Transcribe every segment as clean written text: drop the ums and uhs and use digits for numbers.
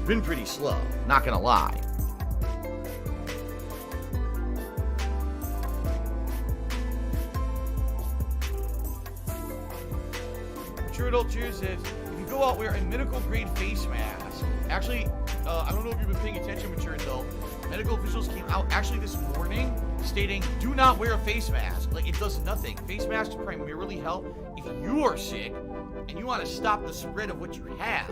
been pretty slow, not gonna lie. True Adult Cheer says, if you go out, wear a medical grade face mask. Actually, I don't know if you've been paying attention, Mature Adult. Medical officials came out actually this morning stating, do not wear a face mask. Like, it does nothing. Face masks primarily help if you are sick and you want to stop the spread of what you have.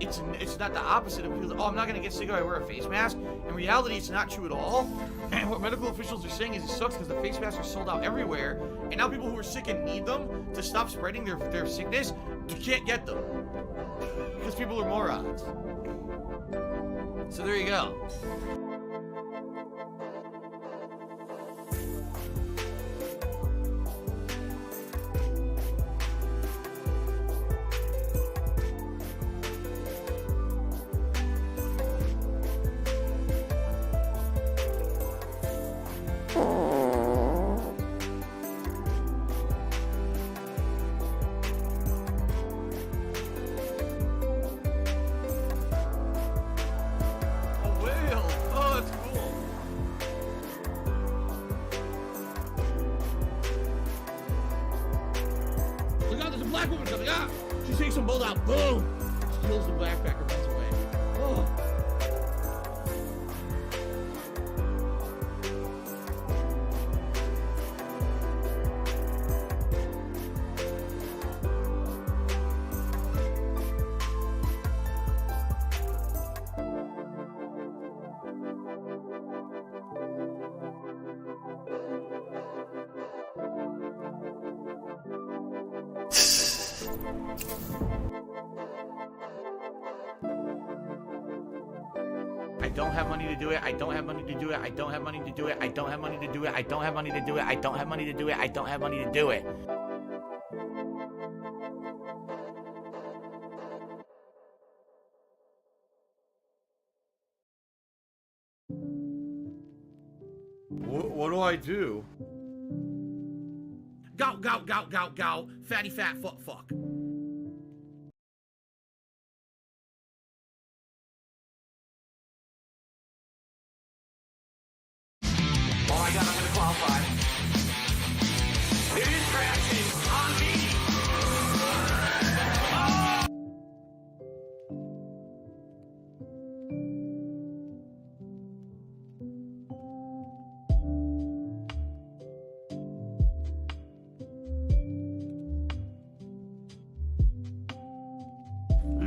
It's not the opposite of people, oh, I'm not going to get sick if I wear a face mask. In reality, it's not true at all. And what medical officials are saying is it sucks because the face masks are sold out everywhere. And now people who are sick and need them to stop spreading their sickness, you can't get them. Because people are morons. So there you go. Black woman coming up. She takes some bolt out. Boom. Steals the backpack and runs away. Oh. I don't have money to do it. I don't have money to do it. I don't have money to do it. I don't have money to do it. I don't have money to do it. I don't have money to do it. I don't have money to do it. What do I do? Go, go, go, go, go. Fatty, fat, fuck, fuck. Oh my god, I'm gonna qualify. It is crashing on me!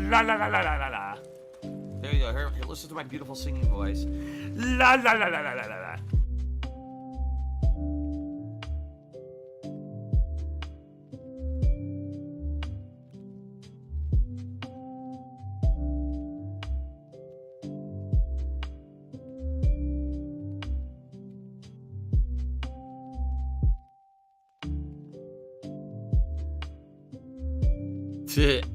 La la la la la la la. There you go. Here, listen to my beautiful singing voice. La la la la la la la. Shit.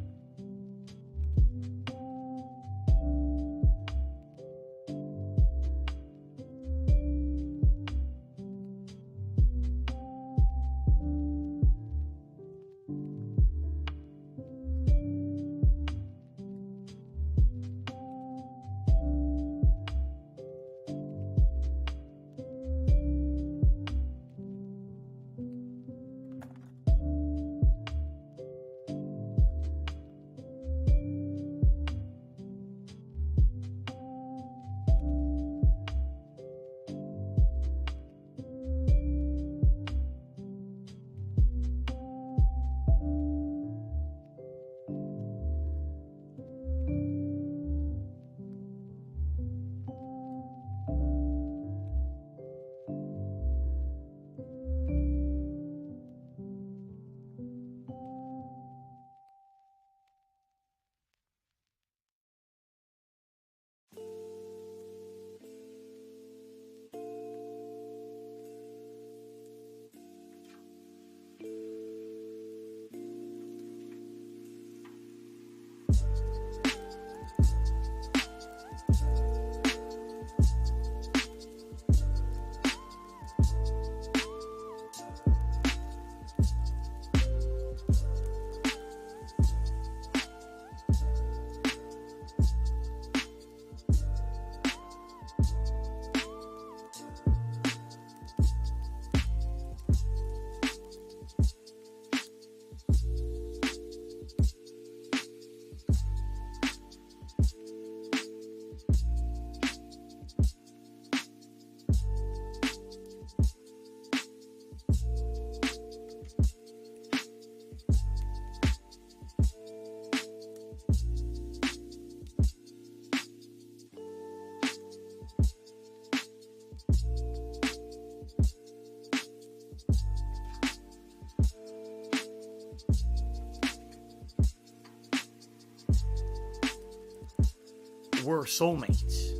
were soulmates.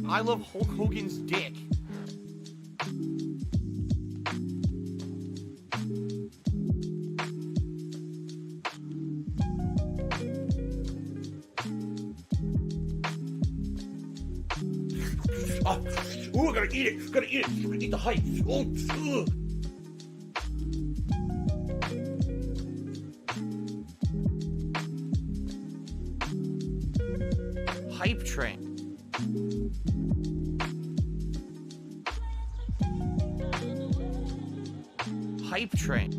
I love Hulk Hogan's dick. Oh, I gotta eat it. Gotta eat it. Gotta eat the hype. Oh, ugh. Hype train. Hype train.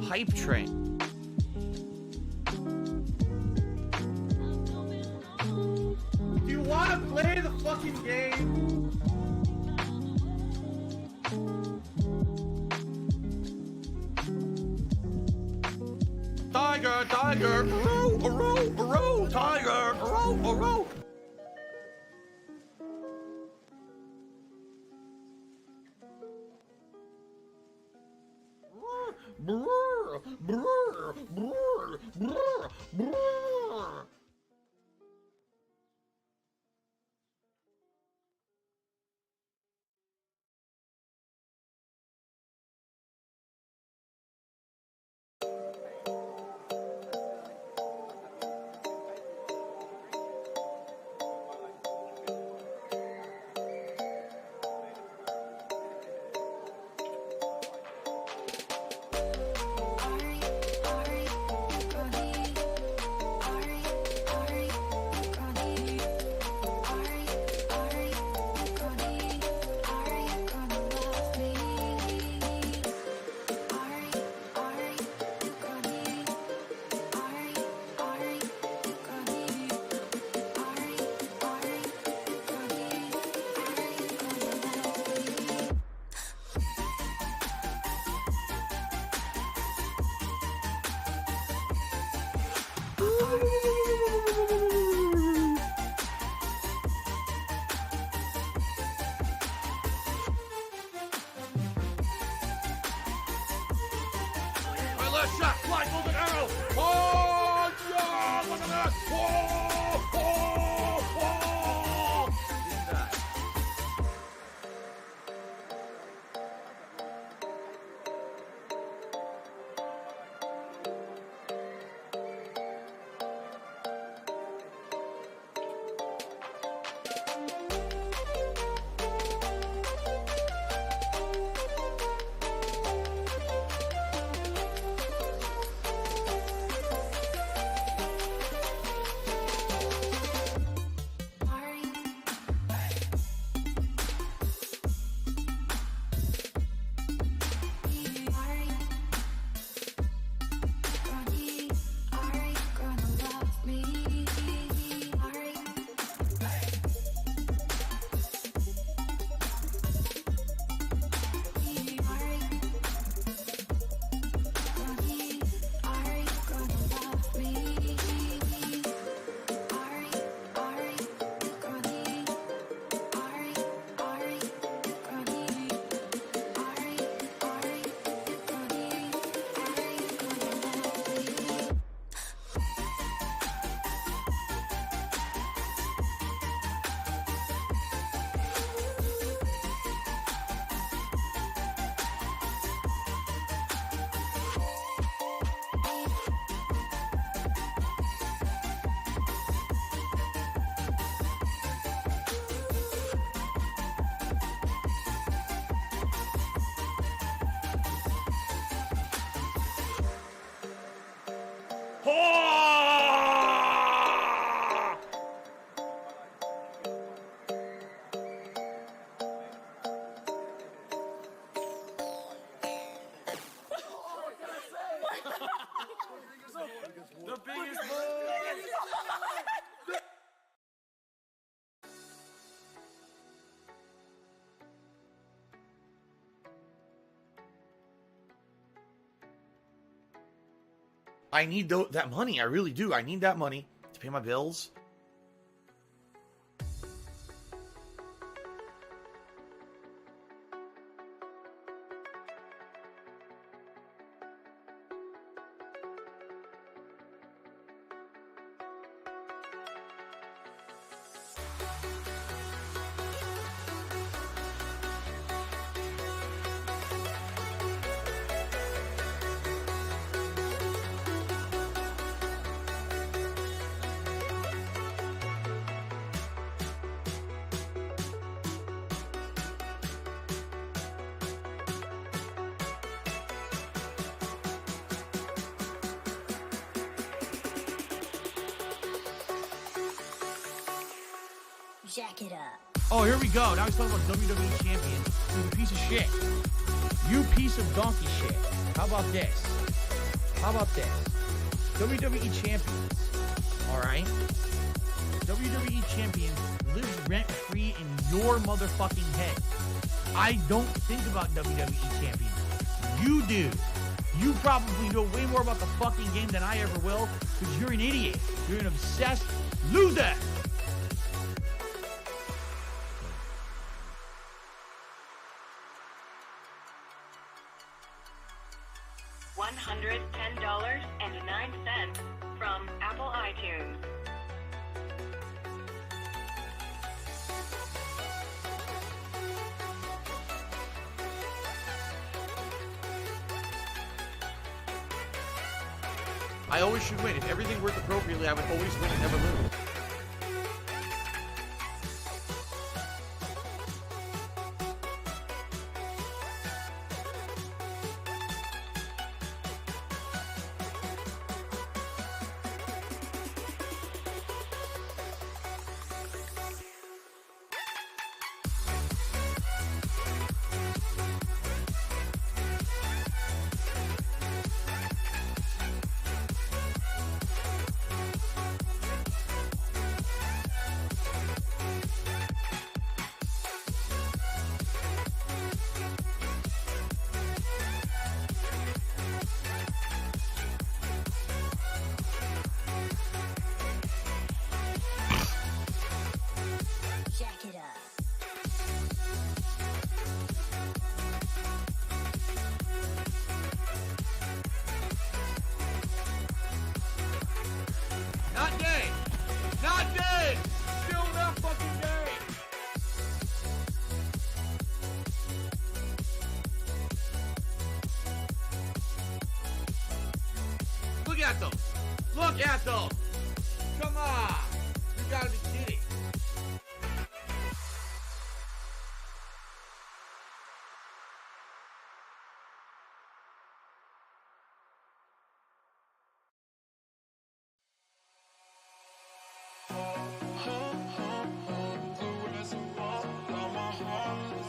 Hype train. Do you want to play the fucking game? Tiger, tiger, row, row, row, tiger, row, row. Brr, brr, brr, brr, brr. My last shot, fly, golden arrow. Oh, yeah, look at this. I need that money. I really do. I need that money to pay my bills. Jack it up. Oh, here we go. Now he's talking about WWE champion. He's a piece of shit. You piece of donkey shit. How about this? How about this? WWE champions. Alright? WWE champions live rent-free in your motherfucking head. I don't think about WWE champions. You do. You probably know way more about the fucking game than I ever will, because you're an idiot. You're an obsessed loser. $110.09 from Apple iTunes. I always should win. If everything worked appropriately, I would always win and never lose. Jack it up. Not dead! Not dead! Still not fucking dead! Look at them! Look at them! Come on! You gotta be kidding.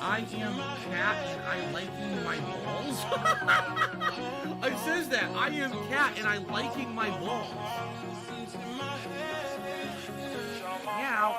I am cat and I liking my balls. It says that. I am cat and I liking my balls. Meow.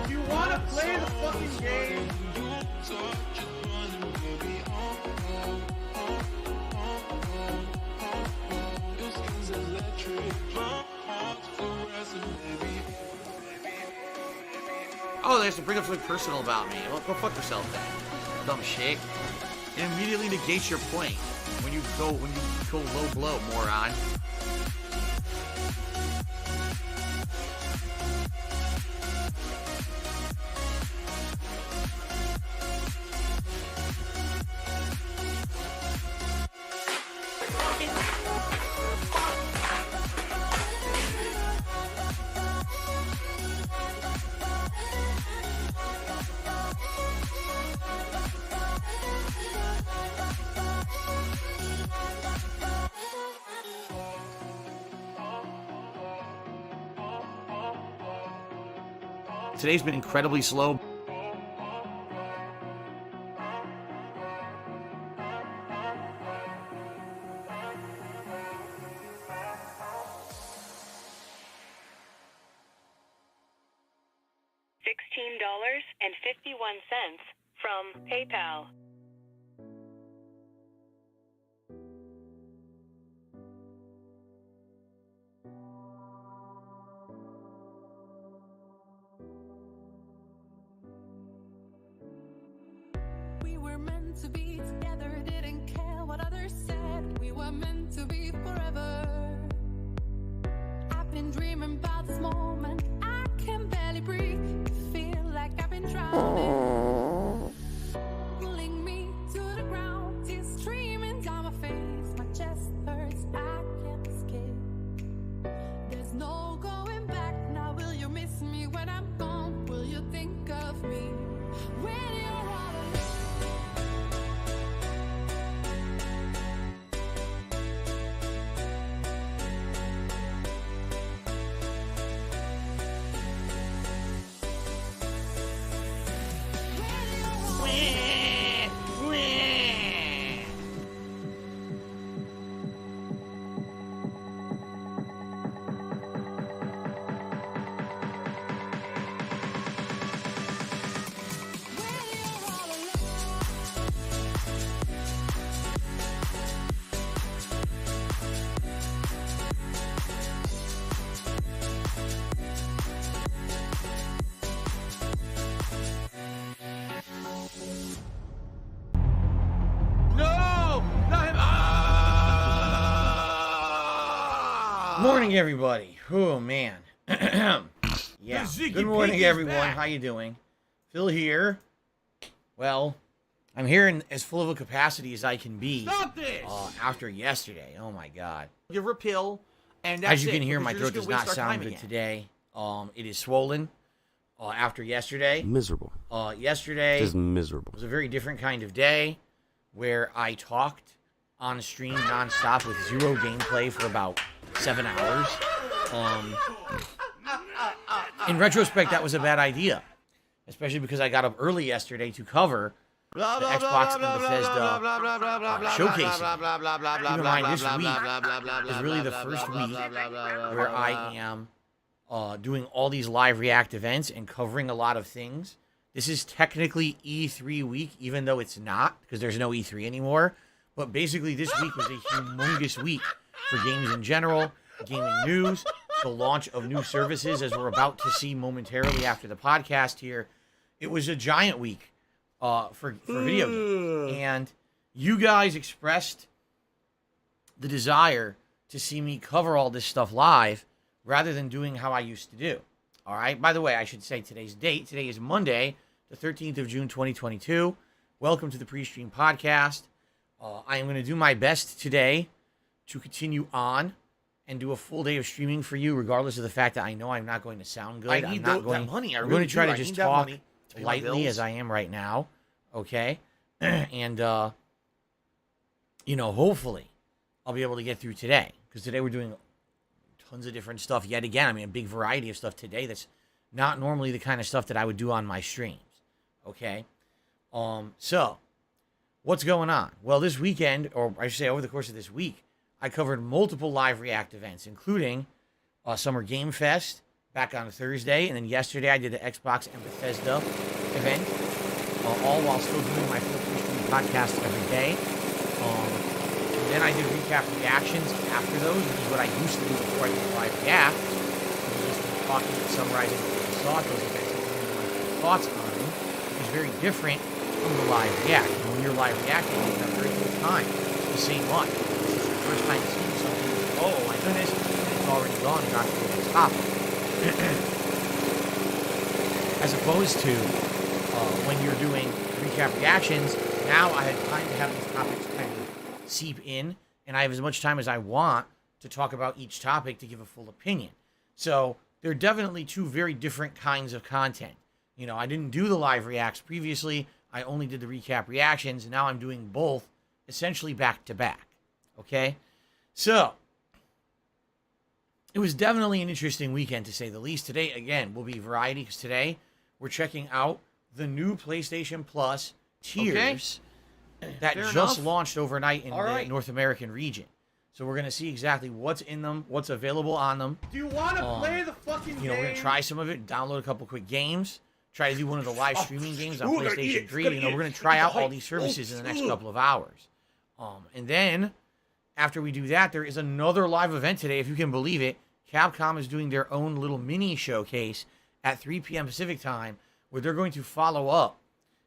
You wanna play the fucking game? Oh, they have to bring up something personal about me. Well, go fuck yourself then. Dumb shit. It immediately negates your point when you go low blow, moron. Today's been incredibly slow. $16.51 from PayPal. We were meant to be together, didn't care what others said. We were meant to be forever. I've been dreaming about this moment. I can barely breathe. Feel like I've been drowning. Pulling me to the ground, tears streaming down my face. My chest hurts, I can't escape. There's no going back now. Will you miss me when I'm gone? Will you think of me when you're all alone? No! Not him! Ah! Morning, everybody. Oh man. Yeah. The Ziggy Good morning, Piggy's everyone. back. How you doing? Phil here. Well, I'm here in as full of a capacity as I can be. Stop this! After yesterday. Oh my God. Give her a pill, and that's As you can it, hear, because my you're throat just does gonna not waste our sound time good again. today. It is swollen. After yesterday. Miserable. Yesterday Just miserable. was a very different kind of day where I talked on stream nonstop with zero gameplay for about 7 hours. In retrospect, that was a bad idea, especially because I got up early yesterday to cover the Xbox and Bethesda showcasing. Keep in mind, this week is really the first week where I am doing all these live React events and covering a lot of things. This is technically E3 week, even though it's not, because there's no E3 anymore. But basically, this week was a humongous week for games in general, gaming news, the launch of new services, as we're about to see momentarily after the podcast here. It was a giant week for video games. And you guys expressed the desire to see me cover all this stuff live rather than doing how I used to do. All right. By the way, I should say today's date. Today is Monday, the 13th of June, 2022. Welcome to the pre-stream podcast. I am going to do my best today to continue on and do a full day of streaming for you, regardless of the fact that I know I'm not going to sound good. I need I'm not that money. I'm going to try to just talk Pay my lightly bills. as I am right now. Okay. And, hopefully I'll be able to get through today. Because today we're doing tons of different stuff yet again. I mean, a big variety of stuff today that's not normally the kind of stuff that I would do on my streams. Okay. So what's going on? Well, this weekend, or I should say over the course of this week, I covered multiple live React events, including Summer Game Fest back on Thursday, and then yesterday I did the Xbox and Bethesda event, all while still doing my full stream podcast every day. And then I did recap reactions after those, which is what I used to do before I did live React. I was just talking and summarizing what I saw at those events and giving my thoughts on them, which is very different from the live React. And when you're live reacting, you have very little time to say much. This is your first time seeing something, oh my goodness, and it's already gone and got to the next topic. As opposed to when you're doing recap reactions, now I had time to have these topics kind of seep in, and I have as much time as I want to talk about each topic to give a full opinion. So they're definitely two very different kinds of content. I didn't do the live reacts previously. I only did the recap reactions, and now I'm doing both essentially back to back. Okay? So it was definitely an interesting weekend, to say the least. Today, again, will be variety, because today we're checking out the new PlayStation Plus tiers that Fair just enough. launched overnight in All the right. North American region. So we're going to see exactly what's in them, what's available on them. Do you want to play the fucking game? We're going to try some of it, download a couple quick games, try to do one of the live streaming games on PlayStation 3. We're going to try out all these services in the next couple of hours. And then, after we do that, there is another live event today, if you can believe it. Capcom is doing their own little mini showcase at 3 p.m. Pacific time, where they're going to follow up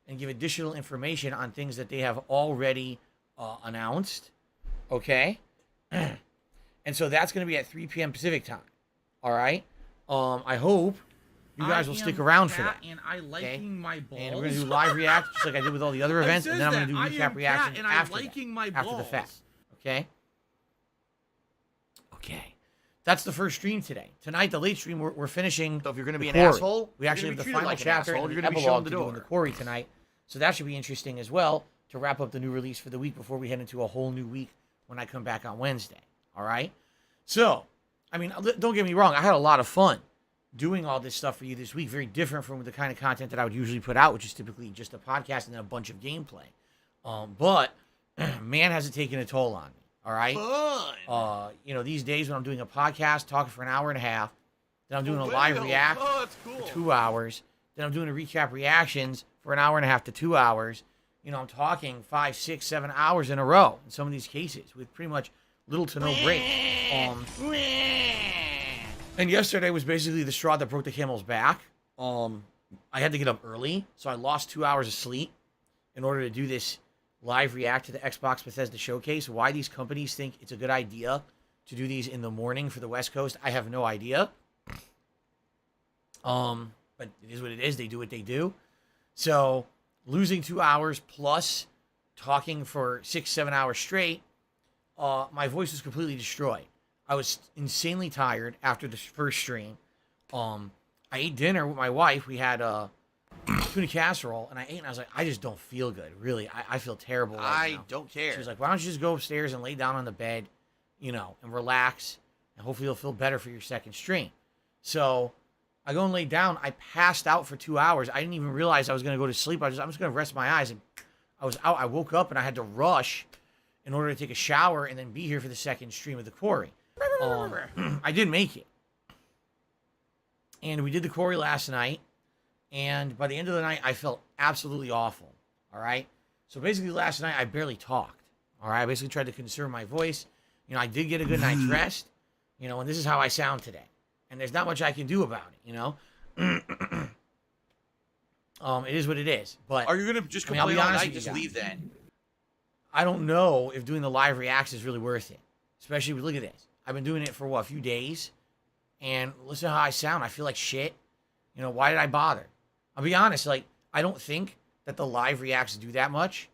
and give additional information on things that they have already announced. Okay? And so that's going to be at 3 p.m. Pacific time. All right? I hope you guys will stick around for that. And I liking my balls. And we're going to do live react just like I did with all the other events, and then I'm going to do recap reactions and after I'm liking that, my after the balls. fact. Okay? Okay. That's the first stream today. Tonight, the late stream, we're finishing. So if you're going to be the an quarry. asshole, We you're actually gonna have be the treated final like an chapter asshole. and You're the going to be shown epilogue the to do in door. the quarry tonight. So that should be interesting as well, to wrap up the new release for the week before we head into a whole new week when I come back on Wednesday. All right? So, I mean, don't get me wrong. I had a lot of fun doing all this stuff for you this week. Very different from the kind of content that I would usually put out, which is typically just a podcast and then a bunch of gameplay. But, man, has it taken a toll on me. All right? Fun. These days when I'm doing a podcast, talking for an hour and a half, then I'm doing a live react that's cool. for 2 hours, then I'm doing a recap reactions for an hour and a half to 2 hours. I'm talking 5, 6, 7 hours in a row in some of these cases with pretty much little to no break. And yesterday was basically the straw that broke the camel's back. I had to get up early, so I lost 2 hours of sleep in order to do this live react to the Xbox Bethesda showcase. Why these companies think it's a good idea to do these in the morning for the West Coast, I have no idea. But it is what it is. They do what they do. So losing 2 hours plus talking for 6, 7 hours straight, my voice was completely destroyed. I was insanely tired after the first stream. I ate dinner with my wife. We had tuna casserole, and I ate, and I was like, I just don't feel good. Really, I feel terrible right now. I don't care. She was like, why don't you just go upstairs and lay down on the bed, and relax, and hopefully you'll feel better for your second stream. So I go and lay down. I passed out for 2 hours. I didn't even realize I was going to go to sleep. I'm just going to rest my eyes. And I was out. I woke up, and I had to rush in order to take a shower and then be here for the second stream of the quarry. I did make it. And we did the quarry last night. And by the end of the night, I felt absolutely awful. All right? So basically last night, I barely talked. All right? I basically tried to conserve my voice. I did get a good night's rest. And this is how I sound today. And there's not much I can do about it, it is what it is. But Are you going to just I'll be complain all honest night with and you just guys. leave then? I don't know if doing the live reacts is really worth it. Especially with, look at this. I've been doing it for, a few days. And listen to how I sound. I feel like shit. Why did I bother? I'll be honest, I don't think that the live reacts do that much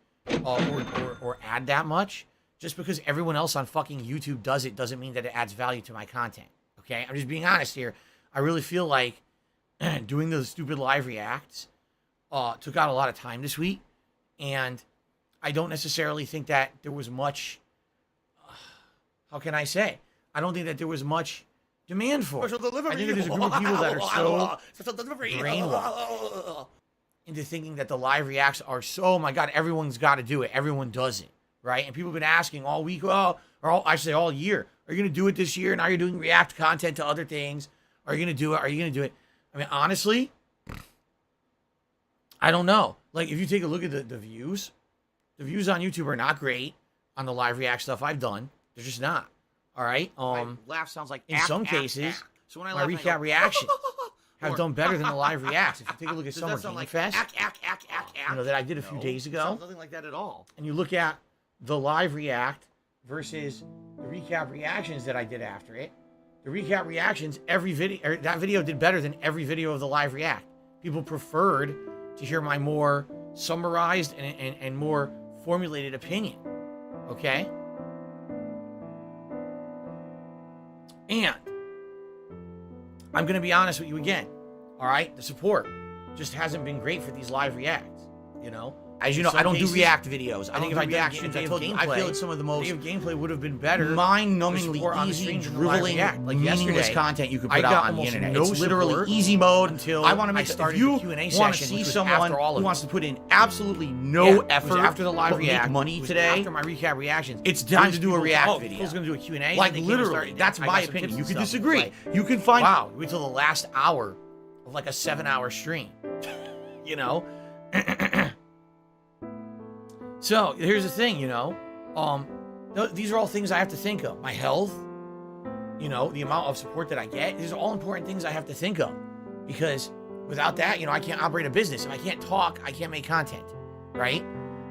or add that much. Just because everyone else on fucking YouTube does it doesn't mean that it adds value to my content. Okay? I'm just being honest here. I really feel like doing those stupid live reacts took out a lot of time this week, and I don't necessarily think that there was much, how can I say? I don't think that there was much demand for it. I think that there's a group of people that are so brainwashed into thinking that the live reacts are so, oh my God, everyone's got to do it. Everyone does it, right? And people have been asking all week, all year, are you going to do it this year? Now you're doing react content to other things. Are you going to do it? Are you going to do it? I mean, honestly, I don't know. Like, if you take a look at the views on YouTube are not great on the live react stuff I've done. They're just not. All right. My laugh sounds like in some cases, So when I my laugh, recap reactions have done better than the live reacts. If you take a look at Does Summer that sound Game like Fest, you know, that I did a few days ago, Sounds nothing like that at all. and you look at the live react versus the recap reactions that I did after it, the recap reactions, that video did better than every video of the live react. People preferred to hear my more summarized and more formulated opinion. Okay? And I'm going to be honest with you again. All right? The support just hasn't been great for these live reacts, you know? As you know, I don't do react videos. I think if I did reactions, I feel like some of the most gameplay would have been better. Mind-numbingly easy, dribbling, like meaningless content you could put out on the internet. It's literally easy mode. Until I want to make if you want to see someone who wants to put in absolutely no effort after the live react, money today, after my recap reactions, it's time to do a react video. Phil's going to do a Q&A. Like literally, that's my opinion. You can disagree. You can find. Wow, wait till the last hour of like a 7-hour stream. You know. So here's the thing, you know, these are all things I have to think of. My health, you know, the amount of support that I get. These are all important things I have to think of, because without that, you know, I can't operate a business. If I can't talk, I can't make content, right?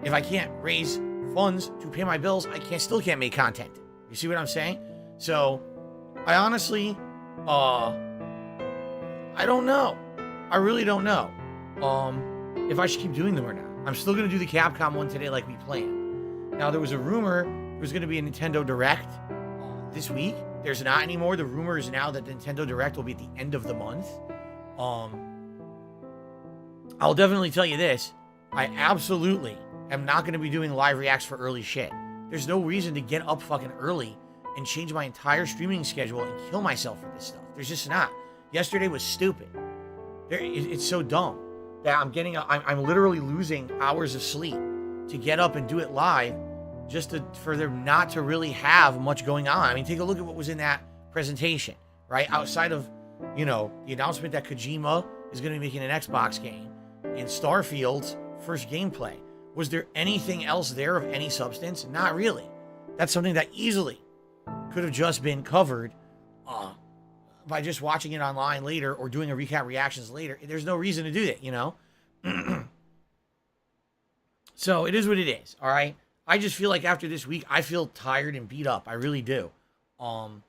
If I can't raise funds to pay my bills, I still can't make content. You see what I'm saying? So I honestly, I don't know. I really don't know if I should keep doing them or not. I'm still going to do the Capcom one today like we planned. Now, there was a rumor there was going to be a Nintendo Direct this week. There's not anymore. The rumor is now that the Nintendo Direct will be at the end of the month. I'll definitely tell you this. I absolutely am not going to be doing live reacts for early shit. There's no reason to get up fucking early and change my entire streaming schedule and kill myself for this stuff. There's just not. Yesterday was stupid. It's so dumb that I'm literally losing hours of sleep to get up and do it live just for them not to really have much going on. I mean, take a look at what was in that presentation, right? Outside of, you know, the announcement that Kojima is going to be making an Xbox game and Starfield's first gameplay. Was there anything else there of any substance? Not really. That's something that easily could have just been covered by just watching it online later or doing a recap reactions later. There's no reason to do that, you know? So it is what it is, all right? I just feel like after this week, I feel tired and beat up. I really do. And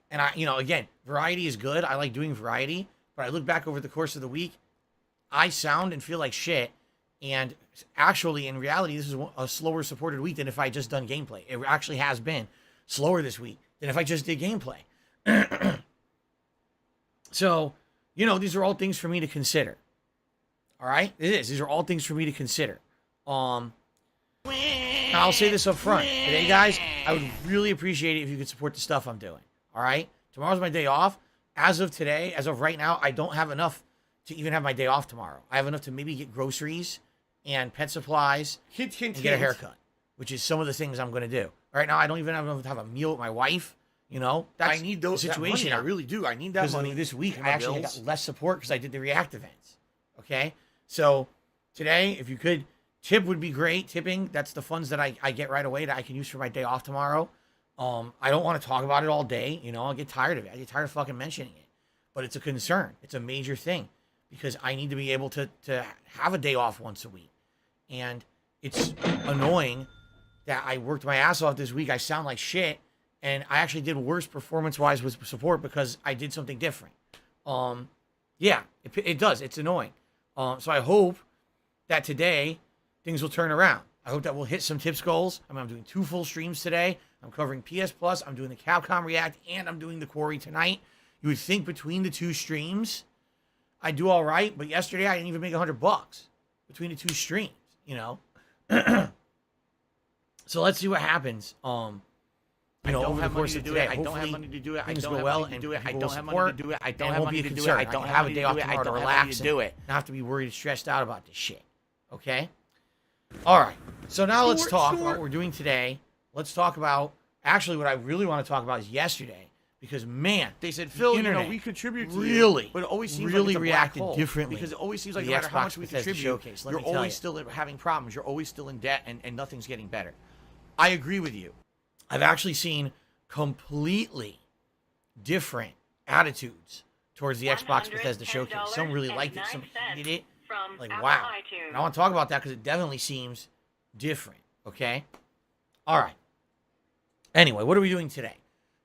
I, you know, again, variety is good. I like doing variety, but I look back over the course of the week, I sound and feel like shit. And actually, in reality, this is a slower supported week than if I just done gameplay. It actually has been slower this week than if I just did gameplay. So, you know, these are all things for me to consider. All right? It is. These are all things for me to consider. I'll say this up front. Today, guys, I would really appreciate it if you could support the stuff I'm doing. All right? Tomorrow's my day off. As of today, as of right now, I don't have enough to even have my day off tomorrow. I have enough to maybe get groceries and pet supplies and get a haircut, which is some of the things I'm going to do. Right now, I don't even have enough to have a meal with my wife. You know, that's I need those situation. I really do. I need that money. This week, I actually got less support because I did the React events. Okay? So, today, if you could, tip would be great. Tipping, that's the funds that I get right away that I can use for my day off tomorrow. I don't want to talk about it all day. You know, I'll get tired of it. I get tired of fucking mentioning it. But it's a concern. It's a major thing because I need to be able to have a day off once a week. And it's annoying that I worked my ass off this week. I sound like shit. And I actually did worse performance-wise with support because I did something different. Yeah, it does. It's annoying. So I hope that today things will turn around. I hope that we'll hit some tips goals. I mean, I'm doing 2 full streams today. I'm covering PS Plus. I'm doing the Capcom React, and I'm doing the Quarry tonight. You would think between the 2 streams, I do all right, but yesterday I didn't even make $100 between the two streams, you know. So let's see what happens. You know, over the course of today, I don't have money to do it. I things don't go have well, money to and do it. I people don't will have support, money to do it. I and don't it have won't be money a to do it. concern. I I don't can have have a money day to off do it. I tomorrow to don't have relax money to do it. and not have to be worried and stressed out about this shit. Okay? All right. So now let's talk about what we're doing today. Let's talk about, actually what I really want to talk about is yesterday. Because, man, They said, the Phil, you know, internet we contribute to really, you, but it always seems really like it's a black reacted hole, differently because it always seems like to no the matter how Xbox much we Bethesda contribute, showcase, let you're me tell always you. still having problems. You're always still in debt, and nothing's getting better. I agree with you. I've actually seen completely different attitudes towards the Xbox Bethesda showcase. Some really liked it, some hated it. From Like, Apple wow. iTunes. And I want to talk about that because it definitely seems different, okay? All right. Anyway, what are we doing today?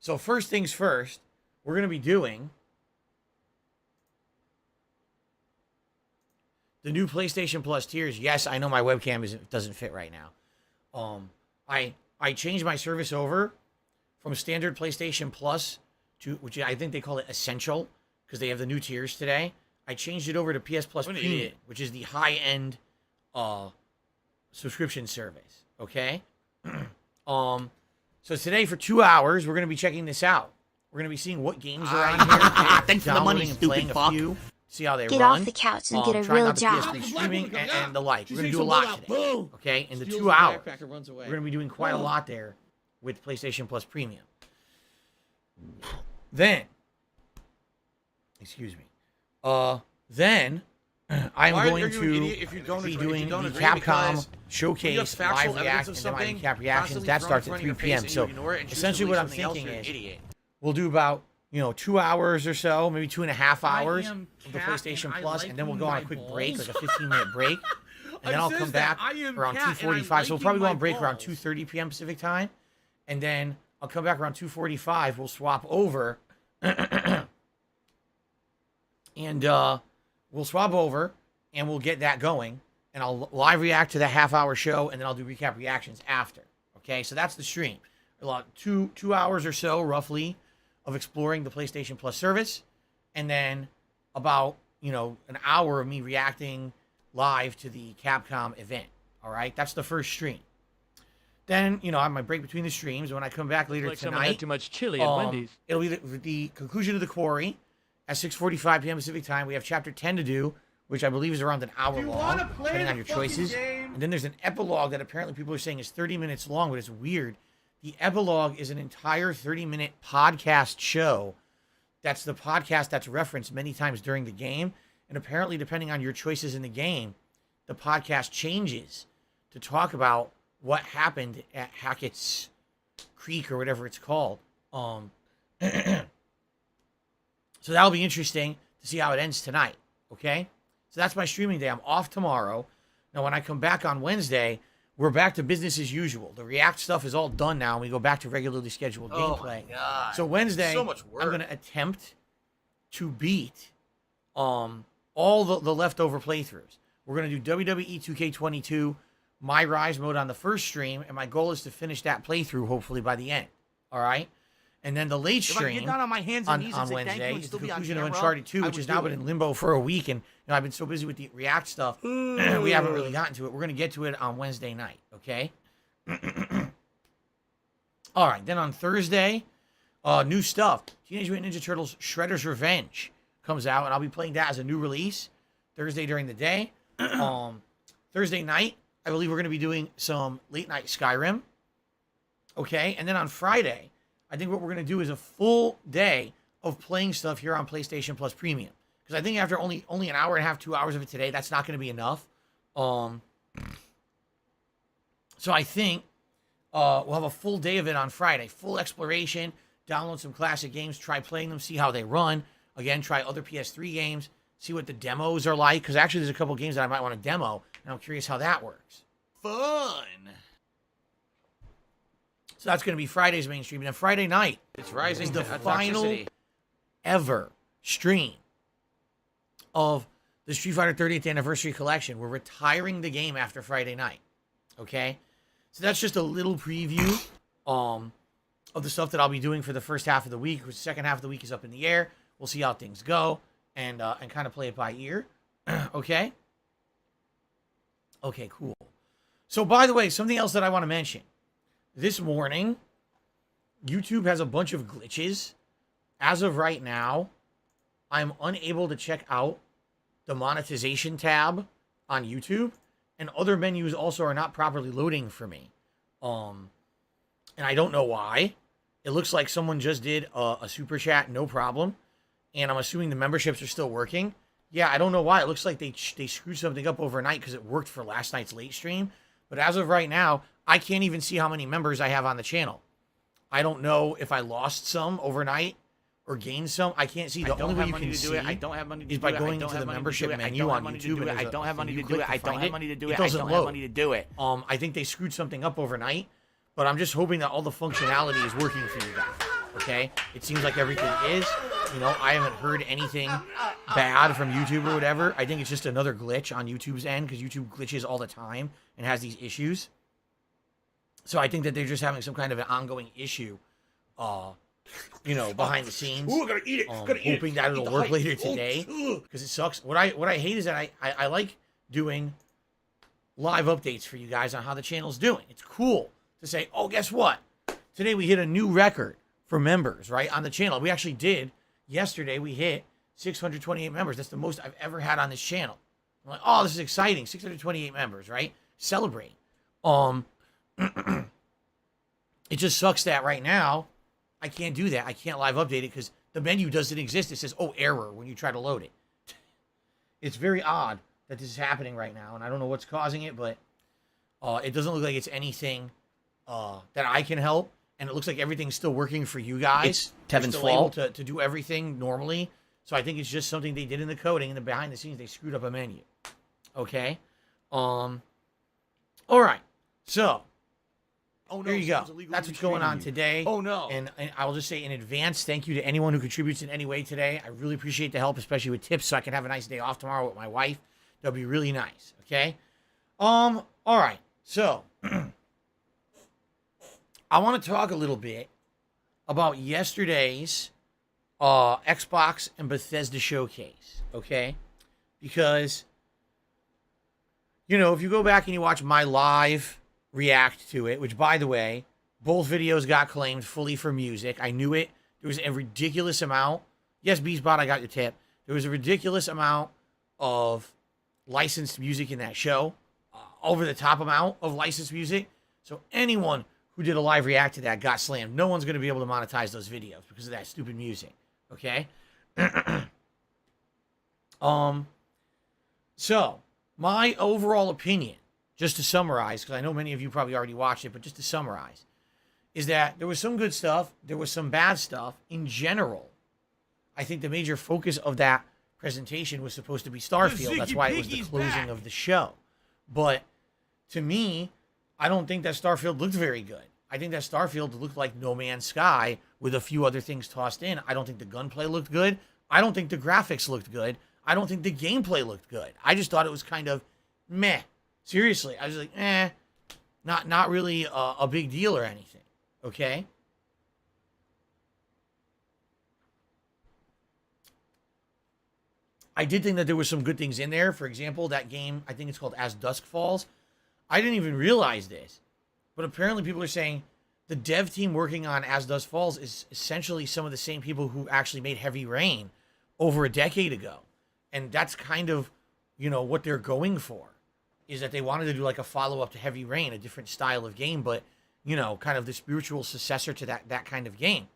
So first things first, we're going to be doing the new PlayStation Plus tiers. Yes, I know my webcam doesn't fit right now. I changed my service over from standard PlayStation Plus to, which I think they call it Essential, because they have the new tiers today. I changed it over to PS Plus What an Premium, idiot. which is the high-end subscription service. Okay. So today for 2 hours, we're going to be checking this out. We're going to be seeing what games are on here. Thanks for the money, downloading and stupid playing fuck. a few. See how they Get run. off the couch and get a trying real out the job. PS3 streaming and the like. She We're going to takes do a a lot bullet, today. boom. Okay, in the Steals 2 the hours, backpack and runs away. we're going to be doing quite a Boom. lot there with PlayStation Plus Premium. Then, excuse me. Then I'm Why are going you an idiot to if you don't be agree- if you doing don't the agree? Capcom Because showcase you have factual live evidence react of and then my something recap reactions. constantly That thrown starts in at front of 3 your p.m. face and So you ignore it and choose to essentially believe what I'm something else, thinking you're an is idiot. we'll do about 2 hours or so, maybe 2.5 hours am of the Cat PlayStation and I Plus, like and then we'll go on a my quick balls. break, like a 15-minute break, and then I'll says come that. back I am around Cat and I 2:45. So we'll probably go liking on break my around balls. 2:30 p.m. Pacific time, and then I'll come back around 2:45. We'll swap over, and we'll swap over, and we'll get that going, and I'll live react to the half-hour show, and then I'll do recap reactions after. Okay, so that's the stream. About two hours or so, roughly, of exploring the PlayStation Plus service, and then about an hour of me reacting live to the Capcom event. All right, that's the first stream. Then I have my break between the streams. When I come back later Like someone tonight, had too much chili at Wendy's. it'll be the conclusion of the Quarry at 6:45 p.m. Pacific time. We have Chapter 10 to do, which I believe is around an hour long, depending on your choices. And then there's an epilogue that apparently people are saying is 30 minutes long, but it's weird. The epilogue is an entire 30-minute podcast show. That's the podcast that's referenced many times during the game. And apparently, depending on your choices in the game, the podcast changes to talk about what happened at Hackett's Creek or whatever it's called. So that'll be interesting to see how it ends tonight. Okay? So that's my streaming day. I'm off tomorrow. Now, when I come back on Wednesday, we're back to business as usual. The React stuff is all done now, and we go back to regularly scheduled Oh gameplay. my God. So Wednesday, So much work. I'm going to attempt to beat all the leftover playthroughs. We're going to do WWE 2K22 My Rise mode on the first stream, and my goal is to finish that playthrough hopefully by the end. All right? And then the late If I could stream get down on my hands and knees on and say Wednesday thank you and is still the be on conclusion of camera, Uncharted 2, I which would has do now it. been in limbo for a week, and I've been so busy with the React stuff, we haven't really gotten to it. We're going to get to it on Wednesday night, okay? All right, then on Thursday, new stuff. Teenage Mutant Ninja Turtles Shredder's Revenge comes out, and I'll be playing that as a new release Thursday during the day. Thursday night, I believe we're going to be doing some late-night Skyrim, okay? And then on Friday, I think what we're going to do is a full day of playing stuff here on PlayStation Plus Premium. Because I think after only an hour and a half, 2 hours of it today, that's not going to be enough. So I think we'll have a full day of it on Friday. Full exploration, download some classic games, try playing them, see how they run. Again, try other PS3 games, see what the demos are like. Because actually there's a couple games that I might want to demo, and I'm curious how that works. Fun. So that's going to be Friday's mainstream. And then Friday night It's rising is the to final toxicity. ever stream of the Street Fighter 30th Anniversary Collection. We're retiring the game after Friday night. Okay? So that's just a little preview of the stuff that I'll be doing for the first half of the week. The second half of the week is up in the air. We'll see how things go. and kind of play it by ear. Okay? Okay, cool. So, by the way, something else that I want to mention. This morning, YouTube has a bunch of glitches. As of right now, I'm unable to check out the monetization tab on YouTube, and other menus also are not properly loading for me. And I don't know why. It looks like someone just did a super chat, no problem. And I'm assuming the memberships are still working. Yeah, I don't know why. It looks like they screwed something up overnight because it worked for last night's late stream. But as of right now, I can't even see how many members I have on the channel. I don't know if I lost some overnight or gained some. I can't see. The only way you can see is by going into the membership menu on YouTube. I don't have money to do it. I don't have money to do it. It doesn't load. Money to do it. I think they screwed something up overnight, but I'm just hoping that all the functionality is working for you guys. Okay? It seems like everything is. You know, I haven't heard anything bad from YouTube or whatever. I think it's just another glitch on YouTube's end because YouTube glitches all the time and has these issues. So I think that they're just having some kind of an ongoing issue, you know, behind the scenes. Ooh, I gotta eat it. Hoping that it'll work later today because it sucks. What I hate is that I like doing live updates for you guys on how the channel's doing. It's cool to say, oh, guess what? Today we hit a new record for members, right, on the channel. We actually did. Yesterday we hit 628 members. That's the most I've ever had on this channel. I'm like, oh, this is exciting. 628 members, right? Celebrate. It just sucks that right now I can't do that. I can't live update it because the menu doesn't exist. It says, oh, error when you try to load it. It's very odd that this is happening right now, and I don't know what's causing it, but it doesn't look like it's anything that I can help, and it looks like everything's still working for you guys. It's Tevin's still able fault. to do everything normally, so I think it's just something they did in the coding, and then behind the scenes they screwed up a menu. Okay? All right. So, Oh, no, there you go. someone's illegally That's what's going on restraining you. today. Oh, no. And I'll just say in advance, thank you to anyone who contributes in any way today. I really appreciate the help, especially with tips, so I can have a nice day off tomorrow with my wife. That'll be really nice. Okay. All right. So I want to talk a little bit about yesterday's Xbox and Bethesda showcase. Okay, because you know if you go back and you watch my live react to it, which by the way, both videos got claimed fully for music. I knew it. There was a ridiculous amount. Yes, Beastbot, I got your tip. There was a ridiculous amount of licensed music in that show. Over the top amount of licensed music. So anyone who did a live react to that got slammed. No one's going to be able to monetize those videos because of that stupid music. Okay? So, my overall opinion, just to summarize, because I know many of you probably already watched it, but just to summarize, is that there was some good stuff, there was some bad stuff. In general, I think the major focus of that presentation was supposed to be Starfield. That's why it was the closing of the show. But to me, I don't think that Starfield looked very good. I think that Starfield looked like No Man's Sky with a few other things tossed in. I don't think the gunplay looked good. I don't think the graphics looked good. I don't think the gameplay looked good. I just thought it was kind of meh. Seriously, I was like, not really a big deal or anything. Okay? I did think that there were some good things in there. For example, that game, I think it's called As Dusk Falls. I didn't even realize this, but apparently people are saying the dev team working on As Dusk Falls is essentially some of the same people who actually made Heavy Rain over a decade ago. And that's kind of, you know, what they're going for, is that they wanted to do like a follow-up to Heavy Rain, a different style of game, but, you know, kind of the spiritual successor to that kind of game,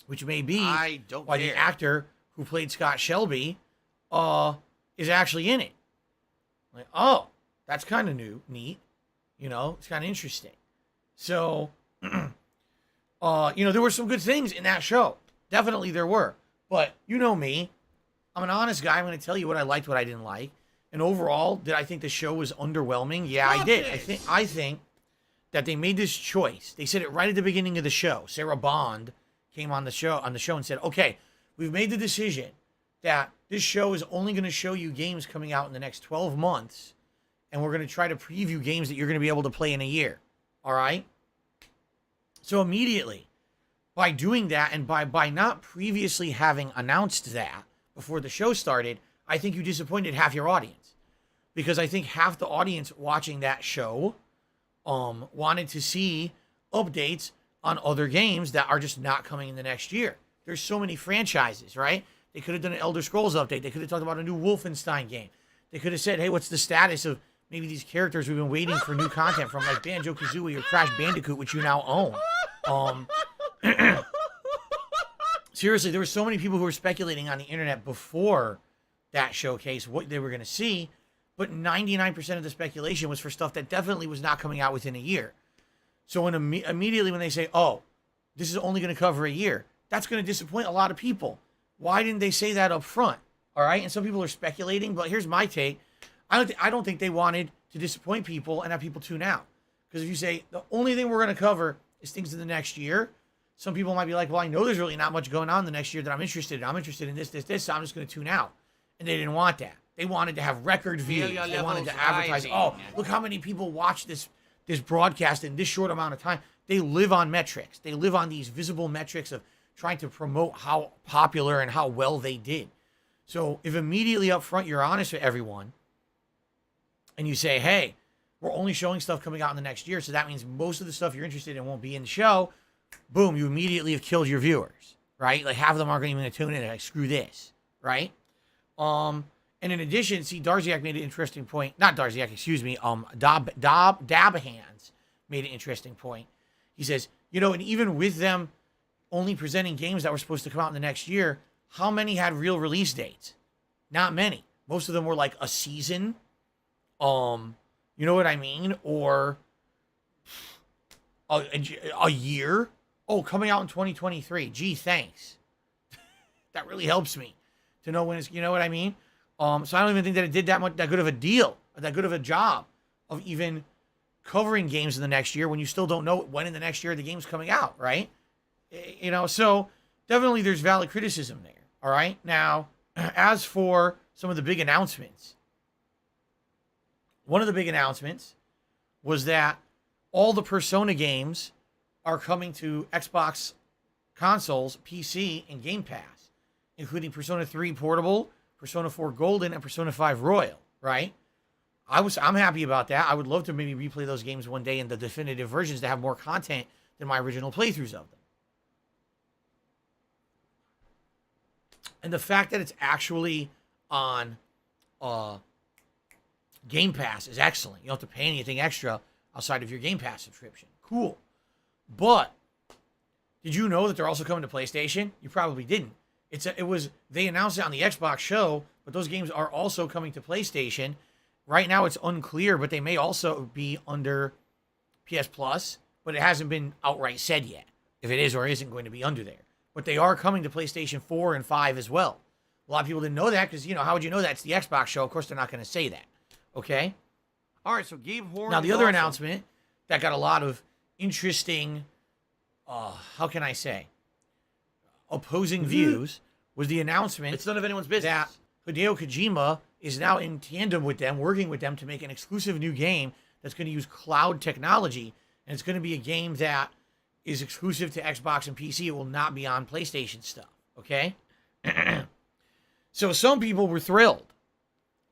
which may be why the actor who played Scott Shelby is actually in it. Like, oh, that's kind of neat. You know, it's kind of interesting. So, you know, there were some good things in that show. Definitely there were. But you know me. I'm an honest guy. I'm going to tell you what I liked, what I didn't like. And overall, did I think the show was underwhelming? Yeah, I did. I think that they made this choice. They said it right at the beginning of the show. Sarah Bond came on the show and said, okay, we've made the decision that this show is only going to show you games coming out in the next 12 months, and we're going to try to preview games that you're going to be able to play in a year. All right? So immediately, by doing that and by not previously having announced that before the show started, I think you disappointed half your audience. Because I think half the audience watching that show wanted to see updates on other games that are just not coming in the next year. There's so many franchises, right? They could have done an Elder Scrolls update. They could have talked about a new Wolfenstein game. They could have said, hey, what's the status of maybe these characters we've been waiting for new content from, like Banjo-Kazooie or Crash Bandicoot, which you now own. Seriously, there were so many people who were speculating on the internet before that showcase what they were going to see, but 99% of the speculation was for stuff that definitely was not coming out within a year. So immediately when they say, oh, this is only going to cover a year, that's going to disappoint a lot of people. Why didn't they say that up front? All right, and some people are speculating, but here's my take. I don't think they wanted to disappoint people and have people tune out. Because if you say, the only thing we're going to cover is things in the next year, some people might be like, well, I know there's really not much going on the next year that I'm interested in. I'm interested in this, so I'm just going to tune out. And they didn't want that. They wanted to have record views. They wanted to advertise, oh, look how many people watch this broadcast in this short amount of time. They live on metrics. They live on these visible metrics of trying to promote how popular and how well they did. So if immediately up front you're honest with everyone and you say, hey, we're only showing stuff coming out in the next year, so that means most of the stuff you're interested in won't be in the show, boom, you immediately have killed your viewers, right? Like half of them aren't even going to tune in and like, screw this, right? And in addition, see, Darziak made an interesting point. Not Darziak, excuse me. Dabahands made an interesting point. He says, and even with them only presenting games that were supposed to come out in the next year, how many had real release dates? Not many. Most of them were like a season. You know what I mean? Or a year. Oh, coming out in 2023. Gee, thanks. That really helps me to know when it's, you know what I mean? So I don't even think that it did that good of a deal, that good of a job of even covering games in the next year when you still don't know when in the next year the game's coming out, right? So definitely there's valid criticism there, all right? Now, as for some of the big announcements, one of the big announcements was that all the Persona games are coming to Xbox consoles, PC, and Game Pass, including Persona 3 Portable, Persona 4 Golden, and Persona 5 Royal, right? I'm happy about that. I would love to maybe replay those games one day in the definitive versions to have more content than my original playthroughs of them. And the fact that it's actually on Game Pass is excellent. You don't have to pay anything extra outside of your Game Pass subscription. Cool. But did you know that they're also coming to PlayStation? You probably didn't. They announced it on the Xbox show, but those games are also coming to PlayStation. Right now it's unclear, but they may also be under PS Plus, but it hasn't been outright said yet if it is or isn't going to be under there. But they are coming to PlayStation 4 and 5 as well. A lot of people didn't know that because, how would you know that? It's the Xbox show. Of course, they're not going to say that. Okay? All right, so Gabe Horn. Now, the other announcement that got a lot of interesting, how can I say, opposing views was the announcement. It's none of anyone's business. That Hideo Kojima is now in tandem with them, working with them to make an exclusive new game that's going to use cloud technology. And it's going to be a game that is exclusive to Xbox and PC. It will not be on PlayStation stuff. Okay? So some people were thrilled.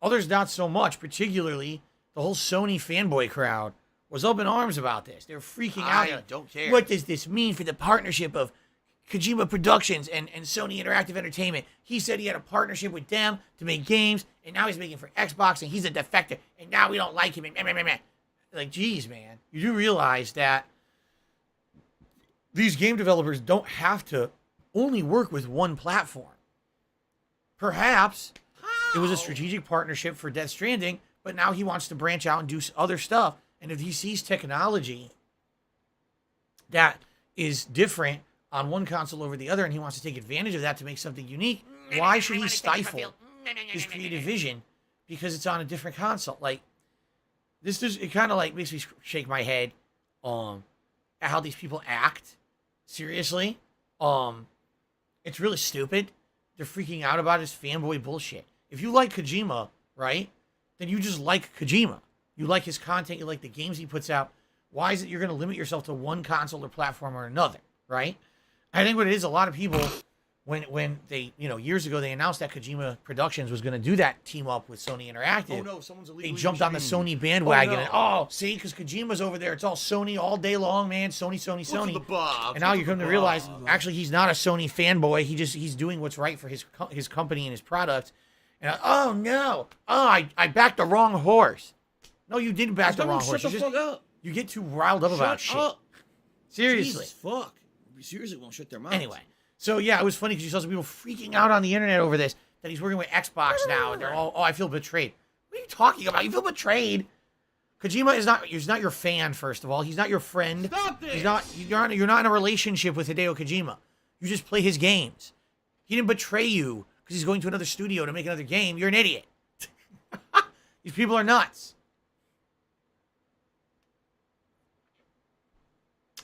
Others not so much, particularly the whole Sony fanboy crowd was up in arms about this. They're freaking out. I don't care. What does this mean for the partnership of Kojima Productions and Sony Interactive Entertainment? He said he had a partnership with them to make games, and now he's making for Xbox, and he's a defector, and now we don't like him. And meh, meh, meh. Like, geez, man. You do realize that these game developers don't have to only work with one platform. Perhaps it was a strategic partnership for Death Stranding, but now he wants to branch out and do other stuff. And if he sees technology that is different on one console over the other, and he wants to take advantage of that to make something unique, why should he stifle his creative vision because it's on a different console? Like, it kind of like makes me shake my head at how these people act. Seriously. It's really stupid. They're freaking out about his fanboy bullshit. If you like Kojima, right, then you just like Kojima. You like his content. You like the games he puts out. Why is it you're going to limit yourself to one console or platform or another, right? I think what it is, a lot of people when they, years ago they announced that Kojima Productions was going to do that team up with Sony Interactive. Oh no, someone's They illegally jumped on the streaming. Sony bandwagon. Oh, no. And, see, because Kojima's over there. It's all Sony all day long, man. Sony, Sony, Look at Sony. the bugs, And now look you at come the to realize, bugs. actually, he's not a Sony fanboy. He's doing what's right for his company and his product. And oh no, I backed the wrong horse. No, you didn't back the wrong horse. Shut the fuck up. You get too riled up about shit. Up. Seriously. Jesus, fuck. Seriously, won't shut their mouths. Anyway, so yeah, it was funny because you saw some people freaking out on the internet over this, that he's working with Xbox now, and they're all, I feel betrayed. What are you talking about? You feel betrayed? Kojima he's not your fan, first of all. He's not your friend. Stop this! You're not in a relationship with Hideo Kojima. You just play his games. He didn't betray you because he's going to another studio to make another game. You're an idiot. These people are nuts.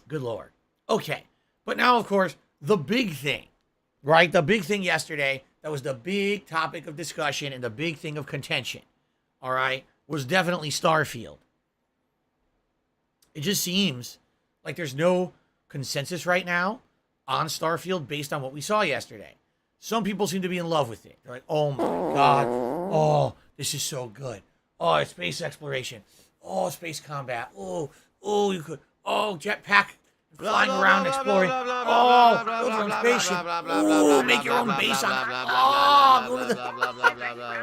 Good Lord. Okay. But now, of course, the big thing, right? The big thing yesterday, that was the big topic of discussion and the big thing of contention, all right, was definitely Starfield. It just seems like there's no consensus right now on Starfield based on what we saw yesterday. Some people seem to be in love with it. They're like, oh my God. Oh, this is so good. Oh, it's space exploration. Oh, space combat. Oh, you could. Oh, jetpack. Flying around, exploring. Oh, go to a spaceship. Oh, make your own base on that. Oh,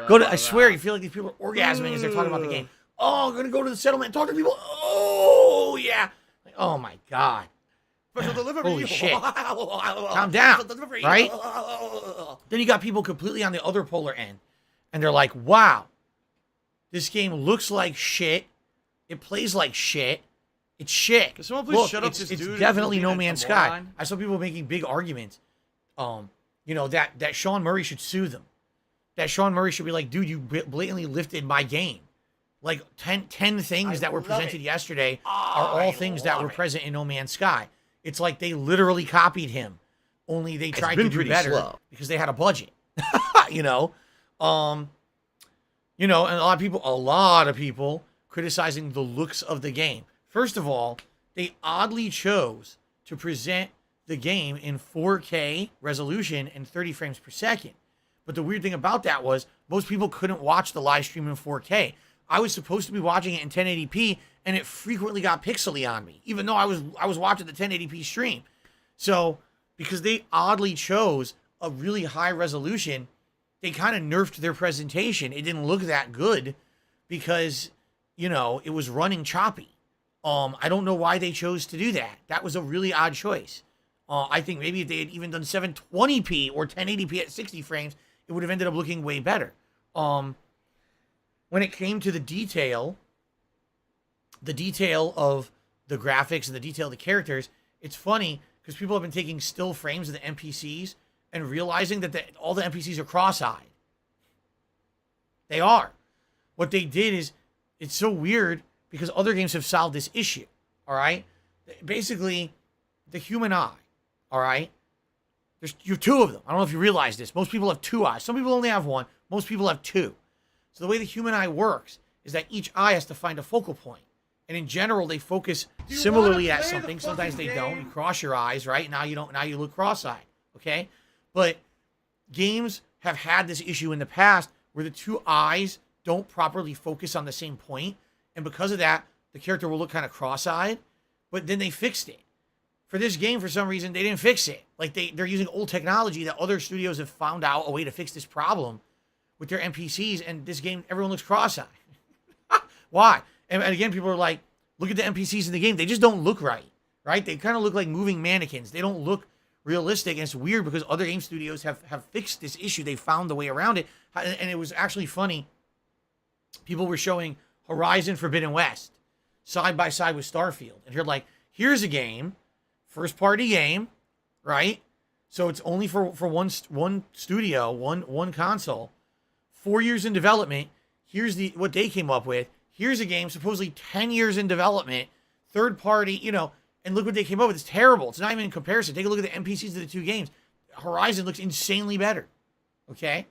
go to the. I swear, you feel like these people are orgasming as they're talking about the game. Oh, I'm gonna go to the settlement and talk to people. Oh, yeah. Like, oh my God. Holy shit. Calm down, right? Then you got people completely on the other polar end, and they're like, wow, this game looks like shit. It plays like shit. It's shit. Can someone please Look, shut up it's this it's dude definitely who's No being a Man's Sky. moron? I saw people making big arguments. That Sean Murray should sue them. That Sean Murray should be like, dude, you blatantly lifted my game. Like 10 things that were presented yesterday are all things that were present in No Man's Sky. It's like they literally copied him, only they tried to do better because they had a budget. And a lot of people criticizing the looks of the game. First of all, they oddly chose to present the game in 4K resolution and 30 frames per second. But the weird thing about that was most people couldn't watch the live stream in 4K. I was supposed to be watching it in 1080p, and it frequently got pixely on me, even though I was watching the 1080p stream. So, because they oddly chose a really high resolution, they kind of nerfed their presentation. It didn't look that good because, it was running choppy. I don't know why they chose to do that. That was a really odd choice. I think maybe if they had even done 720p or 1080p at 60 frames, it would have ended up looking way better. When it came to the detail of the graphics and the detail of the characters, it's funny because people have been taking still frames of the NPCs and realizing that all the NPCs are cross-eyed. They are. What they did is, it's so weird because other games have solved this issue, all right? Basically, the human eye, all right? You have two of them. I don't know if you realize this. Most people have two eyes. Some people only have one. Most people have two. So the way the human eye works is that each eye has to find a focal point. And in general, they focus similarly at something. Sometimes they don't. You cross your eyes, right? Now you don't. Now you look cross-eyed, okay? But games have had this issue in the past where the two eyes don't properly focus on the same point. And because of that, the character will look kind of cross-eyed. But then they fixed it. For this game, for some reason, they didn't fix it. Like, they're using old technology that other studios have found out a way to fix this problem with their NPCs, and this game, everyone looks cross-eyed. Why? And again, people are like, look at the NPCs in the game. They just don't look right? They kind of look like moving mannequins. They don't look realistic, and it's weird because other game studios have fixed this issue. They found a way around it, and it was actually funny. People were showing Horizon Forbidden West side by side with Starfield, and you're like, here's a game, first-party game, right? So it's only for one studio, one console. 4 years in development. Here's what they came up with. Here's a game supposedly 10 years in development, third party, and look what they came up with. It's terrible. It's not even in comparison. Take a look at the NPCs of the two games. Horizon looks insanely better. Okay?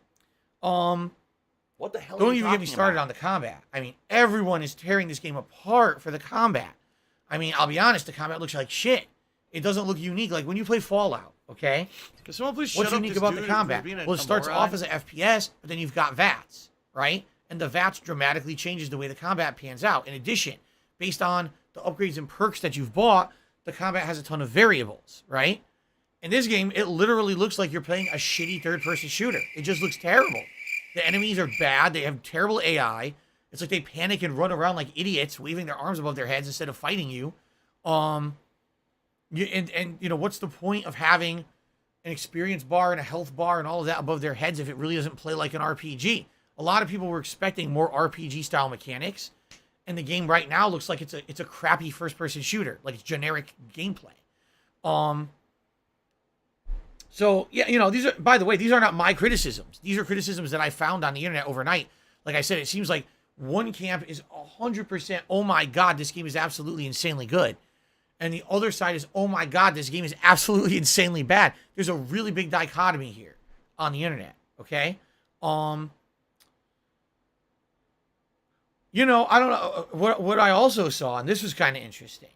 What the hell? Don't even get me started on the combat. I mean, everyone is tearing this game apart for the combat. I mean, I'll be honest, the combat looks like shit. It doesn't look unique. Like when you play Fallout, Okay? Can someone please What's shut up unique this about dude the who's combat? being a Well, it starts moron? off as an FPS, but then you've got VATS, right? And the VATS dramatically changes the way the combat pans out. In addition, based on the upgrades and perks that you've bought, the combat has a ton of variables, right? In this game, it literally looks like you're playing a shitty third-person shooter. It just looks terrible. The enemies are bad. They have terrible AI. It's like they panic and run around like idiots, waving their arms above their heads instead of fighting you. You know, what's the point of having an experience bar and a health bar and all of that above their heads if it really doesn't play like an RPG? A lot of people were expecting more RPG style mechanics, and the game right now looks like it's a crappy first person shooter, like it's generic gameplay. So yeah, you know, these are, by the way, these are not my criticisms. These are criticisms that I found on the internet overnight. Like I said, it seems like one camp is 100%, oh my God, this game is absolutely insanely good. And the other side is, oh my God, this game is absolutely insanely bad. There's a really big dichotomy here on the internet, okay? You know, I don't know, what I also saw, and this was kind of interesting.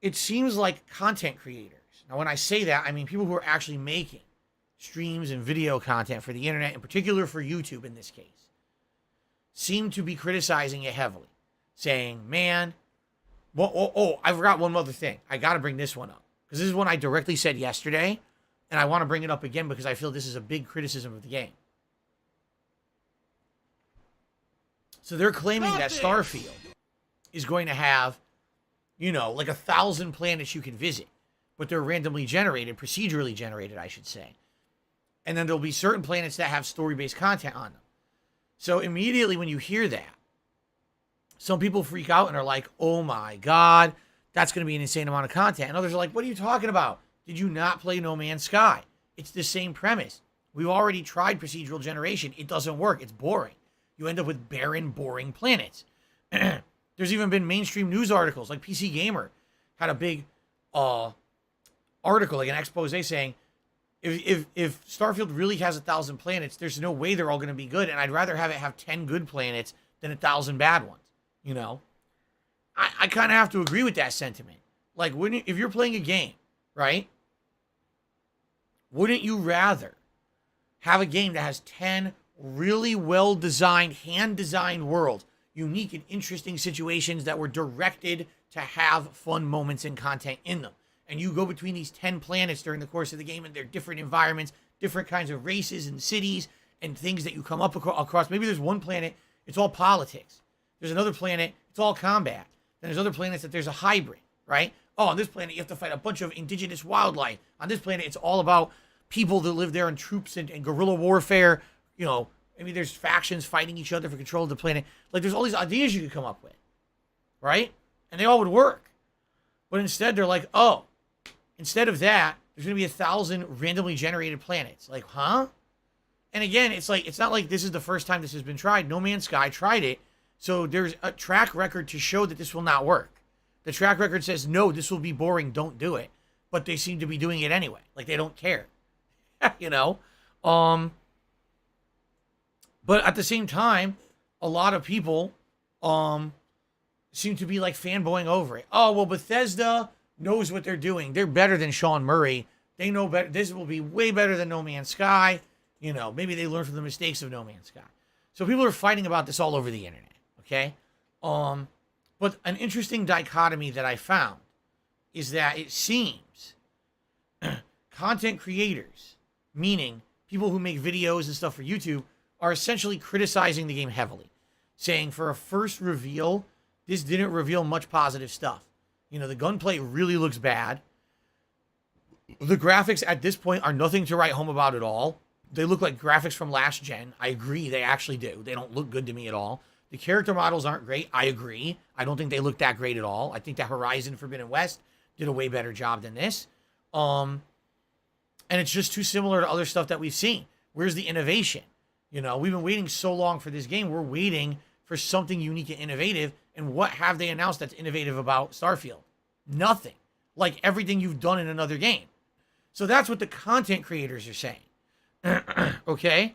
It seems like content creators. Now, when I say that, I mean people who are actually making streams and video content for the internet, in particular for YouTube in this case, seem to be criticizing it heavily, saying, man, well, I forgot one other thing. I got to bring this one up, because this is one I directly said yesterday, and I want to bring it up again because I feel this is a big criticism of the game. So they're claiming that Starfield is going to have, you know, like 1,000 planets you can visit, but they're randomly generated, procedurally generated, I should say. And then there'll be certain planets that have story-based content on them. So immediately when you hear that, some people freak out and are like, oh my God, that's going to be an insane amount of content. And others are like, what are you talking about? Did you not play No Man's Sky? It's the same premise. We've already tried procedural generation. It doesn't work. It's boring. You end up with barren, boring planets. There's even been mainstream news articles, like PC Gamer had a big article, like an expose saying, if Starfield really has 1,000 planets, there's no way they're all going to be good. And I'd rather have it have 10 good planets than 1,000 bad ones. You know, I kind of have to agree with that sentiment. Like, if you're playing a game, right? Wouldn't you rather have a game that has 10 really well-designed, hand-designed worlds, unique and interesting situations that were directed to have fun moments and content in them? And you go between these 10 planets during the course of the game, and they're different environments, different kinds of races and cities and things that you come up across. Maybe there's one planet, it's all politics. There's another planet, it's all combat. Then there's other planets that there's a hybrid, right? Oh, on this planet, you have to fight a bunch of indigenous wildlife. On this planet, it's all about people that live there and troops and guerrilla warfare. You know, maybe there's factions fighting each other for control of the planet. Like, there's all these ideas you could come up with, right? And they all would work. But instead, they're like, oh, instead of that, there's going to be 1,000 randomly generated planets. Like, huh? And again, it's like, it's not like this is the first time this has been tried. No Man's Sky tried it. So there's a track record to show that this will not work. The track record says, no, this will be boring, don't do it. But they seem to be doing it anyway. Like, they don't care. You know? But at the same time, a lot of people seem to be like fanboying over it. Oh, well, Bethesda knows what they're doing. They're better than Sean Murray. They know better. This will be way better than No Man's Sky. You know, maybe they learned from the mistakes of No Man's Sky. So people are fighting about this all over the internet. Okay? But an interesting dichotomy that I found is that it seems content creators, meaning people who make videos and stuff for YouTube, are essentially criticizing the game heavily, saying for a first reveal, this didn't reveal much positive stuff. You know, the gunplay really looks bad. The graphics at this point are nothing to write home about at all. They look like graphics from last gen. I agree, they actually do. They don't look good to me at all. The character models aren't great. I agree. I don't think they look that great at all. I think that Horizon Forbidden West did a way better job than this. And it's just too similar to other stuff that we've seen. Where's the innovation? You know, we've been waiting so long for this game. We're waiting for something unique and innovative. And what have they announced that's innovative about Starfield? Nothing. Like everything you've done in another game. So that's what the content creators are saying. Okay?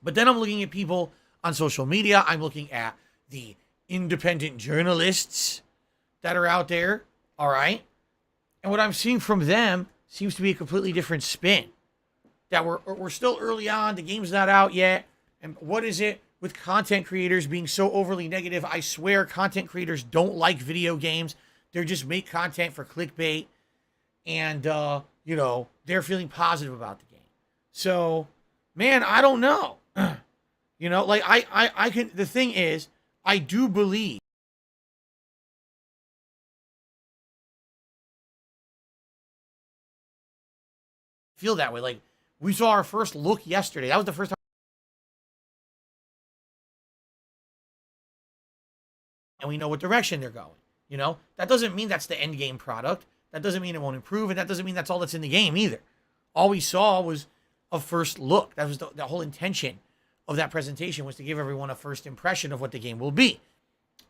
But then I'm looking at people on social media. I'm looking at the independent journalists that are out there. All right? And what I'm seeing from them seems to be a completely different spin. That we're still early on, the game's not out yet. And what is it with content creators being so overly negative? I swear content creators don't like video games. They just make content for clickbait. And, you know, they're feeling positive about the game. So, man, I don't know. You know, like, I can, the thing is, I do believe feel that way. Like, we saw our first look yesterday. That was the first time. And we know what direction they're going. You know, that doesn't mean that's the end game product. That doesn't mean it won't improve. And that doesn't mean that's all that's in the game either. All we saw was a first look. That was the whole intention of that presentation, was to give everyone a first impression of what the game will be.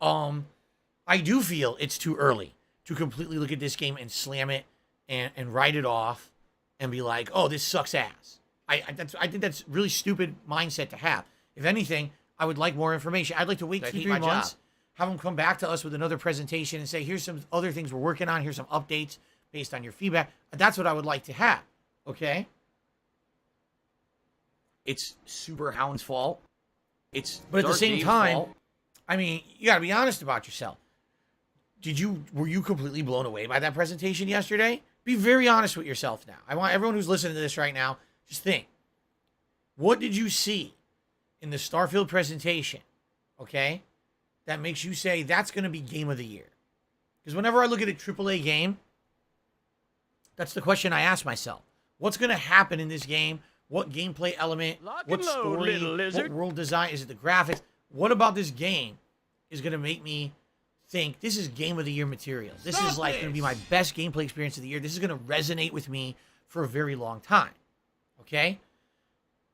I do feel it's too early to completely look at this game and slam it and write it off and be like, oh, this sucks ass. I think that's really stupid mindset to have. If anything, I would like more information. I'd like to wait 2-3 months, have them come back to us with another presentation and say, here's some other things we're working on. Here's some updates based on your feedback. That's what I would like to have. Okay? It's Super Hound's fault. But at the Dark same Dave's time, fault. I mean, you got to be honest about yourself. Were you completely blown away by that presentation yesterday? Be very honest with yourself now. I want everyone who's listening to this right now, just think. What did you see in the Starfield presentation, okay, that makes you say that's going to be game of the year? Because whenever I look at a AAA game, that's the question I ask myself. What's going to happen in this game? What gameplay element? What story? What world design? Is it the graphics? What about this game is going to make me think this is game of the year material? This is like going to be my best gameplay experience of the year. This is going to resonate with me for a very long time. Okay?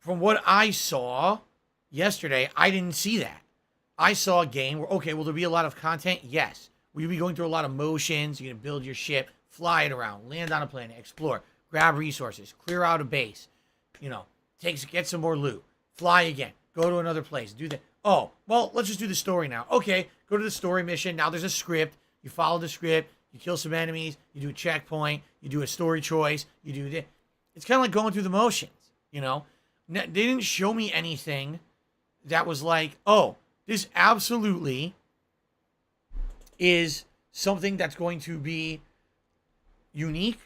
From what I saw yesterday, I didn't see that. I saw a game where, okay, will there be a lot of content? Yes. Will you be going through a lot of motions? You're going to build your ship, fly it around, land on a planet, explore, grab resources, clear out a base, you know, get some more loot, fly again, go to another place, do that. Oh, well, let's just do the story now. Okay, go to the story mission. Now there's a script. You follow the script. You kill some enemies. You do a checkpoint. You do a story choice. You do this. It's kind of like going through the motions, you know. They didn't show me anything that was like, oh, this absolutely is something that's going to be unique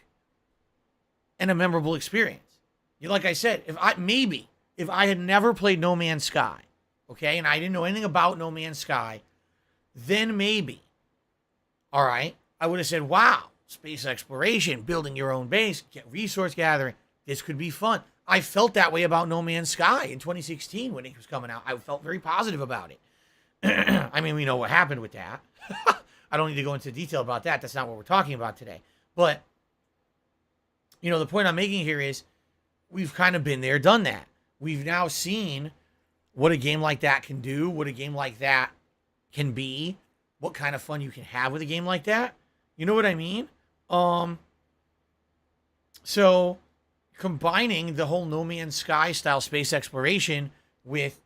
and a memorable experience. Like I said, if I had never played No Man's Sky, okay, and I didn't know anything about No Man's Sky, then maybe, all right, I would have said, wow, space exploration, building your own base, get resource gathering, this could be fun. I felt that way about No Man's Sky in 2016 when it was coming out. I felt very positive about it. I mean, we know what happened with that. I don't need to go into detail about that. That's not what we're talking about today. But, you know, the point I'm making here is we've kind of been there, done that. We've now seen what a game like that can do, what a game like that can be, what kind of fun you can have with a game like that. You know what I mean? So combining the whole No Man's Sky style space exploration with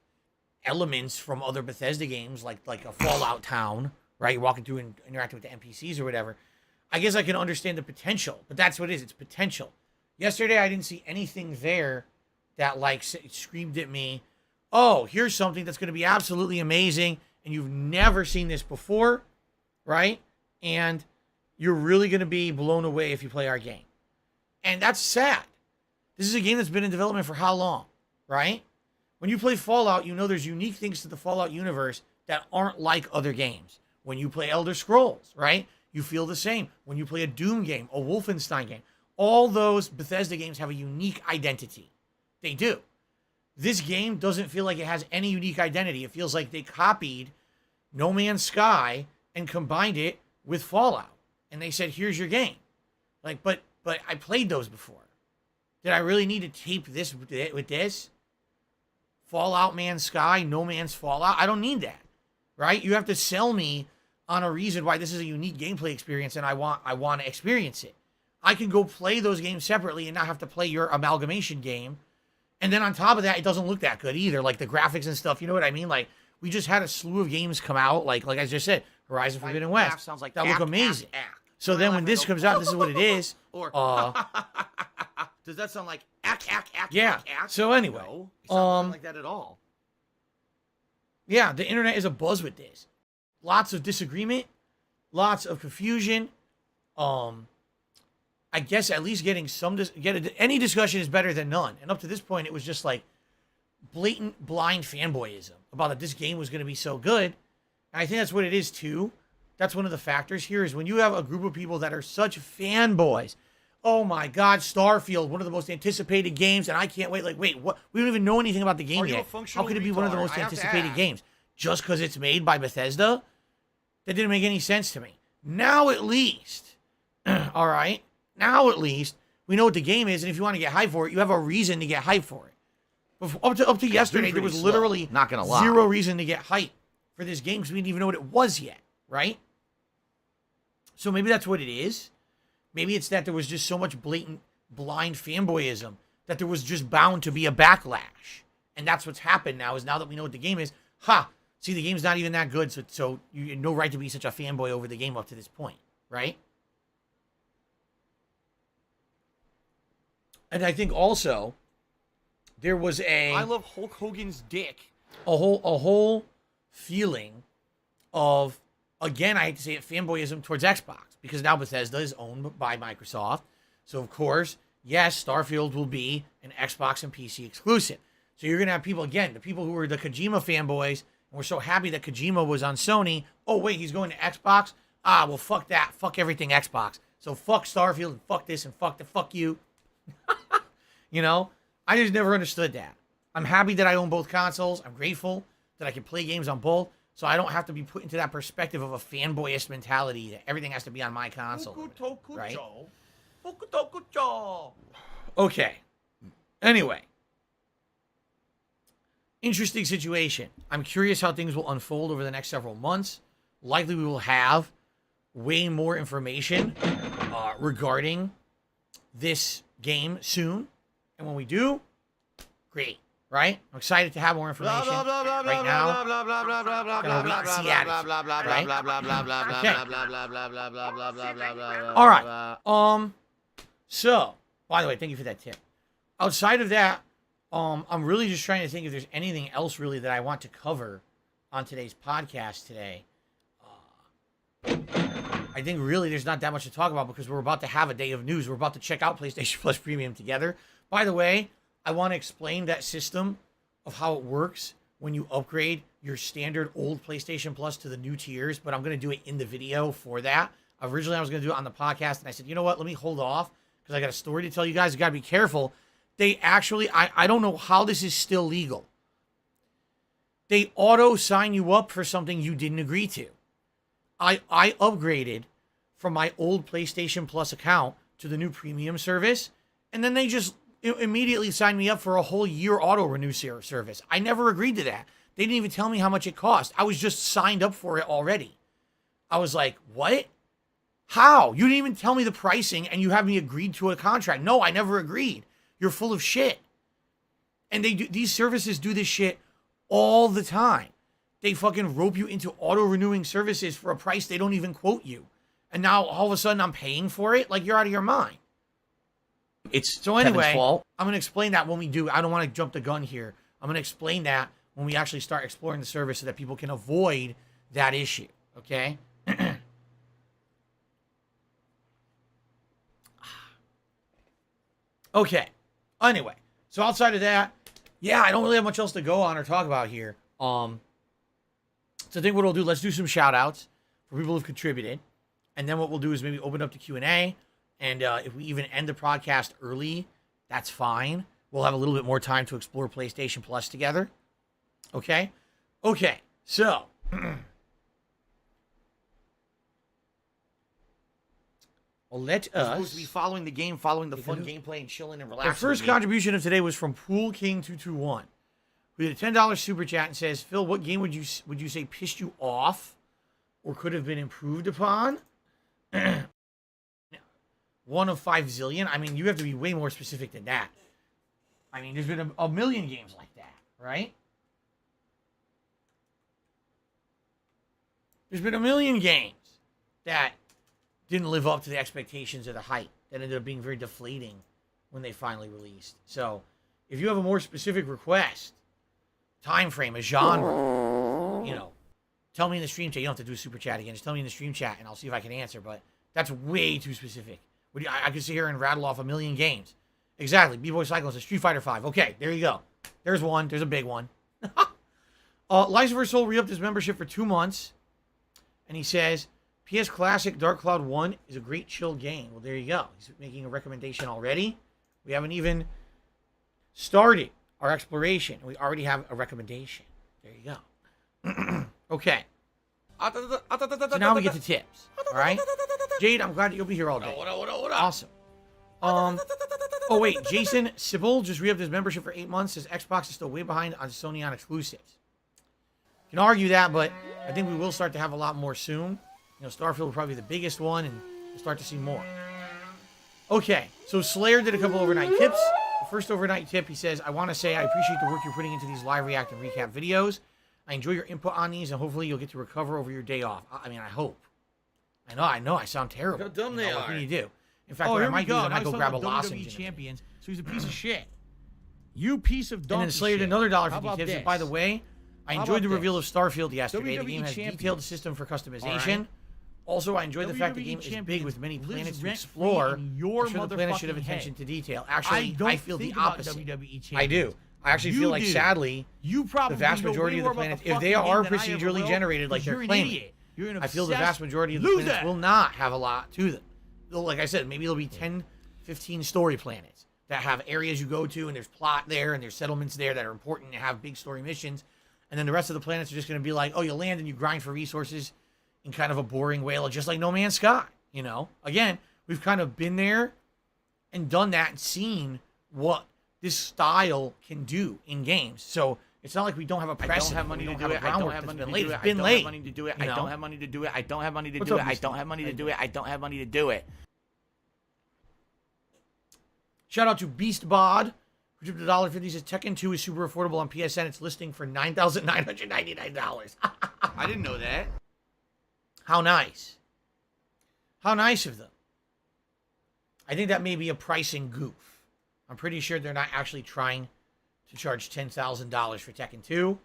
elements from other Bethesda games, like a Fallout town, right? You're walking through and interacting with the NPCs or whatever. I guess I can understand the potential, but that's what it is. It's potential. Yesterday, I didn't see anything there that like screamed at me, oh, here's something that's going to be absolutely amazing, and you've never seen this before, right? And you're really going to be blown away if you play our game. And that's sad. This is a game that's been in development for how long, right? When you play Fallout, you know there's unique things to the Fallout universe that aren't like other games. When you play Elder Scrolls, right? You feel the same. When you play a Doom game, a Wolfenstein game, all those Bethesda games have a unique identity. They do. This game doesn't feel like it has any unique identity. It feels like they copied No Man's Sky and combined it with Fallout. And they said, here's your game. Like, but I played those before. Did I really need to tape this with this? Fallout Man's Sky, No Man's Fallout? I don't need that, right? You have to sell me on a reason why this is a unique gameplay experience and I want to experience it. I can go play those games separately and not have to play your amalgamation game. And then on top of that, it doesn't look that good either. Like the graphics and stuff, you know what I mean? Like we just had a slew of games come out, like I just said, Horizon Forbidden West. Sounds like that look amazing. So then when this comes out, this is what it is. Or Uh, does that sound like ack? Yeah. So anyway, No, it sounds nothing like that at all. yeah, the internet is abuzz with this. Lots of disagreement, lots of confusion. I guess at least getting any discussion is better than none. And up to this point, it was just like blatant blind fanboyism about that this game was going to be so good. And I think that's what it is too. That's one of the factors here is when you have a group of people that are such fanboys. Oh my God, Starfield, one of the most anticipated games, and I can't wait. Like, wait, what? We don't even know anything about the game Are you a yet. How functional could it be one of the retard? most I have to anticipated ask. games? Just because it's made by Bethesda? That didn't make any sense to me. Now at least, all right, now at least, we know what the game is, and if you want to get hyped for it, you have a reason to get hyped for it. Up to yesterday, there was pretty literally slow, not gonna lie. zero reason to get hyped for this game because we didn't even know what it was yet, right? So maybe that's what it is. Maybe it's that there was just so much blatant, blind fanboyism that there was just bound to be a backlash. And that's what's happened now, is now that we know what the game is, see, the game's not even that good, so you had no right to be such a fanboy over the game up to this point, right? And I think also, there was I love Hulk Hogan's dick. a whole feeling of, again, I hate to say it, fanboyism towards Xbox, because now Bethesda is owned by Microsoft. So of course, yes, Starfield will be an Xbox and PC exclusive. So you're gonna have people, again, the people who were the Kojima fanboys and were so happy that Kojima was on Sony. Oh wait, he's going to Xbox. Well, fuck that, fuck everything Xbox. So fuck Starfield and fuck this and fuck you. You know, I just never understood that. I'm happy that I own both consoles. I'm grateful that I can play games on both, so I don't have to be put into that perspective of a fanboyish mentality that everything has to be on my console. Right? Okay. Anyway. Interesting situation. I'm curious how things will unfold over the next several months. Likely we will have way more information regarding this game soon. And when we do, great, right? I'm excited to have more information right now. Gonna wait and see attitude, right? All right. So, by the way, thank you for that tip. Outside of that, I'm really just trying to think if there's anything else really that I want to cover on today's podcast today. I think really there's not that much to talk about because we're about to have a day of news. We're about to check out PlayStation Plus Premium together. By the way, I want to explain that system of how it works when you upgrade your standard old PlayStation Plus to the new tiers, but I'm going to do it in the video for that. Originally, I was going to do it on the podcast, and I said, you know what? Let me hold off because I got a story to tell you guys. You got to be careful. They actually, I don't know how this is still legal. They auto sign you up for something you didn't agree to. I upgraded from my old PlayStation Plus account to the new premium service, and then they just immediately signed me up for a whole year auto renew service. I never agreed to that. They didn't even tell me how much it cost. I was just signed up for it already. I was like, what? How? You didn't even tell me the pricing and you have me agreed to a contract. No, I never agreed. You're full of shit. And these services do this shit all the time. They fucking rope you into auto-renewing services for a price they don't even quote you. And now all of a sudden I'm paying for it? Like, you're out of your mind. So anyway, I'm going to explain that when we do. I don't want to jump the gun here. I'm going to explain that when we actually start exploring the service so that people can avoid that issue. Okay? Okay. Anyway, so outside of that, yeah, I don't really have much else to go on or talk about here. So I think what we'll do, let's do some shout outs for people who've contributed. And then what we'll do is maybe open up the Q&A. And if we even end the podcast early, that's fine. We'll have a little bit more time to explore PlayStation Plus together. Okay? Okay, so. Well, let us. Supposed to be following the game, following the fun gameplay, and chilling and The relaxing. first contribution of today was from Pool King 221, who did a $10 super chat and says, "Phil, what game would you say pissed you off, or could have been improved upon?" 1 of 5 zillion. I mean, you have to be way more specific than that. I mean, there's been a million games like that, right? There's been a million games that didn't live up to the expectations of the hype. That ended up being very deflating when they finally released. So, if you have a more specific request, time frame, a genre, you know, tell me in the stream chat. You don't have to do a super chat again. Just tell me in the stream chat, and I'll see if I can answer. But that's way too specific. I could sit here and rattle off a million games. Exactly. B-Boy Cyclone says Street Fighter 5. Okay, there you go. There's one. There's a big one. Lies of Our Soul re-upped his membership for 2 months. And he says, PS Classic Dark Cloud 1 is a great chill game. Well, there you go. He's making a recommendation already. We haven't even started our exploration. We already have a recommendation. There you go. Okay. So now we get to tips. All right? Jade, I'm glad that you'll be here all day. Awesome. Oh, wait. Jason Sybil just re-upped his membership for 8 months. Says Xbox is still way behind on Sony on exclusives. You can argue that, but I think we will start to have a lot more soon. You know, Starfield will probably be the biggest one, and we'll start to see more. Okay, so Slayer did a couple overnight tips. The first overnight tip, he says, I want to say I appreciate the work you're putting into these live react and recap videos. I enjoy your input on these, and hopefully you'll get to recover over your day off. I mean, I hope. I know, I sound terrible. How dumb they are. What can you do? In fact, what I might do is I might go grab a lozenge. WWE champions, so he's a piece of shit. You piece of donkey And then Slayer did another $1.50 tips. And by the way, I How enjoyed about the reveal this? of Starfield yesterday. The WWE game has champions. detailed system for customization. All right. Also, I enjoy the fact the WWE game is big champions with many lives planets to rent-free explore. in your I'm sure the planet should have motherfucking attention head. to detail. Actually, I feel the think about opposite. WWE champions. I do. I actually You feel like, do. sadly, You probably the vast know majority way of the more about planets, if they fucking are game than I ever procedurally will, generated like 'cause they're you're an claiming, idiot. You're an I feel the obsessed vast majority of the planets loser. will not have a lot to them. Though, like I said, maybe there'll be 10, 15 story planets that have areas you go to, and there's plot there, and there's settlements there that are important and have big story missions. And then the rest of the planets are just going to be like, oh, you land and you grind for resources in kind of a boring way, just like No Man's Sky, you know? Again, we've kind of been there and done that and seen what this style can do in games. So it's not like we don't have a precedent. I don't have money to we do don't it. have I don't groundwork have that's money to been do laid. it. It's I been don't late. have money to do it. you I know? don't have money to do it. I don't have money to What's do up, it. I Mr. don't have money to do it. I don't have money to do it. Shout out to Beast Bod, who tipped $1.50. He says Tekken 2 is super affordable on PSN. It's listing for $9,999. I didn't know that. How nice. How nice of them. I think that may be a pricing goof. I'm pretty sure they're not actually trying to charge $10,000 for Tekken 2.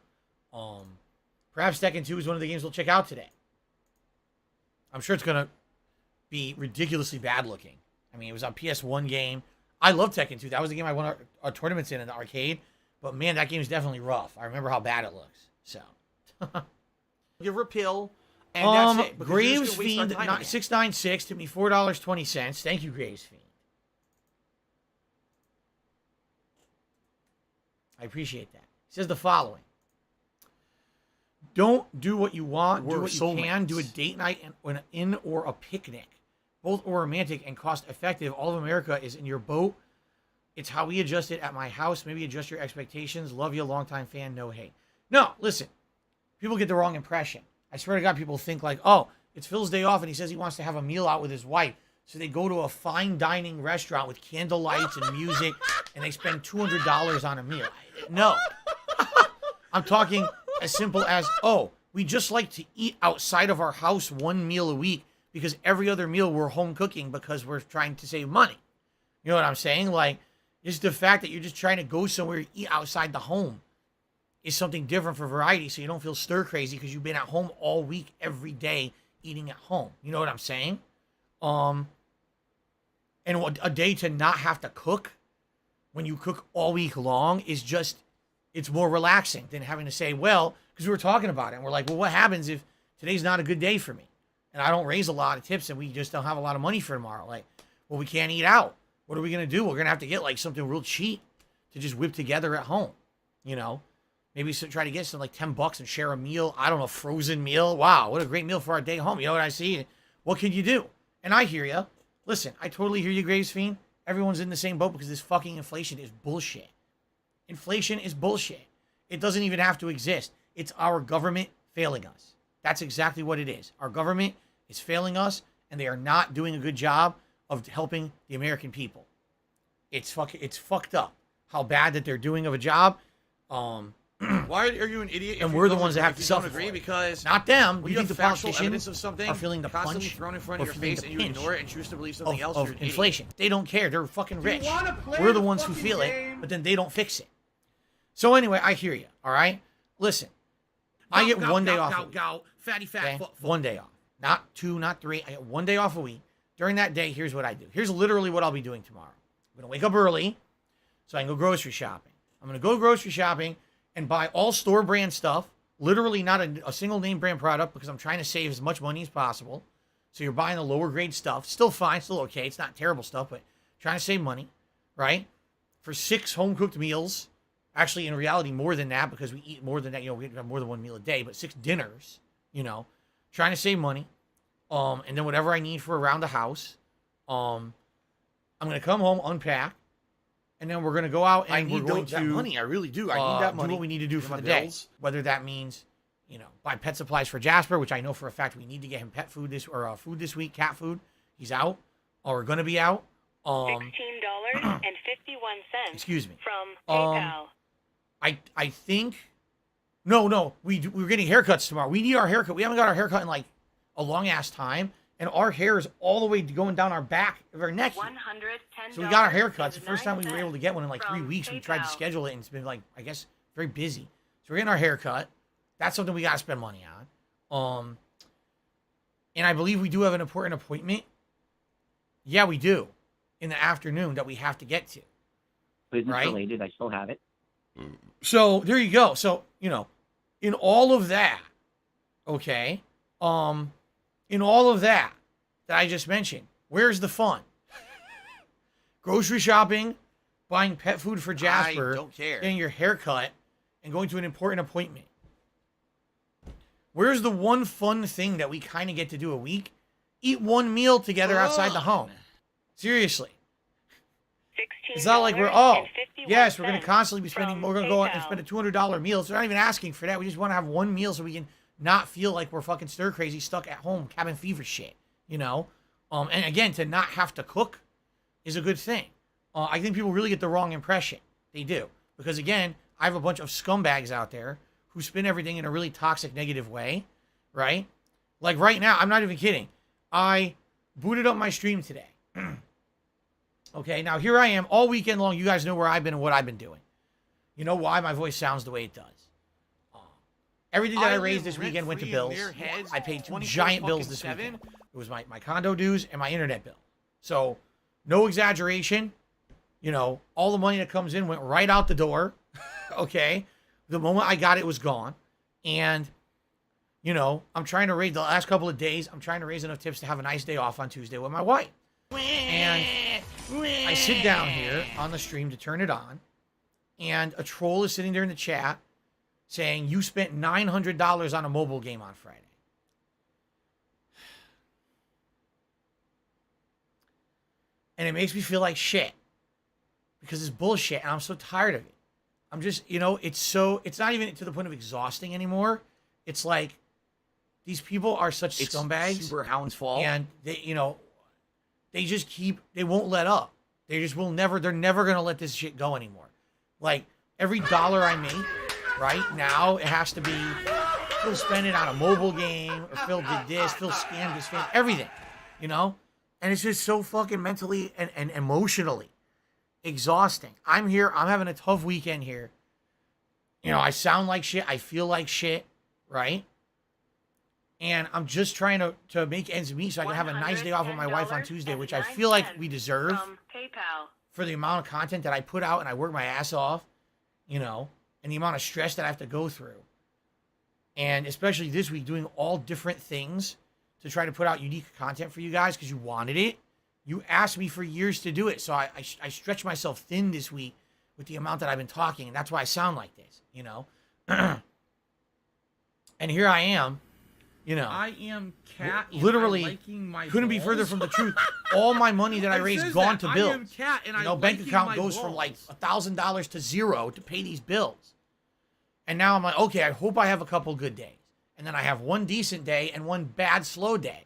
Perhaps Tekken 2 is one of the games we'll check out today. I'm sure it's going to be ridiculously bad looking. I mean, it was on PS1 game. I love Tekken 2. That was the game I won our tournaments in the arcade. But man, that game is definitely rough. I remember how bad it looks. So, Give her a pill, and that's it. because you're Graves just gonna waste our Fiend time again. 696 to me $4.20. Thank you, Graves Fiend. I appreciate that. He says the following: don't do what you want, We're do what you soulmates. can. Do a date night in or a picnic. Both are romantic and cost effective. All of America is in your boat. It's how we adjust it at my house. Maybe adjust your expectations. Love you, longtime fan. No hate. No, listen. People get the wrong impression. I swear to God, people think like, oh, it's Phil's day off and he says he wants to have a meal out with his wife. So they go to a fine dining restaurant with candle lights and music and they spend $200 on a meal. No. I'm talking as simple as, oh, we just like to eat outside of our house one meal a week because every other meal we're home cooking because we're trying to save money. You know what I'm saying? Like, just the fact that you're just trying to go somewhere to eat outside the home is something different for variety so you don't feel stir crazy because you've been at home all week, every day, eating at home. You know what I'm saying? And a day to not have to cook when you cook all week long is just, it's more relaxing than having to say, well, because we were talking about it and we're like, well, what happens if today's not a good day for me and I don't raise a lot of tips and we just don't have a lot of money for tomorrow? Like, well, we can't eat out. What are we going to do? We're going to have to get like something real cheap to just whip together at home, you know? Maybe try to get some like $10 and share a meal. I don't know, frozen meal. Wow, what a great meal for our day home. You know what I see? What can you do? And I hear you. Listen, I totally hear you, Graves Fiend. Everyone's in the same boat because this fucking inflation is bullshit. Inflation is bullshit. It doesn't even have to exist. It's our government failing us. That's exactly what it is. Our government is failing us, and they are not doing a good job of helping the American people. It's fucked up how bad that they're doing of a job. Why are you an idiot? And if we're you the don't ones that agree- have if to you don't suffer agree for it. because Not them. when You you think have the factual politicians evidence of something are feeling the constantly punch thrown in front or of your feeling face the and you pinch ignore it and choose to believe something else, of you're an idiot. inflation. They don't care. They're fucking Do you rich. wanna play We're the the ones who fucking feel game? it, but then they don't fix it. So anyway, I hear you. All right. Listen, I get one day off. Fatty fat Okay? foot. One day off. Not 2, not 3. I get one day off a week. During that day, here's what I do. Here's literally what I'll be doing tomorrow. I'm going to wake up early so I can go grocery shopping. I'm going to go grocery shopping and buy all store brand stuff. Literally not a single name brand product because I'm trying to save as much money as possible. So you're buying the lower grade stuff. Still fine, still okay. It's not terrible stuff, but trying to save money, right? For 6 home cooked meals. Actually, in reality, more than that because we eat more than that. You know, we have more than one meal a day, but 6 dinners, you know, trying to save money. And then whatever I need for around the house. I'm going to come home, unpack, and then we're going to go out and we're going to that money. I really do. I need that money. do what we need to do for for my the day. bills. Whether that means, you know, buy pet supplies for Jasper, which I know for a fact we need to get him pet food food this week, cat food. He's out, or we're going to be out. $16.51 Excuse me. from PayPal. I think, no, we're getting haircuts tomorrow. We need our haircut. We haven't got our haircut in like a long ass time, and our hair is all the way going down our back of our neck. $110. So we got our haircuts. The first time we were able to get one in like 3 weeks. We tried to schedule it, and it's been like, I guess, very busy. So we're getting our haircut. That's something we got to spend money on. And I believe we do have an important appointment. Yeah, we do, in the afternoon that we have to get to. Business Right? related, I still have it. So there you go. So, you know, in all of that, okay, in all of that I just mentioned, where's the fun? Grocery shopping, buying pet food for Jasper, I don't care. getting your hair cut, and going to an important appointment. Where's the one fun thing that we kind of get to do a week? Eat one meal together outside the home. Seriously. It's not like we're, yes, we're going to constantly be spending, we're going to go out and spend a $200 meal. So we're not even asking for that. We just want to have one meal so we can not feel like we're fucking stir crazy, stuck at home, cabin fever shit, you know? And again, to not have to cook is a good thing. I think people really get the wrong impression. They do. Because again, I have a bunch of scumbags out there who spin everything in a really toxic, negative way, right? Like right now, I'm not even kidding. I booted up my stream today. Okay, now here I am all weekend long. You guys know where I've been and what I've been doing. You know why my voice sounds the way it does. Everything that I raised this weekend went to bills. I paid 2 giant bills this weekend. It was my condo dues and my internet bill. So, no exaggeration. You know, all the money that comes in went right out the door. Okay? The moment I got it, it was gone. And, you know, I'm trying to raise the last couple of days, I'm trying to raise enough tips to have a nice day off on Tuesday with my wife. And I sit down here on the stream to turn it on, and a troll is sitting there in the chat saying, you spent $900 on a mobile game on Friday. And it makes me feel like shit because it's bullshit, and I'm so tired of it. I'm just, you know, it's not even to the point of exhausting anymore. It's like these people are such scumbags. Super hound's fault. And they, you know, they won't let up. They just will never, they're never going to let this shit go anymore. Like, every dollar I make, right now, it has to be, Phil spent it on a mobile game, or Phil did this, Phil scammed this, everything, you know? And it's just so fucking mentally and emotionally exhausting. I'm here, I'm having a tough weekend here. You know, I sound like shit, I feel like shit, right? And I'm just trying to make ends meet so I can have a nice day off with my wife on Tuesday, which I feel like we deserve From PayPal. for the amount of content that I put out and I work my ass off, you know, and the amount of stress that I have to go through. And especially this week, doing all different things to try to put out unique content for you guys because you wanted it. You asked me for years to do it. So I stretched myself thin this week with the amount that I've been talking. And that's why I sound like this, you know. And here I am. You know, I am cat. Literally, couldn't be further from the truth. All my money that I raised gone to bills. I am cat, and you know, bank account goes from like $1,000 to zero to pay these bills. And now I'm like, okay, I hope I have a couple good days. And then I have one decent day and one bad, slow day.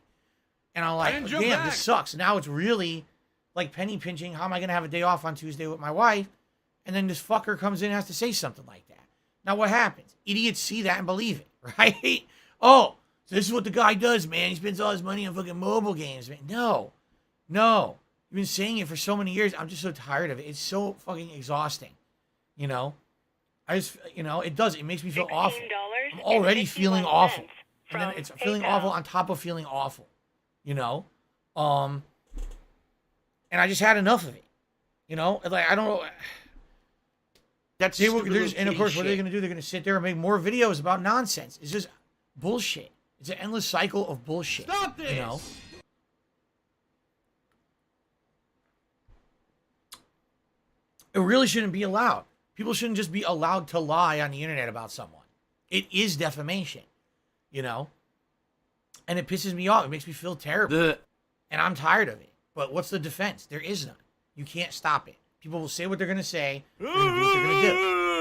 And I'm like, damn, this sucks. Now it's really like penny pinching. How am I going to have a day off on Tuesday with my wife? And then this fucker comes in and has to say something like that. Now what happens? Idiots see that and believe it, right? Oh, so this is what the guy does, man. He spends all his money on fucking mobile games, man. No. You've been saying it for so many years. I'm just so tired of it. It's so fucking exhausting. You know? It does. It makes me feel awful. I'm already feeling awful. And then it's feeling awful on top of feeling awful. You know? And I just had enough of it. You know? Like, I don't know. That's And of course, what are they going to do? They're going to sit there and make more videos about nonsense. It's just bullshit. It's an endless cycle of bullshit. Stop this! You know? It really shouldn't be allowed. People shouldn't just be allowed to lie on the internet about someone. It is defamation, you know? And it pisses me off. It makes me feel terrible. And I'm tired of it. But what's the defense? There is none. You can't stop it. People will say what they're going to say. They're going to do what they're going to do.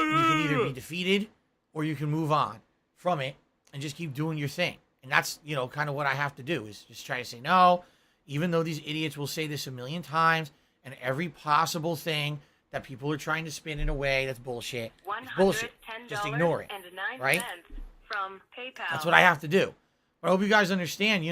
You can either be defeated or you can move on from it and just keep doing your thing. And that's, kind of what I have to do is just try to say no, even though these idiots will say this a million times and every possible thing that people are trying to spin in a way that's bullshit. It's bullshit. Just ignore it, right? From PayPal. That's what I have to do. But I hope you guys understand,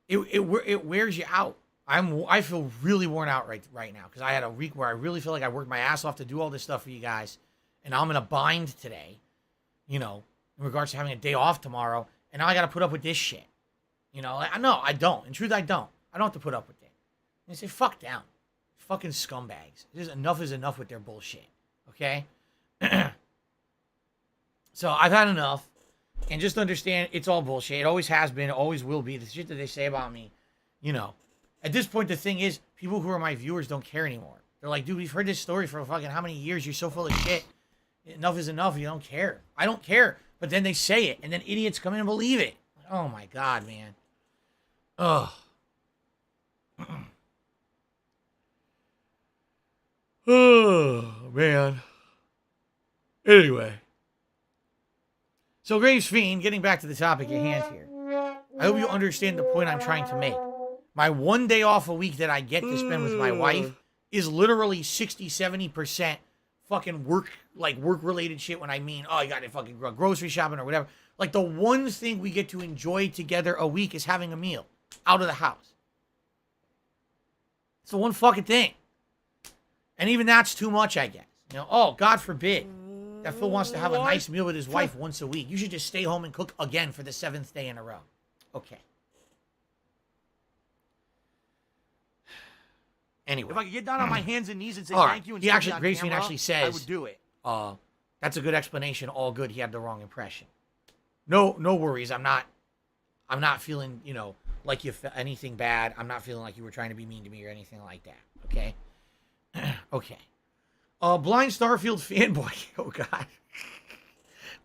it wears you out. I feel really worn out right now because I had a week where I really feel like I worked my ass off to do all this stuff for you guys, and I'm in a bind today, in regards to having a day off tomorrow, and now I got to put up with this shit. No, I don't. In truth, I don't. I don't have to put up with it. And say fuck down, fucking scumbags. Enough is enough with their bullshit. Okay. So I've had enough, and just understand it's all bullshit. It always has been. It always will be. The shit that they say about me, At this point, the thing is, people who are my viewers don't care anymore. They're like, dude, we've heard this story for fucking how many years? You're so full of shit. Enough is enough. You don't care. I don't care. But then they say it, and then idiots come in and believe it. Oh, my God, man. Ugh. Oh, man. Anyway. So, Graves Fiend, getting back to the topic at hand here. I hope you understand the point I'm trying to make. My one day off a week that I get to spend with my wife is literally 60-70% fucking work-related shit when I mean, I got to fucking go grocery shopping or whatever. Like, the one thing we get to enjoy together a week is having a meal out of the house. It's the one fucking thing. And even that's too much, I guess. God forbid that Phil wants to have a nice meal with his wife once a week. You should just stay home and cook again for the 7th day in a row. Okay. Anyway. If I could get down on my hands and knees and say All thank you and Grace Fiend actually says, I would do it. That's a good explanation. All good. He had the wrong impression. No worries. I'm not feeling, like you anything bad. I'm not feeling like you were trying to be mean to me or anything like that. Okay. Okay. Blind Starfield fanboy. Oh God.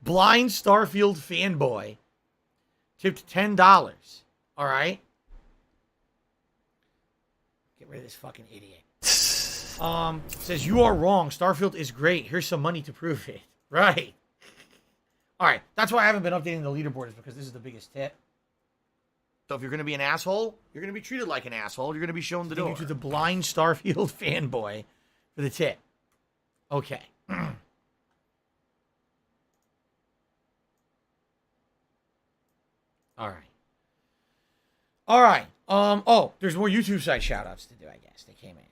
Blind Starfield fanboy tipped $10. All right. Get rid of this fucking idiot. Says you are wrong. Starfield is great. Here's some money to prove it. Right. All right. That's why I haven't been updating the leaderboard, is because this is the biggest tip. So if you're going to be an asshole, you're going to be treated like an asshole. You're going to be shown the door. Thank you to the Blind Starfield fanboy for the tip. Okay. All right. There's more YouTube site shout-outs to do, I guess. They came in.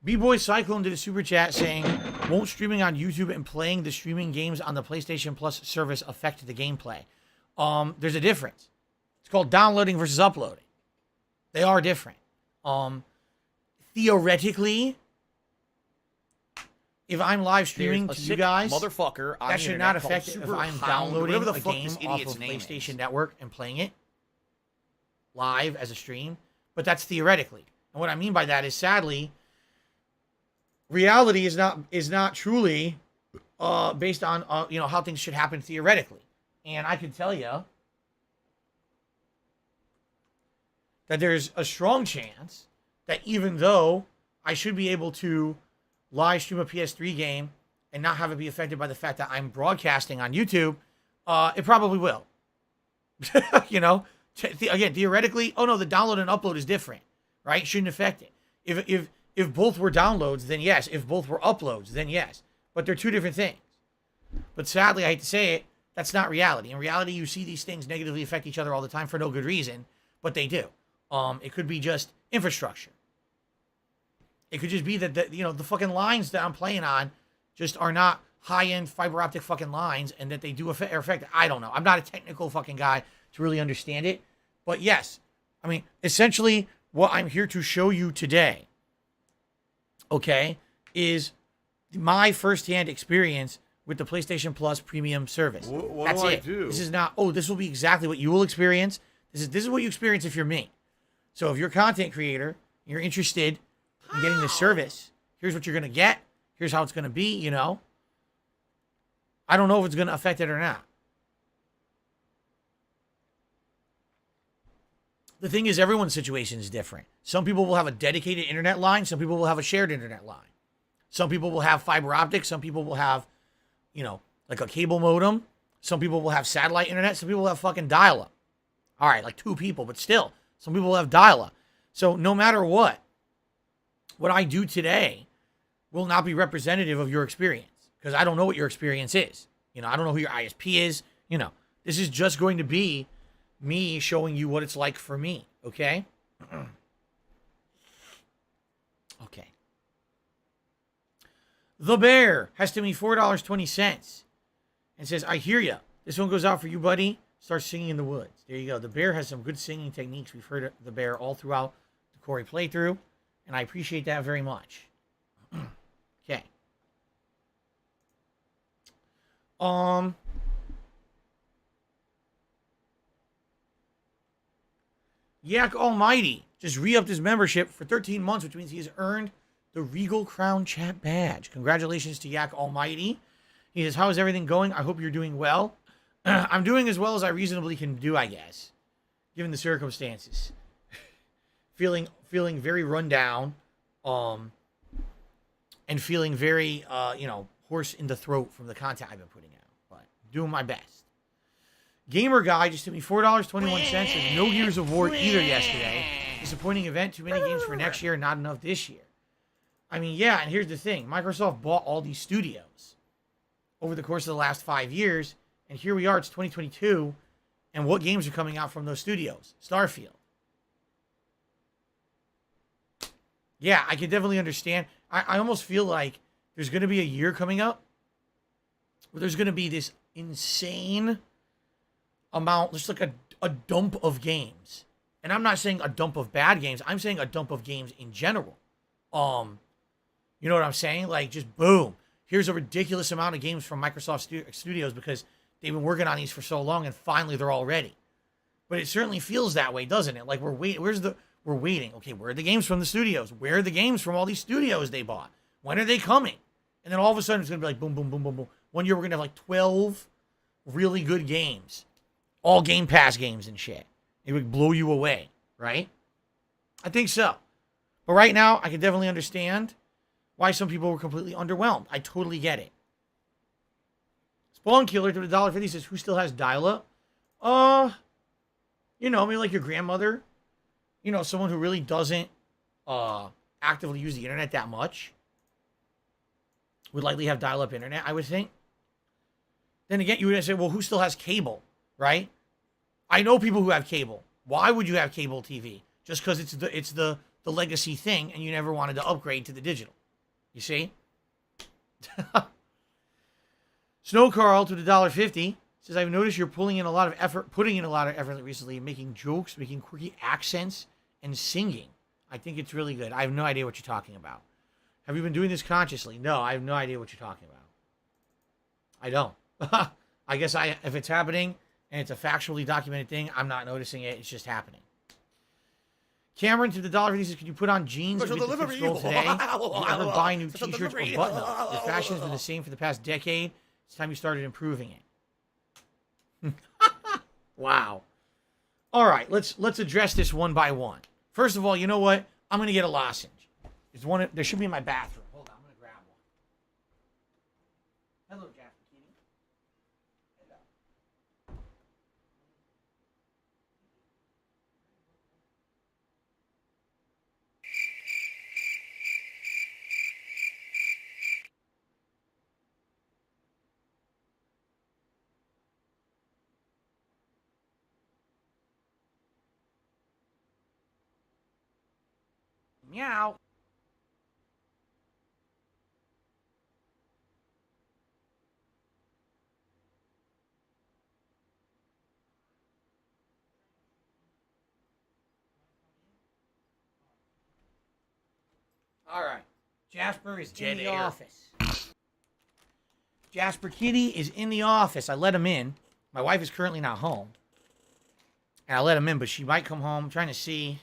B-Boy Cyclone did a super chat saying, won't streaming on YouTube and playing the streaming games on the PlayStation Plus service affect the gameplay? There's a difference. It's called downloading versus uploading. They are different. Theoretically, if I'm live streaming to you guys, motherfucker, that should not affect it if I'm downloading a game off of PlayStation Network and playing it live as a stream. But that's theoretically. And what I mean by that is, sadly, reality is not truly based on how things should happen theoretically. And I can tell you that there's a strong chance that even though I should be able to live stream a PS3 game and not have it be affected by the fact that I'm broadcasting on YouTube, it probably will. Again, theoretically, the download and upload is different, right? Shouldn't affect it. If If both were downloads, then yes. If both were uploads, then yes. But they're two different things. But sadly, I hate to say it, that's not reality. In reality, you see these things negatively affect each other all the time for no good reason, but they do. It could be just infrastructure. It could just be that the fucking lines that I'm playing on just are not high-end fiber optic fucking lines, and that they do affect. I don't know. I'm not a technical fucking guy to really understand it. But yes, I mean, essentially what I'm here to show you today, okay, is my firsthand experience with the PlayStation Plus premium service. That's it. This is not, this will be exactly what you will experience. This is what you experience if you're me. So if you're a content creator, you're interested in getting this service, here's what you're going to get. Here's how it's going to be, I don't know if it's going to affect it or not. The thing is, everyone's situation is different. Some people will have a dedicated internet line. Some people will have a shared internet line. Some people will have fiber optics. Some people will have, like a cable modem. Some people will have satellite internet. Some people will have fucking dial-up. All right, like 2 people, but still, some people will have dial-up. So no matter what I do today will not be representative of your experience, because I don't know what your experience is. I don't know who your ISP is. This is just going to be me showing you what it's like for me, okay? Okay. The Bear has to me $4.20 and says, I hear ya. This one goes out for you, buddy. Start singing in the woods. There you go. The Bear has some good singing techniques. We've heard the Bear all throughout the Corey playthrough, and I appreciate that very much. Okay. Yak Almighty just re-upped his membership for 13 months, which means he has earned the Regal Crown Chat badge. Congratulations to Yak Almighty. He says, how is everything going? I hope you're doing well. I'm doing as well as I reasonably can do, I guess, given the circumstances. feeling very run down, and feeling very, hoarse in the throat from the content I've been putting out. But doing my best. Gamer Guy just sent me $4.21 and no Gears of War either yesterday. Disappointing event. Too many games for next year, not enough this year. I mean, yeah, and here's the thing. Microsoft bought all these studios over the course of the last 5 years, and here we are, it's 2022, and what games are coming out from those studios? Starfield. Yeah, I can definitely understand. I almost feel like there's going to be a year coming up where there's going to be this insane amount, just like a dump of games. And I'm not saying a dump of bad games. I'm saying a dump of games in general. You know what I'm saying? Like, just boom. Here's a ridiculous amount of games from Microsoft Studios because they've been working on these for so long and finally they're all ready. But it certainly feels that way, doesn't it? Like, we're waiting. We're waiting. Okay, where are the games from the studios? Where are the games from all these studios they bought? When are they coming? And then all of a sudden it's going to be like boom, boom, boom, boom, boom. One year we're going to have like 12 really good games. All Game Pass games and shit. It would blow you away, right? I think so. But right now, I can definitely understand why some people were completely underwhelmed. I totally get it. Spawn Killer to the $1.50 says, who still has dial-up? Maybe like your grandmother. Someone who really doesn't actively use the internet that much would likely have dial-up internet, I would think. Then again, you would say, well, who still has cable, right? I know people who have cable. Why would you have cable TV? Just because it's the legacy thing and you never wanted to upgrade to the digital. You see? Snow Carl to the $1.50 says, I've noticed you're putting in a lot of effort recently, making jokes, making quirky accents, and singing. I think it's really good. I have no idea what you're talking about. Have you been doing this consciously? No, I have no idea what you're talking about. I don't. I guess if it's happening and it's a factually documented thing, I'm not noticing it. It's just happening. Cameron to the $1.50 says, could you put on jeans and read the fifth scroll today? Do you ever buy new t-shirts or button-ups? Your fashion has been the same for the past decade. It's time you started improving it. Wow. All right, let's address this one by one. First of all, you know what? I'm going to get a lozenge. There should be in my bathroom. Hold on, I'm going to grab one. Hello, Jack. Meow. All right. Jasper is in the office. Jasper Kitty is in the office. I let him in. My wife is currently not home. And I let him in, but she might come home. I'm trying to see.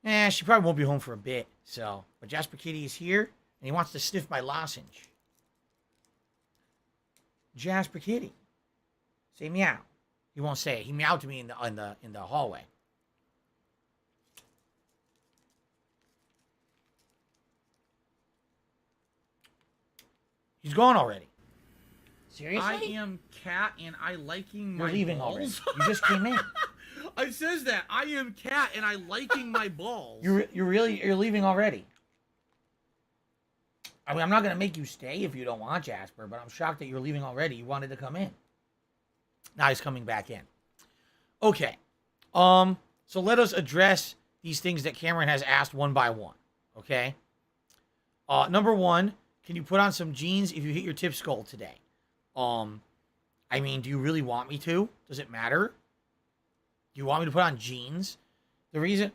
She probably won't be home for a bit. So, but Jasper Kitty is here, and he wants to sniff my lozenge. Jasper Kitty, say meow. He won't say it. He meowed to me in the hallway. He's gone already. Seriously? I am cat and I liking my You're leaving balls. already. You just came in. It says that. I am cat and I liking my balls. You're leaving already. I mean, I'm not going to make you stay if you don't want, Jasper, but I'm shocked that you're leaving already. You wanted to come in. Now he's coming back in. Okay. So let us address these things that Cameron has asked one by one. Okay? Number one, can you put on some jeans if you hit your tip skull today? I mean, do you really want me to? Does it matter? Do you want me to put on jeans? The reason...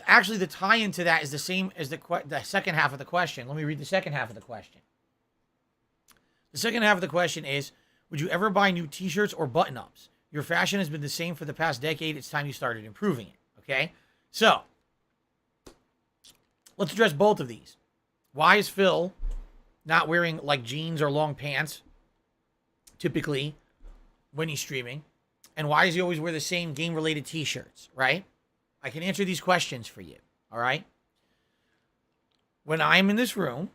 Actually, the tie-in to that is the same as the second half of the question. Let me read the second half of the question. The second half of the question is, would you ever buy new t-shirts or button-ups? Your fashion has been the same for the past decade. It's time you started improving it. Okay? So, let's address both of these. Why is Phil not wearing, like, jeans or long pants, typically, when he's streaming? And why does he always wear the same game-related t-shirts, right? I can answer these questions for you, all right? When I'm in this room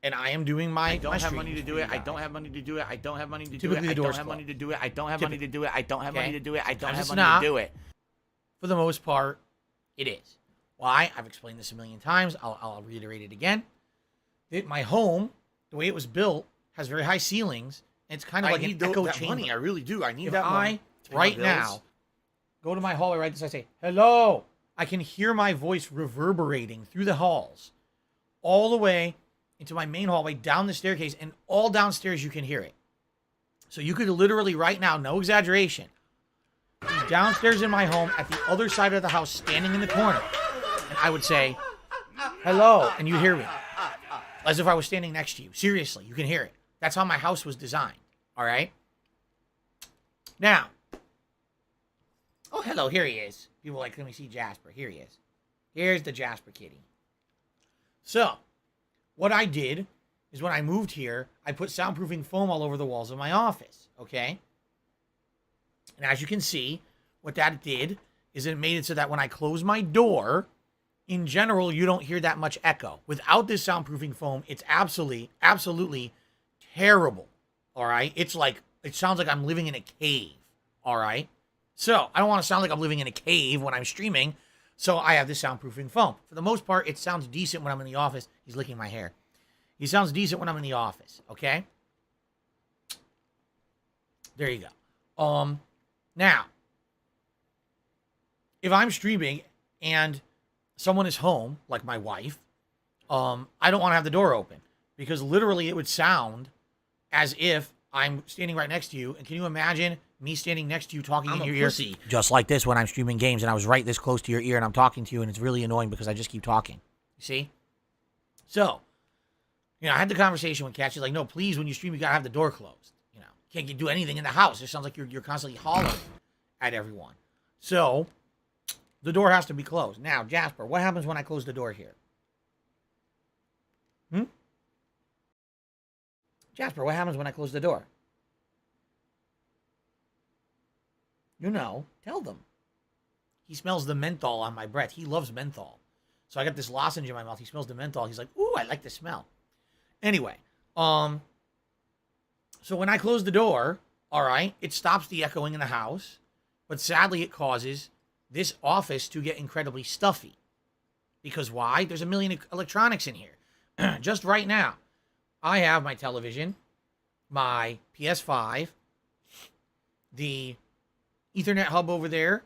and I am doing my I don't have streams, money to do it. I don't have money to do it. I don't have money to do it. Typically the I don't door's have money closed. to do it. I don't have money to do it. I don't have money to do it. I don't have Sometimes it's money not. to do it. For the most part, it is. Why? I've explained this a million times. I'll reiterate it again. My home, the way it was built, has very high ceilings. And it's kind of like an echo chamber. money. I really do. I need If that money. right now, go to my hallway right this, I say, hello. I can hear my voice reverberating through the halls, all the way into my main hallway, down the staircase, and all downstairs you can hear it. So you could literally right now, no exaggeration, be downstairs in my home at the other side of the house, standing in the corner, and I would say, hello, and you hear me. As if I was standing next to you. Seriously, you can hear it. That's how my house was designed, all right? Now, oh, hello, here he is. People are like, let me see Jasper. Here he is. Here's the Jasper Kitty. So, what I did is when I moved here, I put soundproofing foam all over the walls of my office, okay? And as you can see, what that did is it made it so that when I close my door, in general, you don't hear that much echo. Without this soundproofing foam, it's absolutely terrible, all right? It's like, it sounds like I'm living in a cave, all right? So, I don't want to sound like I'm living in a cave when I'm streaming, so I have this soundproofing foam. For the most part, it sounds decent when I'm in the office. He's licking my hair. He sounds decent when I'm in the office, okay? There you go. Now, if I'm streaming and someone is home, like my wife, I don't want to have the door open because literally it would sound as if I'm standing right next to you. And can you imagine me standing next to you talking in your ear? Just like this when I'm streaming games and I was right this close to your ear and I'm talking to you and it's really annoying because I just keep talking. You see? So, I had the conversation with Kat. She's like, no, please, when you stream, you got to have the door closed. You can't do anything in the house. It sounds like you're constantly hollering at everyone. So, the door has to be closed. Now, Jasper, what happens when I close the door here? Jasper, what happens when I close the door? Tell them. He smells the menthol on my breath. He loves menthol. So I got this lozenge in my mouth. He smells the menthol. He's like, ooh, I like the smell. Anyway, so when I close the door, all right, it stops the echoing in the house. But sadly, it causes this office to get incredibly stuffy. Because why? There's a million electronics in here. Just right now, I have my television, my PS5, the Ethernet hub over there,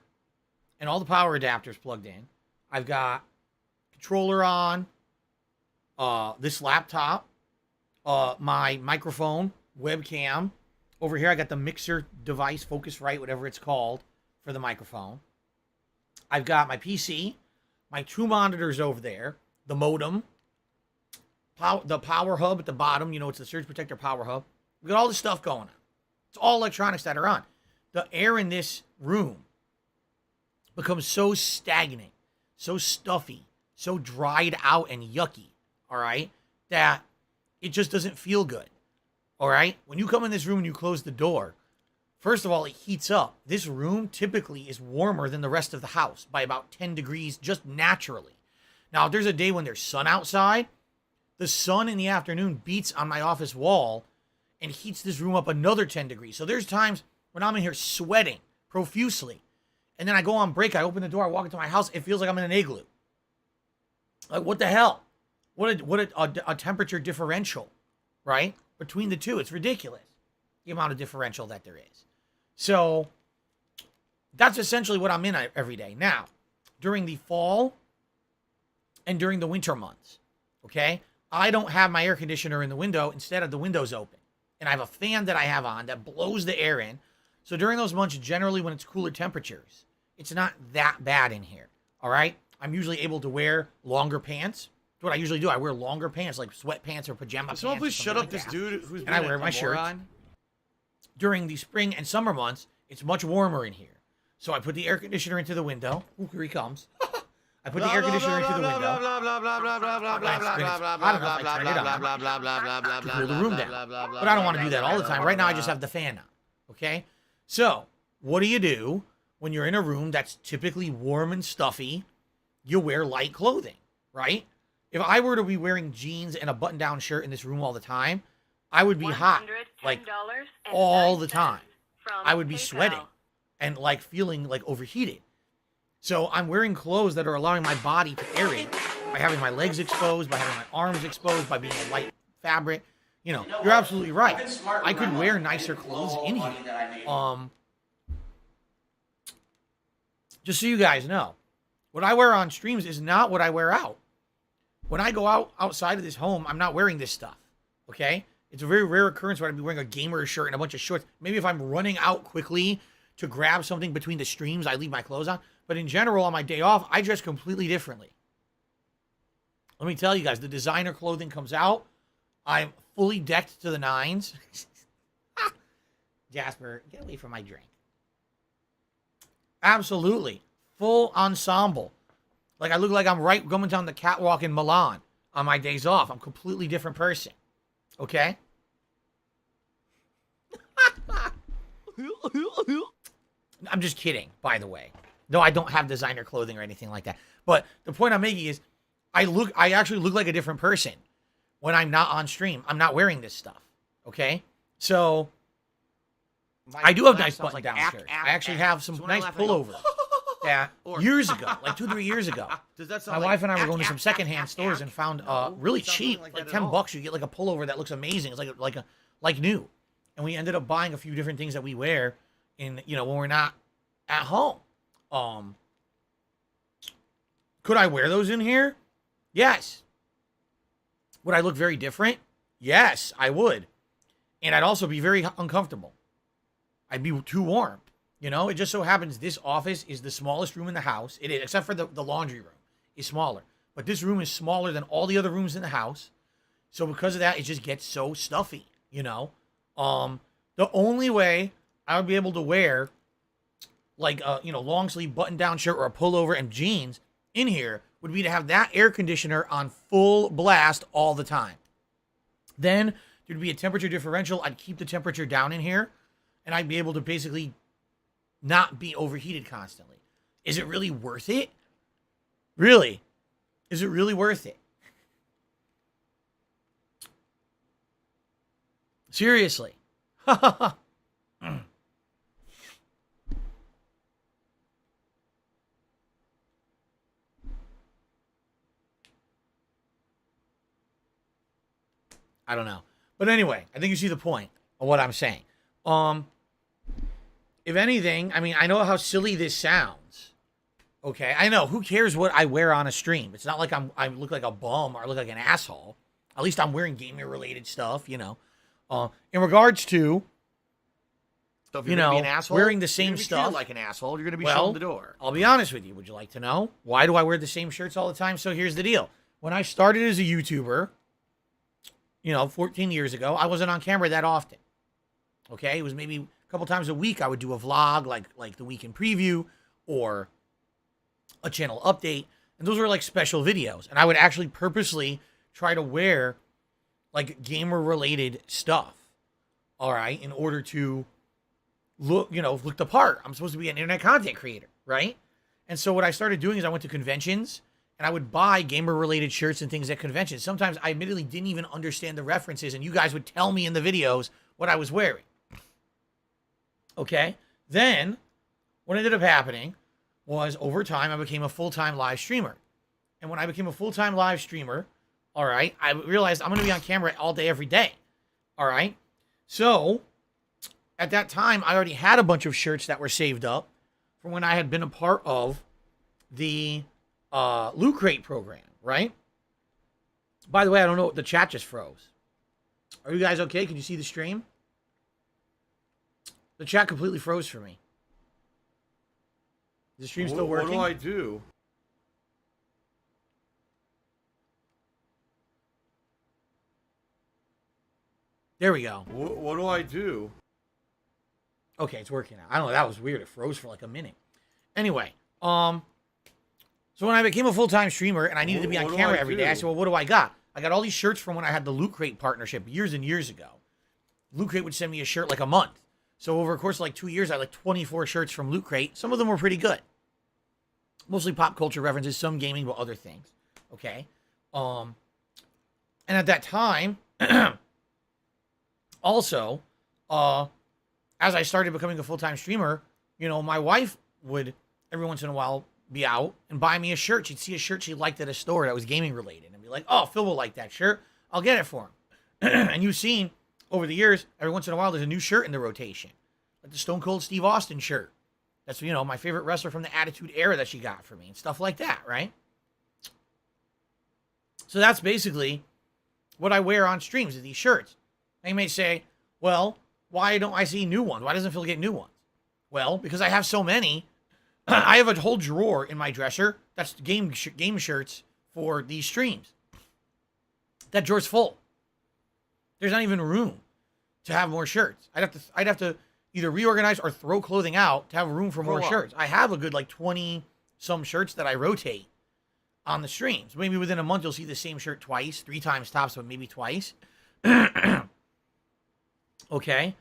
and all the power adapters plugged in. I've got controller on, this laptop, my microphone, webcam. Over here, I got the mixer device, Focusrite, whatever it's called, for the microphone. I've got my PC, my 2 monitors over there, the modem, the power hub at the bottom. You know, it's the surge protector power hub. We got all this stuff going on. It's all electronics that are on. The air in this room becomes so stagnant, so stuffy, so dried out and yucky, all right, that it just doesn't feel good, all right? When you come in this room and you close the door, first of all, it heats up. This room typically is warmer than the rest of the house by about 10 degrees just naturally. Now, if there's a day when there's sun outside, the sun in the afternoon beats on my office wall and heats this room up another 10 degrees. So there's times when I'm in here sweating profusely. And then I go on break, I open the door, I walk into my house, it feels like I'm in an igloo. Like, what the hell? What a temperature differential, right? Between the two. It's ridiculous, the amount of differential that there is. So that's essentially what I'm in every day. Now, during the fall and during the winter months, okay, I don't have my air conditioner in the window. Instead of the windows open. And I have a fan that I have on that blows the air in. So during those months, generally when it's cooler temperatures, it's not that bad in here, all right? I'm usually able to wear longer pants. That's what I usually do. I wear longer pants, like sweatpants or pajama pants. Someone please shut up like this that. dude who's And I wear my shirt. During the spring and summer months, it's much warmer in here. So I put the air conditioner into the window. Ooh, here he comes. I put the air conditioner into the window. To cool the room down. But I don't want to do that all the time. Right now, I just have the fan on. Okay? So, what do? When you're in a room that's typically warm and stuffy? You wear light clothing, right? If I were to be wearing jeans and a button-down shirt in this room all the time, I would be hot, like, all the time. I would be sweating and, like, feeling, like, overheated. So I'm wearing clothes that are allowing my body to aerate by having my legs exposed, by having my arms exposed, by being a light fabric. You know, you're absolutely right. I could wear nicer clothes in here. Just so you guys know, what I wear on streams is not what I wear out. When I go outside of this home, I'm not wearing this stuff, okay? It's a very rare occurrence where I'd be wearing a gamer shirt and a bunch of shorts. Maybe if I'm running out quickly to grab something between the streams, I leave my clothes on. But in general, on my day off, I dress completely differently. Let me tell you guys, the designer clothing comes out. I'm fully decked to the nines. Jasper, get away from my drink. Absolutely. Full ensemble. Like I look like I'm going down the catwalk in Milan on my days off. I'm a completely different person. Okay? I'm just kidding, by the way. No, I don't have designer clothing or anything like that. But the point I'm making is I actually look like a different person when I'm not on stream. I'm not wearing this stuff. Okay? So I do have nice button down shirts. I actually have some nice pullovers. Yeah, years ago, like 2-3 years ago. My wife and I were going to some secondhand stores and found really cheap, like $10. You get like a pullover that looks amazing. It's like new. And we ended up buying a few different things that we wear in, you know, when we're not at home. Could I wear those in here? Yes. Would I look very different? Yes, I would. And I'd also be very uncomfortable. I'd be too warm. You know, it just so happens this office is the smallest room in the house. It is, except for the laundry room is smaller. But this room is smaller than all the other rooms in the house. So because of that, it just gets so stuffy, you know. The only way I would be able to wear like a, you know, long sleeve button down shirt or a pullover and jeans in here would be to have that air conditioner on full blast all the time. Then there'd be a temperature differential. I'd keep the temperature down in here and I'd be able to basically not be overheated constantly. Is it really worth it? Really? Is it really worth it? Seriously. I don't know. But anyway, I think you see the point of what I'm saying. If anything, I mean, I know how silly this sounds, Okay, I know. Who cares what I wear on a stream? It's not like I look like a bum or I look like an asshole. At least I'm wearing gaming related stuff, you know. In regards to, So if you you're gonna know, be an asshole, wearing the you're same gonna be stuff. treated like an asshole. You're gonna be Well, shown the door. I'll be honest with you. Would you like to know? Why do I wear the same shirts all the time? So here's the deal. When I started as a YouTuber, 14 years ago, I wasn't on camera that often. Okay? It was maybe a couple times a week I would do a vlog like the week in preview or a channel update. And those were like special videos. And I would actually purposely try to wear like gamer related stuff. All right? In order to look the part. I'm supposed to be an internet content creator, right? And so what I started doing is I went to conventions and I would buy gamer-related shirts and things at conventions. Sometimes I admittedly didn't even understand the references, and you guys would tell me in the videos what I was wearing. Okay? Then, what ended up happening was, over time, I became a full-time live streamer. And when I became a full-time live streamer, all right, I realized I'm going to be on camera all day, every day. All right? So, at that time, I already had a bunch of shirts that were saved up from when I had been a part of the Loot Crate program, right? By the way, I don't know, the chat just froze. Are you guys okay? Can you see the stream? The chat completely froze for me. Is the stream still working? What do I do? There we go. What do I do? Okay, it's working now. I don't know, that was weird. It froze for like a minute. Anyway, so when I became a full-time streamer and I needed to be on camera every day, I said, well, what do I got? I got all these shirts from when I had the Loot Crate partnership years and years ago. Loot Crate would send me a shirt like a month. So over a course of like 2 years, I had like 24 shirts from Loot Crate. Some of them were pretty good. Mostly pop culture references, some gaming, but other things. Okay. And at that time, also, as I started becoming a full-time streamer, my wife would every once in a while be out and buy me a shirt. She'd see a shirt she liked at a store that was gaming related and be like, oh, Phil will like that shirt. I'll get it for him. And you've seen over the years, every once in a while, there's a new shirt in the rotation. Like the Stone Cold Steve Austin shirt. That's, my favorite wrestler from the Attitude Era that she got for me and stuff like that, right? So that's basically what I wear on streams, is these shirts. And you may say, well, why don't I see new ones? Why doesn't Phil get new ones? Well, because I have so many. I have a whole drawer in my dresser that's game shirts for these streams. That drawer's full. There's not even room to have more shirts. I'd have to either reorganize or throw clothing out to have room for more shirts. I have a good like 20 some shirts that I rotate on the streams. Maybe within a month you'll see the same shirt twice, 3 times tops, but maybe twice. Okay.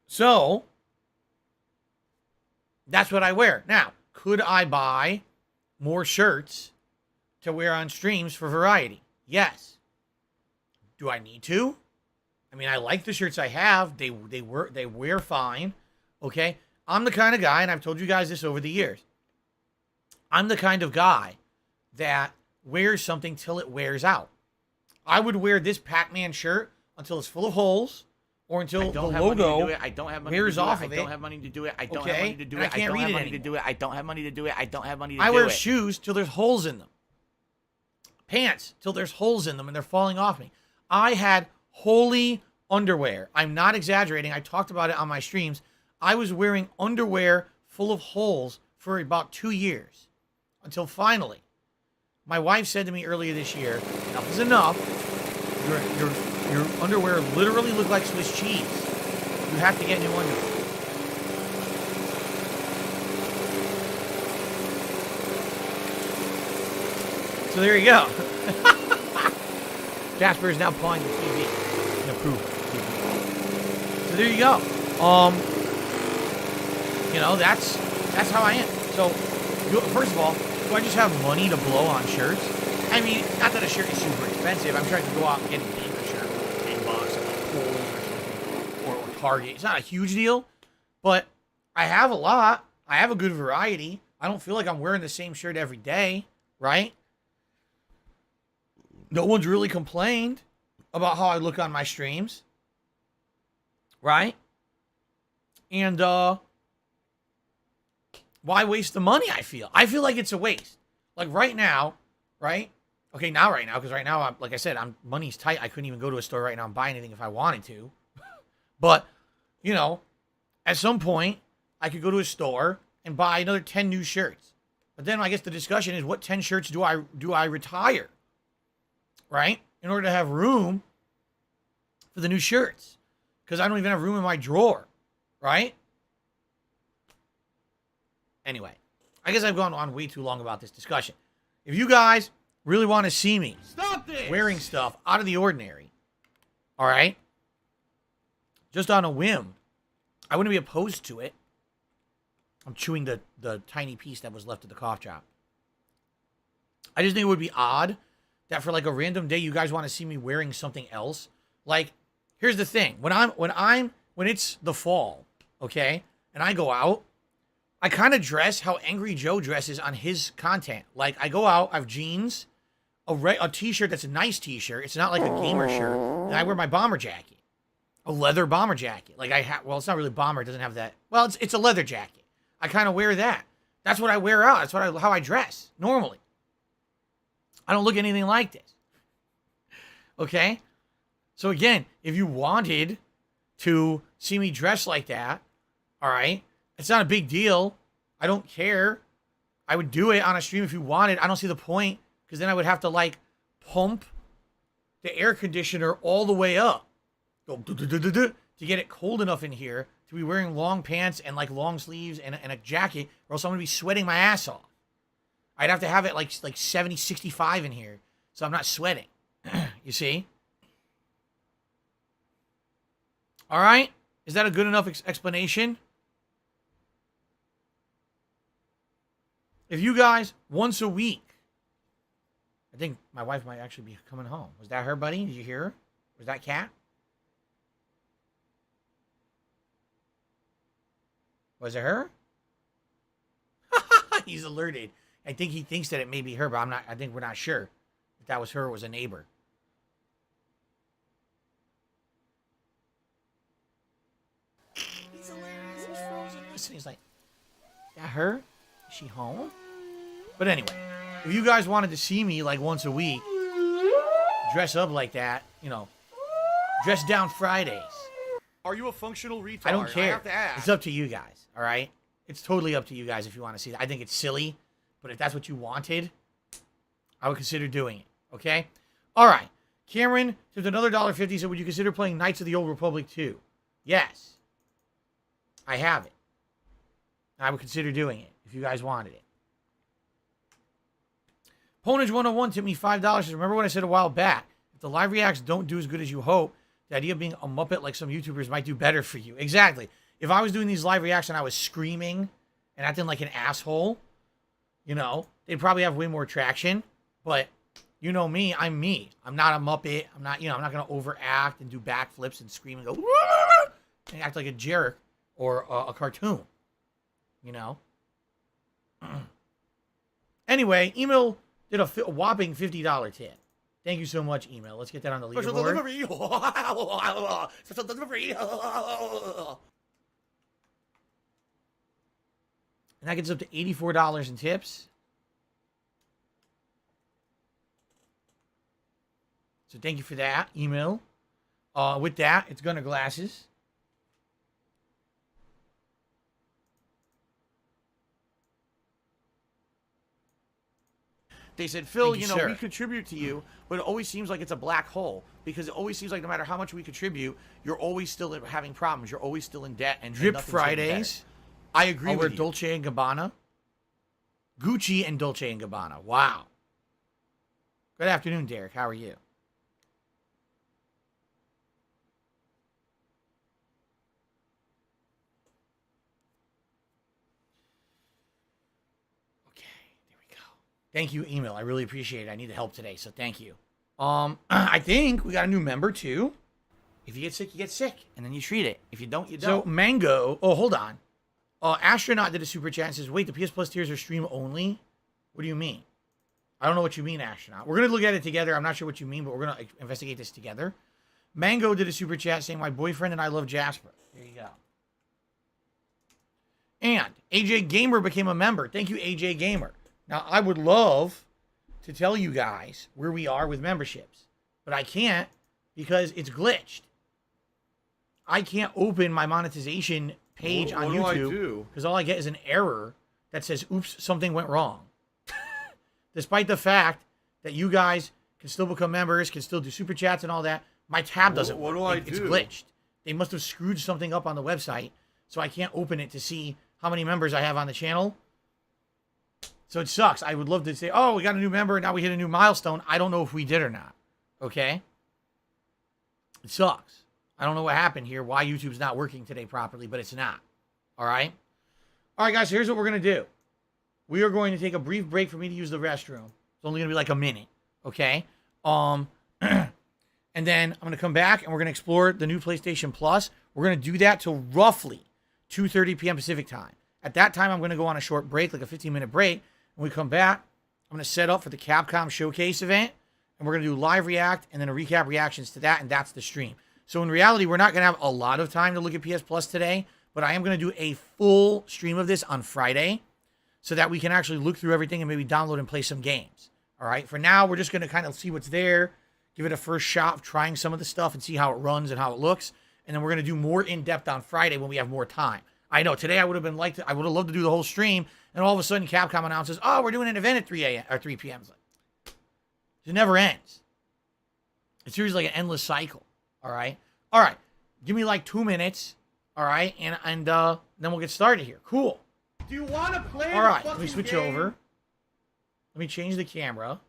So that's what I wear. Now, could I buy more shirts to wear on streams for variety? Yes. Do I need to? I mean, I like the shirts I have. They wear fine. Okay? I'm the kind of guy, and I've told you guys this over the years. I'm the kind of guy that wears something till it wears out. I would wear this Pac-Man shirt until it's full of holes, or until the logo wears off of it. I don't have money to do it. I don't Okay? have money to do And it. I can't read it money to anymore. do it. I don't have money to do it. I don't have money to do it. I wear shoes till there's holes in them. Pants till there's holes in them and they're falling off me. I had holy underwear. I'm not exaggerating. I talked about it on my streams. I was wearing underwear full of holes for about 2 years. Until finally, my wife said to me earlier this year, enough is enough. Your underwear literally look like Swiss cheese. You have to get new underwear. So there you go. Jasper is now pawing the TV in approval. So there you go. That's how I am. So first of all, do I just have money to blow on shirts? I mean, not that a shirt is super expensive. I'm trying to go out and get a gamer shirt for $10 at like Kohl's or something, or Target. It's not a huge deal, but I have a lot. I have a good variety. I don't feel like I'm wearing the same shirt every day, right? No one's really complained about how I look on my streams, right? And why waste the money, I feel? I feel like it's a waste. Like right now, right? Okay, not right now, because right now, like I said, money's tight. I couldn't even go to a store right now and buy anything if I wanted to. But, you know, at some point, I could go to a store and buy another 10 new shirts. But then I guess the discussion is, what 10 shirts do I retire? Right? In order to have room for the new shirts. Because I don't even have room in my drawer. Right? Anyway, I guess I've gone on way too long about this discussion. If you guys really want to see me wearing stuff out of the ordinary, all right, just on a whim, I wouldn't be opposed to it. I'm chewing the tiny piece that was left of the cough drop. I just think it would be odd that for like a random day you guys want to see me wearing something else. Like, here's the thing: when it's the fall, okay, and I go out, I kind of dress how Angry Joe dresses on his content. Like, I go out, I have jeans, a t-shirt that's a nice t-shirt. It's not like a gamer shirt. And I wear my bomber jacket, a leather bomber jacket. Like well, it's not really bomber. It doesn't have that. Well, it's a leather jacket. I kind of wear that. That's what I wear out. That's how I dress normally. I don't look anything like this. Okay? So again, if you wanted to see me dress like that, all right, it's not a big deal. I don't care. I would do it on a stream if you wanted. I don't see the point, because then I would have to like pump the air conditioner all the way up to get it cold enough in here to be wearing long pants and like long sleeves and a jacket, or else I'm going to be sweating my ass off. I'd have to have it like 70, 65 in here, so I'm not sweating. You see? All right? Is that a good enough explanation? If you guys, once a week, I think my wife might actually be coming home. Was that her, buddy? Did you hear her? Was that Cat? Was it her? He's alerted. I think he thinks that it may be her, but I think we're not sure if that was her or was a neighbor. He's hilarious. He's frozen. Listen, he's like, that her? Is she home? But anyway, if you guys wanted to see me like once a week, dress up like that, you know, dress down Fridays. Are you a functional retard? I don't care. I have to ask. It's up to you guys, all right? It's totally up to you guys if you want to see that. I think it's silly, but if that's what you wanted, I would consider doing it, okay? All right. Cameron, there's another $1.50, said, would you consider playing Knights of the Old Republic 2? Yes. I have it. I would consider doing it if you guys wanted it. Ponage101 tipped me $5. Says, remember what I said a while back? If the live reacts don't do as good as you hope, the idea of being a Muppet like some YouTubers might do better for you. Exactly. If I was doing these live reacts and I was screaming and acting like an asshole, you know, they'd probably have way more traction. But you know me, I'm me. I'm not a Muppet. I'm not going to overact and do backflips and scream and go and act like a jerk or a cartoon. You know? Anyway, Email did a whopping $50 tip. Thank you so much, Email. Let's get that on the leaderboard. Special delivery. And that gets up to $84 in tips. So thank you for that, Email. With that, it's Gunner Glasses. They said, Phil, Thank you, you know, sir. we contribute to you, but it always seems like it's a black hole, because it always seems like no matter how much we contribute, you're always still having problems. You're always still in debt. And Drip nothing's getting Fridays. better. I agree I'll wear with you. Dolce & Gabbana. Gucci and Dolce & Gabbana. Wow. Good afternoon, Derek. How are you? Okay, there we go. Thank you, Email. I really appreciate it. I need the help today, so thank you. I think we got a new member, too. If you get sick, you get sick, and then you treat it. If you don't, you don't. So, Mango... Oh, hold on. Astronaut did a super chat and says, wait, the PS Plus tiers are stream only? What do you mean? I don't know what you mean, Astronaut. We're going to look at it together. I'm not sure what you mean, but we're going to investigate this together. Mango did a super chat saying, my boyfriend and I love Jasper. There you go. And AJ Gamer became a member. Thank you, AJ Gamer. Now, I would love to tell you guys where we are with memberships, but I can't because it's glitched. I can't open my monetization page on YouTube because all I get is an error that says, oops, something went wrong. Despite the fact that you guys can still become members, can still do super chats and all that, my tab doesn't work. What do I It's do? glitched. They must have screwed something up on the website, so I can't open it to see how many members I have on the channel. So it sucks. I would love to say, oh, we got a new member, now we hit a new milestone. I don't know if we did or not. Okay? It sucks. I don't know what happened here, why YouTube's not working today properly, but it's not. All right? All right, guys, so here's what we're going to do. We are going to take a brief break for me to use the restroom. It's only going to be like a minute. Okay? And then I'm going to come back and we're going to explore the new PlayStation Plus. We're going to do that till roughly 2:30 p.m. Pacific time. At that time, I'm going to go on a short break, like a 15-minute break. When we come back, I'm going to set up for the Capcom Showcase event, and we're going to do live react and then a recap reactions to that, and that's the stream. So in reality, we're not going to have a lot of time to look at PS Plus today, but I am going to do a full stream of this on Friday so that we can actually look through everything and maybe download and play some games. All right? For now, we're just going to kind of see what's there, give it a first shot of trying some of the stuff and see how it runs and how it looks, and then we're going to do more in-depth on Friday when we have more time. I know, today I would have loved to do the whole stream, and all of a sudden Capcom announces, oh, we're doing an event at 3 a.m. or 3 p.m. It's like, it never ends. It's usually like an endless cycle. All right? All right. Give me like 2 minutes. All right? And then we'll get started here. Cool. Do you want to play? All right. Let me switch over. Let me change the camera.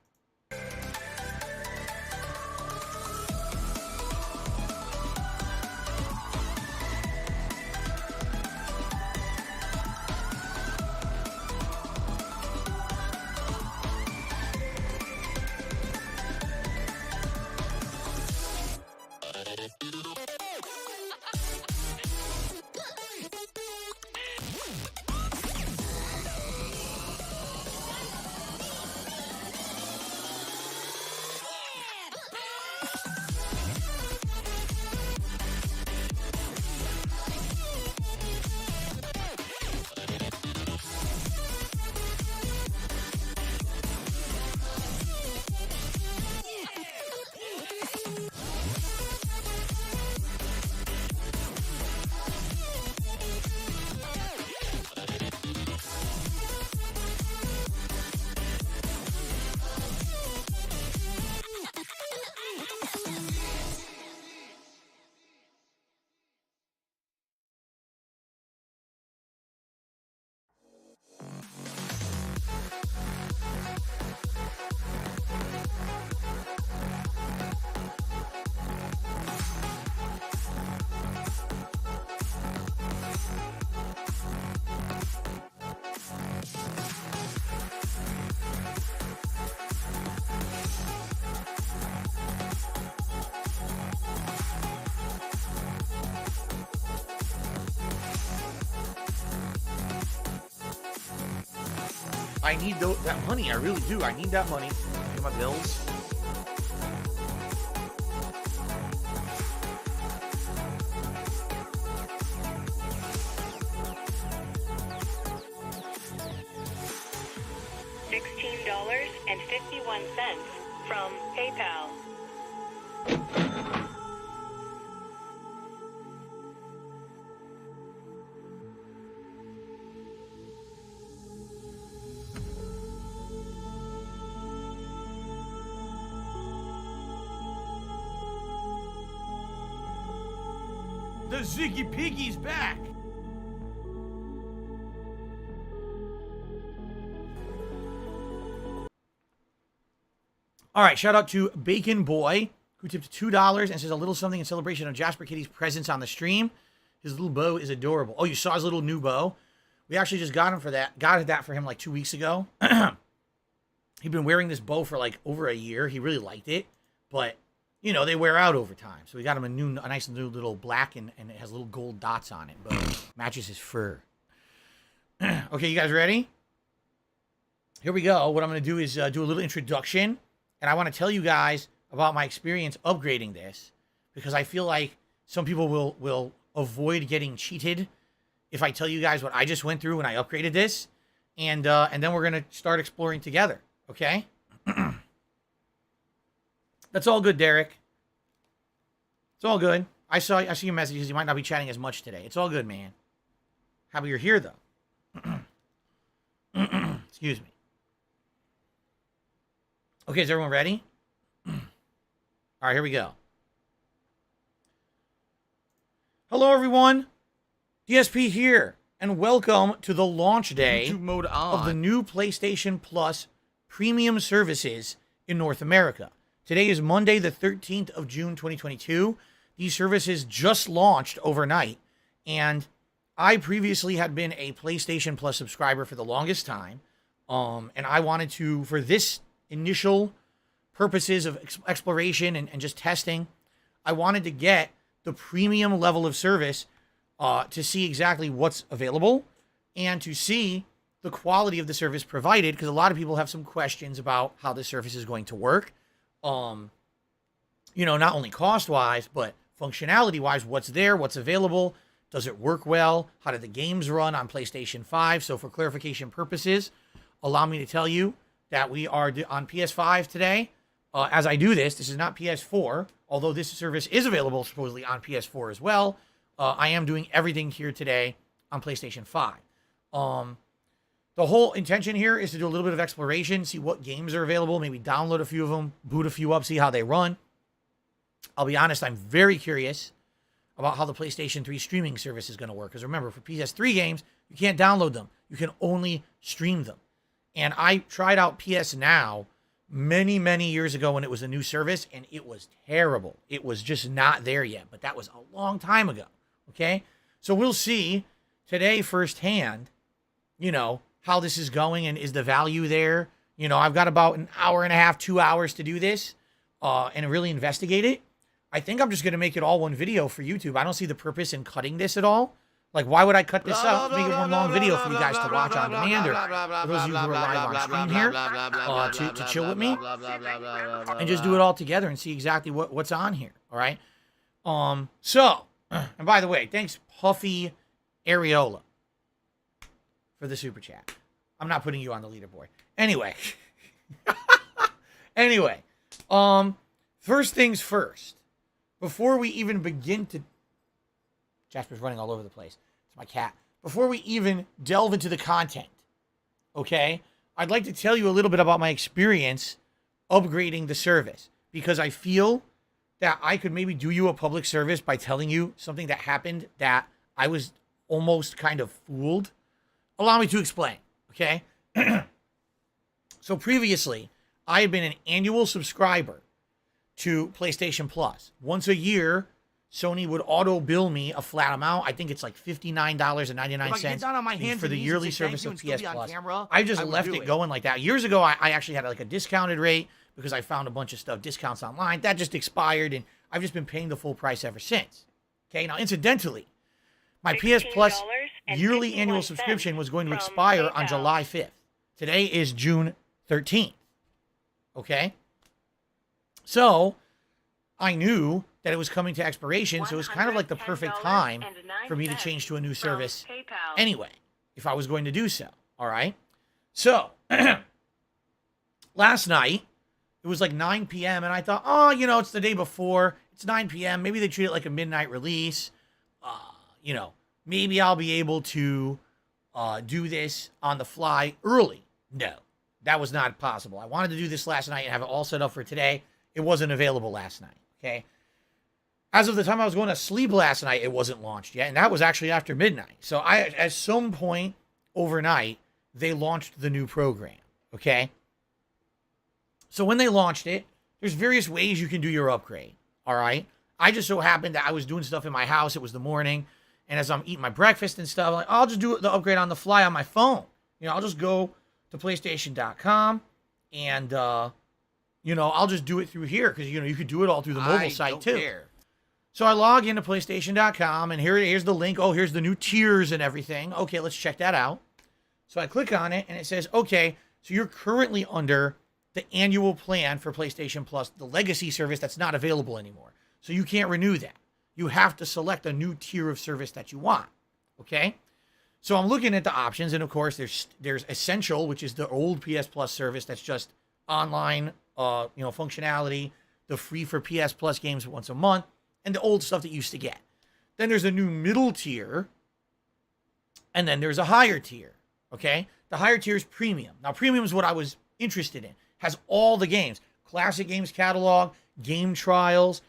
I need that money. I really do. I need that money. Pay my bills. $16.51 from PayPal. The Ziggy Piggy's back. All right, shout out to Bacon Boy, who tipped $2 and says a little something in celebration of Jasper Kitty's presence on the stream. His little bow is adorable. Oh, you saw his little new bow? We actually just got that for him like 2 weeks ago. He'd been wearing this bow for like over a year. He really liked it, but you know, they wear out over time. So we got him a nice new little black and it has little gold dots on it, but matches his fur. Okay, you guys ready? Here we go. What I'm going to do is do a little introduction, and I want to tell you guys about my experience upgrading this, because I feel like some people will avoid getting cheated if I tell you guys what I just went through when I upgraded this, and then we're gonna start exploring together. Okay? That's all good, Derek. It's all good. I see your messages. You might not be chatting as much today. It's all good, man. Happy you're here, though. Excuse me. Okay, is everyone ready? All right, here we go. Hello, everyone. DSP here, and welcome to the launch day YouTube mode on. of the new PlayStation Plus premium services in North America. Today is Monday, the 13th of June, 2022. These services just launched overnight, and I previously had been a PlayStation Plus subscriber for the longest time, and I wanted to, for this initial purposes of exploration and just testing, I wanted to get the premium level of service to see exactly what's available and to see the quality of the service provided, because a lot of people have some questions about how the service is going to work. Not only cost-wise, but functionality-wise, what's there, what's available, does it work well, how do the games run on PlayStation 5? So for clarification purposes, allow me to tell you that we are on PS5 today. As I do this is not PS4, although this service is available supposedly on PS4 as well. I am doing everything here today on PlayStation 5. The whole intention here is to do a little bit of exploration, see what games are available, maybe download a few of them, boot a few up, see how they run. I'll be honest, I'm very curious about how the PlayStation 3 streaming service is going to work. Because remember, for PS3 games, you can't download them. You can only stream them. And I tried out PS Now many, many years ago when it was a new service, and it was terrible. It was just not there yet. But that was a long time ago. Okay? So we'll see today firsthand, how this is going and is the value there. I've got about an hour and a half, 2 hours to do this and really investigate it. I think I'm just going to make it all one video for YouTube. I don't see the purpose in cutting this at all. Like, why would I cut this up, make it one long video for you guys to watch on demand, or for those of you who are live on stream here, to chill with me, and just do it all together and see exactly what's on here, all right? And by the way, thanks Puffy Areola for the super chat. I'm not putting you on the leaderboard. Anyway. First things first. Before we even begin to... Jasper's running all over the place. It's my cat. Before we even delve into the content, okay, I'd like to tell you a little bit about my experience upgrading the service, because I feel that I could maybe do you a public service by telling you something that happened that I was almost kind of fooled. Allow me to explain, okay? So previously, I had been an annual subscriber to PlayStation Plus. Once a year, Sony would auto bill me a flat amount. I think it's like $59.99 for the yearly service of PS Plus. I just left it going like that. Years ago, I actually had like a discounted rate because I found a bunch of discounts online. That just expired, and I've just been paying the full price ever since. Okay, now incidentally, my PS Plus yearly annual subscription was going to expire on July 5th. Today is June 13th. Okay? So, I knew that it was coming to expiration, so it was kind of like the perfect time for me to change to a new service anyway, if I was going to do so. All right? So, last night, it was like 9 p.m., and I thought, it's the day before. It's 9 p.m. Maybe they treat it like a midnight release. Maybe I'll be able to do this on the fly early. No, that was not possible. I wanted to do this last night and have it all set up for today. It wasn't available last night, okay? As of the time I was going to sleep last night, it wasn't launched yet, and that was actually after midnight. So at some point overnight, they launched the new program, okay? So when they launched it, there's various ways you can do your upgrade, all right? I just so happened that I was doing stuff in my house. It was the morning, and as I'm eating my breakfast and stuff, I'm like, I'll just do the upgrade on the fly on my phone. I'll just go to PlayStation.com, and, I'll just do it through here, because, you could do it all through the mobile site, too. Care. So I log into PlayStation.com, and here's the link. Oh, here's the new tiers and everything. Okay, let's check that out. So I click on it, and it says, okay, so you're currently under the annual plan for PlayStation Plus, the legacy service that's not available anymore. So you can't renew that. You have to select a new tier of service that you want, okay? So I'm looking at the options, and of course, there's Essential, which is the old PS Plus service that's just online, functionality, the free for PS Plus games once a month, and the old stuff that you used to get. Then there's a new middle tier, and then there's a higher tier. Okay, the higher tier is premium. Now, premium is what I was interested in. Has all the games, classic games catalog, game trials,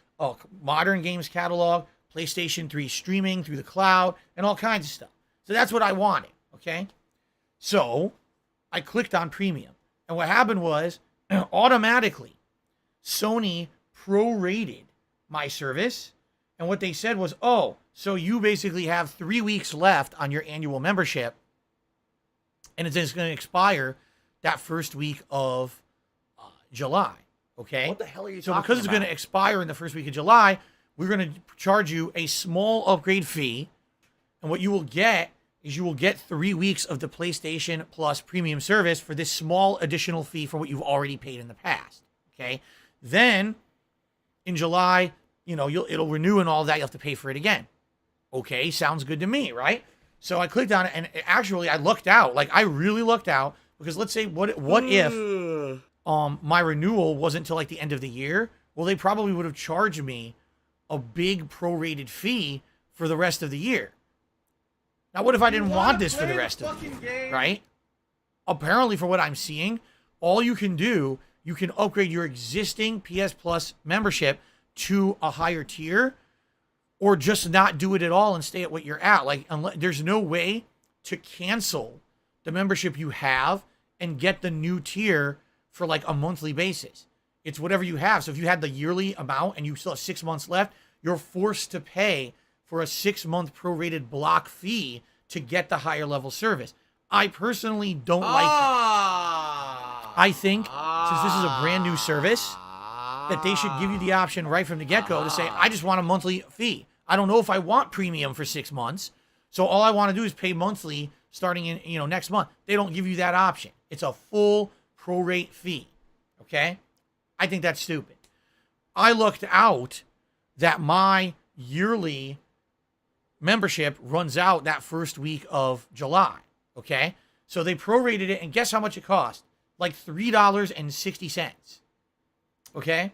modern games catalog, PlayStation 3 streaming through the cloud, and all kinds of stuff. So that's what I wanted, okay? So I clicked on premium. And what happened was, automatically, Sony prorated my service. And what they said was, so you basically have 3 weeks left on your annual membership. And it's going to expire that first week of July, okay? What the hell are you So talking because it's going to expire in the first week of July, we're going to charge you a small upgrade fee. And what you will get is you will get 3 weeks of the PlayStation Plus premium service for this small additional fee for what you've already paid in the past. Okay. Then in July, it'll renew and all that. You'll have to pay for it again. Okay. Sounds good to me, right? So I clicked on it, and actually I lucked out. Like, I really lucked out, because let's say what if my renewal wasn't until like the end of the year? Well, they probably would have charged me a big prorated fee for the rest of the year. Now, what if I didn't want this for the rest of the year, right? Apparently, for what I'm seeing, all you can do, you can upgrade your existing PS Plus membership to a higher tier, or just not do it at all and stay at what you're at. Like, there's no way to cancel the membership you have and get the new tier for like a monthly basis. It's whatever you have. So if you had the yearly amount and you still have 6 months left, you're forced to pay for a 6-month prorated block fee to get the higher level service. I personally don't like that. I think, since this is a brand new service, that they should give you the option right from the get-go to say, I just want a monthly fee. I don't know if I want premium for 6 months, so all I want to do is pay monthly starting in next month. They don't give you that option. It's a full prorate fee. Okay? I think that's stupid. I looked out that my yearly membership runs out that first week of July. Okay? So they prorated it, and guess how much it cost? Like $3.60. Okay?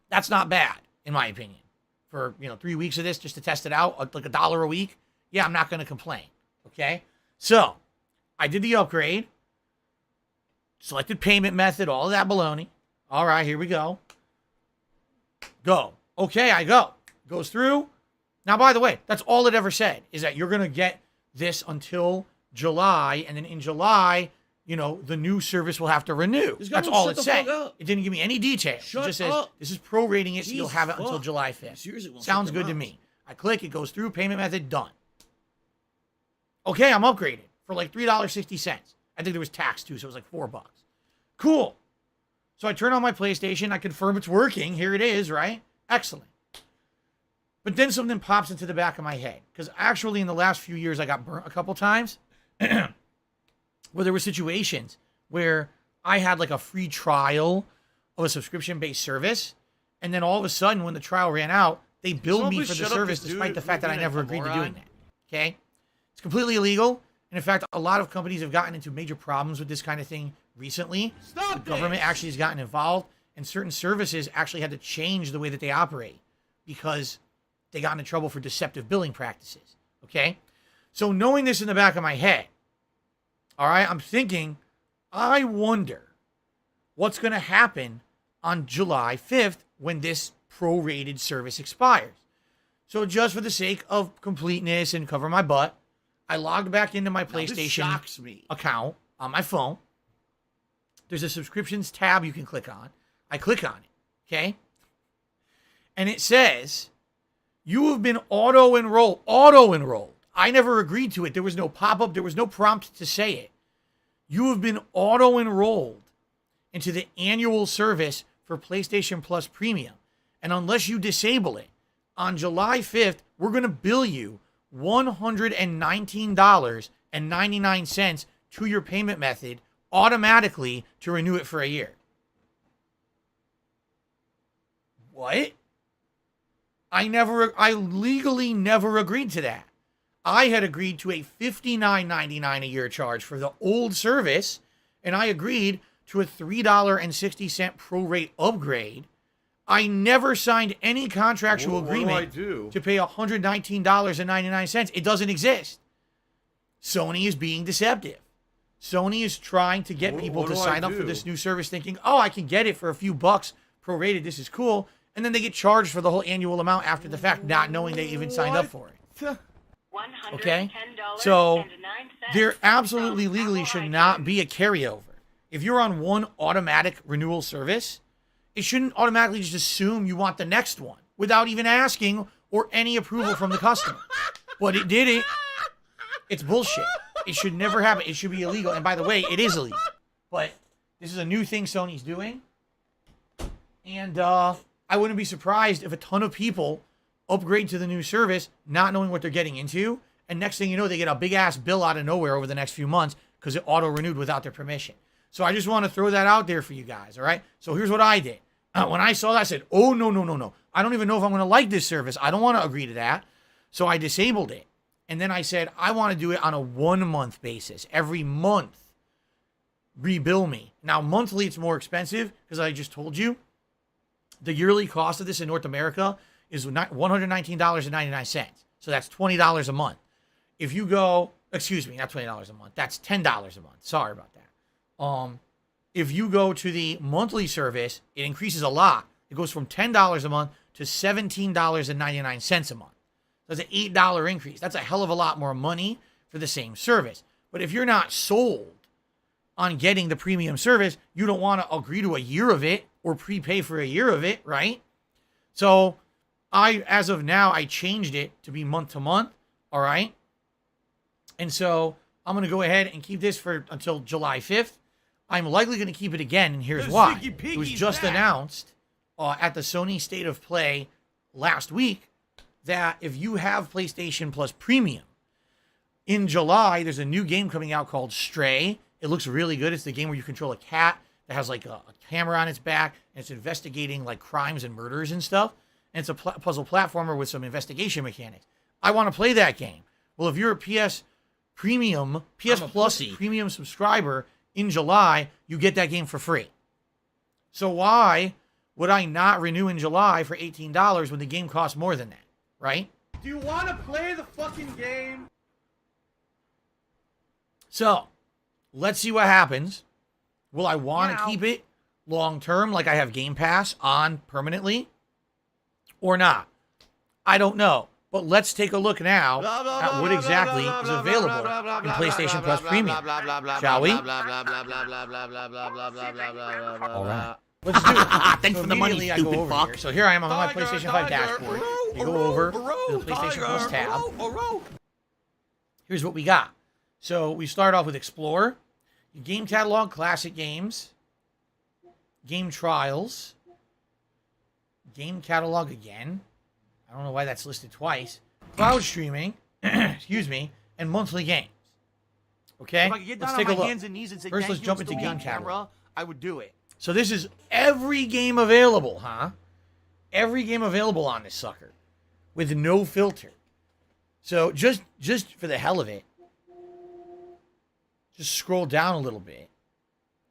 That's not bad, in my opinion. For, 3 weeks of this, just to test it out, like $1 a week. Yeah, I'm not going to complain. Okay? So, I did the upgrade. Selected payment method, all of that baloney. All right, here we go. Go. Okay, I go. Goes through. Now, by the way, that's all it ever said, is that you're going to get this until July, and then in July, the new service will have to renew. That's all it said. It didn't give me any details. It just says, this is prorating it, so you'll have it until July 5th. Seriously, sounds good to me. I click, it goes through, payment method, done. Okay, I'm upgraded for like $3.60. I think there was tax too, so it was like $4. Cool. So I turn on my PlayStation, I confirm it's working. Here it is, right? Excellent. But then something pops into the back of my head. Because actually in the last few years, I got burnt a couple times. Where there were situations where I had like a free trial of a subscription-based service. And then all of a sudden, when the trial ran out, they billed me for the service despite the fact that I never agreed to doing that. Okay? It's completely illegal. And in fact, a lot of companies have gotten into major problems with this kind of thing recently. The government actually has gotten involved, and certain services actually had to change the way that they operate because they got into trouble for deceptive billing practices. Okay? So knowing this in the back of my head, all right, I'm thinking, I wonder what's going to happen on July 5th when this prorated service expires. So just for the sake of completeness and cover my butt, I logged back into my PlayStation account on my phone. There's a subscriptions tab you can click on. I click on it, okay? And it says, you have been auto-enrolled. Auto-enrolled. I never agreed to it. There was no pop-up. There was no prompt to say it. You have been auto-enrolled into the annual service for PlayStation Plus Premium. And unless you disable it, on July 5th, we're going to bill you $119.99 to your payment method automatically to renew it for a year. What? I legally never agreed to that. I had agreed to a $59.99 a year charge for the old service, and I agreed to a $3.60 prorate upgrade. I never signed any contractual agreement to pay $119.99. It doesn't exist. Sony is being deceptive. Sony is trying to get people to sign up for this new service thinking, oh, I can get it for a few bucks prorated. This is cool. And then they get charged for the whole annual amount after the fact, not knowing they even signed up for it. Okay? So there absolutely legally should not be a carryover. If you're on one automatic renewal service, it shouldn't automatically just assume you want the next one without even asking or any approval from the customer. But it did it. It's bullshit. It should never happen. It should be illegal. And by the way, it is illegal. But this is a new thing Sony's doing. And I wouldn't be surprised if a ton of people upgrade to the new service not knowing what they're getting into. And next thing you know, they get a big-ass bill out of nowhere over the next few months because it auto-renewed without their permission. So I just want to throw that out there for you guys, all right? So here's what I did. When I saw that, I said, oh, no. I don't even know if I'm going to like this service. I don't want to agree to that. So I disabled it. And then I said, I want to do it on a 1-month basis. Every month, rebill me. Now, monthly, it's more expensive because I just told you the yearly cost of this in North America is $119.99. So that's $20 a month. If you go, excuse me, not $20 a month. That's $10 a month. Sorry about that. If you go to the monthly service, it increases a lot. It goes from $10 a month to $17.99 a month. That's an $8 increase. That's a hell of a lot more money for the same service. But if you're not sold on getting the premium service, you don't want to agree to a year of it or prepay for a year of it, right? So as of now, I changed it to be month to month, all right? And so I'm going to go ahead and keep this for until July 5th. I'm likely going to keep it again, and here's why. It was just announced at the Sony State of Play last week that if you have PlayStation Plus Premium, in July, there's a new game coming out called Stray. It looks really good. It's the game where you control a cat that has like a camera on its back, and it's investigating like crimes and murders and stuff. And it's a puzzle platformer with some investigation mechanics. I want to play that game. Well, if you're a PS Plus Premium subscriber in July, you get that game for free. So why would I not renew in July for $18 when the game costs more than that? Right? Do you want to play the fucking game? So, let's see what happens. Will I want to keep it long term, like I have Game Pass on permanently, or not? I don't know. But let's take a look now at what exactly is available in PlayStation Plus Premium, shall we? All right. Let's do it. Thanks for the money, I go stupid over fuck. here. So here I am on my PlayStation 5 dashboard. You go over to the PlayStation Plus tab. Here's what we got. So we start off with Explore, your game catalog, classic games, game trials, game catalog again. I don't know why that's listed twice. Cloud streaming, excuse me, and monthly games. Okay, If I could get down let's on take a my look. hands and knees and say, First, thank let's you, jump and into still be game on camera, catalog. I would do it. So this is every game available, huh? Every game available on this sucker with no filter. So just for the hell of it, just scroll down a little bit.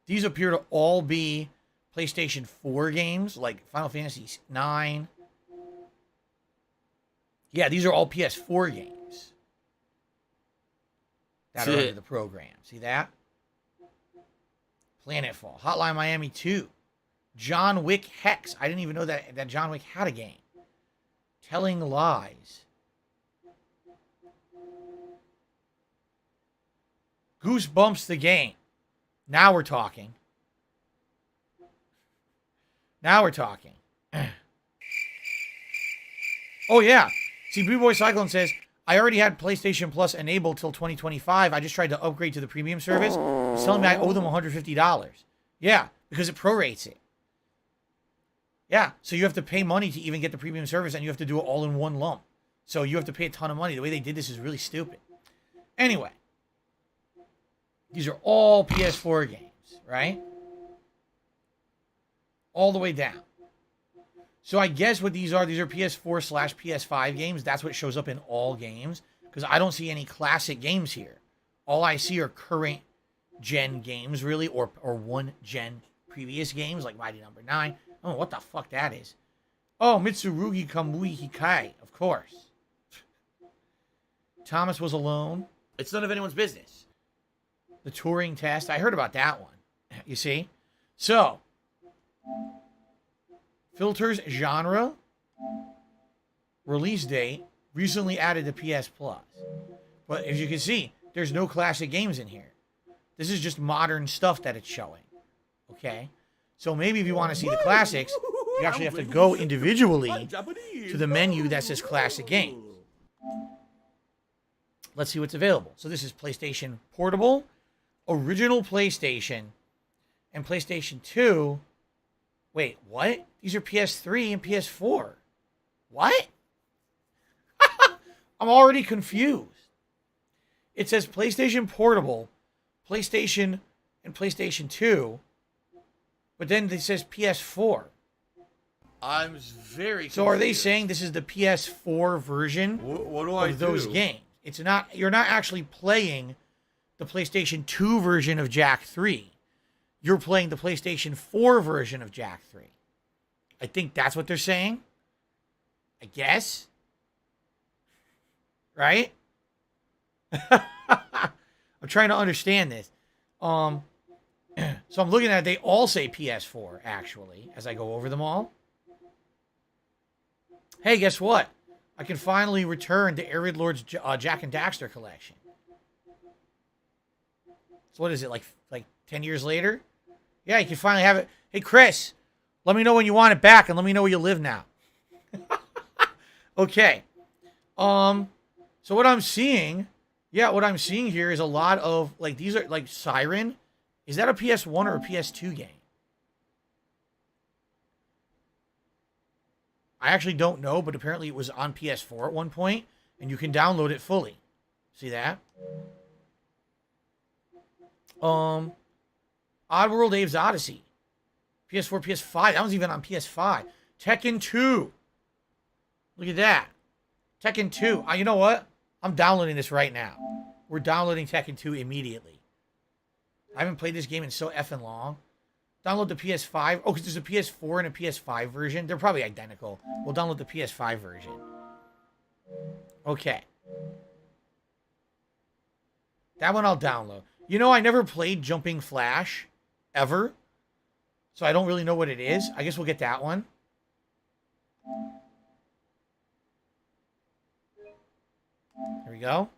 These appear to all be PlayStation 4 games, like Final Fantasy IX. Yeah, these are all PS4 games that are under the program. See that? Planetfall, Hotline Miami 2, John Wick Hex. I didn't even know that John Wick had a game. Telling Lies. Goosebumps the game. Now we're talking. Now we're talking. Oh, yeah. See, B-Boy Cyclone says, I already had PlayStation Plus enabled till 2025. I just tried to upgrade to the premium service. It's telling me I owe them $150. Yeah, because it prorates it. Yeah, so you have to pay money to even get the premium service, and you have to do it all in one lump. So you have to pay a ton of money. The way they did this is really stupid. Anyway, these are all PS4 games, right? All the way down. So I guess what these are PS4/PS5 games. That's what shows up in all games. because I don't see any classic games here. All I see are current gen games, really, or one gen previous games, like Mighty Number 9. I don't know what the fuck that is. Oh, Mitsurugi Kamui Hikai, of course. Thomas Was Alone. It's none of anyone's business. The Turing Test. I heard about that one. You see? So, filters, genre, release date, recently added to PS Plus. But as you can see, there's no classic games in here. This is just modern stuff that it's showing. Okay? So maybe if you want to see the classics, you actually have to go individually to the menu that says classic games. Let's see what's available. So this is PlayStation Portable, Original PlayStation, and PlayStation 2. Wait, what? These are PS3 and PS4. What? I'm already confused. It says PlayStation Portable, PlayStation, and PlayStation 2, but then it says PS4. I'm very confused. So are they saying this is the PS4 version What do of those games? It's not. You're not actually playing the PlayStation 2 version of Jack 3. You're playing the PlayStation 4 version of Jack 3. I think that's what they're saying. I guess. Right? I'm trying to understand this. So I'm looking at it. They all say PS4, actually, as I go over them all. Hey, guess what? I can finally return to Arid Lord's Jack and Daxter collection. So what is it, like 10 years later? Yeah, you can finally have it. Hey, Chris, let me know when you want it back, and let me know where you live now. Okay. So what I'm seeing, what I'm seeing here is a lot of, like, these are, like, Siren. Is that a PS1 or a PS2 game? I actually don't know, but apparently it was on PS4 at one point, and you can download it fully. See that? Oddworld Abe's Odyssey. PS4, PS5. That one's even on PS5. Tekken 2. Look at that. Tekken 2. You know what? I'm downloading this right now. We're downloading Tekken 2 immediately. I haven't played this game in so effing long. Download the PS5. Oh, because there's a PS4 and a PS5 version. They're probably identical. We'll download the PS5 version. Okay. That one I'll download. You know, I never played Jumping Flash. Ever. So I don't really know what it is. I guess we'll get that one. Here we go.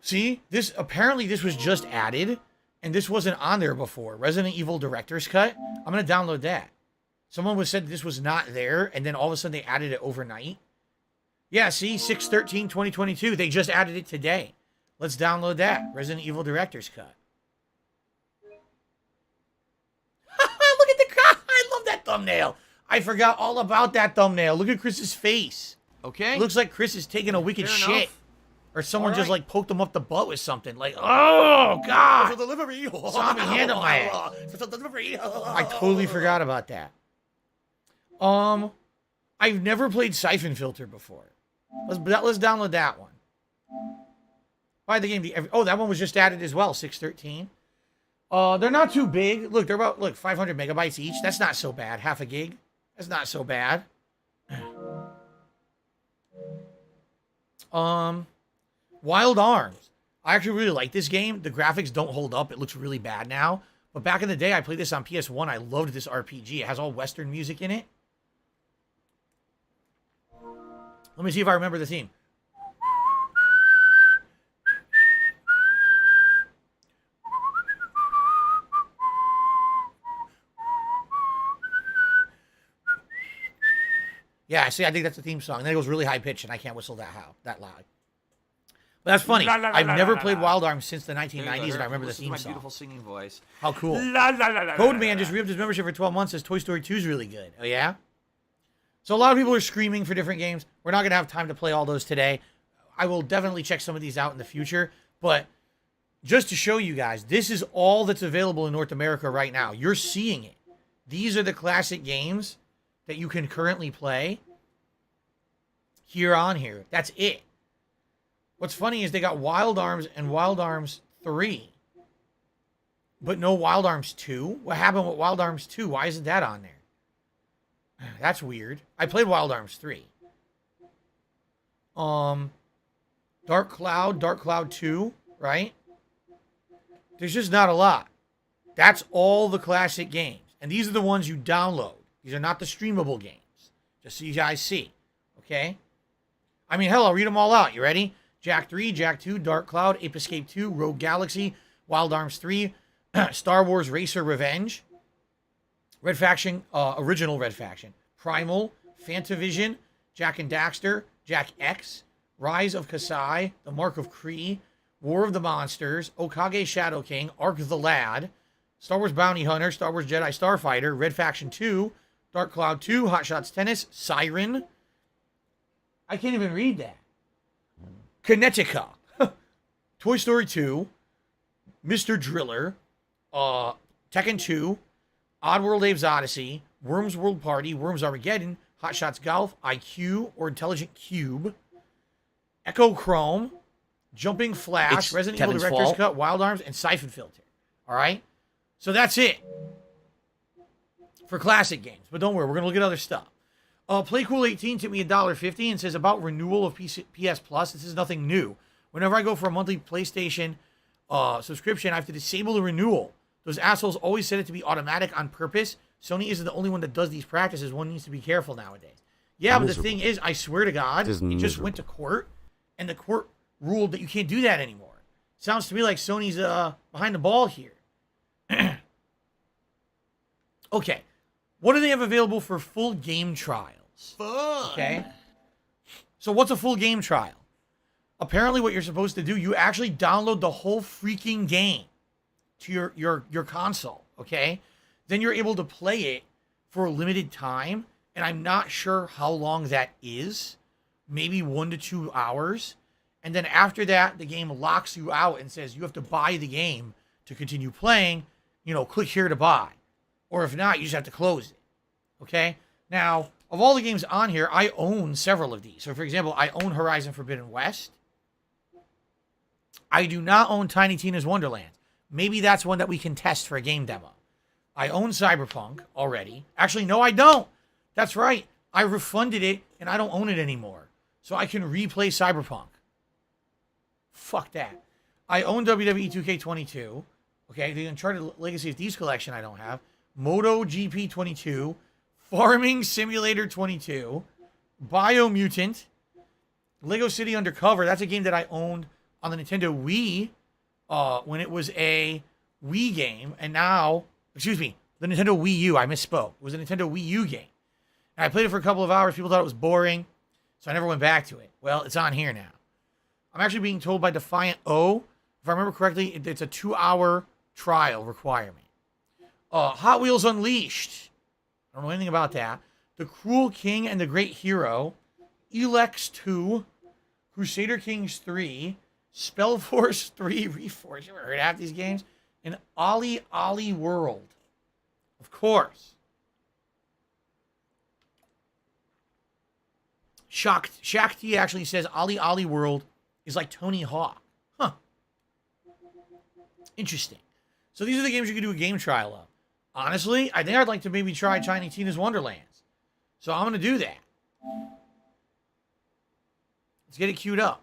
See? Apparently this was just added, and this wasn't on there before. Resident Evil Director's Cut. I'm going to download that. Someone was said this was not there, and then all of a sudden they added it overnight. Yeah, see? 6/13/2022. They just added it today. Let's download that. Resident Evil Director's Cut. Look at the car. I love that thumbnail. I forgot all about that thumbnail. Look at Chris's face. Okay. It looks like Chris is taking a wicked Fair shit. enough. Or someone All just, right. like, poked him up the butt with something. Like, oh, God. Delivery. Zombie handle my ass. I totally forgot about that. I've never played Siphon Filter before. Let's download that one. Why the game? That one was just added as well. 6/13. They're not too big. Look, they're about 500 megabytes each. That's not so bad. Half a gig. That's not so bad. Wild Arms. I actually really like this game. The graphics don't hold up. It looks really bad now. But back in the day, I played this on PS1. I loved this RPG. It has all Western music in it. Let me see if I remember the theme. Yeah, see, I think that's the theme song. And then it goes really high pitched, and I can't whistle that loud. But that's funny. I've never played Wild Arms since the 1990s, and I remember the theme my song. beautiful singing voice. How cool. Codeman just re-upped his membership for 12 months, says Toy Story 2 is really good. Oh, yeah? So a lot of people are screaming for different games. We're not going to have time to play all those today. I will definitely check some of these out in the future. But just to show you guys, this is all that's available in North America right now. You're seeing it. These are the classic games that you can currently play here on here. That's it. What's funny is they got Wild Arms and Wild Arms 3, but no Wild Arms 2. What happened with Wild Arms 2? Why isn't that on there? That's weird. I played Wild Arms 3. Dark Cloud 2, right? There's just not a lot. That's all the classic games. And these are the ones you download. These are not the streamable games. Just so you guys see. Okay? I mean, hell, I'll read them all out. You ready? Jak 3, Jak 2, Dark Cloud, Ape Escape 2, Rogue Galaxy, Wild Arms 3, Star Wars Racer Revenge, Red Faction, original Red Faction, Primal, Fantavision, Jak and Daxter, Jak X, Rise of Kasai, The Mark of Kree, War of the Monsters, Okage Shadow King, Ark the Lad, Star Wars Bounty Hunter, Star Wars Jedi Starfighter, Red Faction 2, Dark Cloud 2, Hot Shots Tennis, Siren. I can't even read that. Kinetica, Toy Story 2, Mr. Driller, Tekken 2, Oddworld Abe's Odyssey, Worms World Party, Worms Armageddon, Hot Shots Golf, IQ, or Intelligent Cube, Echo Chrome, Jumping Flash, It's Resident Kevin's Evil Director's fault. Cut, Wild Arms, and Siphon Filter. All right? So that's it for classic games. But don't worry, we're going to look at other stuff. Playcool18 tipped me $1.50 and says about renewal of PS Plus. This is nothing new. Whenever I go for a monthly PlayStation subscription, I have to disable the renewal. Those assholes always said it to be automatic on purpose. Sony isn't the only one that does these practices. One needs to be careful nowadays. Yeah, but the thing is, I swear to God, it just went to court, and the court ruled that you can't do that anymore. Sounds to me like Sony's behind the ball here. Okay. What do they have available for full game trials? Fun. Okay. So what's a full game trial? Apparently what you're supposed to do, you actually download the whole freaking game to your console, okay? Then you're able to play it for a limited time, and I'm not sure how long that is. Maybe 1 to 2 hours. And then after that, the game locks you out and says you have to buy the game to continue playing. You know, click here to buy. Or if not, you just have to close it. Okay? Now, of all the games on here, I own several of these. So, for example, I own Horizon Forbidden West. I do not own Tiny Tina's Wonderlands. Maybe that's one that we can test for a game demo. I own Cyberpunk already. Actually, no, I don't. That's right. I refunded it, and I don't own it anymore. So I can replay Cyberpunk. Fuck that. I own WWE 2K22. Okay, the Uncharted Legacy of Thieves collection I don't have. Moto GP 22. Farming Simulator 22. Biomutant. Lego City Undercover. That's a game that I owned on the Nintendo Wii when it was a Wii game. And now, excuse me, the Nintendo Wii U. I misspoke. It was a Nintendo Wii U game. And I played it for a couple of hours. People thought it was boring. So I never went back to it. Well, it's on here now. I'm actually being told by Defiant O, if I remember correctly, it's a 2-hour trial requirement. Hot Wheels Unleashed. I don't know anything about that. The Cruel King and the Great Hero. Elex 2. Crusader Kings 3. Spellforce 3 Reforged. You ever heard of these games? And Ollie Ollie World. Of course. Shakti actually says Ollie Ollie World is like Tony Hawk. Huh. Interesting. So these are the games you can do a game trial of. Honestly, I think I'd like to maybe try Tiny Tina's Wonderlands. So I'm going to do that. Let's get it queued up.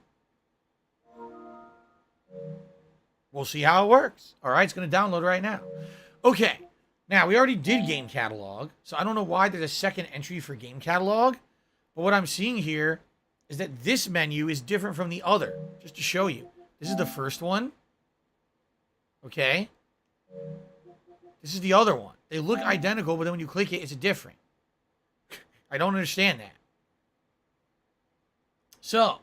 We'll see how it works. All right, it's going to download right now. Okay. Now, we already did Game Catalog, so I don't know why there's a second entry for Game Catalog. But what I'm seeing here is that this menu is different from the other. Just to show you. This is the first one. Okay. This is the other one. They look identical, but then when you click it, it's different. I don't understand that. So,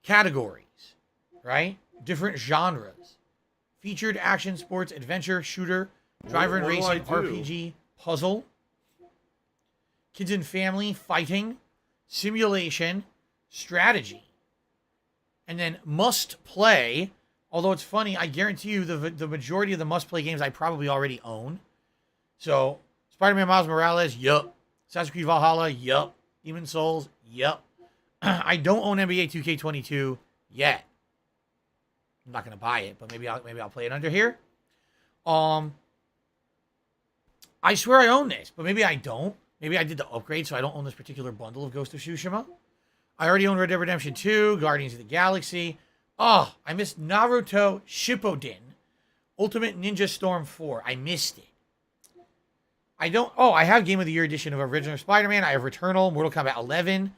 categories, right? Different genres. Featured action, sports, adventure, shooter, driver and What do I racing, do? RPG, puzzle. Kids and family, fighting, simulation, strategy. And then must play. Although it's funny, I guarantee you the majority of the must play games I probably already own. So Spider-Man Miles Morales, yup. Assassin's Creed Valhalla, yup. Demon's Souls, yup. I don't own NBA 2K22 yet. I'm not gonna buy it, but maybe I'll play it under here. I swear I own this, but maybe I don't. Maybe I did the upgrade, so I don't own this particular bundle of Ghost of Tsushima. I already own Red Dead Redemption 2, Guardians of the Galaxy. Oh, I missed Naruto Shippuden, Ultimate Ninja Storm 4. I missed it. I have Game of the Year edition of Original Spider-Man. I have Returnal, Mortal Kombat 11,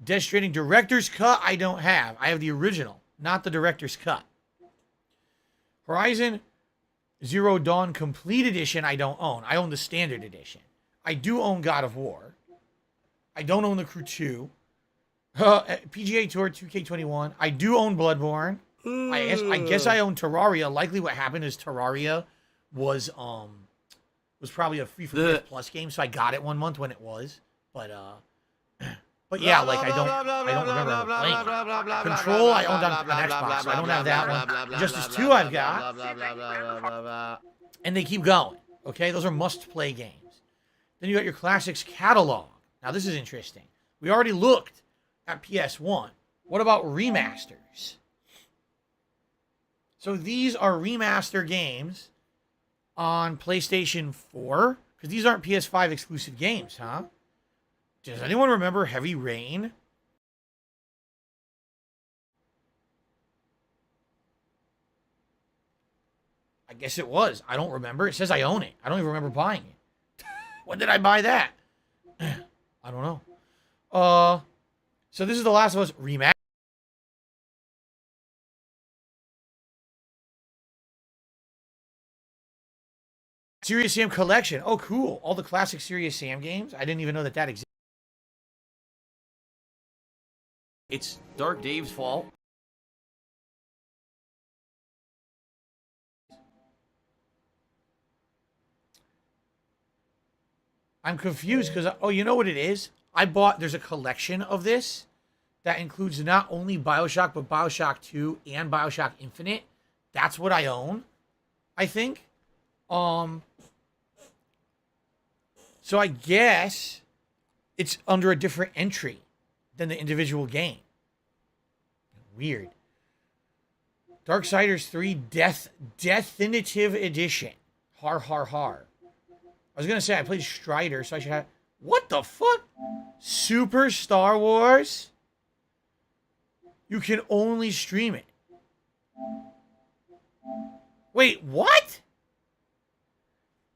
Death Stranding Director's Cut. I don't have. I have the original, not the Director's Cut. Horizon Zero Dawn Complete Edition, I don't own. I own the Standard Edition. I do own God of War. I don't own The Crew 2. PGA Tour 2K21. I do own Bloodborne. I guess I own Terraria. Likely what happened is Terraria was probably a free for plus game, so I got it 1 month when it was. But yeah, like I don't remember playing it. Control I owned on Xbox, so I don't have that one. Injustice 2 I've got. And they keep going. Okay, those are must-play games. Then you got your classics catalog. Now this is interesting. We already looked at PS1. What about remasters? So these are remaster games on PlayStation 4, because these aren't PS5 exclusive games, huh? Does anyone remember Heavy Rain? I guess it was. I don't remember. It says I own it. I don't even remember buying it. When did I buy that? I don't know. So this is The Last of Us remaster. Serious Sam Collection. Oh, cool. All the classic Serious Sam games. I didn't even know that existed. It's Dark Dave's fault. I'm confused because, you know what it is? There's a collection of this that includes not only BioShock, but BioShock 2 and BioShock Infinite. That's what I own, I think. So I guess it's under a different entry than the individual game. Weird. Darksiders 3 Definitive Edition. Har, har, har. I was going to say I played Strider, so I should have... What the fuck? Super Star Wars? You can only stream it. Wait, what?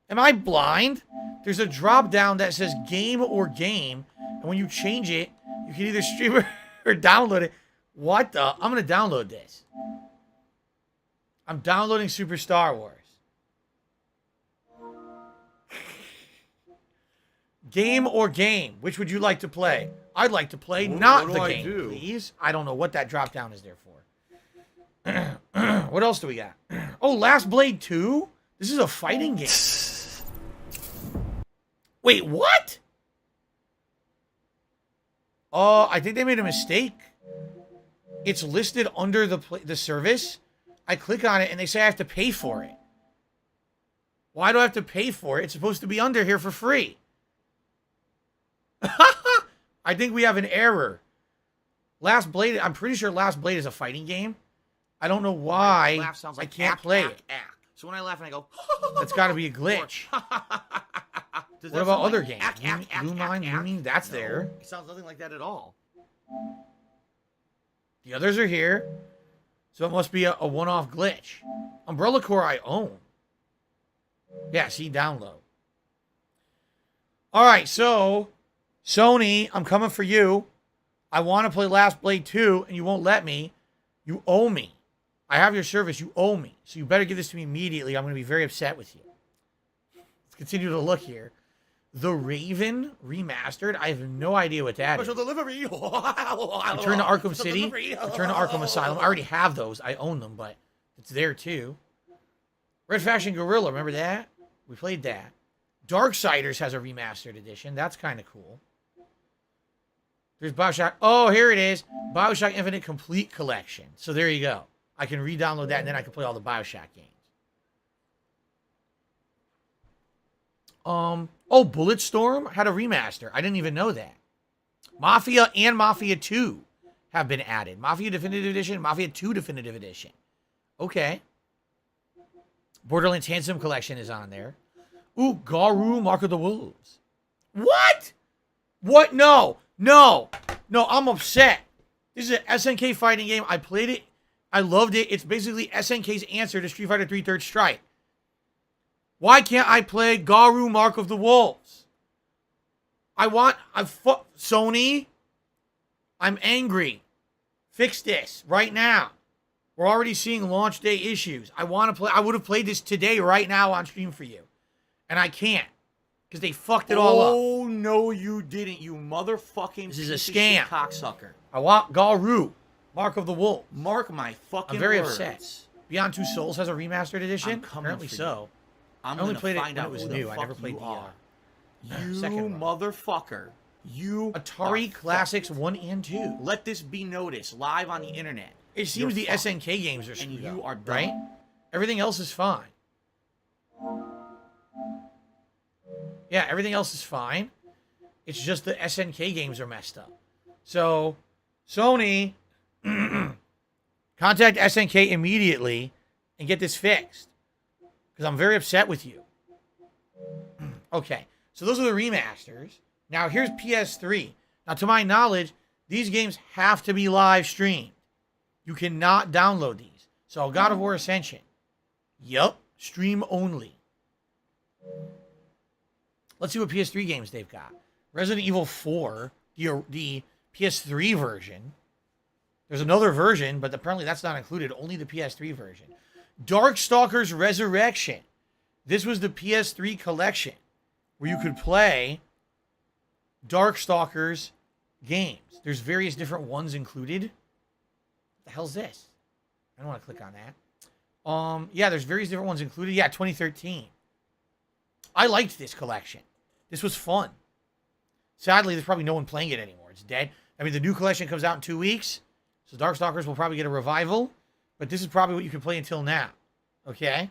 Am I blind? There's a drop down that says game or game, and when you change it, you can either stream it or download it. What the? I'm going to download this. I'm downloading Super Star Wars. Game or game? Which would you like to play? I'd like to play not the game, please. I don't know what that drop down is there for. What else do we got? Oh, Last Blade 2? This is a fighting game. Wait, what? Oh, I think they made a mistake. It's listed under the service. I click on it and they say I have to pay for it. Why do I have to pay for it? It's supposed to be under here for free. I think we have an error. Last Blade, I'm pretty sure Last Blade is a fighting game. I don't know why I can't play it. So when I laugh and I go, that's got to be a glitch. What about other games? Loomine, that's there. It sounds nothing like that at all. The others are here. So it must be a one-off glitch. Umbrella Corps I own. Yeah, see, download. All right, so Sony, I'm coming for you. I want to play Last Blade 2, and you won't let me. You owe me. I have your service. You owe me. So you better give this to me immediately. I'm going to be very upset with you. Let's continue to look here. The Raven Remastered. I have no idea what that is. Special delivery. Return to Arkham City. Return to Arkham Asylum. I already have those. I own them, but it's there too. Red Faction Guerrilla. Remember that? We played that. Darksiders has a remastered edition. That's kind of cool. There's BioShock. Oh, here it is. BioShock Infinite Complete Collection. So there you go. I can re-download that, and then I can play all the BioShock games. Oh, Bulletstorm had a remaster. I didn't even know that. Mafia and Mafia 2 have been added. Mafia Definitive Edition, Mafia 2 Definitive Edition. Okay. Borderlands Handsome Collection is on there. Ooh, Garu Mark of the Wolves. What? What? No. No. No, I'm upset. This is an SNK fighting game. I played it. I loved it. It's basically SNK's answer to Street Fighter 3 Third Strike. Why can't I play Garu Mark of the Wolves? Sony, I'm angry. Fix this right now. We're already seeing launch day issues. I want to play. I would have played this today, right now, on stream for you. And I can't. Because they fucked it all up. Oh, no, you didn't, you motherfucking This is a piece of scam. shit cocksucker. I want Garu, Mark of the Wolf. Mark my fucking I'm very words. upset. Beyond Two Souls has a remastered edition? I'm coming Apparently for so. I'm I only gonna played it find when out it was who new. the I fuck never played you the are. You second one. motherfucker. You Atari are Classics fucked. 1 and 2. Let this be noticed live on the internet. It seems You're the fucked. SNK games are And screwed you up, are dumb. right? Everything else is fine. Yeah, everything else is fine. It's just the SNK games are messed up. So, Sony, contact SNK immediately and get this fixed. Because I'm very upset with you. Okay, so those are the remasters. Now, here's PS3. Now, to my knowledge, these games have to be live streamed. You cannot download these. So, God of War Ascension. Yup, stream only. Let's see what PS3 games they've got. Resident Evil 4, the PS3 version. There's another version, but apparently that's not included. Only the PS3 version. Darkstalkers Resurrection. This was the PS3 collection where you could play Darkstalkers games. There's various different ones included. What the hell's this? I don't want to click on that. Yeah, there's various different ones included. Yeah, 2013. I liked this collection. This was fun. Sadly, there's probably no one playing it anymore. It's dead. I mean, the new collection comes out in 2 weeks, so Darkstalkers will probably get a revival, but this is probably what you can play until now. Okay?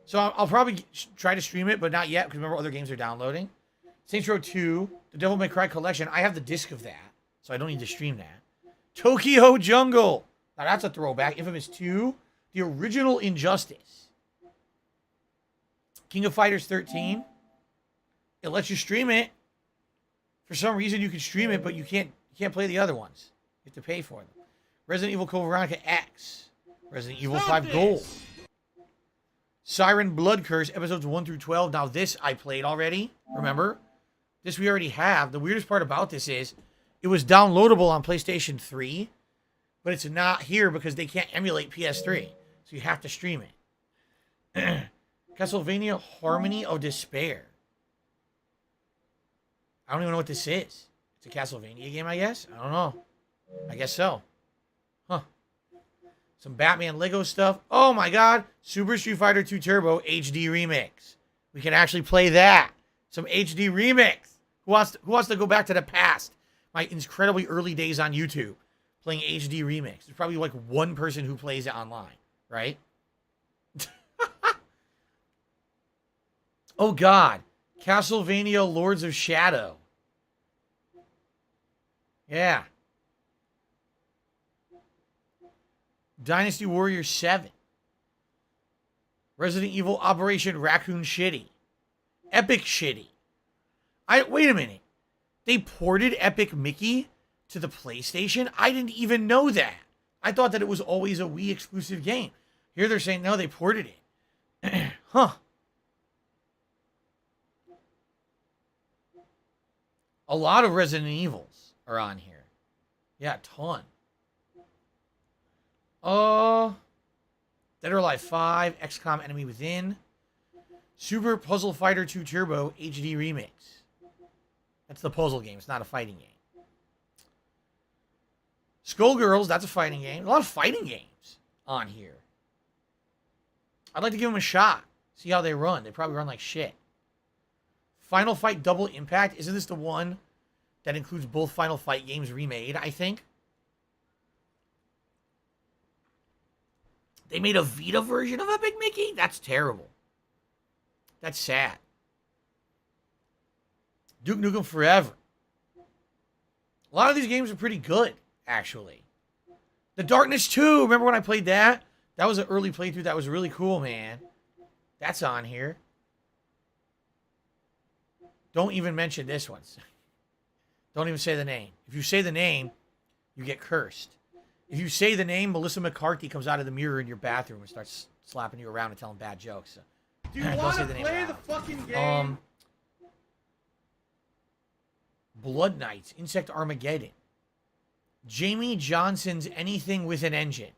So I'll probably try to stream it, but not yet, because remember, other games are downloading. Saints Row 2, the Devil May Cry collection. I have the disc of that, so I don't need to stream that. Tokyo Jungle. Now, that's a throwback. Infamous 2, the original Injustice. King of Fighters 13. It lets you stream it. For some reason, you can stream it, but you can't play the other ones. You have to pay for them. Resident Evil Code Veronica X. Resident Evil 5 Gold. Siren Blood Curse, episodes 1 through 12. Now, this I played already. Remember? This we already have. The weirdest part about this is it was downloadable on PlayStation 3, but it's not here because they can't emulate PS3. So you have to stream it. Castlevania Harmony of Despair. I don't even know what this is. It's a Castlevania game, I guess? I don't know. I guess so. Huh. Some Batman Lego stuff. Oh my god. Super Street Fighter 2 Turbo HD Remix. We can actually play that. Some HD Remix. Who wants to go back to the past? My incredibly early days on YouTube. Playing HD Remix. There's probably like one person who plays it online. Right? Oh god. Castlevania Lords of Shadow. Yeah. Dynasty Warrior 7. Resident Evil Operation Raccoon Shitty. Epic Shitty. Wait a minute. They ported Epic Mickey to the PlayStation? I didn't even know that. I thought that it was always a Wii exclusive game. Here they're saying, no, they ported it. Huh. A lot of Resident Evils are on here. Yeah, a ton. Dead or Alive 5, XCOM Enemy Within, Super Puzzle Fighter 2 Turbo HD Remix. That's the puzzle game. It's not a fighting game. Skullgirls, that's a fighting game. A lot of fighting games on here. I'd like to give them a shot. See how they run. They probably run like shit. Final Fight Double Impact. Isn't this the one that includes both Final Fight games remade, I think? They made a Vita version of Epic Mickey? That's terrible. That's sad. Duke Nukem Forever. A lot of these games are pretty good, actually. The Darkness 2, remember when I played that? That was an early playthrough. That was really cool, man. That's on here. Don't even mention this one. Don't even say the name. If you say the name, you get cursed. If you say the name, Melissa McCarthy comes out of the mirror in your bathroom and starts slapping you around and telling bad jokes. So, Do you want to play the fucking game? Blood Knights, Insect Armageddon. Jamie Johnson's Anything with an Engine.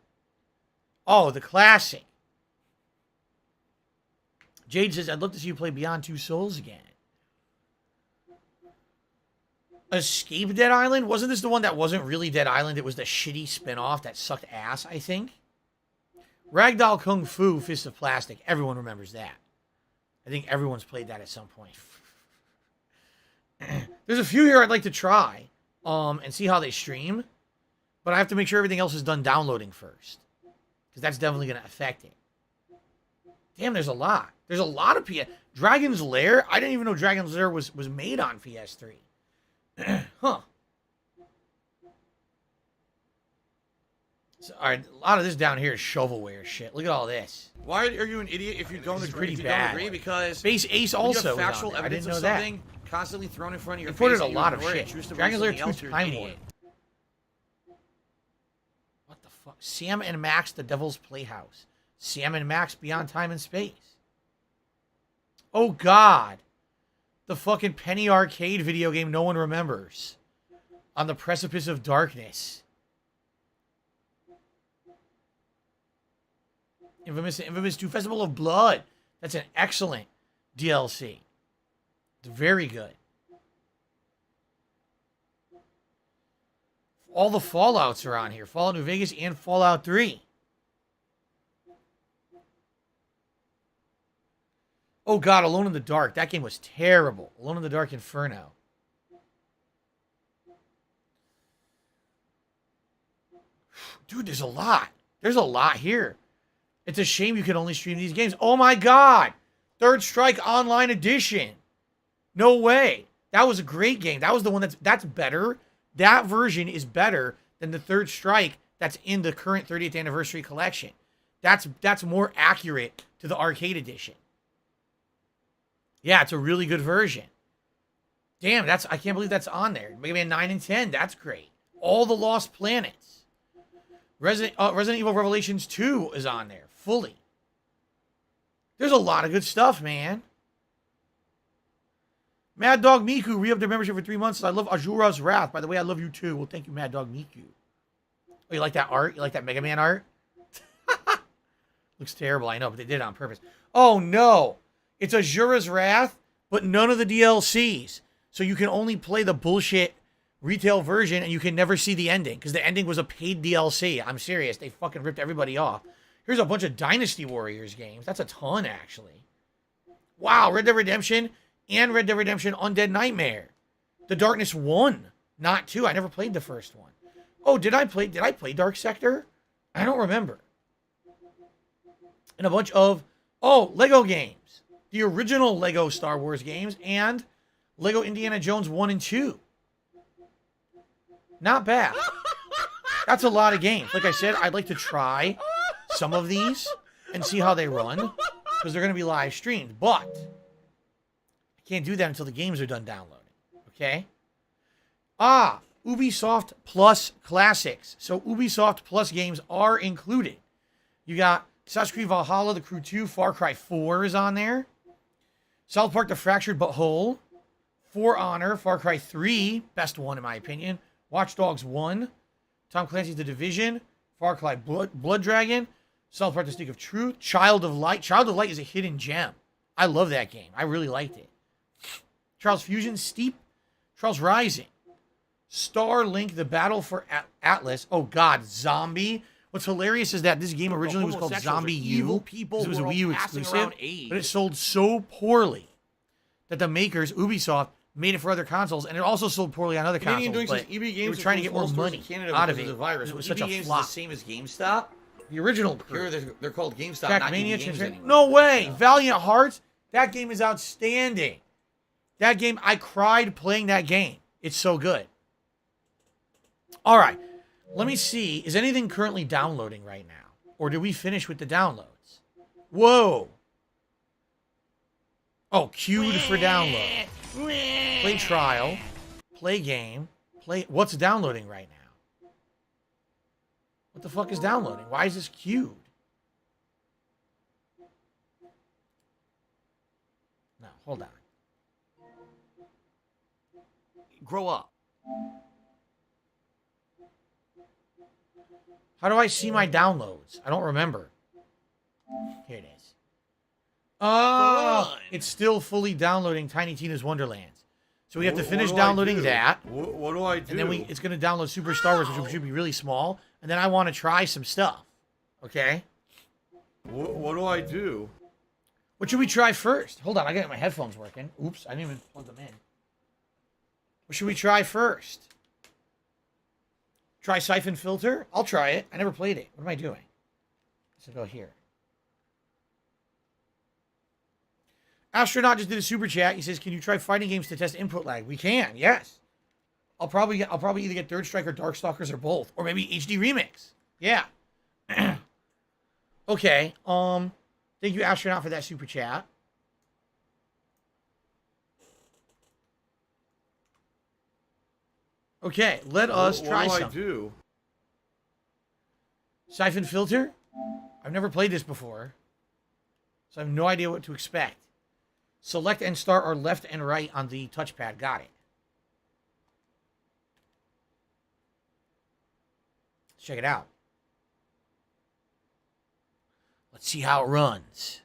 Oh, the classic. Jade says, I'd love to see you play Beyond Two Souls again. Escape Dead Island? Wasn't this the one that wasn't really Dead Island? It was the shitty spin-off that sucked ass, I think. Ragdoll Kung Fu, Fist of Plastic. Everyone remembers that. I think everyone's played that at some point. There's a few here I'd like to try and see how they stream. But I have to make sure everything else is done downloading first. Because that's definitely going to affect it. Damn, there's a lot. There's a lot of PS... Dragon's Lair? I didn't even know Dragon's Lair was made on PS3. Huh. So, all right, a lot of this down here is shovelware shit. Look at all this. Why are you an idiot if you don't This is agree? pretty If you bad. don't agree, because Space Ace when you also have is on factual there. I evidence didn't know of that. something constantly thrown in front of your They face. put in a and you lot of ignore it shit. and choose to Dragon's believe Lair 2 something else, Time you're an Warp. idiot. What the fuck? Sam and Max, The Devil's Playhouse. Sam and Max, Beyond Time and Space. Oh, God. The fucking Penny Arcade video game no one remembers. On the Precipice of Darkness. Infamous 2 Festival of Blood. That's an excellent DLC. It's very good. All the Fallouts are on here. Fallout New Vegas and Fallout 3. Oh, God, Alone in the Dark. That game was terrible. Alone in the Dark Inferno. Dude, there's a lot. There's a lot here. It's a shame you can only stream these games. Oh, my God. Third Strike Online Edition. No way. That was a great game. That was the one that's better. That version is better than the Third Strike that's in the current 30th Anniversary Collection. That's more accurate to the Arcade Edition. Yeah, it's a really good version. Damn, I can't believe that's on there. Mega Man 9 and 10, that's great. All the Lost Planets. Resident Evil Revelations 2 is on there, fully. There's a lot of good stuff, man. Mad Dog Miku re-upped their membership for 3 months. I love Azura's Wrath. By the way, I love you too. Well, thank you, Mad Dog Miku. Oh, you like that art? You like that Mega Man art? Looks terrible, I know, but they did it on purpose. Oh, no. It's Azura's Wrath, but none of the DLCs. So you can only play the bullshit retail version and you can never see the ending because the ending was a paid DLC. I'm serious. They fucking ripped everybody off. Here's a bunch of Dynasty Warriors games. That's a ton, actually. Wow, Red Dead Redemption and Red Dead Redemption Undead Nightmare. The Darkness 1, not 2. I never played the first one. Oh, did I play Dark Sector? I don't remember. And a bunch of, Lego games. The original Lego Star Wars games and Lego Indiana Jones 1 and 2. Not bad. That's a lot of games. Like I said, I'd like to try some of these and see how they run because they're going to be live streamed. But I can't do that until the games are done downloading. Okay? Ubisoft Plus Classics. So Ubisoft Plus games are included. You got Assassin's Creed Valhalla, The Crew 2, Far Cry 4 is on there. South Park The Fractured But Whole. For Honor, Far Cry 3, best one in my opinion. Watch Dogs 1. Tom Clancy's The Division. Far Cry Blood Dragon. South Park The Stick of Truth. Child of Light. Child of Light is a hidden gem. I love that game. I really liked it. Trials Fusion, Steep. Trials Rising. Starlink, The Battle for Atlas. Oh, God, Zombie. What's hilarious is that this game originally was called Zombie U. It was a Wii U exclusive, but it sold so poorly that the makers, Ubisoft, made it for other consoles, and it also sold poorly on other consoles. Doing But EB Games they were trying to get more money out of it. The virus. It was EB such a Games flop. is the same as GameStop. The original crew. Here they're called GameStop, not EB Trackmania, Games anymore. no way. Valiant Hearts. That game is outstanding. That game, I cried playing that game. It's so good. All right. Let me see. Is anything currently downloading right now? Or did we finish with the downloads? Whoa. Oh, queued for download. Play trial. Play game. Play. What's downloading right now? What the fuck is downloading? Why is this queued? No, hold on. Grow up. How do I see my downloads? I don't remember. Here it is. Oh, it's still fully downloading Tiny Tina's Wonderlands. So we have to finish downloading that. What do I do? And then it's going to download Super Star Wars, which should be really small. And then I want to try some stuff. Okay? What do I do? What should we try first? Hold on, I got my headphones working. Oops, I didn't even plug them in. What should we try first? Try Siphon Filter? I'll try it. I never played it. What am I doing? Let's go here. Astronaut just did a super chat. He says, "Can you try fighting games to test input lag?" We can. Yes. I'll probably either get Third Strike or Darkstalkers or both, or maybe HD Remix. Yeah. Okay. Thank you, Astronaut, for that super chat. Okay, let us try something. What do I do? Siphon Filter? I've never played this before, so I have no idea what to expect. Select and start are left and right on the touchpad. Got it. Let's check it out. Let's see how it runs.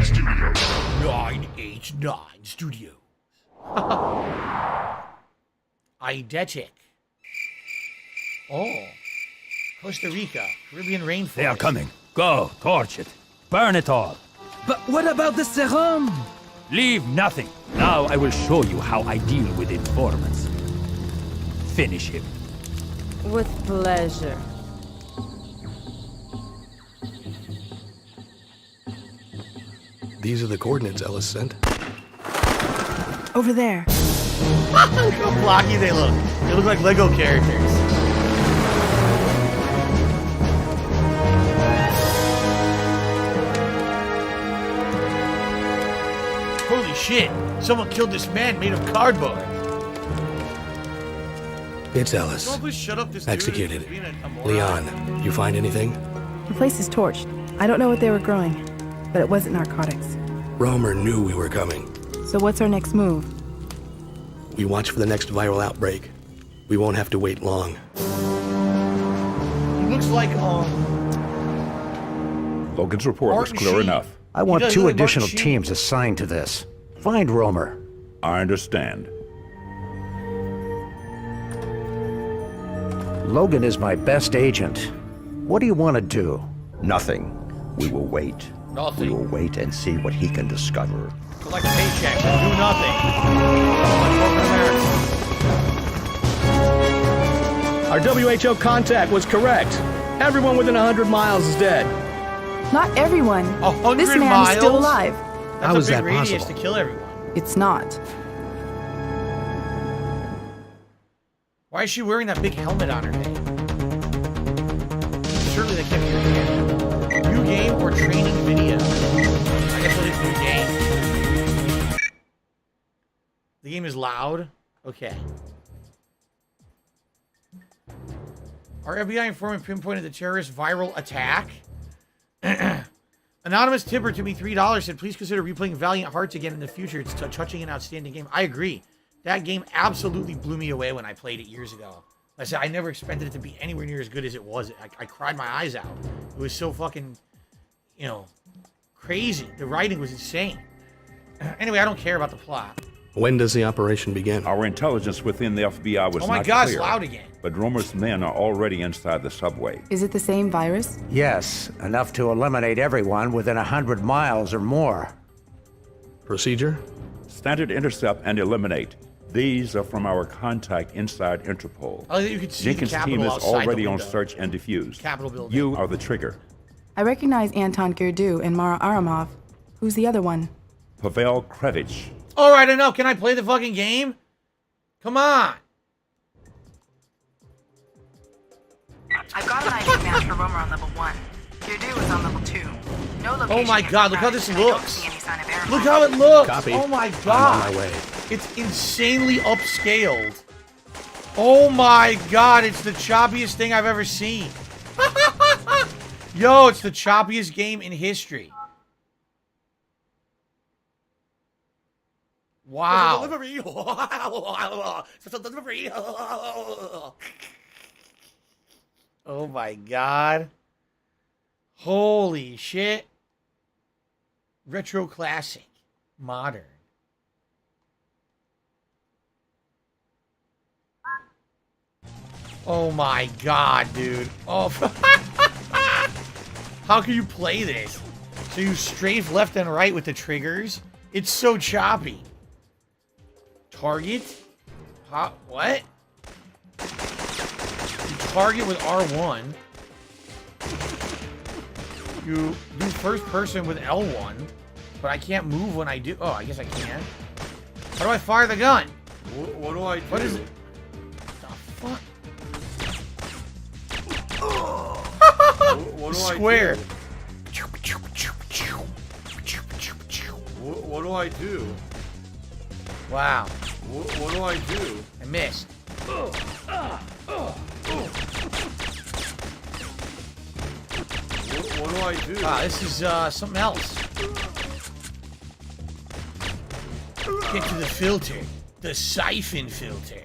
Studios. 989 Studios. Eidetic. Oh. Costa Rica. Caribbean rainforest. They are coming. Go, torch it. Burn it all. But what about the serum? Leave nothing. Now I will show you how I deal with informants. Finish him. With pleasure. These are the coordinates Ellis sent. Over there. Look how blocky they look. They look like Lego characters. Holy shit. Someone killed this man made of cardboard. It's Ellis. Someone please shut up this dude. Executed. He's being a moron. Leon, you find anything? The place is torched. I don't know what they were growing, but it wasn't narcotics. Romer knew we were coming. So what's our next move? We watch for the next viral outbreak. We won't have to wait long. He looks like, Logan's report was Martin clear Sheen. enough. I want does two look like additional Martin Sheen. teams assigned to this. Find Romer. I understand. Logan is my best agent. What do you want to do? Nothing. We will wait. Nothing. We will wait and see what he can discover. collect paychecks and do nothing. Our WHO contact was correct. Everyone within 100 miles is dead. Not everyone. 100 This man miles? is still alive. That's a big radius to kill everyone. It's not. Why is she wearing that big helmet on her head? Surely they can't be her head. New game or training video? I guess we'll do new game. The game is loud? Okay. Our FBI informant pinpointed the terrorist viral attack. Anonymous tipper to me $3 said, please consider replaying Valiant Hearts again in the future. It's touching an outstanding game. I agree. That game absolutely blew me away when I played it years ago. Like I said, I never expected it to be anywhere near as good as it was. I cried my eyes out. It was so fucking, you know, crazy. The writing was insane. Anyway, I don't care about the plot. When does the operation begin? Our intelligence within the FBI was Oh my not God, clear, it's loud again. but Romer's men are already inside the subway. Is it the same virus? Yes, enough to eliminate everyone within 100 miles or more. Procedure? Standard intercept and eliminate. These are from our contact inside Interpol. Oh, you could see Jenkins' the team Capitol is outside already the on window. search and defuse. Capitol building. You are the trigger. I recognize Anton Gerdu and Mara Aramov. Who's the other one? Pavel Krevich. All right, I know. Can I play the fucking game? Come on. I've got an ID match for Romer on level 1. Gerdu is on level 2. No location. Oh my god, look how this and I don't looks. see any sign of error. Look how it looks. Copy. Oh my I'm god. on my way. It's insanely upscaled. Oh my god, it's the choppiest thing I've ever seen. Yo, it's the choppiest game in history. Wow. Delivery. Delivery. Oh my god. Holy shit. Retro classic. Modern. Oh my god, dude. Oh. How can you play this? So you strafe left and right with the triggers? It's so choppy. Target? What? You target with R1. You do first person with L1. But I can't move when I do. Oh, I guess I can. How do I fire the gun? What do I do? What is it? The fuck? What do Square. I do? What do I do? Wow. What do I do? I missed. What do I do? Wow, this is something else. Get to the filter. The siphon filter.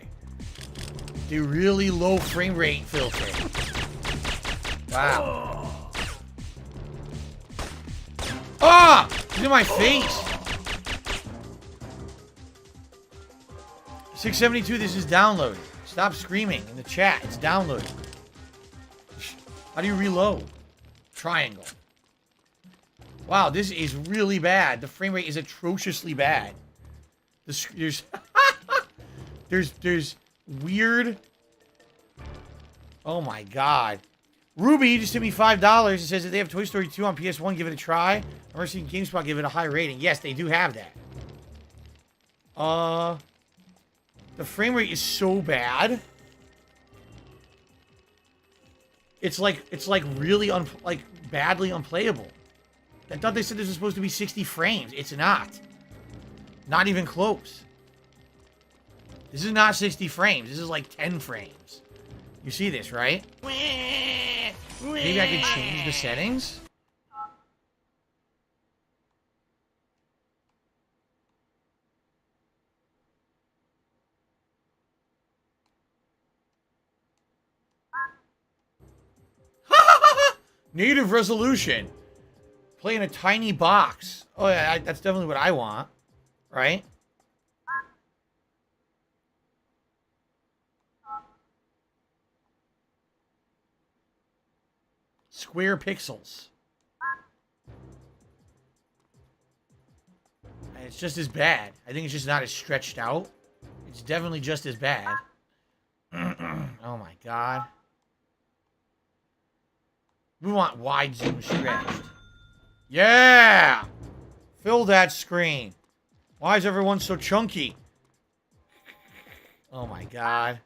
The really low frame rate filter. Wow. Ah! It's in my face. 672, this is downloading. Stop screaming in the chat. It's downloading. How do you reload? Triangle. Wow, this is really bad. The frame rate is atrociously bad. There's there's weird. Oh my god. Ruby just hit me $5. It says that they have Toy Story 2 on PS1. Give it a try. I've never seen GameSpot give it a high rating. Yes, they do have that. The frame rate is so bad. It's like really badly unplayable. I thought they said this was supposed to be 60 frames. It's not. Not even close. This is not 60 frames. This is like 10 frames. You see this, right? Maybe I could change the settings? Native resolution. Play in a tiny box. Oh yeah, that's definitely what I want. Right? Square pixels. And it's just as bad. I think it's just not as stretched out. It's definitely just as bad. Oh my god. We want wide zoom stretched. Yeah! Fill that screen. Why is everyone so chunky? Oh my god.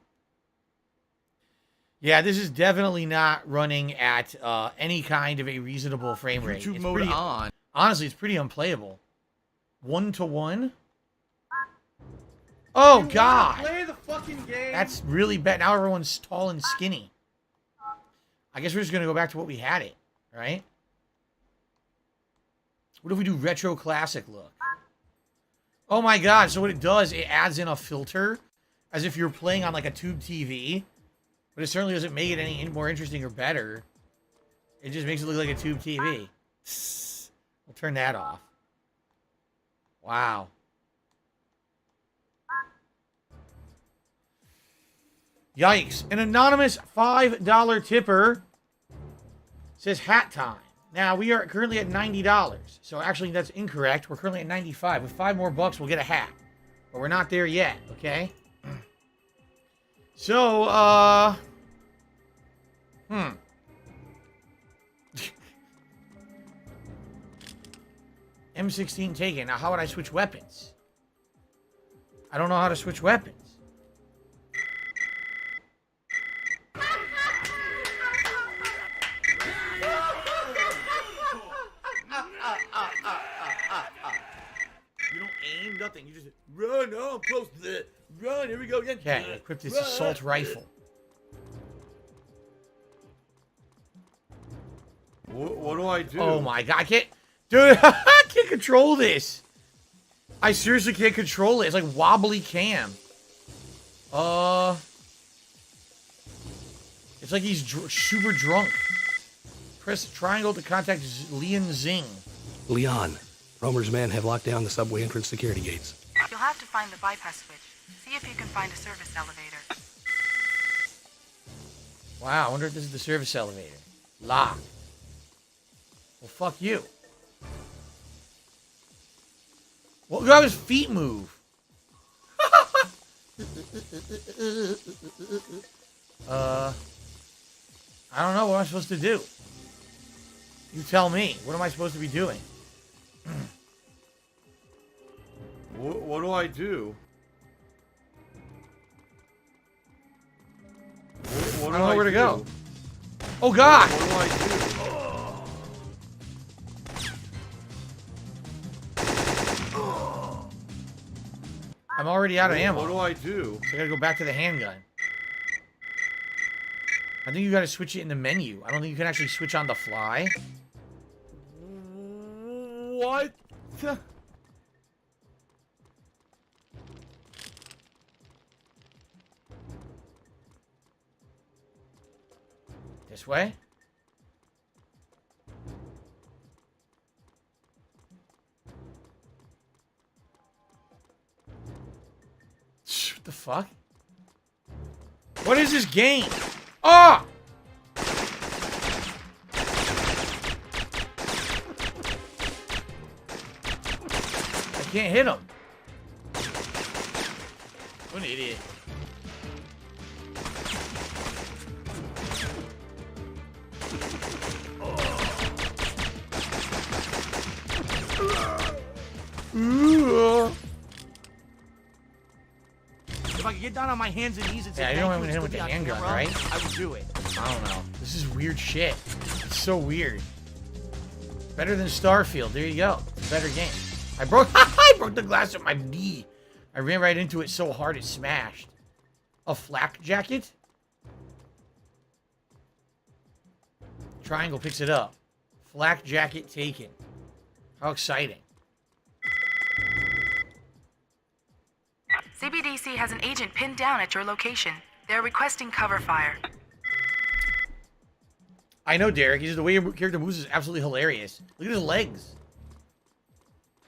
Yeah, this is definitely not running at any kind of a reasonable frame rate. YouTube It's mode pretty, on. honestly, it's pretty unplayable. 1-to-1? Oh god! Play the fucking game. That's really bad. Now everyone's tall and skinny. I guess we're just gonna go back to what we had it, right? What if we do retro classic look? Oh my god, so what it does, it adds in a filter as if you're playing on like a tube TV, but it certainly doesn't make it any more interesting or better. It just makes it look like a tube TV. We'll turn that off. Wow. Yikes. An anonymous $5 tipper says hat time. Now, we are currently at $90. So actually, that's incorrect. We're currently at $95. With $5 more bucks, we'll get a hat. But we're not there yet, okay? So, M16 taken. Now, how would I switch weapons? I don't know how to switch weapons. You don't aim, nothing. You just run. Oh, I'm close to the run. Here we go again. Okay, equip this assault rifle. What do I do? Oh my god, I can't. Dude, I can't control this. I seriously can't control it. It's like wobbly cam. It's like he's super drunk. Press triangle to contact Leon Zing. Leon, Romer's men have locked down the subway entrance security gates. You'll have to find the bypass switch. See if you can find a service elevator. Wow, I wonder if this is the service elevator. Locked. Well, fuck you. Well, look how his feet move. I don't know what I'm supposed to do. You tell me. What am I supposed to be doing? What do I do? I don't know where to go. Oh, God! What do I do? I'm already out of ammo. What do I do? So I gotta go back to the handgun. I think you gotta switch it in the menu. I don't think you can actually switch on the fly. What? This way? What the fuck? What is this game? Ah! I can't hit him. What an idiot. Ooh. If I could get down on my hands and knees and say, Yeah, you know I'm "Thank gonna hit him with you, the it's handgun, camera," right? I would do it. I don't know. This is weird shit. It's so weird. Better than Starfield. There you go. It's a better game. I broke the glass with my knee. I ran right into it so hard it smashed. A flak jacket? Triangle picks it up. Flak jacket taken. How exciting. CBDC has an agent pinned down at your location. They're requesting cover fire. I know, Derek. The way your character moves is absolutely hilarious. Look at his legs.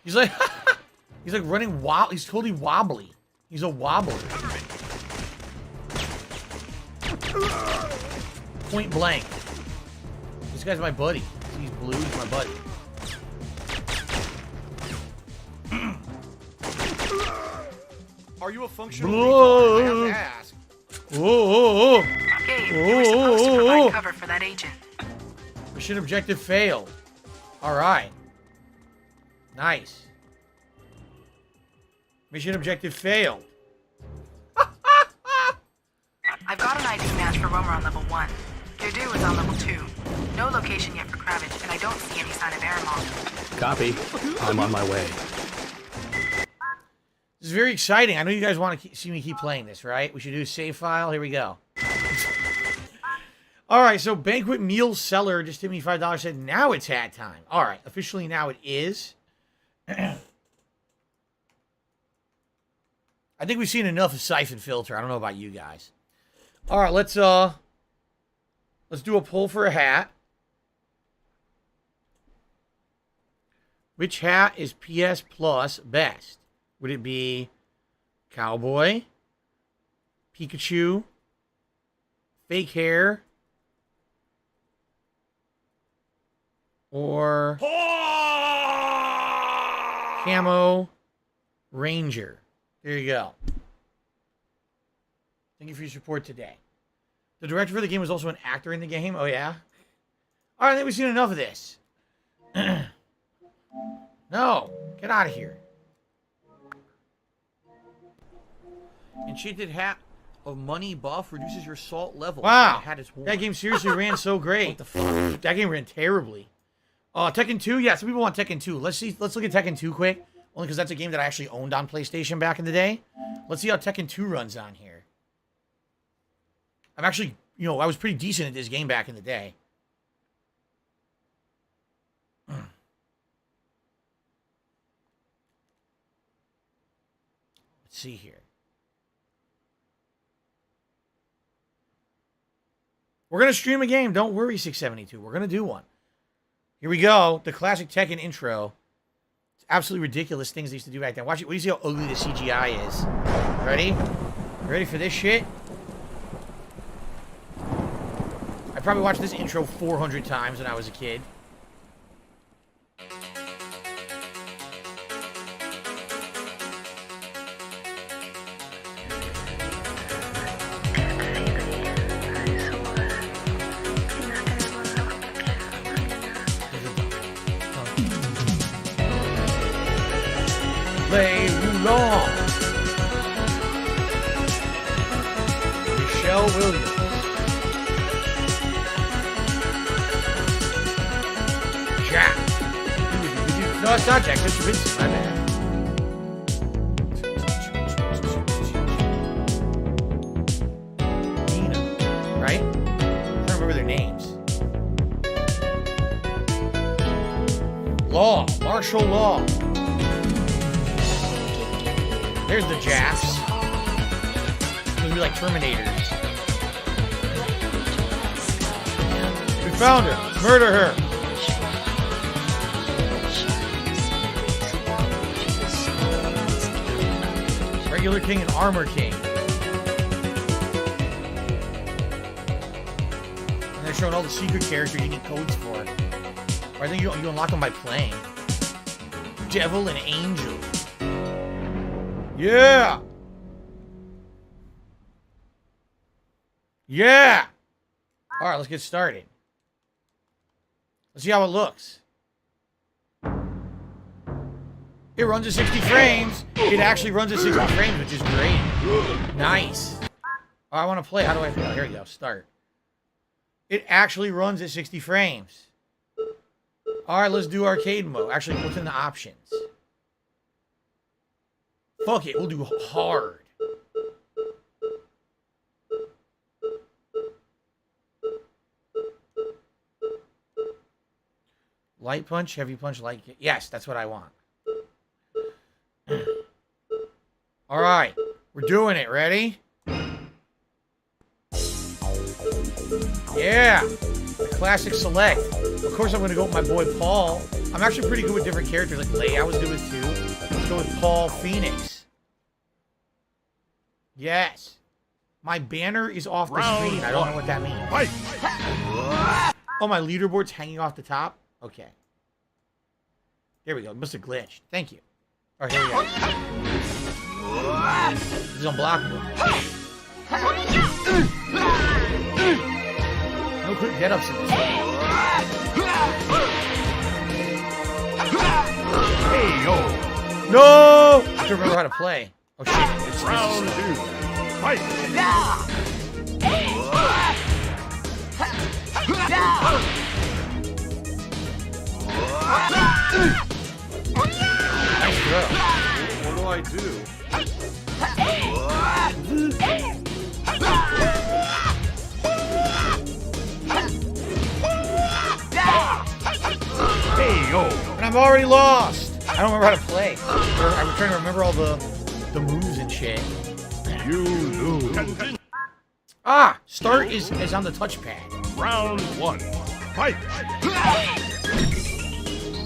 He's like, he's like running wild. He's totally wobbly. He's a wobbler. Point blank. This guy's my buddy. He's blue. He's my buddy. Are you a functional retard? I have to ask. Whoa. Gabe, you were supposed to provide cover for that agent. Mission objective failed. Alright. Nice. Mission objective failed. I've got an ID match for Romer on level 1. Your due is on level 2. No location yet for Kravitch, and I don't see any sign of Aramon. Copy. I'm on my way. This is very exciting. I know you guys want to see me keep playing this, right? We should do a save file. Here we go. All right, so Banquet Meal Seller just hit me $5, said, now it's hat time. All right, officially now it is. I think we've seen enough of Siphon Filter. I don't know about you guys. All right, let's do a poll for a hat. Which hat is PS Plus best? Would it be Cowboy, Pikachu, Fake Hair, or Camo Ranger? There you go. Thank you for your support today. The director for the game was also an actor in the game. Oh, yeah? All right, I think we've seen enough of this. No. Get out of here. Enchanted hat of money buff reduces your salt level. Wow. Hat is that game seriously ran so great. What the fuck? That game ran terribly. Tekken 2? Yeah, some people want Tekken 2. Let's look at Tekken 2 quick. Only because that's a game that I actually owned on PlayStation back in the day. Let's see how Tekken 2 runs on here. I'm actually, I was pretty decent at this game back in the day. Let's see here. We're going to stream a game. Don't worry, 672. We're going to do one. Here we go. The classic Tekken intro. It's absolutely ridiculous things they used to do back then. Watch it. What do you see how ugly the CGI is? Ready? Ready for this shit? I probably watched this intro 400 times when I was a kid. Play Long. Michelle Williams. Jack. No, it's not Jack. Mr. Vincent. My bad. Nina. Right? I'm trying to remember their names. Law. Martial Law. There's the Jafts. They'll be like Terminators. We found her. Murder her. Regular King and Armor King. And they're showing all the secret characters you need codes for. Or I think you unlock them by playing. Devil and Angel. Yeah! Yeah! Alright, let's get started. Let's see how it looks. It runs at 60 frames. It actually runs at 60 frames, which is great. Nice. Oh, I want to play. How do I... Oh, here we go. Start. It actually runs at 60 frames. Alright, let's do arcade mode. Actually, what's in the options? Fuck it, we'll do hard. Light punch, heavy punch, light kick. Yes, that's what I want. Alright, we're doing it. Ready? Yeah! The classic select. Of course I'm going to go with my boy Paul. I'm actually pretty good with different characters. Like Leia I was good with too. Let's go with Paul Phoenix. Yes. My banner is off the screen. I don't know what that means. Oh, my leaderboard's hanging off the top? Okay. There we go. It must have glitched. Thank you. Alright, here we go. This is unblockable. No quick get-ups in this one. Hey, yo. No! I have to remember how to play. Oh shit, it's round 2. Fight! Nice throw. What do I do? Hey, yo! And I'm already lost! I don't remember how to play. I'm trying to remember all the moves and shit. You lose. Ah! Start is on the touchpad. Round 1. Fight!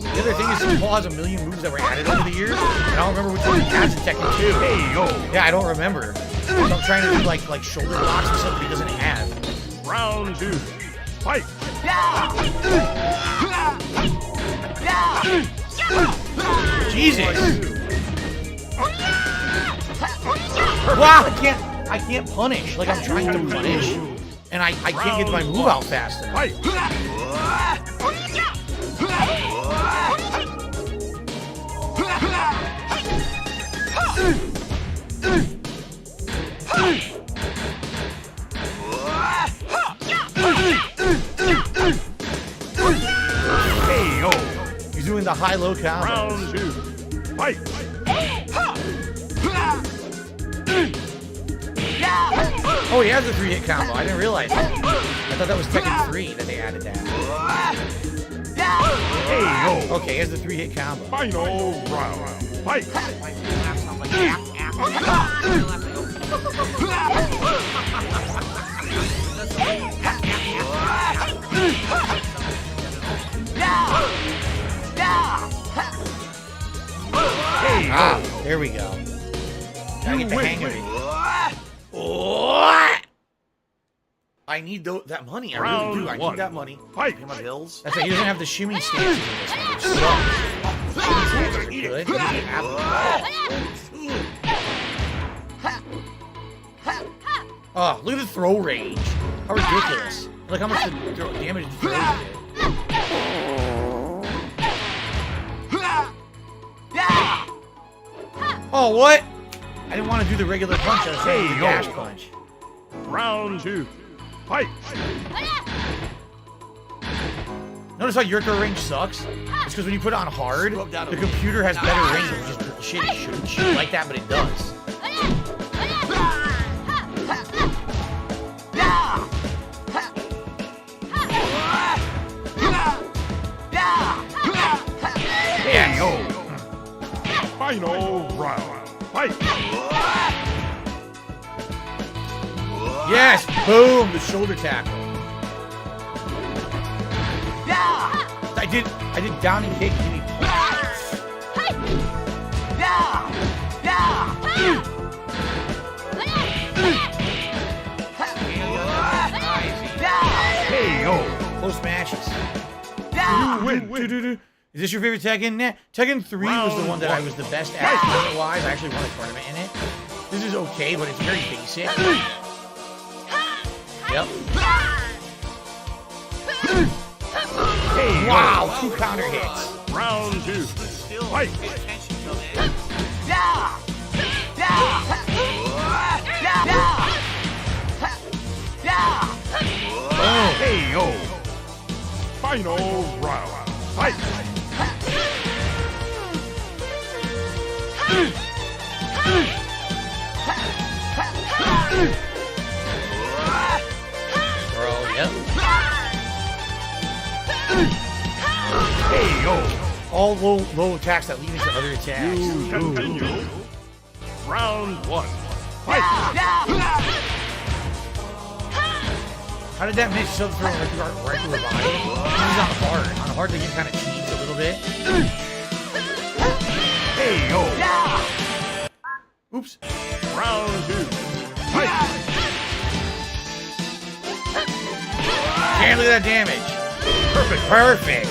The other thing is Paul has a million moves that were added over the years, and I don't remember which one he has in Tekken 2. Hey, yo! Yeah, I don't remember. So I'm trying to do like shoulder blocks and stuff that he doesn't have. Round 2. Fight! Jesus! Wow, I can't punish. Like, I'm trying to punish, and I can't get my move out fast enough. He's doing the high-low combos. Round 2. Fight! Oh, he has a 3-hit combo. I didn't realize that. I thought that was Tekken 3 that they added that. Okay, he has the 3-hit combo. Final round. Fight! Ah, there we go. Gotta get the hang of it. What? I need that money. I really do. I need that money. Fight. Pay my bills. That's right. He doesn't have the shimmy stances in this one, which sucks. Shimmy stances are good. He doesn't have them. Oh, look at the throw range. How ridiculous. Look how much the damage the throws did. Oh, what? I didn't want to do the regular punch. I was saying the dash punch. Round 2. Fight! Notice how your throw range sucks? It's because when you put it on hard, the computer has better range, which is shit. It shouldn't shoot like that, but it does. Yeah, yo. Final round. Fight! Yes, boom, the shoulder tackle. I did down and kick. Give me close matches. Is this your favorite Tekken? Nah. Tekken 3 was the one that I was the best at tournament-wise. I actually won a tournament in it. This is okay, but it's very basic. Yep. Wow, 2 counter hits. Round 2. Fight! Hey, yo! Final round. Fight! Bro, yep. Hey, yo! All low attacks that lead into other attacks. Continue. Round 1. Fight! How did that miss so throw right through the body? He's on hard. On hard, the game kind of cheats a little bit. Hey, yo! Oops. Round 2. Fight! Damn, look at that damage. Perfect.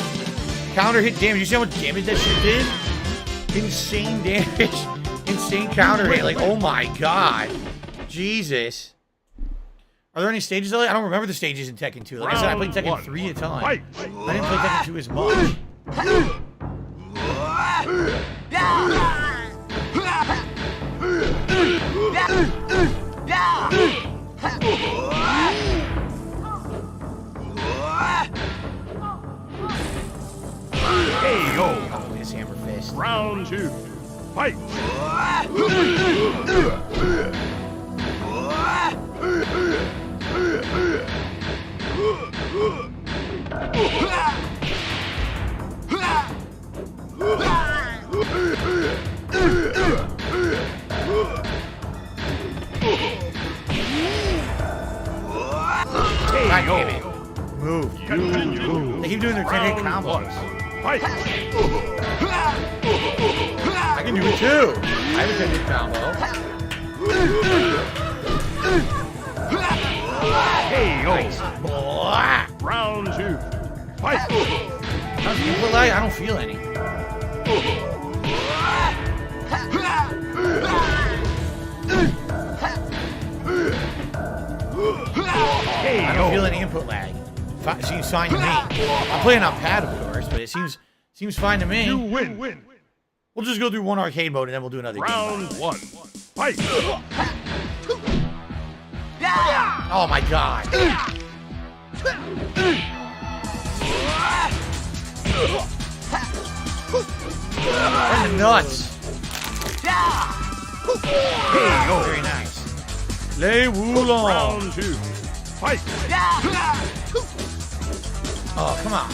Counter hit damage. You see how much damage that shit did? Insane damage. Insane counter hit. Like, oh my god. Jesus. Are there any stages? I don't remember the stages in Tekken 2. Like I said, I played Tekken 3 a ton. I didn't play Tekken 2 as much. Hey, yo! Oh, this hammer fist. Round 2. Fight! God damn it. Move. They keep doing their 10-hit combos. Fight! I can do it too. I have a 10-hit combo. Hey, yo! Nice. Round 2. Fight! How do you feel like? I don't feel any. I don't feel any input lag. Seems fine to me. I'm playing on pad, of course, but it seems fine to me. You win. We'll just go through one arcade mode and then we'll do another Round game. 1. Fight. Oh my god. And the nuts. Very nice. Lay Wulong. Round 2. Fight. Oh, come on.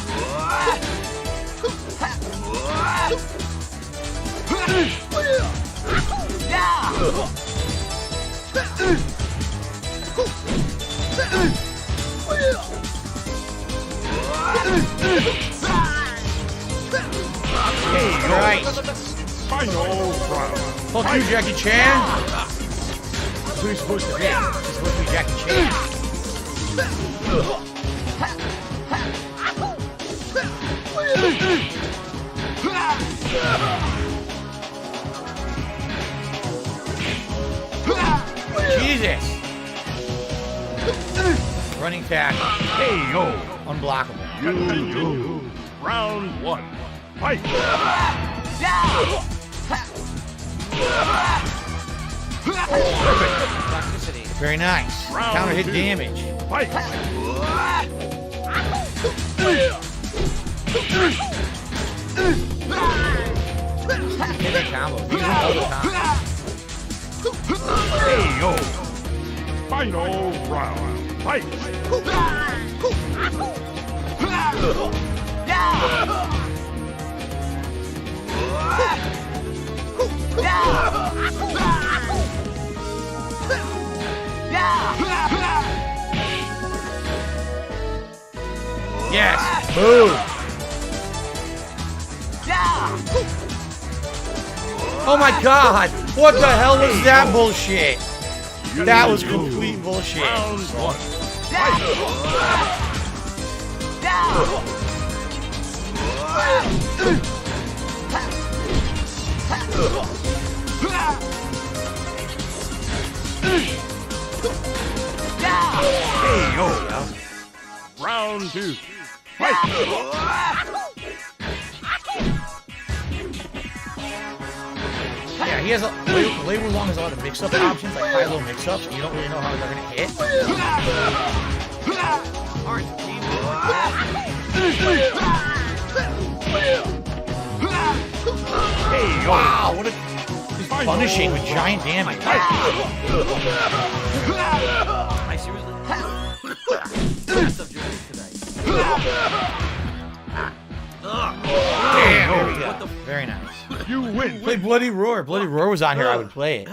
Right. Final round. Fuck you, Jackie Chan. That's who he's supposed to be. He's supposed to be Jackie Chan. Jesus. Running tackle. KO. Unblockable. You Round 1. Fight. Very nice. Round Counter hit 2. damage. Fight. Hit that combo. Use them all the time. KO. Final round. Fight. Yes. Boom. Oh my god. What the hell was that bullshit? That was complete bullshit. Round 1. KO. Round 2. Fight. Yeah, he has Lei Wulong has a lot of mix-up options, like high-low mix-ups, and you don't really know how they're gonna hit. Wow, what a he's punishing with giant damage. I seriously. Best of Journey today. Damn, there we go. Very nice. You win. Play Bloody Roar. Bloody Roar was on here, I would play it.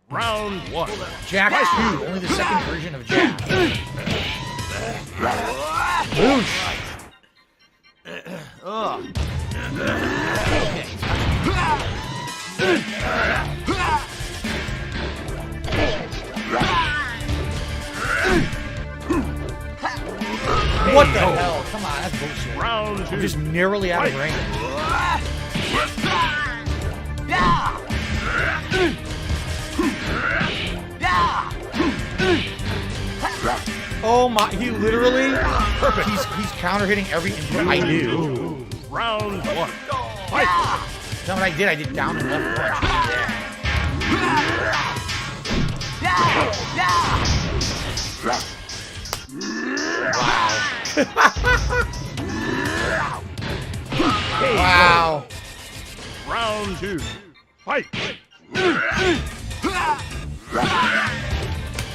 Round 1. Jack 2, only the second version of Jack. Boosh. What the hell? Come on, that's bullshit. Round 2. I'm just narrowly out of range. Oh my, he literally, perfect. He's counter hitting every input I do. Round 1. Fight. That's not what I did. I did down and left punch. Wow. Round 2. Fight.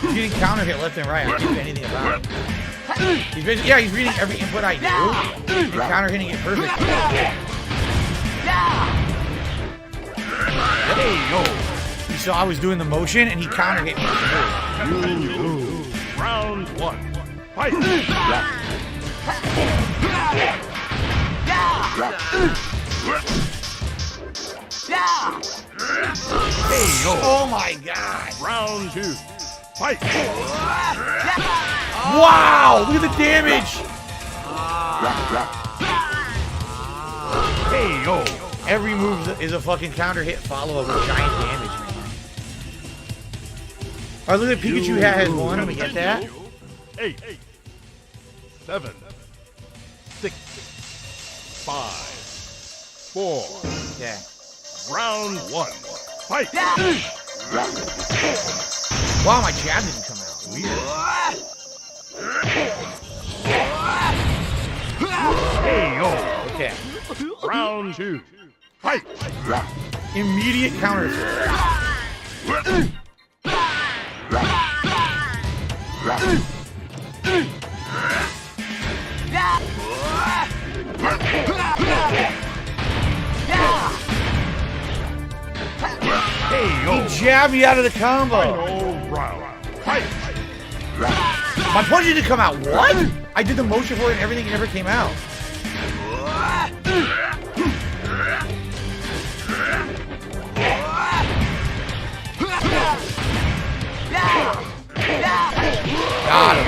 He's getting counter hit left and right. I can't do anything about it. He's reading every input I do and counter hitting it perfectly. He saw I was doing the motion and he counter hit me. Round 1. Fight. Oh my god. Round 2. Fight. Wow, look at the damage. KO. Every move is a fucking counter hit follow up with giant damage, man. Alright, look at Pikachu has one. Let me get that. 8, 7, 6, 5, 4. Yeah. Round 1. Fight! Wow, my jab didn't come out. Weird. KO. Okay. Round 2. Fight! Immediate counter. He jabbed me out of the combo. Fight! My punch didn't come out. What? I did the motion for it and everything, it never came out. Got him.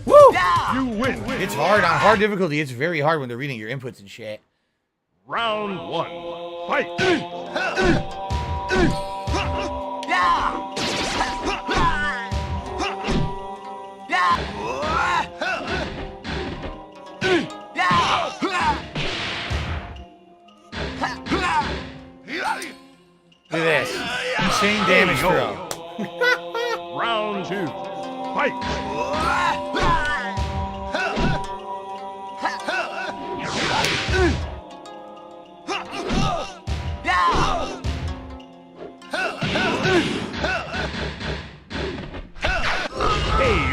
Woo! You win. It's hard on hard difficulty. It's very hard when they're reading your inputs and shit. Round 1. Fight! Look at this. Insane damage throw. Round 2. Fight!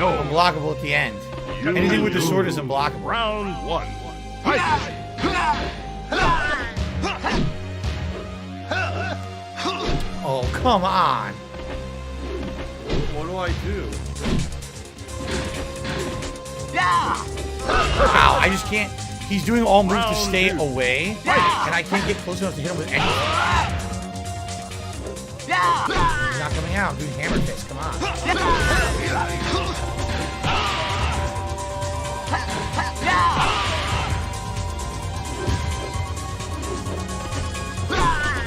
Unblockable at the end. Anything with the sword is unblockable. Round 1. Fight! Oh, come on. What do I do? Wow, I just can't. He's doing all moves to stay away, and I can't get close enough to hit him with anything. He's not coming out. Dude, hammer fist. Come on.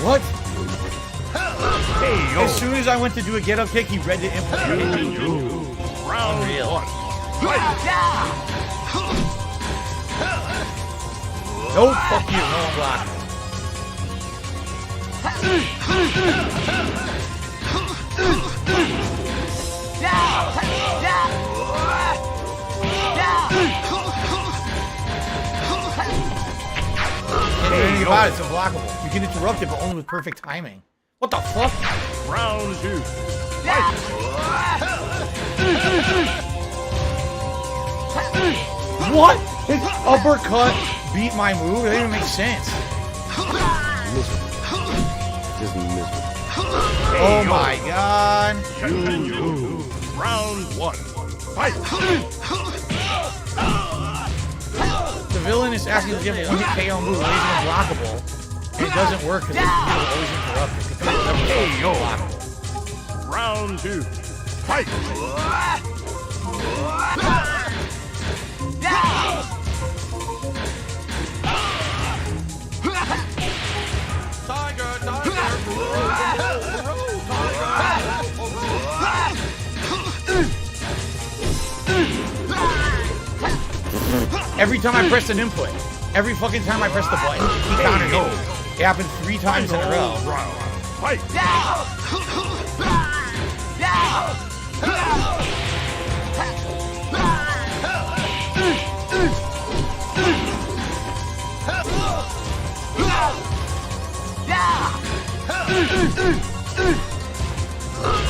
What? As soon as I went to do a get up kick, he read the input. Unreal. Nope, fuck you. No unblockable. Anything about it's unblockable. You can interrupt it, but only with perfect timing. What the fuck? Round 2. What? His uppercut beat my move? That didn't make sense. Oh my god. Round 1. Fight! The villain is asking to give a one-hit KO move when he's unblockable. And it doesn't work because the computer will always interrupt it. Round 2. Fight! Every time I pressed an input, every fucking time I pressed the button, he countered it. It happened 3 times in a row. Fight!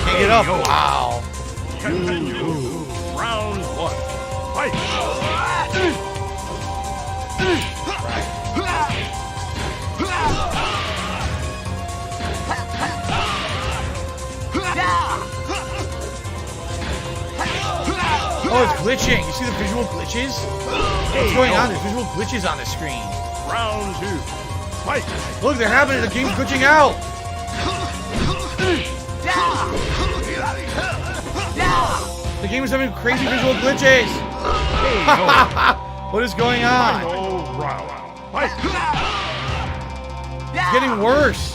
Can't get up. Wow. Round 1. Fight! Oh, it's glitching. You see the visual glitches? What's going on? There's visual glitches on the screen. Round 2. Fight! Look, they're happening. The game's glitching out. The game is having crazy visual glitches. What is going on? Fight! It's getting worse.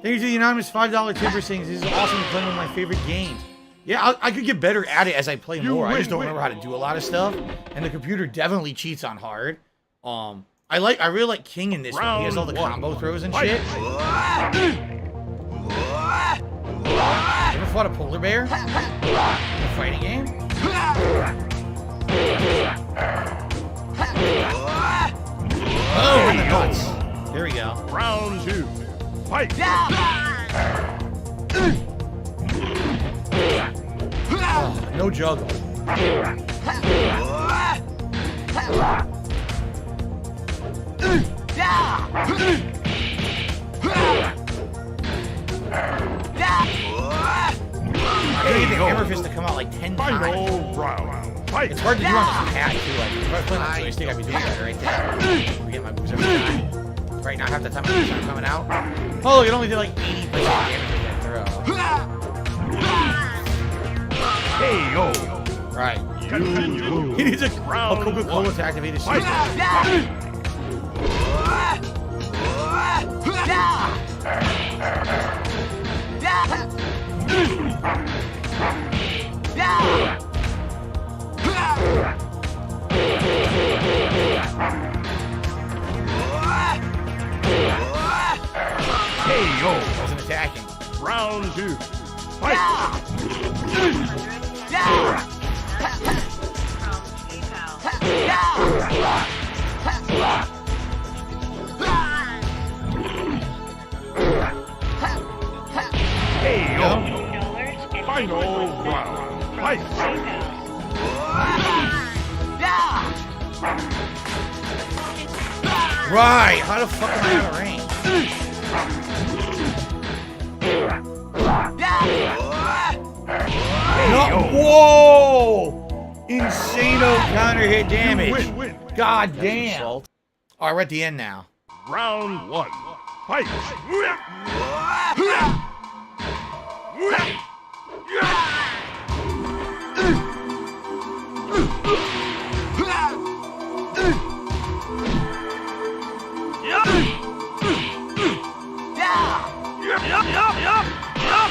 Thank you to the anonymous $5 tipper saying this is awesome playing one of my favorite games. Yeah, I could get better at it as I play more. I just don't remember how to do a lot of stuff, and the computer definitely cheats on hard. I really like King in this one. He has all the combo throws and shit. Ever fought a polar bear in a fighting game? Oh, in the nuts. There we go. Round 2. Fight! Oh, no juggle. I need the hammer fist to come out like 10 times. It's hard to do on the pad too. Like, if I was playing on the joystick, I'd be doing better right there. We get my moves every time. Right now, half the time I'm coming out. Oh, look, it only did like 80% damage with that throw. Hey, yo! Right. He needs a Coca-Cola to activate his super. Hey, yo! Wasn't attacking. Round 2. Fight! Hey, yo! Final round. Fight! Right. How the fuck am I out of range? No. Whoa! Insano counter hit damage. God damn. All right, we're at the end now. Round 1. Fight!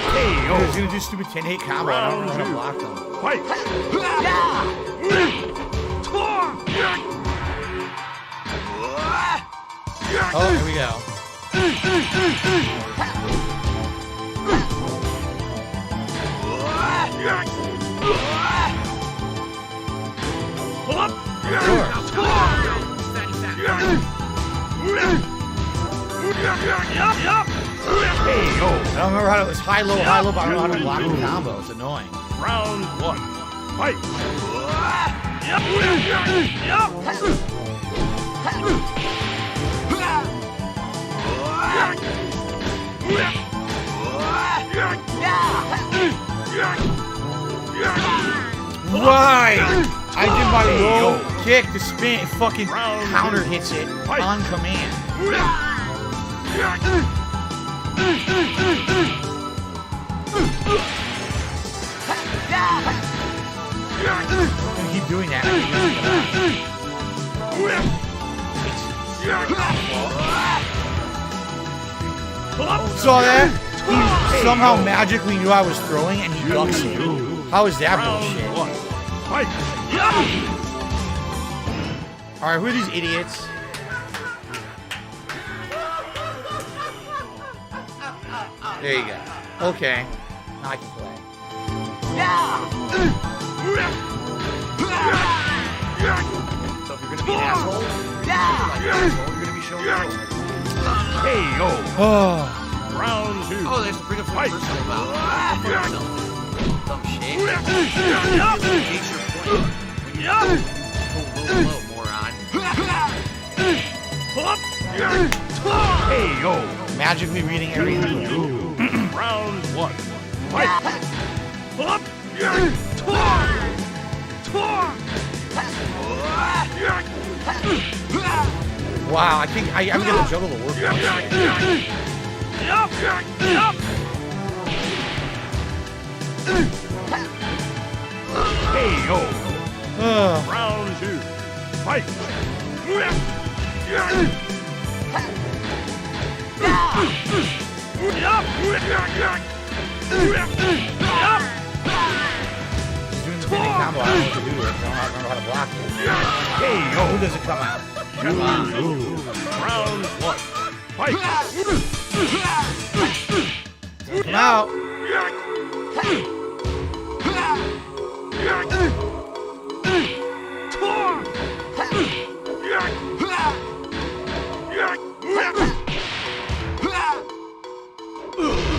Hey, he's gonna do stupid 10-hit combo. I don't know how to block them. Fight! Oh, here we go. I don't remember how it was high, low, but I don't know how to block the combo. It's annoying. Round 1. Fight! Right! I did my low kick to spin and fucking counter hits it on command. I'm gonna keep doing that. Saw that? He somehow magically knew I was throwing and he ducks it. How is that bullshit? Alright, who are these idiots? There you go. Okay. Now I can play. So if you're gonna be an asshole, you're gonna be showing your Hey, yo! Oh. Round 2. Oh, they have to bring up the personal about. Dumb shit. Makes your point. Low, moron. Hey, yo! Magically reading everything. Round 1. Fight! Wow, I think I'm gonna juggle the work. Hey, yo! Round 2. Fight! Doing the pinning combo. I don't know what to do with it. I don't know how to block it. Hey, yo, who does it come out? Come on. Round 1. Fight! Come out.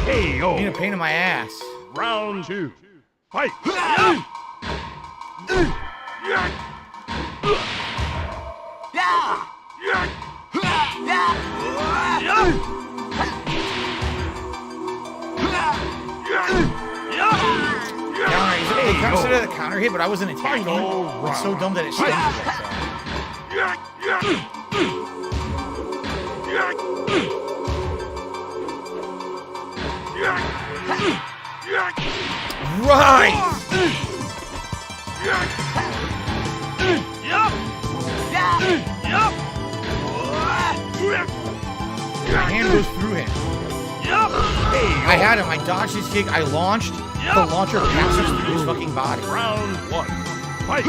Hey, yo! You need a pain in my ass. Round 2. Fight! They consider that a counter hit, but I wasn't attacking. It's so dumb that it stuns you like that. Right! My hand goes through him. I had him. I dodged his kick. I launched. The launcher passes through his fucking body. Round 1. Fight!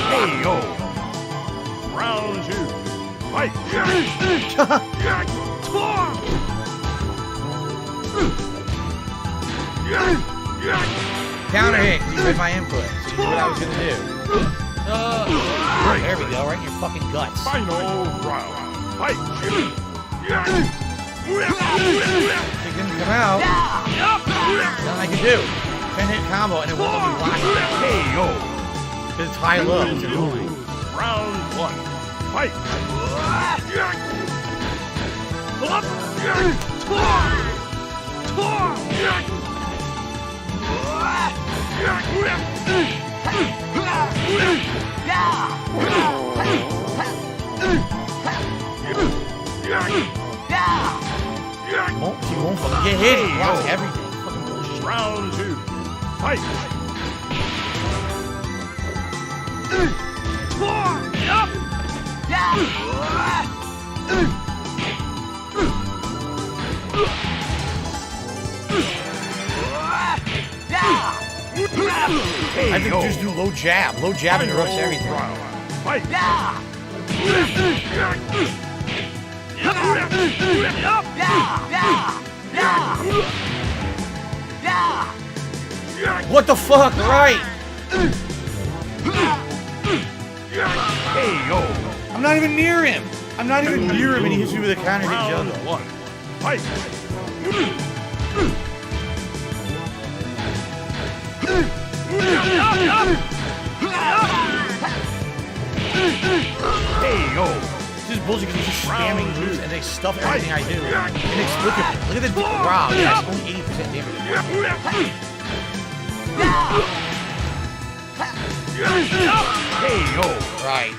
Hey, yo! Round 2. Fight! Counter hit. You read my input. See what I was gonna do. There we go. Right in your fucking guts. Final round. Fight! It didn't come out. Nothing I can do. 10-hit combo and it won't let me block it. Hey, yo! Because it's high low. It's annoying. Round 1. Fight! He won't fucking get hit. He blocks everything. Fucking bullshit. Round 2. Fight! I think just do low jab. Low jab interrupts everything. Fight! What the fuck? Right. Hey, yo! I'm not even near him. I'm not even near him and he hits me with a counter hit Round juggle. 1. Fight! Hey, yo! This is bullshit because he's just spamming moves and they stuff everything I do. Inexplicably. Look at this. Wow, yeah, it's only 80% damage. Hey, yo! Right.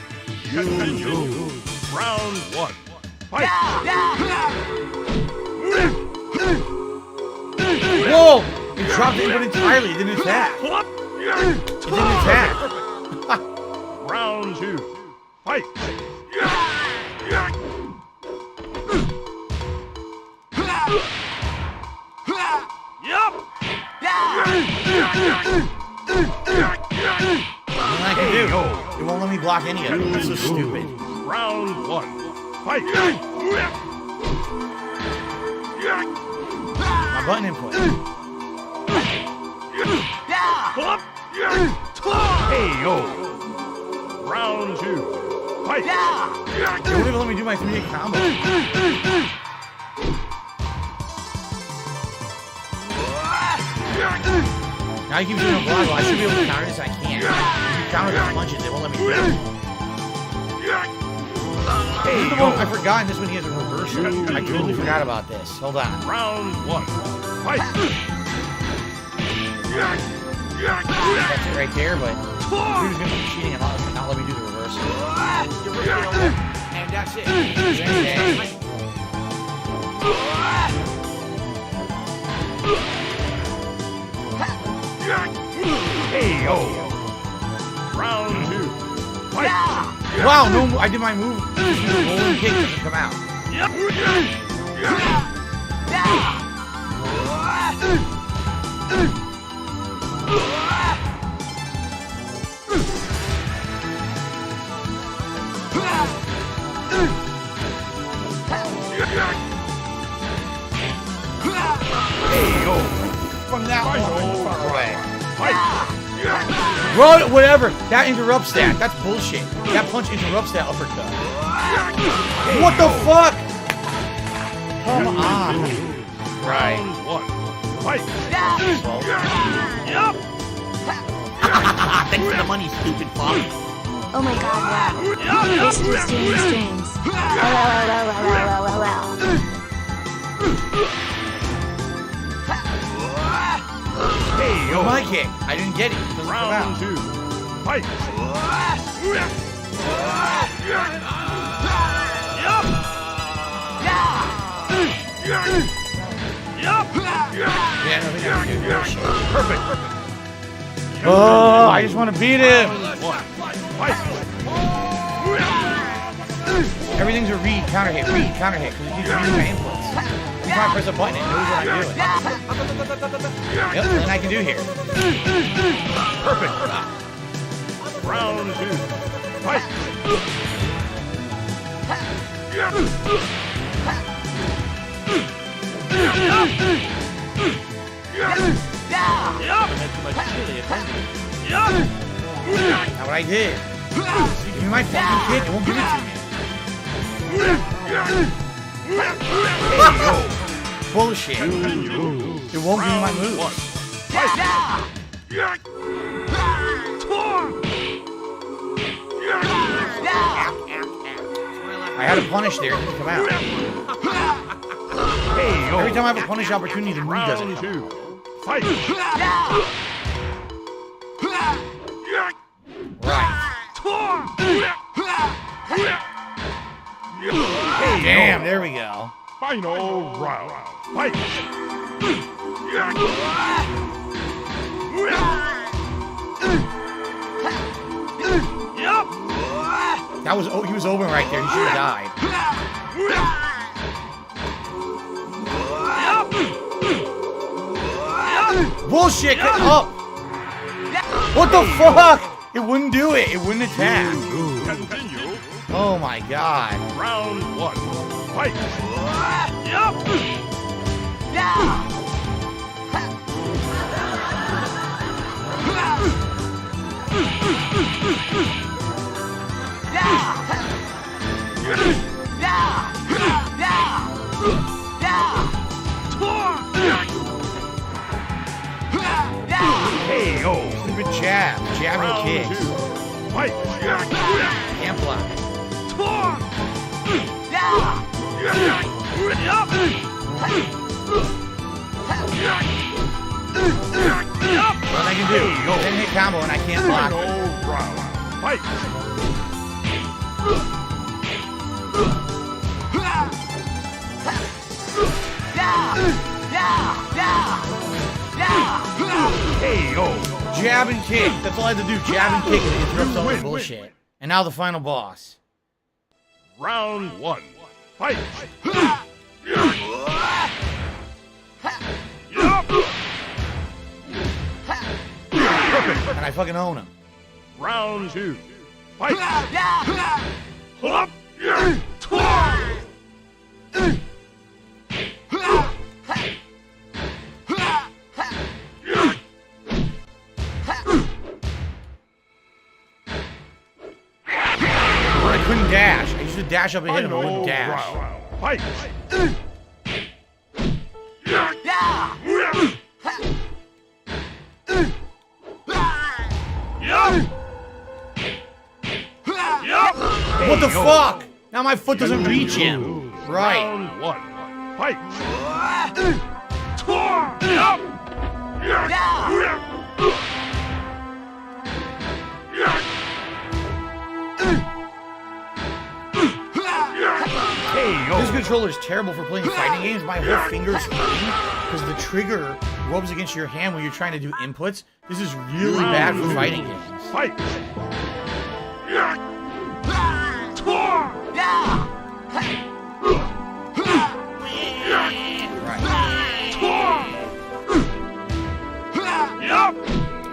You lose. Round 1. Fight! Whoa! It dropped the input entirely. It didn't attack. It didn't attack. Round 2. Fight! Nothing I can do. It won't let me block any of it. This is stupid. Round 1. Fight! My button input. Hey, yo! Round 2. Fight! It won't even let me do my 3-hit combo. Now he keeps doing a block. I should be able to counter this. I can't. If you counter the punches, they won't let me do it. Hey, I forgot in this one he has a reversal. I totally forgot about this. Hold on. Round 1. Fight! That's it right there, but dude's gonna be cheating and not let me do the reversal. And that's it. Round 2. Fight! Wow, no, I did my move. The rolling kick doesn't come out. From that one, far away. Bro, whatever. That interrupts that. That's bullshit. That punch interrupts that uppercut. What the fuck? Come on. Right. Fight! Thanks for the money, stupid fuck. Oh my god, wow. This is doing streams. My kick. I didn't get it. It doesn't come Round out. 2. Fight! Yeah, no, they gotta do bullshit. Perfect! Oh, I just want to beat him. Fight! Everything's a read, counter hit, because it keeps reading my inputs. Every time I press a button, it knows what I'm doing. Yep, nothing I can do here. Perfect! Round 2. Fight! Not what I did. Give me my fucking kick, it won't give it to me. Bullshit. It won't give me my move. I had a punish there, it didn't come out. Every time I have a punish opportunity, the move doesn't Round come out. 2. Fight! Right. Damn, there we go. Final round. Fight! That was, he was open right there, he should have died. Bullshit! Oh! What the fuck? It wouldn't do it. It wouldn't attack. Continue. Oh my god. Round 1. Fight! Hey, yo. Stupid jab. Jab and kicks. Fight! Can't block. What I can do? 10-hit combo and I can't block. Final round. Fight! Hey, yo. Jab and kick. That's all I had to do. Jab and kick and it interrupts all the bullshit. And now the final boss. Round 1. Fight! And I fucking own him. Round 2. Fight! I couldn't dash. I used to dash up and hit him, I wouldn't dash. Fight! What the fuck? Now my foot doesn't reach him. Right. Round 1. Fight! This controller is terrible for playing fighting games. My whole finger's hurting because the trigger rubs against your hand when you're trying to do inputs. This is really bad for fighting games. Fight!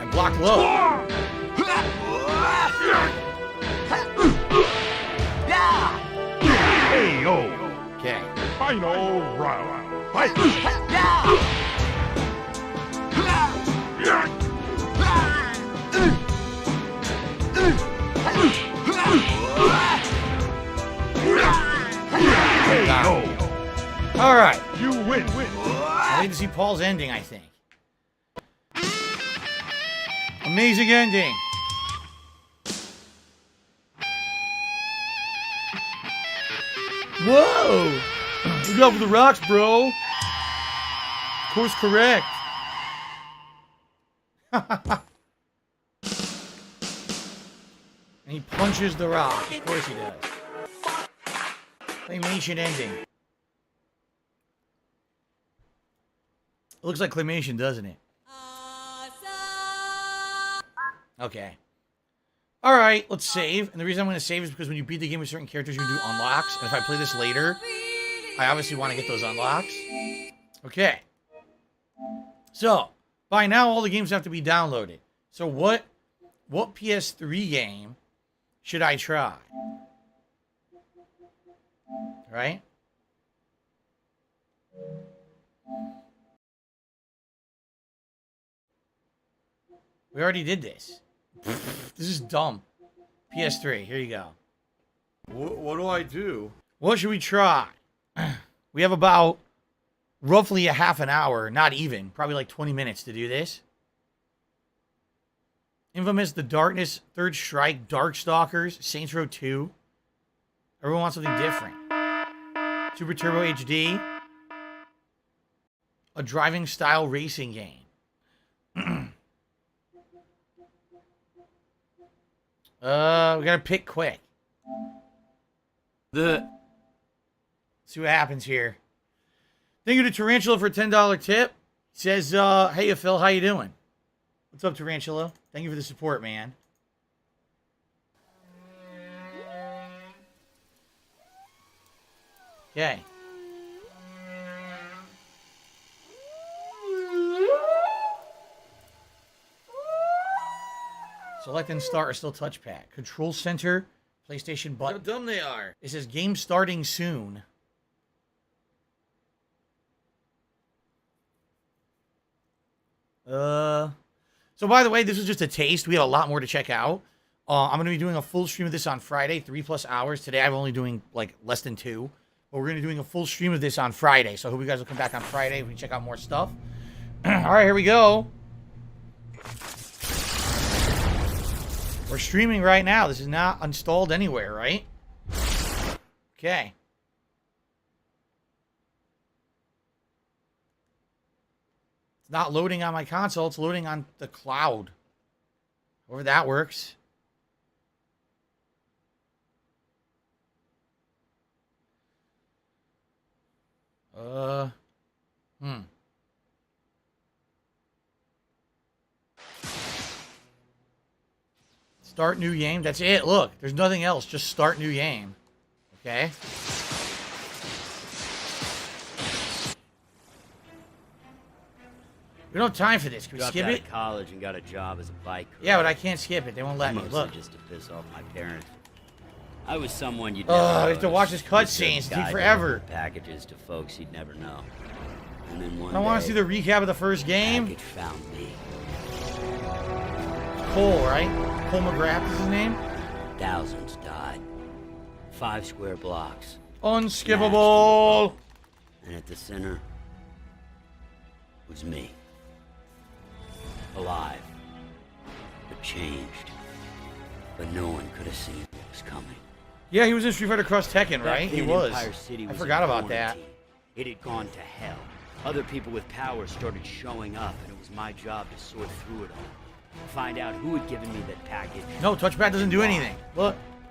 And block low. Okay. Final round. Fight! All right. You win. I need to see Paul's ending, I think. Amazing ending. Whoa! Look out for the rocks, bro. Course correct. And he punches the rock. Of course he does. Claymation ending. It looks like claymation, doesn't it? Okay. Alright, let's save. And the reason I'm going to save is because when you beat the game with certain characters, you can do unlocks. And if I play this later, I obviously want to get those unlocks. Okay. So, by now, all the games have to be downloaded. So what PS3 game should I try? Right? We already did this. This is dumb. PS3, here you go. What do I do? What should we try? We have about roughly a half an hour, not even, probably like 20 minutes to do this. Infamous, The Darkness, Third Strike, Darkstalkers, Saints Row 2. Everyone wants something different. Super Turbo HD. A driving style racing game. We gotta pick quick. See what happens here. Thank you to Tarantula for a $10 tip. He says, hey, Phil, how you doing? What's up, Tarantula? Thank you for the support, man. Okay. Select and start are still touchpad. Control center, PlayStation button. How dumb they are. It says game starting soon. So by the way, this was just a taste. We had a lot more to check out. I'm going to be doing a full stream of this on Friday, 3+ hours. Today I'm only doing like less than 2. But we're going to be doing a full stream of this on Friday. So I hope you guys will come back on Friday. We can check out more stuff. All right, here we go. We're streaming right now. This is not installed anywhere, right? Okay. It's not loading on my console. It's loading on the cloud. However that works. Start new game. That's it. Look, there's nothing else. Just start new game. Okay. We don't have time for this. Can we skip it? Dropped out of college and got a job as a bike courier. Yeah, but I can't skip it. They won't let me. Mostly Look. just to piss off my parents. I was someone you'd Oh, never I have to watch this cutscene. It's take forever. Packages to folks you'd never know. And then one I want to day, see the recap of the first game. package found me. Cole, right? Cole McGrath is his name? Thousands died. 5 square blocks. Unskippable. And at the center was me. Alive. But changed. But no one could have seen what was coming. Yeah, he was in Street Fighter Cross Tekken, Back right? He then, was. Empire City I was forgot in about that. quarantine. It had gone to hell. Other people with power started showing up, and it was my job to sort through it all. Find out who had given me that package. No, touchpad doesn't do anything. Look.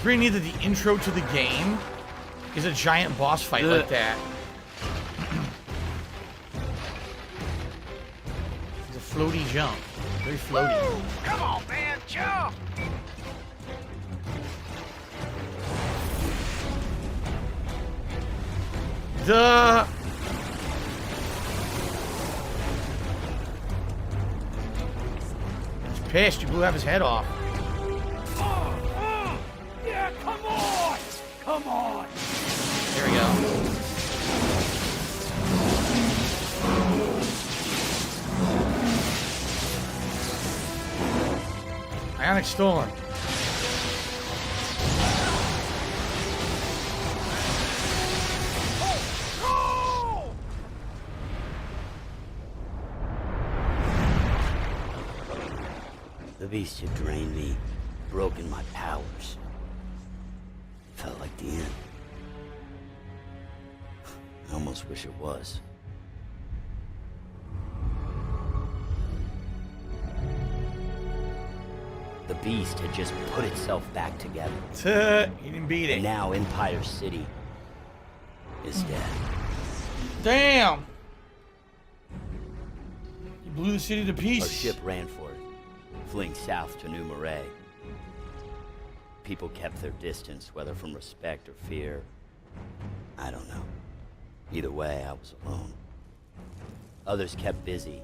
It's pretty neat that the intro to the game is a giant boss fight like that. It's a floaty jump. Very floaty. Woo! Come on, man, jump! Duh! He's pissed. You blew half his head off. Yeah, come on! Come on! There we go. Ionic Storm. The beast had drained me, broken my powers. Felt like the end. I almost wish it was. The beast had just put itself back together. You didn't beat it. And now Empire City is dead. Damn! You blew the city to pieces. Our ship ran for it, fleeing south to New Marais. People kept their distance, whether from respect or fear. I don't know. Either way, I was alone. Others kept busy,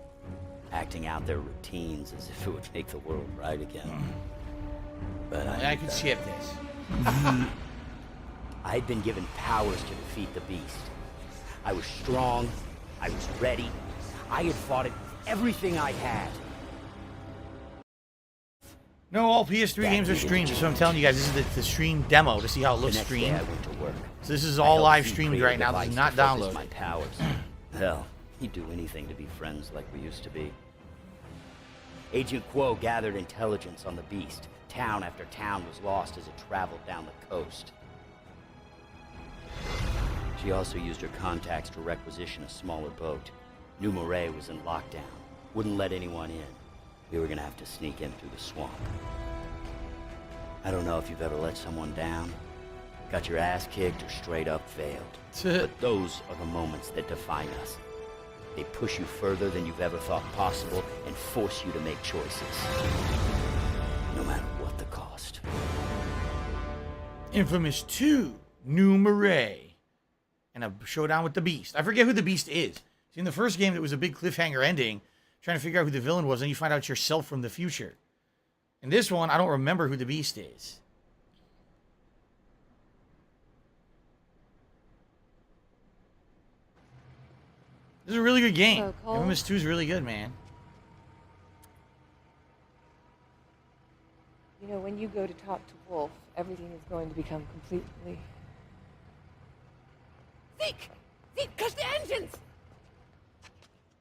acting out their routines as if it would make the world right again. But I could skip this. I'd been given powers to defeat the beast. I was strong, I was ready, I had fought it with everything I had. No, all PS3 games are streamed, so I'm telling you guys, this is the stream demo to see how it looks streamed. I went to work. So this is all live streamed right now. This is not downloaded. My powers. Hell, he'd do anything to be friends like we used to be. Agent Quo gathered intelligence on the beast. Town after town was lost as it traveled down the coast. She also used her contacts to requisition a smaller boat. New Marais was in lockdown. Wouldn't let anyone in. We were gonna have to sneak in through the swamp. I don't know if you've ever let someone down, got your ass kicked, or straight up failed. But those are the moments that define us. They push you further than you've ever thought possible and force you to make choices. No matter what the cost. Infamous 2, New Marais. And a showdown with the Beast. I forget who the Beast is. See, in the first game, it was a big cliffhanger ending, trying to figure out who the villain was, and you find out yourself from the future. In this one, I don't remember who the Beast is. This is a really good game. Infamous 2 is really good, man. You know, when you go to talk to Wolf, everything is going to become completely... Zeke! Zeke, catch the engines!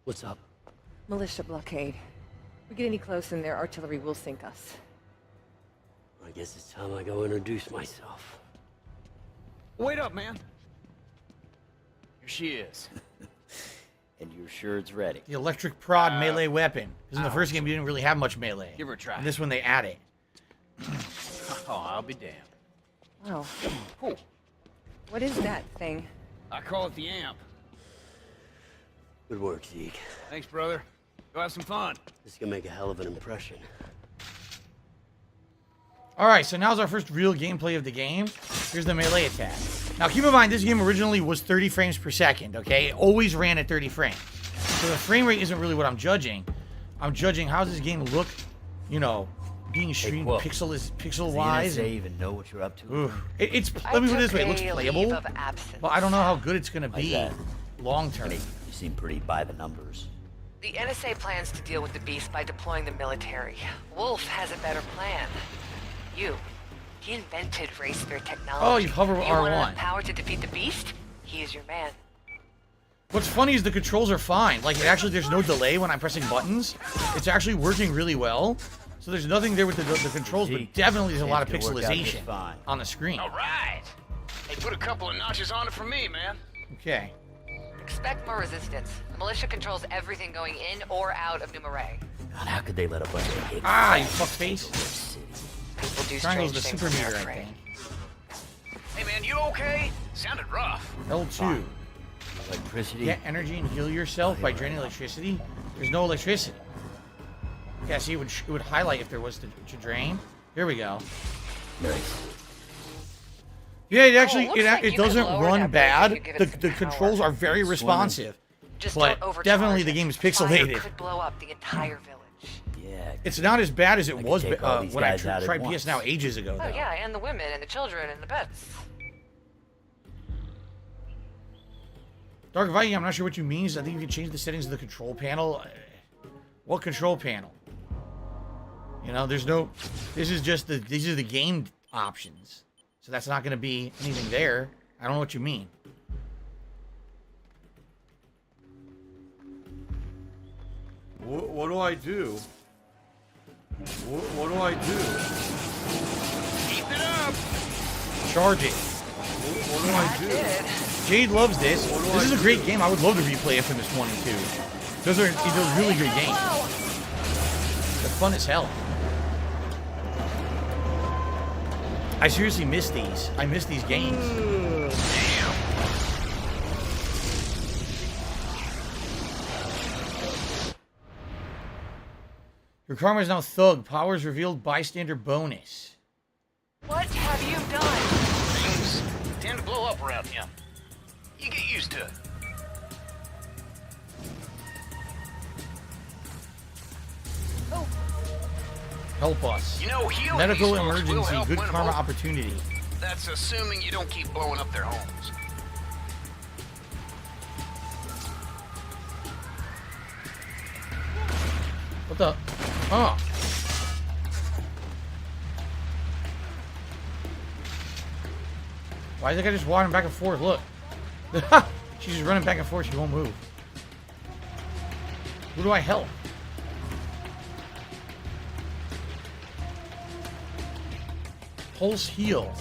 What's up? Militia blockade. If we get any close and their artillery will sink us. I guess it's time I go introduce myself. Wait up, man. Here she is. And you're sure it's ready. The electric prod melee weapon. Because in the first game, you didn't really have much melee. Give her a try. In this one, they add it. Oh, I'll be damned. Wow. Cool. What is that thing? I call it the amp. Good work, Zeke. Thanks, brother. Go have some fun. This is gonna make a hell of an impression. Alright, so now's our first real gameplay of the game. Here's the melee attack. Now keep in mind, this game originally was 30 frames per second, okay? It always ran at 30 frames. So the frame rate isn't really what I'm judging. I'm judging how does this game look, you know, being streamed pixel-wise. Does the NSA even know what you're up to? Ooh. Let me put it this way, it looks playable, but I don't know how good it's gonna be long-term. You seem pretty by the numbers. The NSA plans to deal with the beast by deploying the military. Wolf has a better plan. He invented race fair technology. Oh, you hover with You want R1. enough power to defeat the beast? He is your man. What's funny is the controls are fine. Like, it actually, there's no delay when I'm pressing buttons. It's actually working really well. So there's nothing there with the controls, but definitely there's a lot of pixelization on the screen. All right. Hey, put a couple of notches on it for me, man. Okay. Expect more resistance. The militia controls everything going in or out of New Marais. God, how could they let a bunch of hate you fuckface. People do Triangle's the strange super things when meter, they're I afraid. think. You okay? Sounded rough. L2. Electricity. Get energy and heal yourself by draining electricity. There's no electricity. Yeah, see, it would highlight if there was to drain. Here we go. Nice. Yeah, it actually like it you doesn't could lower run that bad. bridge if you give The it some the power. controls are very responsive, Just but don't overcharge definitely the it. game is Fire pixelated. could blow up the entire village. Yeah. It's not as bad as it was take all these when I guys out at tried once. PS Now ages ago. Oh Though. yeah, and the women and the children and the pets. Dark Viking, I'm not sure what you mean. I think you can change the settings of the control panel. What control panel? You know, there's no. This is just these are the game options. So that's not going to be anything there. I don't know what you mean. What do I do? What do I do? Keep it up. Charge it. What do I do? Jade loves this. This is a great game. I would love to replay Infamous 1 and 2. Those are really good games. They're fun as hell. I seriously miss these. I miss these games. Your karma is now thug. Powers revealed bystander bonus. What have you done? Things tend to blow up around him. You get used to it. Help us. You know, healing Medical these folks will emergency. help Good win 'em karma over. opportunity. That's assuming you don't keep blowing up their homes. What the? Oh. Why is that guy just walking back and forth? Look. She's just running back and forth. She won't move. Who do I help? Pulse heal.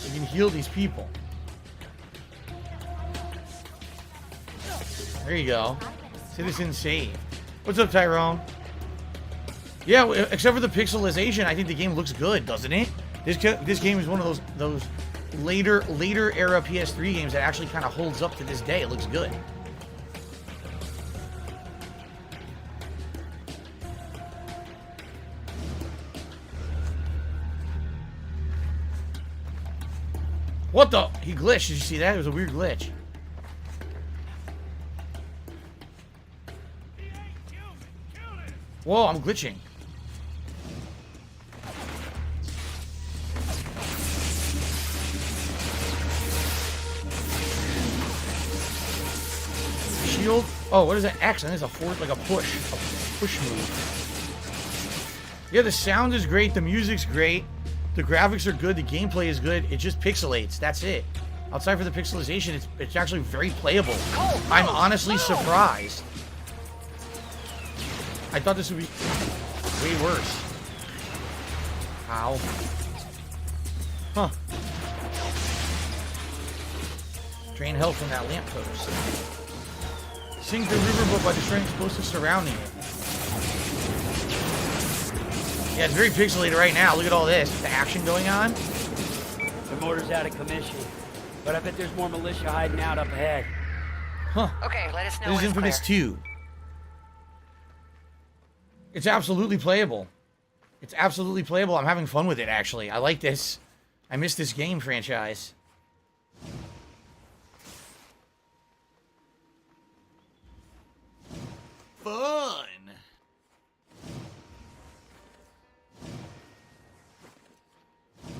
You can heal these people. There you go. Citizen saved. What's up, Tyrone? Yeah, except for the pixelization, I think the game looks good, doesn't it? This game is one of those later era PS3 games that actually kind of holds up to this day. It looks good. What the? He glitched. Did you see that? It was a weird glitch. Whoa, I'm glitching. Shield? Oh, what is that? X, and there's a force, like a push move. Yeah, the sound is great, the music's great, the graphics are good, the gameplay is good. It just pixelates. That's it. Outside for the pixelization, it's actually very playable. I'm honestly surprised. I thought this would be way worse. Ow. Huh. Drain health from that lamppost. Sink the riverboat by destroying explosives surrounding it. Yeah, it's very pixelated right now. Look at all this. The action going on. The motor's out of commission, but I bet there's more militia hiding out up ahead. Huh. Okay, let us know This when is it's Infamous clear. 2. It's absolutely playable. It's absolutely playable. I'm having fun with it, actually. I like this. I miss this game franchise. Fun.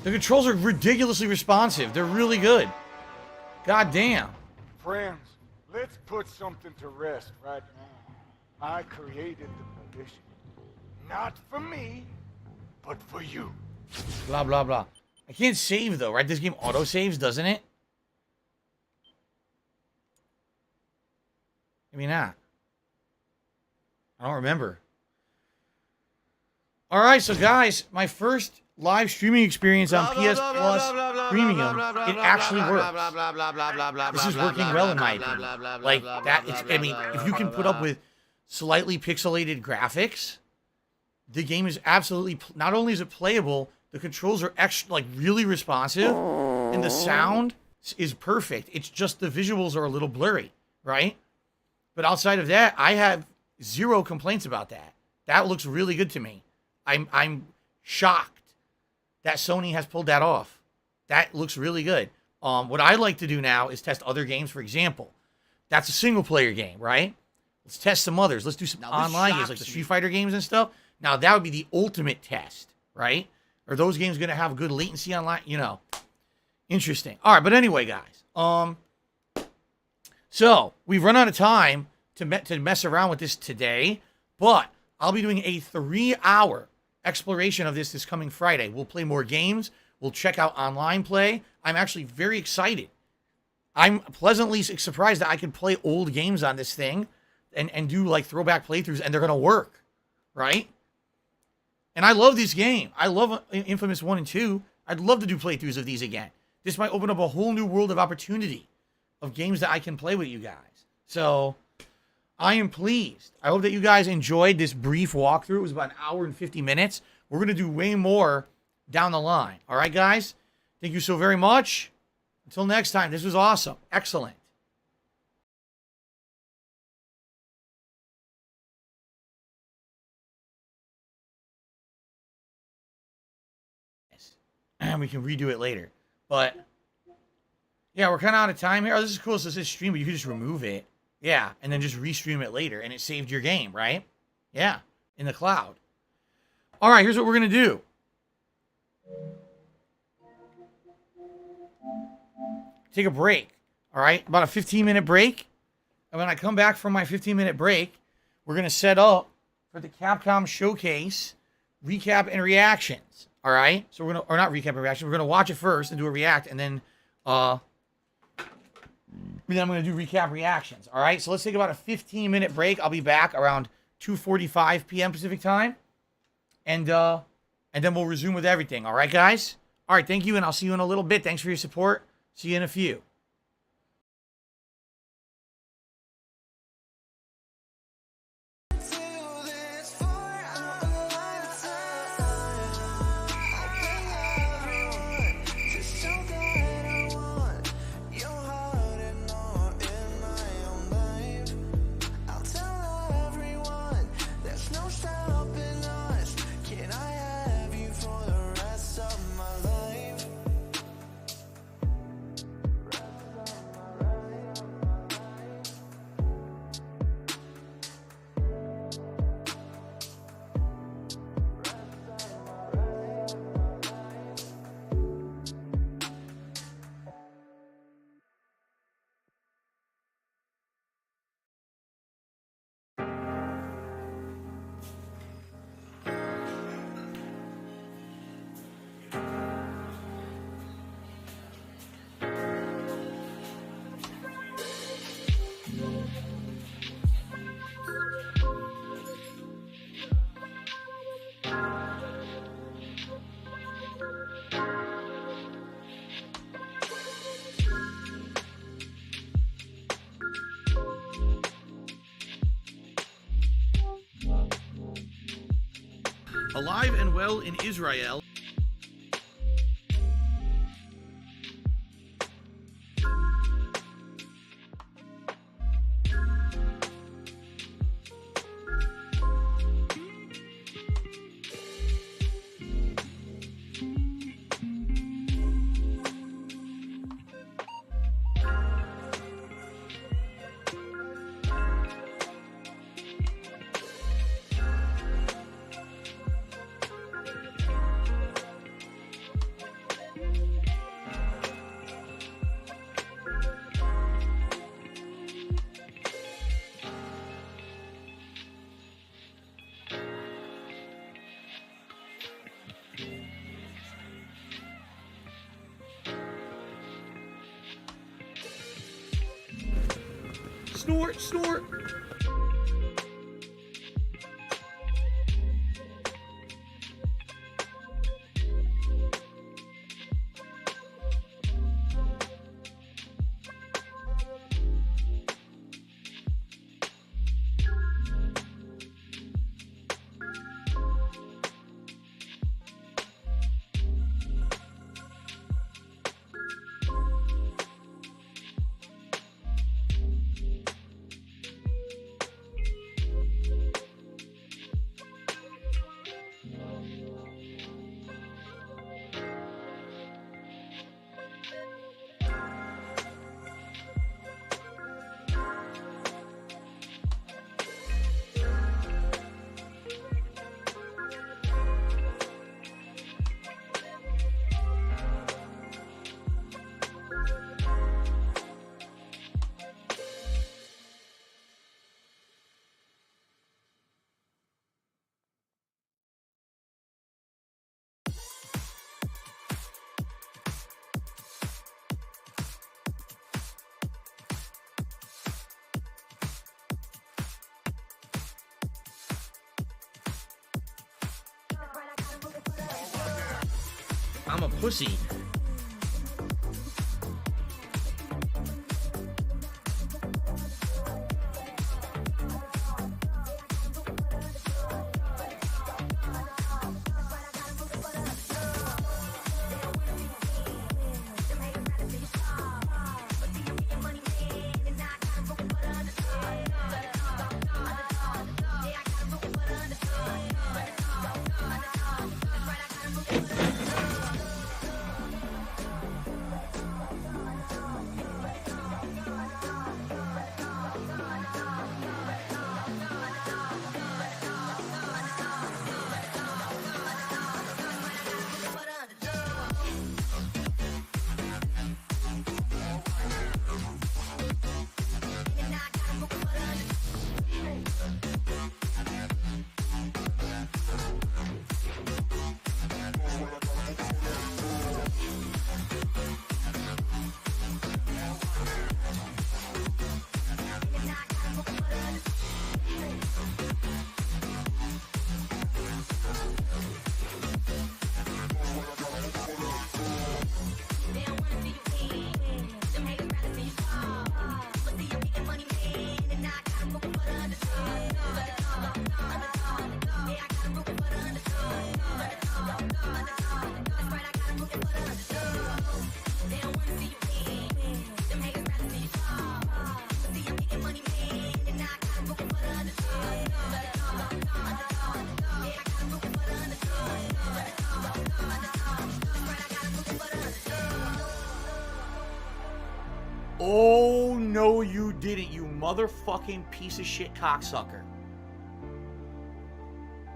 The controls are ridiculously responsive. They're really good. God damn. Friends, let's put something to rest right now. I created the militia. Not for me, but for you. Blah, blah, blah. I can't save, though, right? This game auto-saves, doesn't it? Maybe not. I don't remember. All right, so guys, my first live streaming experience on PS Plus Premium, it actually works. This is working well in my opinion. Like that, I mean, if you can put up with slightly pixelated graphics, the game is absolutely, not only is it playable, the controls are extra, like really responsive, and the sound is perfect. It's just the visuals are a little blurry, right? But outside of that, I have zero complaints about that. That looks really good to me. I'm shocked that Sony has pulled that off. That looks really good. What I like to do now is test other games. For example, that's a single player game, right? Let's test some others. Let's do some online games like the Street Fighter games and stuff. Now that would be the ultimate test, right? Are those games going to have good latency online? You know, interesting. All right, but anyway, guys. So we've run out of time to mess around with this today, but I'll be doing a 3-hour exploration of this coming Friday. We'll play more games. We'll check out online play. I'm actually very excited. I'm pleasantly surprised that I can play old games on this thing and do like throwback playthroughs, and they're going to work, right? And I love this game. I love Infamous 1 and 2. I'd love to do playthroughs of these again. This might open up a whole new world of opportunity of games that I can play with you guys. So I am pleased. I hope that you guys enjoyed this brief walkthrough. It was about an hour and 50 minutes. We're going to do way more down the line. All right, guys? Thank you so very much. Until next time, this was awesome. Excellent. And we can redo it later. But yeah, we're kind of out of time here. Oh, this is cool. So it says stream, but you can just remove it. Yeah, and then just restream it later, and it saved your game, right? Yeah, in the cloud. All right, here's what we're going to do. Take a break, all right? About a 15-minute break. And when I come back from my 15-minute break, we're going to set up for the Capcom Showcase recap and reactions, all right? So we're going to, or not recap and reaction, we're going to watch it first and do a react, and then I'm going to do recap reactions, all right? So let's take about a 15-minute break. I'll be back around 2:45 p.m. Pacific time, and then we'll resume with everything, all right, guys? All right, thank you, and I'll see you in a little bit. Thanks for your support. See you in a few. Alive and well in Israel. Snort, snort. I'm a pussy. Oh, no, you didn't, you motherfucking piece of shit cocksucker.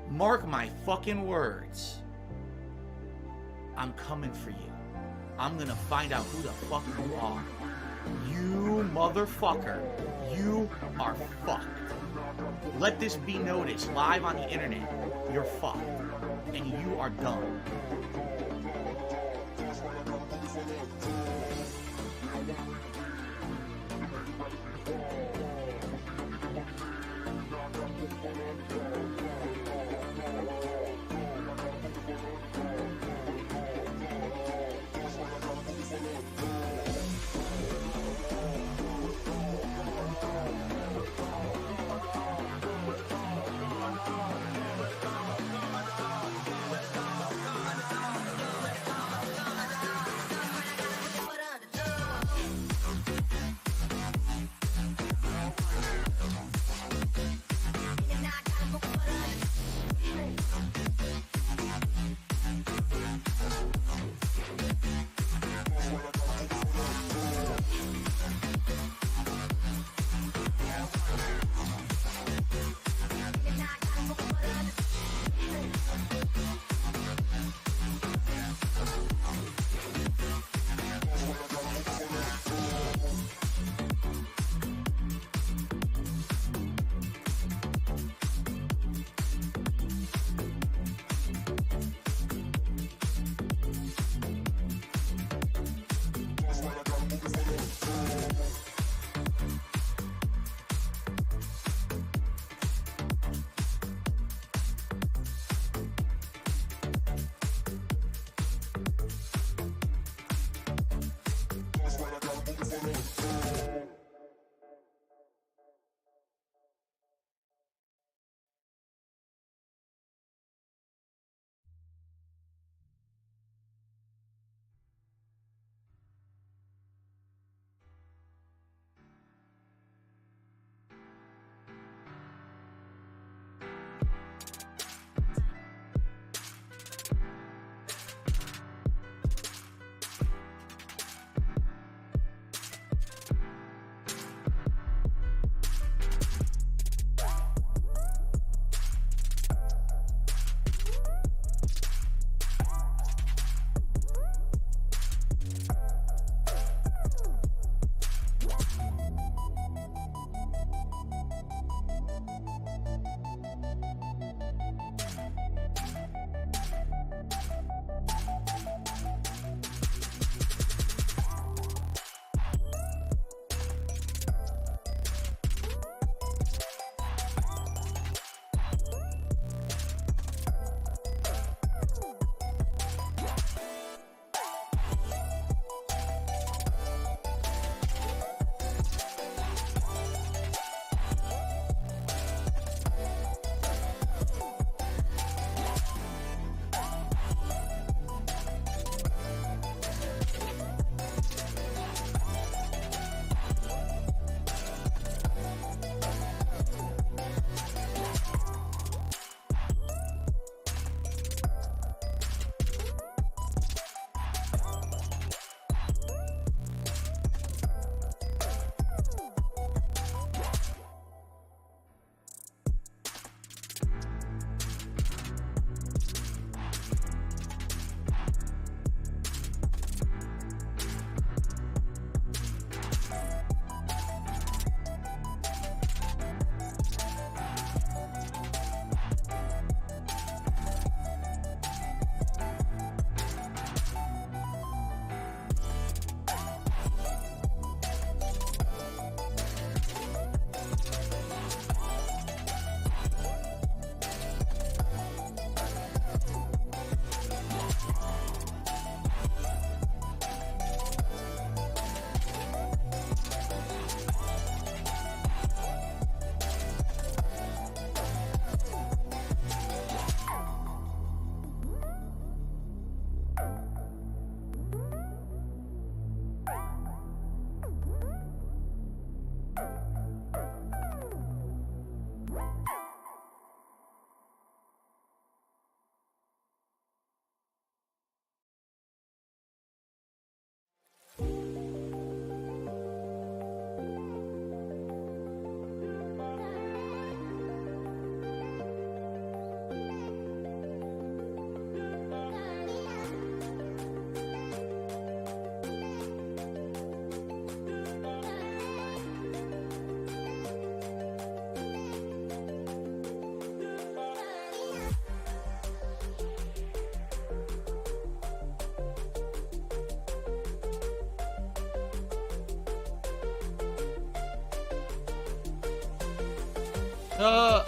Mark my fucking words. I'm coming for you. I'm gonna find out who the fuck you are. You motherfucker. You are fucked. Let this be noticed live on the internet. You're fucked. And you are done. I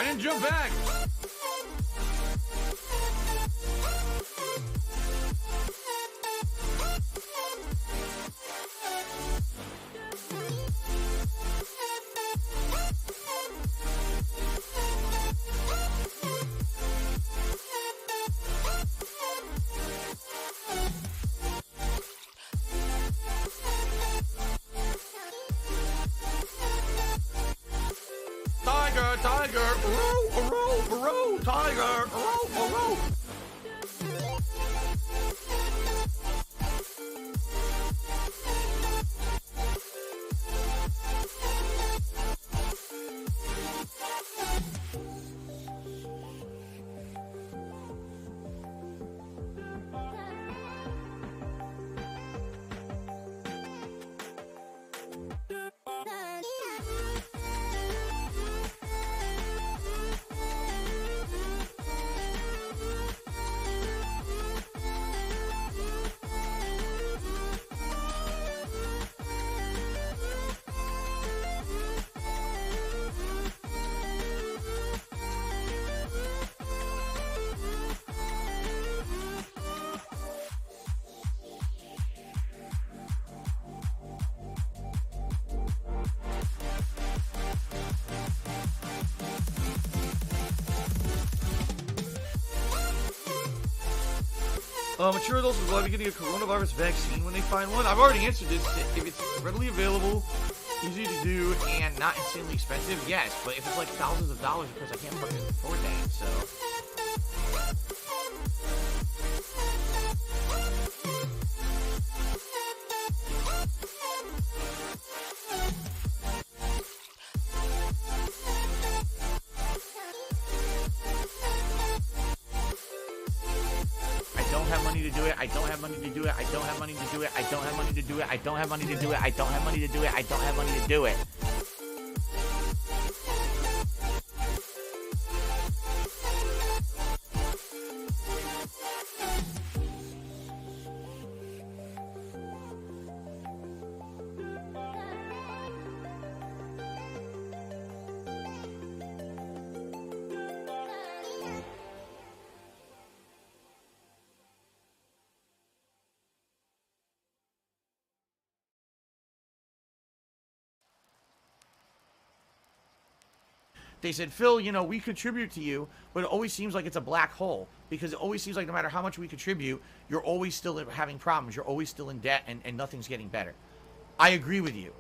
didn't jump back. Tiger, row, tiger, row. Mature adults will be getting a coronavirus vaccine when they find one. I've already answered this. If it's readily available, easy to do, and not insanely expensive, yes. But if it's like thousands of dollars, because I can't fucking afford that, so. I don't have money to do it. I don't have money to do it. I don't have money to do it. I don't have money to do it. I don't have money to do it. I don't have money to do it. They said, Phil, you know, we contribute to you, but it always seems like it's a black hole, because it always seems like no matter how much we contribute, you're always still having problems. You're always still in debt, and nothing's getting better. I agree with you.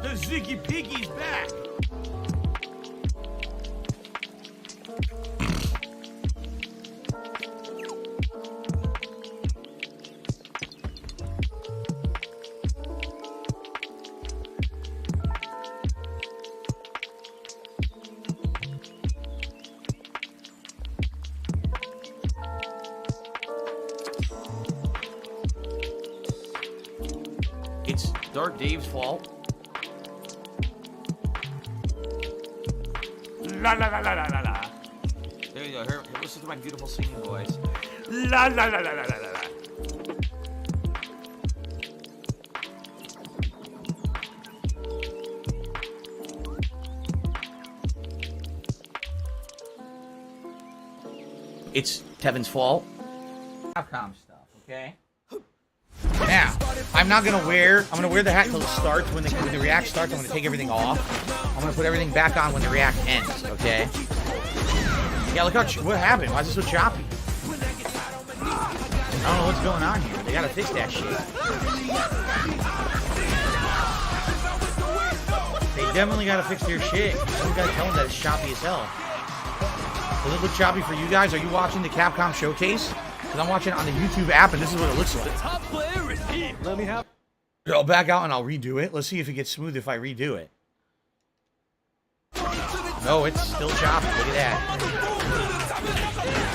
The Ziggy Piggy's back! It's Dark Dave's fault. La la la la la la la. There you go. Here, listen to my beautiful singing voice. La la la la la la la. It's Kevin's fault. Capcom stuff, okay? Now, I'm gonna wear the hat till it starts. When the react starts, I'm gonna take everything off. I'm gonna put everything back on when the react ends, okay? Yeah, look how, what happened? Why is it so choppy? I don't know what's going on here. They gotta fix that shit. They definitely gotta fix their shit. You gotta tell them that it's choppy as hell. Does it look choppy for you guys? Are you watching the Capcom showcase? Because I'm watching it on the YouTube app, and this is what it looks like. The top player is here. Let me have. I'll back out and I'll redo it. Let's see if it gets smooth if I redo it. No, it's still choppy. Look at that.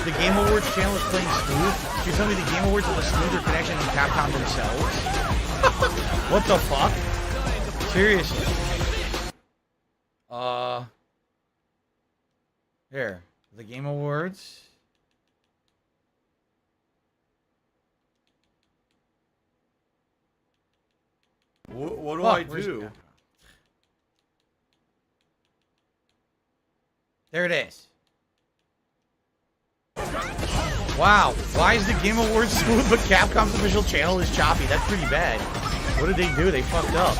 The Game Awards channel is playing smooth. You're telling me the Game Awards have a smoother connection than Capcom themselves? What the fuck? Seriously. Here. The Game Awards. What do I do? There it is. Wow. Why is the Game Awards smooth, but Capcom's official channel is choppy? That's pretty bad. What did they do? They fucked up.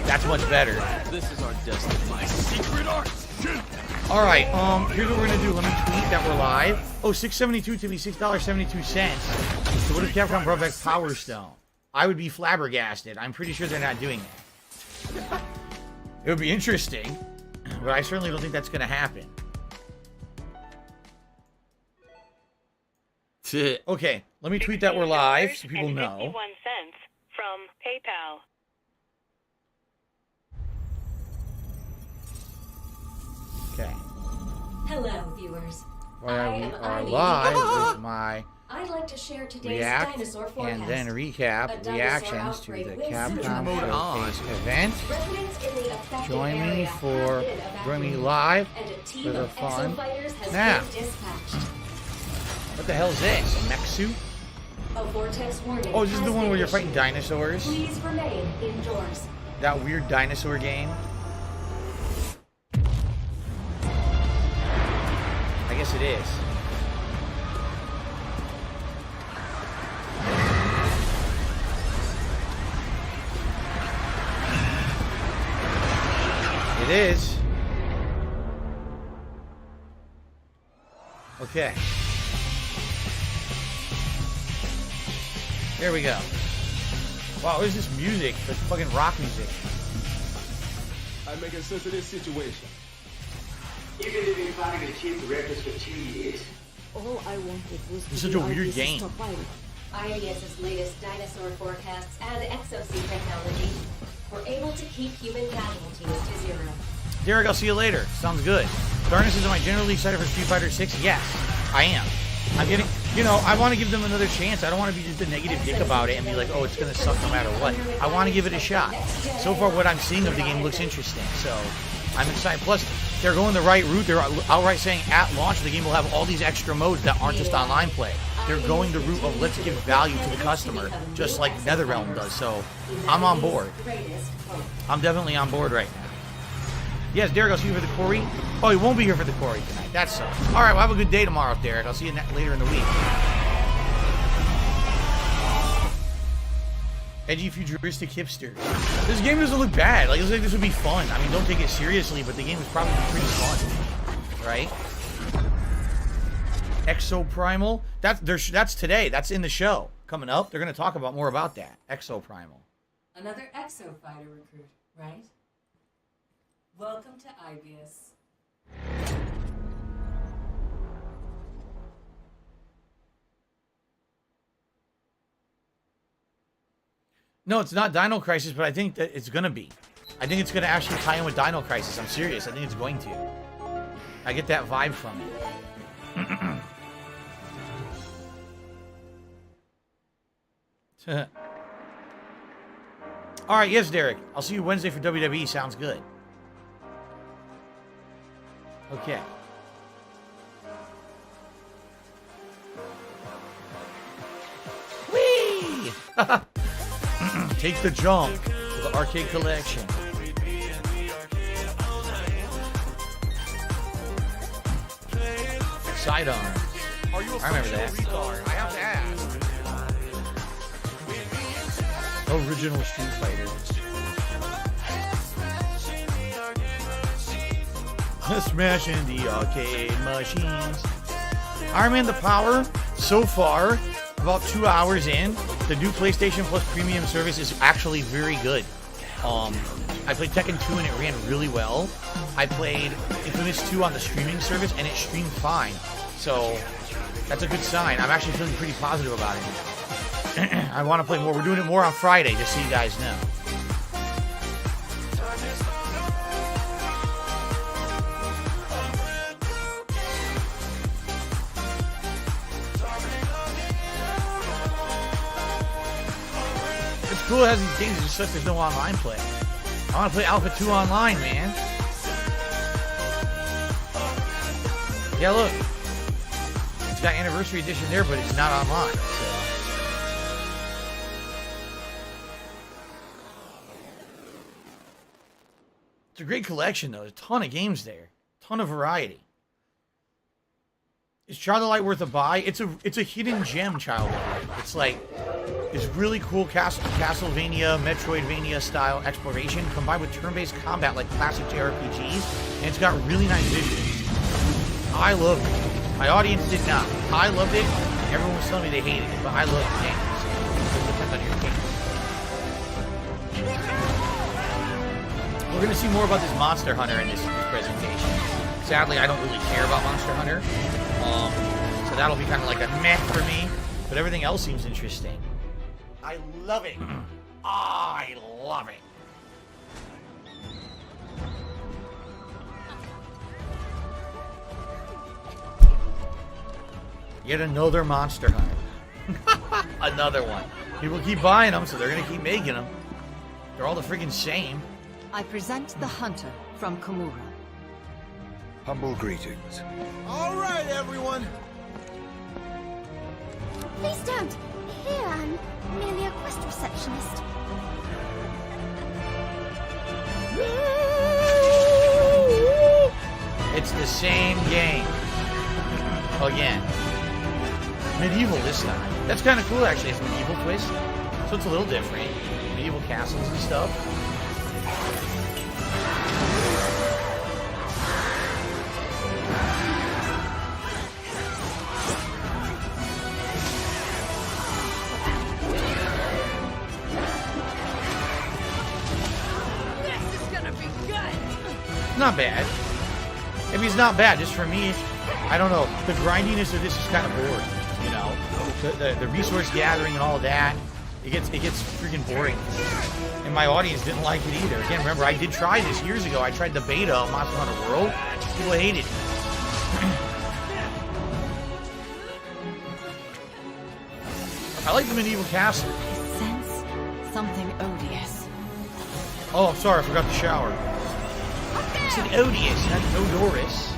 That's much better. This is our destiny. My secret art. Alright, here's what we're gonna do. Let me tweet that we're live. Oh, $6.72 to be $6.72. So what if Capcom brought back Power Stone? I would be flabbergasted. I'm pretty sure they're not doing that. It would be interesting, but I certainly don't think that's gonna happen. Okay, let me tweet that we're live so people know. 51 cents from PayPal. Okay. Hello, viewers. Well, we are live with my I'd like to share today's react dinosaur and forecast. then recap reactions to the Capcom Showcase event. Join me live for the fun. Now, what the hell is this? A mech suit? Oh, this is the one where you're fighting dinosaurs? Please remain indoors. That weird dinosaur game? I guess it is. It is. Okay. There we go. Wow, what is this music? It's fucking rock music. I'm making sense of this situation. Even if you find the chief directors for 2 years. All I wanted was It's such a weird game. IDS's latest dinosaur forecasts and exosuit technology were able to keep human casualties to 0. Derek, I'll see you later. Sounds good. Darkness, am I generally excited for Street Fighter 6? Yes, I am. I'm getting, I want to give them another chance. I don't want to be just a negative dick about it and be like, oh, it's going to suck no matter what. I want to give it a shot. So far, what I'm seeing of the game looks interesting, so I'm excited. Plus, they're going the right route. They're outright saying at launch, the game will have all these extra modes that aren't just online play. They're going the route of let's give value to the customer, just like NetherRealm does, so I'm on board. I'm definitely on board right now. Yes, Derek, I'll see you for the Quarry. Oh, he won't be here for the Quarry tonight. That sucks. All right, well, have a good day tomorrow, Derek. I'll see you later in the week. Edgy, futuristic hipsters. This game doesn't look bad. Like, it looks like this would be fun. I mean, don't take it seriously, but the game is probably pretty fun. Right? Exoprimal. That's today. That's in the show. Coming up, they're going to talk about more about that. Exoprimal. Another Exo Fighter recruit, right? Welcome to IBS. No, it's not Dino Crisis, but I think that it's going to be. I think it's going to actually tie in with Dino Crisis. I'm serious. I think it's going to. I get that vibe from it. All right, yes, Derek. I'll see you Wednesday for WWE. Sounds good. Okay. Whee! Take the jump to the arcade collection. Sidearms. Are you a I remember that. retard? I have to ask. Original Street Fighter. Smashing the arcade machines. Iron Man the Power, so far, about 2 hours in, the new PlayStation Plus Premium service is actually very good. I played Tekken 2 and it ran really well. I played Infamous 2 on the streaming service and it streamed fine. So, that's a good sign. I'm actually feeling pretty positive about it. I want to play more. We're doing it more on Friday, just so you guys know. It's cool it has these games, it's just there's no online play. I want to play Alpha 2 online, man. Yeah, look. It's got Anniversary Edition there, but it's not online. So. It's a great collection, though. There's a ton of games there. Ton of variety. Is Child of Light worth a buy? It's a hidden gem, Child of Light. It's like, it's really cool Castlevania, Metroidvania style exploration combined with turn-based combat like classic JRPGs, and it's got really nice visuals. I loved it. My audience did not. I loved it. Everyone was telling me they hated it, but I loved the game. So it depends on your game. We're going to see more about this Monster Hunter in this presentation. Sadly, I don't really care about Monster Hunter. So that'll be kind of like a meh for me. But everything else seems interesting. I love it. I love it. Yet another Monster Hunter. Another one. People keep buying them, so they're going to keep making them. They're all the freaking same. I present the Hunter from Komura. Humble greetings. All right, everyone. Please don't. Here, I'm merely a quest receptionist. It's the same game. Again. Medieval this time. That's kind of cool, actually. It's a medieval twist. So it's a little different. Medieval castles and stuff. This is gonna be good. Not bad. I mean, it's not bad. Just for me, I don't know. The grindiness of this is kind of boring. You know, the resource gathering and all that. It gets freaking boring. And my audience didn't like it either. Again, remember, I did try this years ago. I tried the beta of Monster Hunter World. People hated it. I like the medieval castle. I sense something odious. Oh, I'm sorry. I forgot to shower. I said odious, not odorous.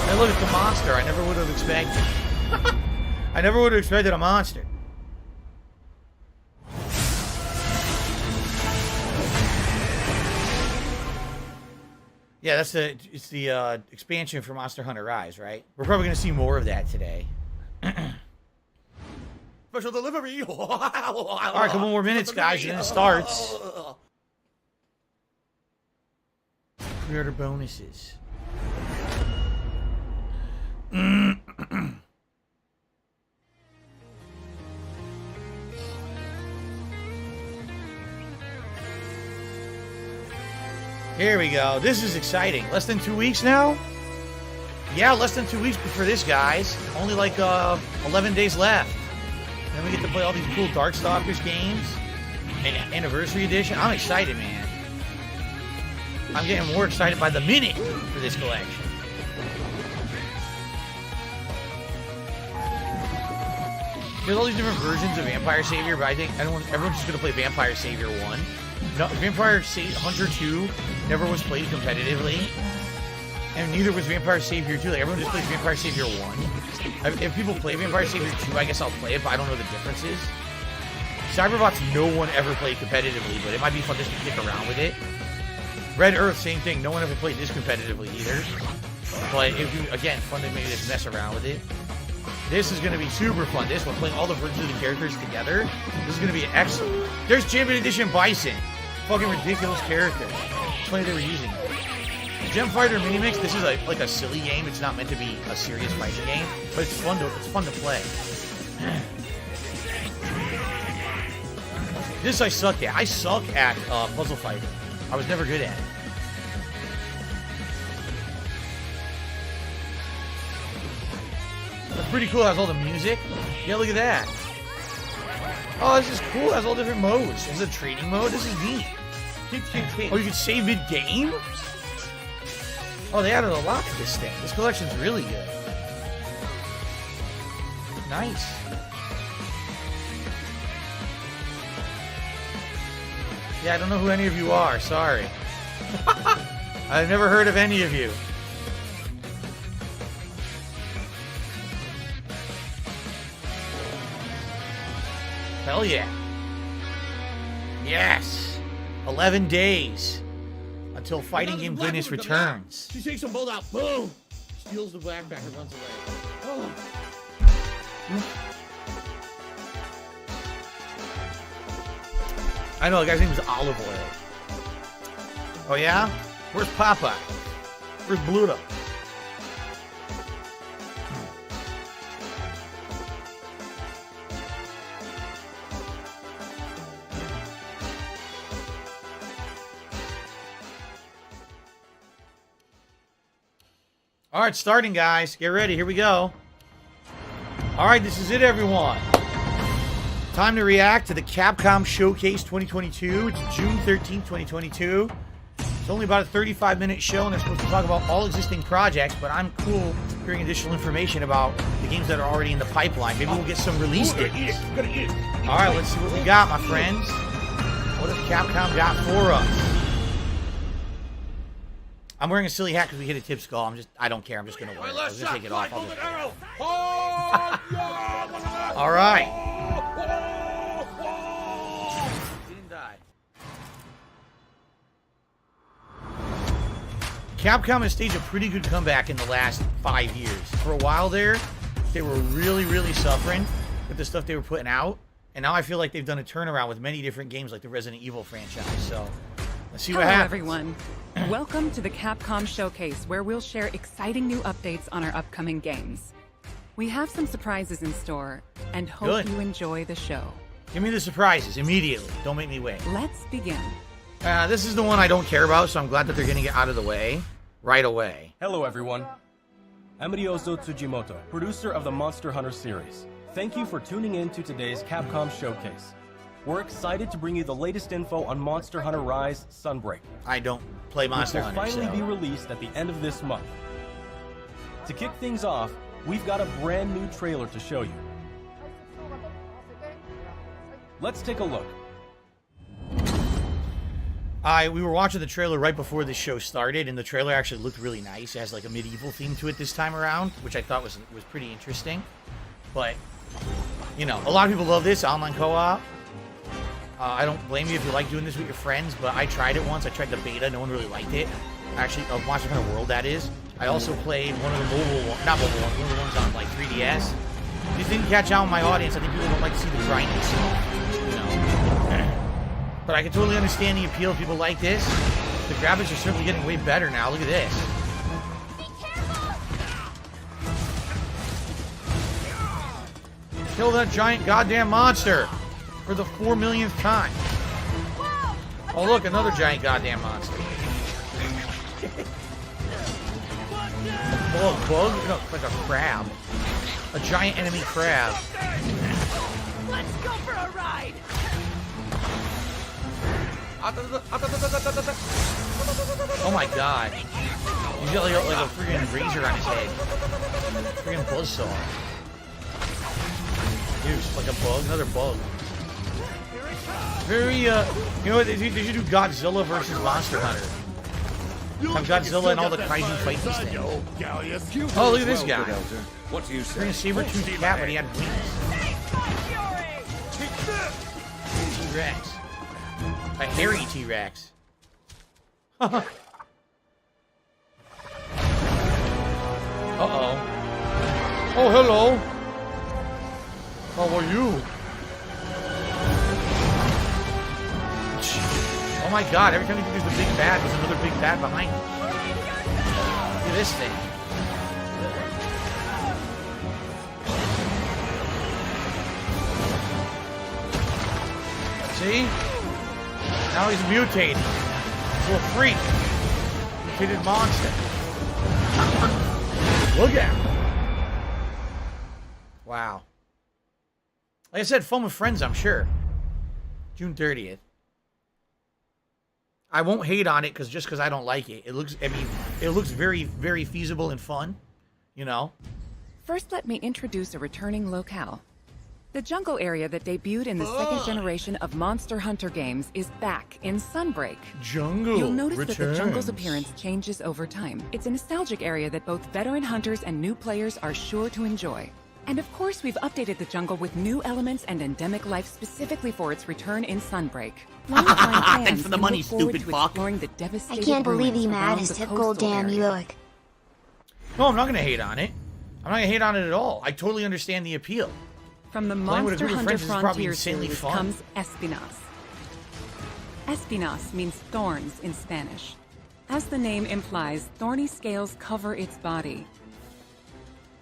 Hey, look, it's a monster. I never would have expected. I never would have expected a monster. Yeah, it's the expansion for Monster Hunter Rise, right? We're probably gonna see more of that today. Special delivery. All right, couple more minutes, guys, and then it starts. Pre-order bonuses. Here we go. This is exciting. Less than 2 weeks now? Yeah, less than 2 weeks for this, guys. Only like 11 days left. Then we get to play all these cool Darkstalkers games. And Anniversary Edition. I'm excited, man. I'm getting more excited by the minute for this collection. There's all these different versions of Vampire Savior, but I think everyone's just gonna play Vampire Savior 1. No, Hunter 2 never was played competitively, and neither was Vampire Savior 2. Like, everyone just plays Vampire Savior 1. If people play Vampire Savior 2, I guess I'll play it, but I don't know the differences. Cyberbots, no one ever played competitively, but it might be fun just to kick around with it. Red Earth, same thing. No one ever played this competitively either. But if you, again, fun to maybe just mess around with it. This is going to be super fun. This one, playing all the versions of the characters together. This is going to be excellent. There's Champion Edition Bison. Fucking ridiculous character. It's funny they were using it. Gem Fighter Mini Mix. This is like a silly game. It's not meant to be a serious fighting game, but it's fun to play. This I suck at. I suck at puzzle fighting. I was never good at it. That's pretty cool. It has all the music. Yeah, look at that. Oh, this is cool. It has all different modes. There's a training mode. This is neat. Oh, you can save mid-game? Oh, they added a lot to this thing. This collection's really good. Nice. Yeah, I don't know who any of you are. Sorry. I've never heard of any of you. Hell yeah. Yes. 11 days until fighting game goodness returns. She takes them both out. Boom. Steals the backpack and runs away. Oh. I know, the guy's name is Olive Oil. Oh yeah? Where's Papa? Where's Bluto? All right, starting, guys. Get ready. Here we go. All right, this is it, everyone. Time to react to the Capcom Showcase 2022. It's June 13th, 2022. It's only about a 35-minute show, and they're supposed to talk about all existing projects, but I'm cool hearing additional information about the games that are already in the pipeline. Maybe we'll get some release dates. All right, let's see what we got, my friends. What has Capcom got for us? I'm wearing a silly hat because we hit a tip skull. I don't care. I'm just going to wear it. I was going to take it off. I'll just all right. Didn't die. Capcom has staged a pretty good comeback in the last 5 years. For a while there, they were really, really suffering with the stuff they were putting out. And now I feel like they've done a turnaround with many different games like the Resident Evil franchise. So let's see what happens. Hello, everyone. Welcome to the Capcom Showcase, where we'll share exciting new updates on our upcoming games. We have some surprises in store, and hope you enjoy the show. Give me the surprises immediately. Don't make me wait. Let's begin. This is the one I don't care about, so I'm glad that they're getting it out of the way right away. Hello, everyone. I'm Ryozo Tsujimoto, producer of the Monster Hunter series. Thank you for tuning in to today's Capcom Showcase. We're excited to bring you the latest info on Monster Hunter Rise Sunbreak. I don't play Monster Hunter, which will finally be released at the end of this month. To kick things off, we've got a brand new trailer to show you. Let's take a look. We were watching the trailer right before the show started, and the trailer actually looked really nice. It has like a medieval theme to it this time around, which I thought was pretty interesting. But, you know, a lot of people love this, online co-op. I don't blame you if you like doing this with your friends, but I tried it once. I tried the beta. No one really liked it. Actually, Monster Hunter World, that is. I also played one of the mobile ones, not mobile ones, one of the ones on like 3DS. This didn't catch on with my audience. I think people don't like to see the grinding stuff, you know. But I can totally understand the appeal if people like this. The graphics are certainly getting way better now. Look at this. Kill that giant goddamn monster for the 4 millionth time. Oh, look, another giant goddamn monster. Oh, a bug? No, it's like a crab. A giant enemy crab. Let's go for a ride. Oh my god. He's got like a freaking razor on his head. Freaking buzzsaw. Here's like a bug, another bug. Very, you know what? They should do Godzilla versus Monster Hunter. Have Godzilla and all the crazy fight these things. Oh, look at this guy. What do you say? Bring a saber-toothed cat, but he had wings. T-Rex. A hairy T-Rex. Uh-oh. Oh, hello. How are you? Oh my god, every time you think there's a big bad, there's another big bad behind you. Look at this thing. See? Now he's mutated. To a freak. Mutated monster. Look at him. Wow. Like I said, fun with friends, I'm sure. June 30th. I won't hate on it because I don't like it. It looks very, very feasible and fun, you know. First, let me introduce a returning locale. The jungle area that debuted in the second generation of Monster Hunter games is back in Sunbreak. Jungle You'll notice returns. that the jungle's appearance changes over time. It's a nostalgic area that both veteran hunters and new players are sure to enjoy. And of course, we've updated the jungle with new elements and endemic life specifically for its return in Sunbreak. Thanks for the money, stupid fuck. I can't believe you mad as typical damn York. No, I'm not gonna hate on it. I'm not gonna hate on it at all. I totally understand the appeal. From the Playing with a Monster group of Hunter friends is probably Frontier insanely series fun. comes Espinas. Espinas means thorns in Spanish. As the name implies, thorny scales cover its body.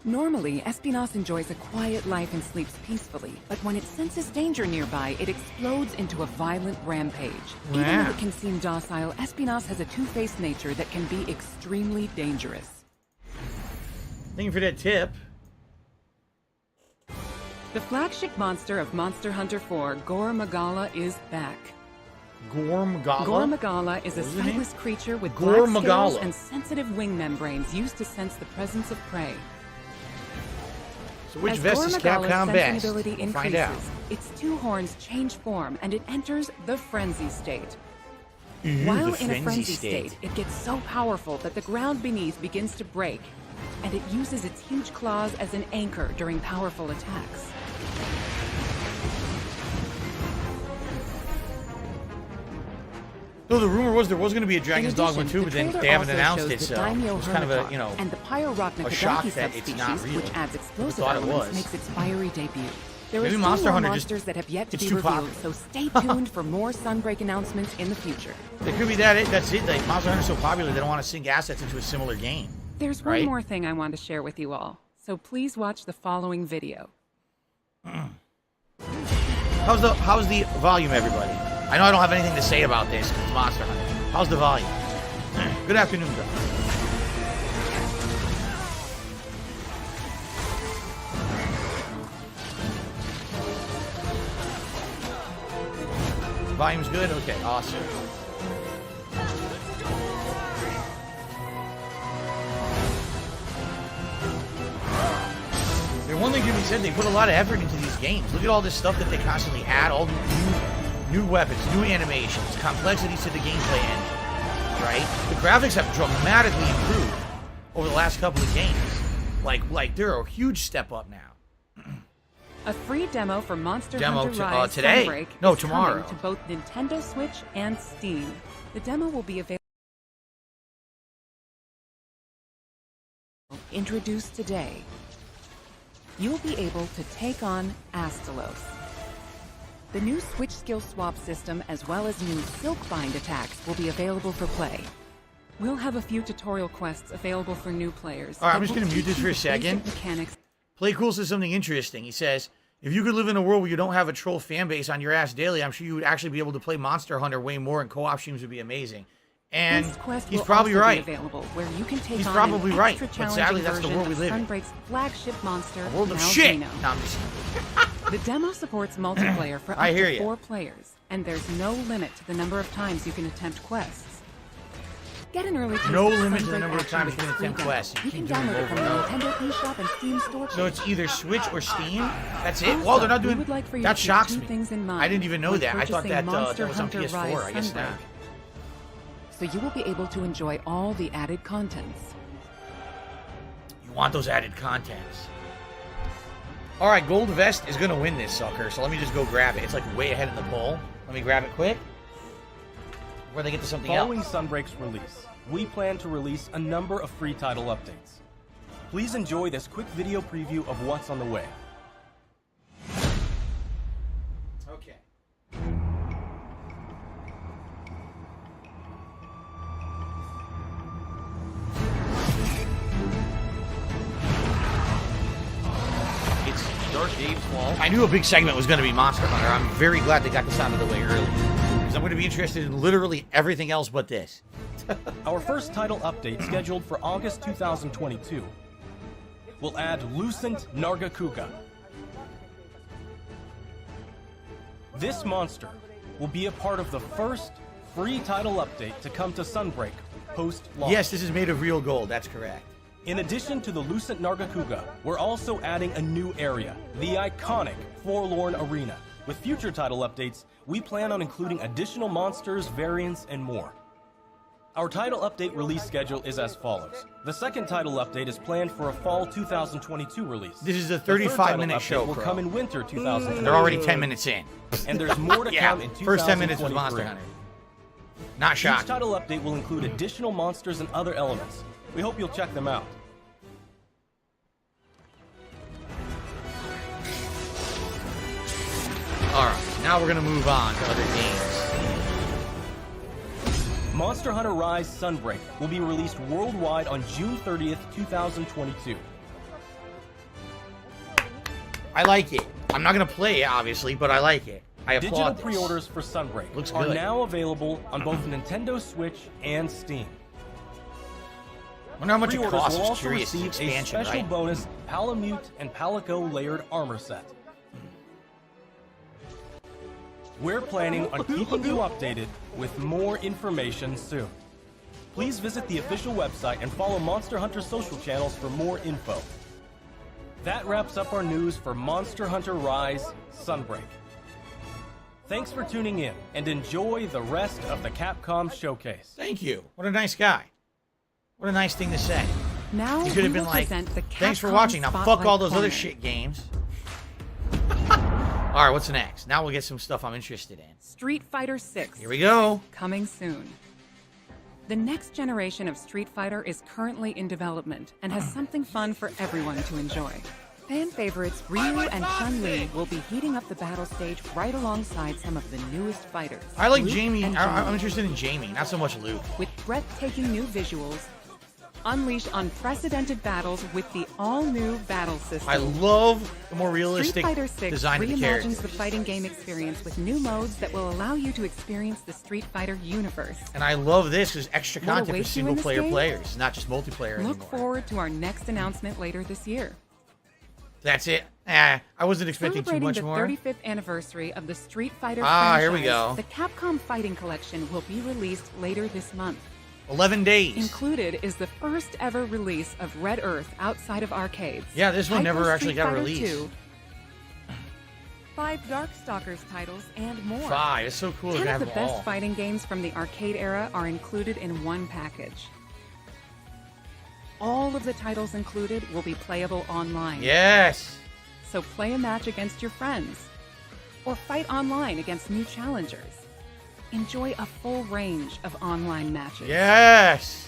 Normally, Espinas enjoys a quiet life and sleeps peacefully, but when it senses danger nearby, it explodes into a violent rampage. Even Wow. though it can seem docile, Espinas has a two-faced nature that can be extremely dangerous. Thank you for that tip. The flagship monster of Monster Hunter 4, Gore Magala, is back. Gore Magala? Gore Magala is a What was the name? sightless creature with Gore black scales Magala. and sensitive wing membranes used to sense the presence of prey. So which As vest Gore is Magala's Capcom best? sensibility We'll find out. increases, its two horns change form and it enters the frenzy state. Ooh, While the in a frenzy state. state, it gets so powerful that the ground beneath begins to break, and it uses its huge claws as an anchor during powerful attacks. Though the rumor was there was going to be a Dragon's Dogma 2, the but then trailer they haven't also announced shows it, the so Daimyo it's kind of a, Hermitage you know, and the Pyrorachna a shock Kadaki that it's not subspecies, real. which adds explosive thought it elements, was. makes its fiery debut. There Maybe are still Monster more Hunter monsters that have yet to it's be too revealed, popular. so stay tuned for more Sunbreak announcements in the future. It could be that that's it. Like, Monster Hunter's so popular, they don't want to sink assets into a similar game. There's right? one more thing I want to share with you all, so please watch the following video. How's the volume, everybody? I know I don't have anything to say about this because it's Monster Hunter. How's the volume? Good afternoon, though. Volume's good? Okay, awesome. The one thing Jimmy said, they put a lot of effort into these games. Look at all this stuff that they constantly add, all new weapons, new animations, complexities to the gameplay engine, right? The graphics have dramatically improved over the last couple of games. Like they're a huge step up now. A free demo for Monster Demo Hunter to- Rise today? Sunbreak No, is tomorrow. coming to both Nintendo Switch and Steam. The demo will be available. Introduced today. You'll be able to take on Astalos. The new Switch skill swap system as well as new Silkbind attacks will be available for play. We'll have a few tutorial quests available for new players. All right, I'm that just will going to mute teach this for you a the second. basic mechanics. Play Cool says something interesting. He says, if you could live in a world where you don't have a troll fan base on your ass daily, I'm sure you would actually be able to play Monster Hunter way more, and co-op streams would be amazing. And This quest he's will probably also right. Be available, where you can take He's on probably an right, extra but sadly, challenging that's the version world we of live in. Sunbreak's flagship monster, A world of shit. Malvino. No, I'm just The demo supports multiplayer for I up hear to ya. 4 players, and there's no limit to the number of times you can attempt quests. Get an early taste No of limit to the Sunbreak number of action times you with can free attempt demo. quests. You can download it from the Nintendo eShop and Steam store. So it's either Switch or Steam? That's it? Also, Well, they're not we doing... would like for you That to keep shocks two me. things in mind I didn't even know when that. I thought purchasing that Monster was on Hunter PS4. Rise I guess Sunbreak. not. So you will be able to enjoy all the added contents. You want those added contents. Alright, Gold Vest is going to win this sucker, so let me just go grab it. It's like way ahead in the poll. Let me grab it quick. Where they get to something Following else. Sunbreak's release, we plan to release a number of free title updates. Please enjoy this quick video preview of what's on the way. Okay. It's Dark Dave's fault. I knew a big segment was going to be Monster Hunter. I'm very glad they got this out of the way early. Because I'm going to be interested in literally everything else but this. Our first title update, scheduled for August 2022, will add Lucent Nargacuga. This monster will be a part of the first free title update to come to Sunbreak post-launch. Yes, this is made of real gold. That's correct. In addition to the Lucent Nargacuga, we're also adding a new area, the iconic Forlorn Arena. With future title updates, we plan on including additional monsters, variants, and more. Our title update release schedule is as follows. The second title update is planned for a fall 2022 release. This is a The third title 35-minute update show, will Crow. come in winter 2022. They're already 10 minutes in. And there's more to Yeah, come in 2023. first 10 minutes was Monster Hunter. Not Each shocking. title update will include additional monsters and other elements. We hope you'll check them out. Alright, now we're going to move on to other games. Monster Hunter Rise Sunbreak will be released worldwide on June 30th, 2022. I like it. I'm not going to play it, obviously, but I like it. I Digital applaud this. pre-orders for Sunbreak Looks are good. now available on both Nintendo Switch and Steam. I wonder how much it Pre-orders costs. will I'm also curious. The receive expansion, a special right? bonus Palamute and Palico layered armor set. We're planning on keeping you updated with more information soon. Please visit the official website and follow Monster Hunter social channels for more info. That wraps up our news for Monster Hunter Rise Sunbreak. Thanks for tuning in, and enjoy the rest of the Capcom showcase. Thank you. What a nice guy. What a nice thing to say. Now You could we have been will like, present the thanks for Capcom watching. Now fuck Spotlight all those other Corner. shit games. Alright, what's next? Now we'll get some stuff I'm interested in. Street Fighter 6. Here we go. Coming soon. The next generation of Street Fighter is currently in development and has something fun for everyone to enjoy. Fan favorites Ryu and Chun-Li will be heating up the battle stage right alongside some of the newest fighters. I like Luke Jamie. and I'm Johnny. interested in Jamie, not so much Luke. With breathtaking new visuals, unleash unprecedented battles with the all-new battle system. I love the more realistic Street Fighter 6 design of the reimagines characters. the fighting game experience with new modes that will allow you to experience the Street Fighter universe. And I love this because extra What content for awaits you in this single-player game? players. It's not just multiplayer Look anymore. forward to our next announcement later this year. That's it. I wasn't expecting too Celebrating much the more. 35th anniversary of the Street Fighter Ah, franchise, here we go. the Capcom Fighting Collection will be released later this month. 11 days. Included is the first ever release of Red Earth outside of arcades. Yeah, this one Hyper never actually Street got Fighter released. 2, 5 Darkstalkers titles, and more. 5. It's so cool to 10 have of the them best all. fighting games from the arcade era are included in one package. All of the titles included will be playable online. Yes. So play a match against your friends, or fight online against new challengers. Enjoy a full range of online matches. Yes.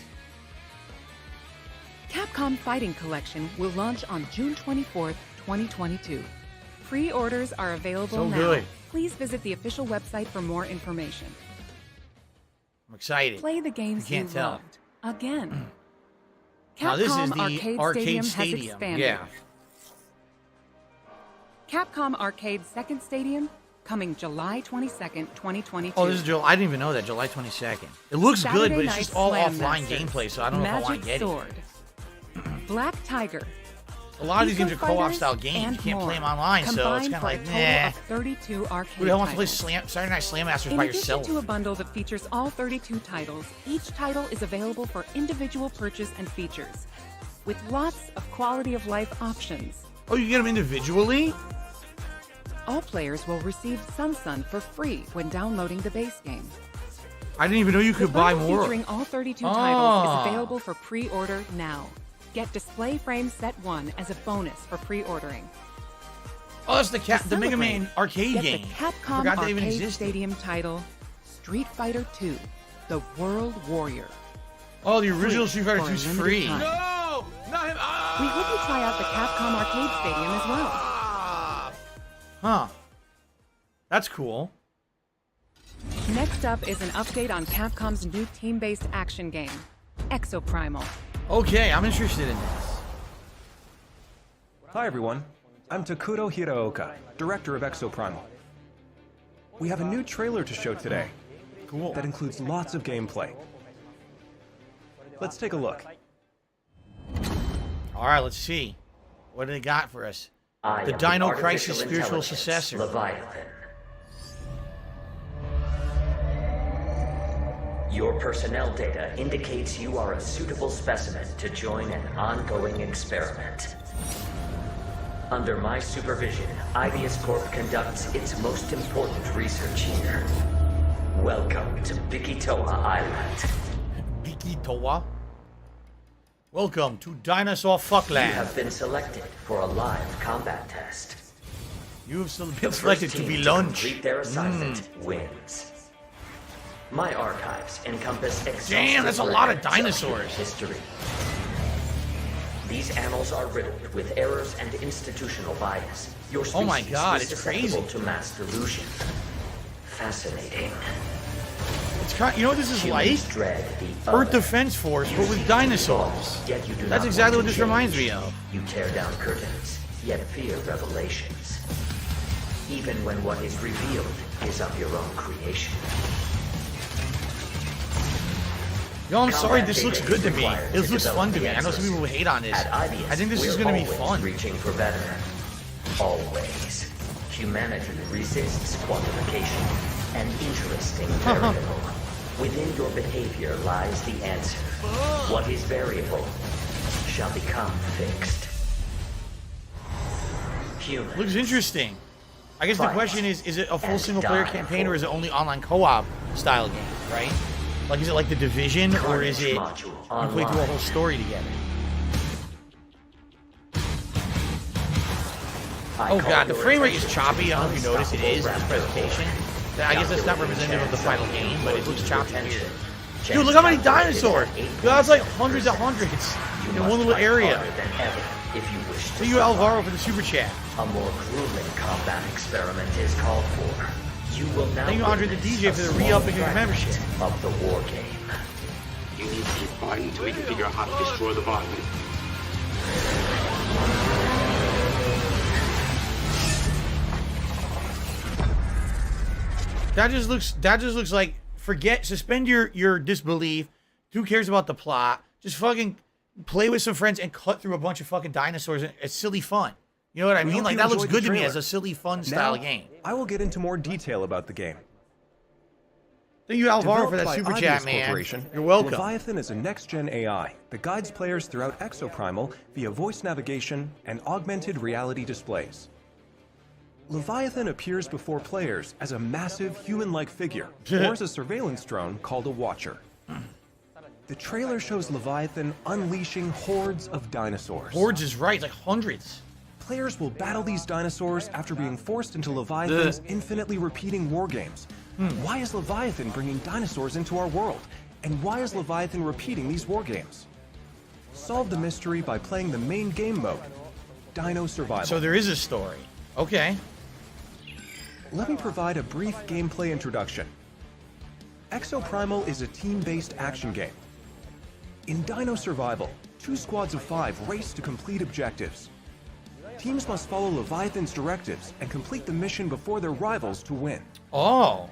Capcom Fighting Collection will launch on June 24th, 2022. Pre-orders are available So now. good. Please visit the official website for more information. I'm excited. Play the games You can't tell. loved again. Now this is Capcom the arcade has stadium. expanded. Yeah. Capcom Arcade Second Stadium, coming July 22nd, 2022. Oh, this is July. I didn't even know that. July 22nd. It looks good, Saturday but it's Night just all Slam offline Masters, gameplay, so I don't know if I want Magic to get Sword, Black Tiger, A lot of these games are Eco co-op Fighters, style games. You and can't more, play them online, so it's combined kind of for a like, total nah. of 32 arcade Who the hell wants to play titles. Saturday Night Slam Masters In by addition yourself? to a bundle that features all 32 titles, each title is available for individual purchase and features, with lots of quality of life options. Oh, you get them individually? All players will receive Sun for free when downloading the base game. I didn't even know you could buy bundle more. featuring all 32 titles is available for pre-order now. Get Display Frame Set 1 as a bonus for pre-ordering. Oh, that's the Mega Man arcade Get game. the I Capcom forgot that even Arcade existed. Stadium title, Street Fighter II, The World Warrior. Oh, the original Free Street Fighter for a 2 is limited free. time. No! Not him! We hope you try out the Capcom Arcade Stadium as well. Huh. That's cool. Next up is an update on Capcom's new team-based action game, Exoprimal. Okay, I'm interested in this. Hi everyone, I'm Takuro Hiraoka, director of Exoprimal. We have a new trailer to show today. Cool. That includes lots of gameplay. Let's take a look. All right, let's see. What do they got for us? I The am Dino artificial Crisis spiritual intelligence, successor. Leviathan. Your personnel data indicates you are a suitable specimen to join an ongoing experiment. Under my supervision, Ibius Corp conducts its most important research here. Welcome to Bikitoa Island. Bikitoa? Welcome to Dinosaur You Fuckland. have been selected for a live combat test. You have The been first selected to team be lunch. complete their assignment wins. My archives encompass exhaustive Damn, that's a lot of records human dinosaurs. history. These annals are riddled with errors and institutional bias. Your species Oh my God, was it's susceptible crazy. to mass delusion. Fascinating. It's kind, you know what this is Humans like? dread the Earth other. Defense Force, but with dinosaurs. Yet you do That's not exactly want what to this reminds change. me of. You tear down curtains, yet fear revelations. Even when what is revealed is of your own creation. Yo, I'm sorry, Combat this looks data good is to me. required This to looks develop fun to the me. I know some people will hate on this. At Ibius, I think this is we're going to be always fun. reaching for better. Always. Humanity resists quantification. An interesting variable. Within your behavior lies the answer. What is variable shall become fixed. Human. Looks interesting. I guess the Fight question is it a full and single-player die campaign, for or is it only online co-op style game, right? Like, is it like The Division, or is it you module play through a online. whole story together? Oh god, the frame rate is choppy. I don't know if you noticed it is in this presentation. I guess that's not representative of the final game, but it looks choppy here. Dude, look how many dinosaurs! Dude, that's like hundreds of hundreds in one little area. Thank you, Alvaro, for the super chat. A more grueling combat experiment is called for. You will now Thank you, Andre the DJ, for the re-upping of your membership. Of the war game. You need to keep fighting until we can figure out how to destroy the Leviathan. That just looks like, suspend your disbelief. Who cares about the plot? Just fucking play with some friends and cut through a bunch of fucking dinosaurs. It's silly fun. You know what I We mean? hope Like, you that looks enjoyed the good to me trailer. as a silly fun style Now, game. I will get into more detail about the game. Thank you, Alvaro, Developed for that by super Ibius chat, man. Corporation, You're welcome. Leviathan is a next-gen AI that guides players throughout Exoprimal via voice navigation and augmented reality displays. Leviathan appears before players as a massive human-like figure, or as a surveillance drone called a Watcher. The trailer shows Leviathan unleashing hordes of dinosaurs. Hordes is right, like hundreds. Players will battle these dinosaurs after being forced into Leviathan's infinitely repeating war games. Why is Leviathan bringing dinosaurs into our world? And why is Leviathan repeating these war games? Solve the mystery by playing the main game mode, Dino Survival. So there is a story. Okay. Let me provide a brief gameplay introduction. Exoprimal is a team-based action game. In Dino Survival, 2 squads of 5 race to complete objectives. Teams must follow Leviathan's directives and complete the mission before their rivals to win. Oh,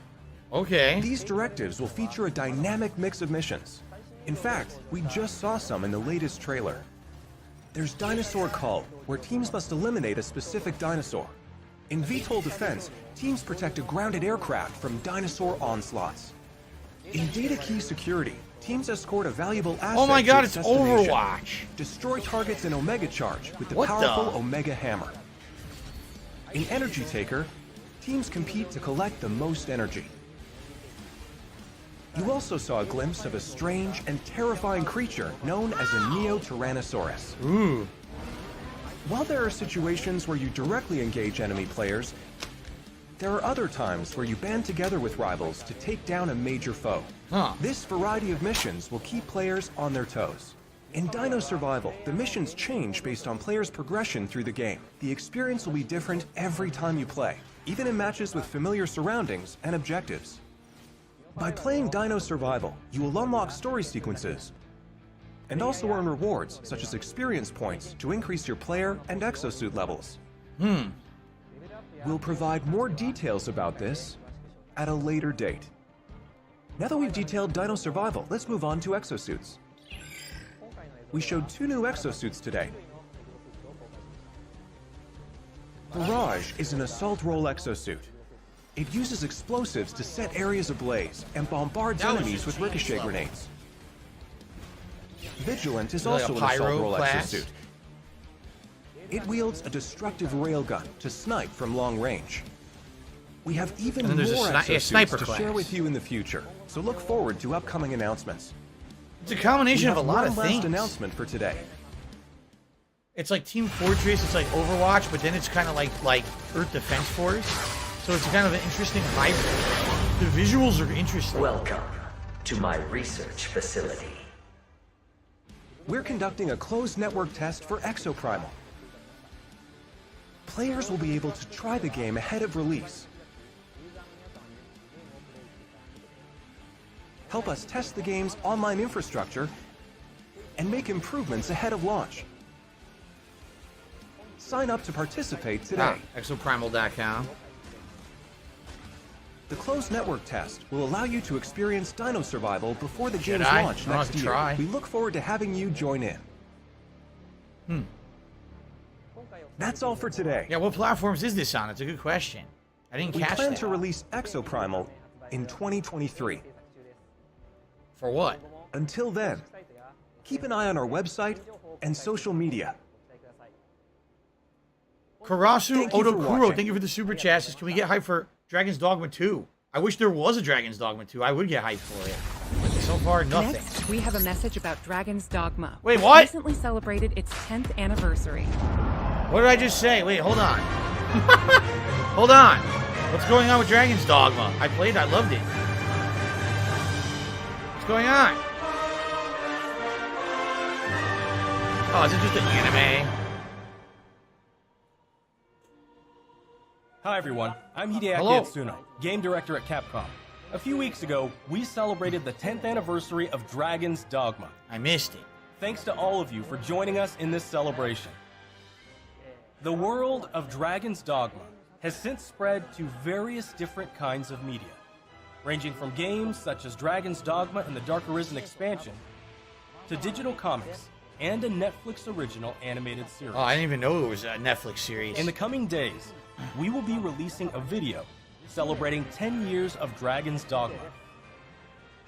okay. These directives will feature a dynamic mix of missions. In fact, we just saw some in the latest trailer. There's Dinosaur Cull, where teams must eliminate a specific dinosaur. In VTOL Defense, teams protect a grounded aircraft from dinosaur onslaughts. In Data Key Security, teams escort a valuable asset. Oh my god, to it's its destination. Overwatch. Destroy targets in Omega Charge with the What powerful the? Omega Hammer. In Energy Taker, teams compete to collect the most energy. You also saw a glimpse of a strange and terrifying creature known as a Neo-Tyrannosaurus. Ooh. While there are situations where you directly engage enemy players, there are other times where you band together with rivals to take down a major foe. Huh. This variety of missions will keep players on their toes. In Dino Survival, the missions change based on players' progression through the game. The experience will be different every time you play, even in matches with familiar surroundings and objectives. By playing Dino Survival, you will unlock story sequences and also earn rewards such as experience points to increase your player and exosuit levels. We'll provide more details about this at a later date. Now that we've detailed Dino Survival, let's move on to exosuits. We showed 2 new exosuits today. Barrage is an assault role exosuit. It uses explosives to set areas ablaze and bombards enemies with ricochet grenades. Vigilant is Like a also an assault pyro role class? exosuit. It wields a destructive railgun to snipe from long range. We have even And more then there's a exosuits sniper to class. share with you in the future, so look forward to upcoming announcements. It's a combination of a lot of one last things. announcement for today. It's like Team Fortress, it's like Overwatch, but then it's kind of like Earth Defense Force. So it's kind of an interesting hybrid. The visuals are interesting. Welcome to my research facility. We're conducting a closed network test for Exoprimal. Players will be able to try the game ahead of release. Help us test the game's online infrastructure and make improvements ahead of launch. Sign up to participate today. Exoprimal.com. The closed network test will allow you to experience Dino Survival before the game's I? launch I'll have next to year. try. We look forward to having you join in. That's all for today. Yeah, what platforms is this on? It's a good question. I didn't We catch plan that. to release Exoprimal in 2023. For what? Until then, keep an eye on our website and social media. Karasu Thank you for Odokuro, watching. thank you for the super chat. Says, can we get hype for Dragon's Dogma 2? I wish there was a Dragon's Dogma 2. I would get hype for it. But so far, nothing. Next, we have a message about Dragon's Dogma. Wait, which what? Recently celebrated its 10th anniversary. What did I just say? Wait, hold on. Hold on. What's going on with Dragon's Dogma? I played it. I loved it. What's going on? Oh, is it just an anime? Hi everyone, I'm Hideaki Hello. Itsuno, game director at Capcom. A few weeks ago, we celebrated the 10th anniversary of Dragon's Dogma. I missed it. Thanks to all of you for joining us in this celebration. The world of Dragon's Dogma has since spread to various different kinds of media, ranging from games such as Dragon's Dogma and the Dark Arisen expansion, to digital comics and a Netflix original animated series. Oh, I didn't even know it was a Netflix series. In the coming days, we will be releasing a video celebrating 10 years of Dragon's Dogma,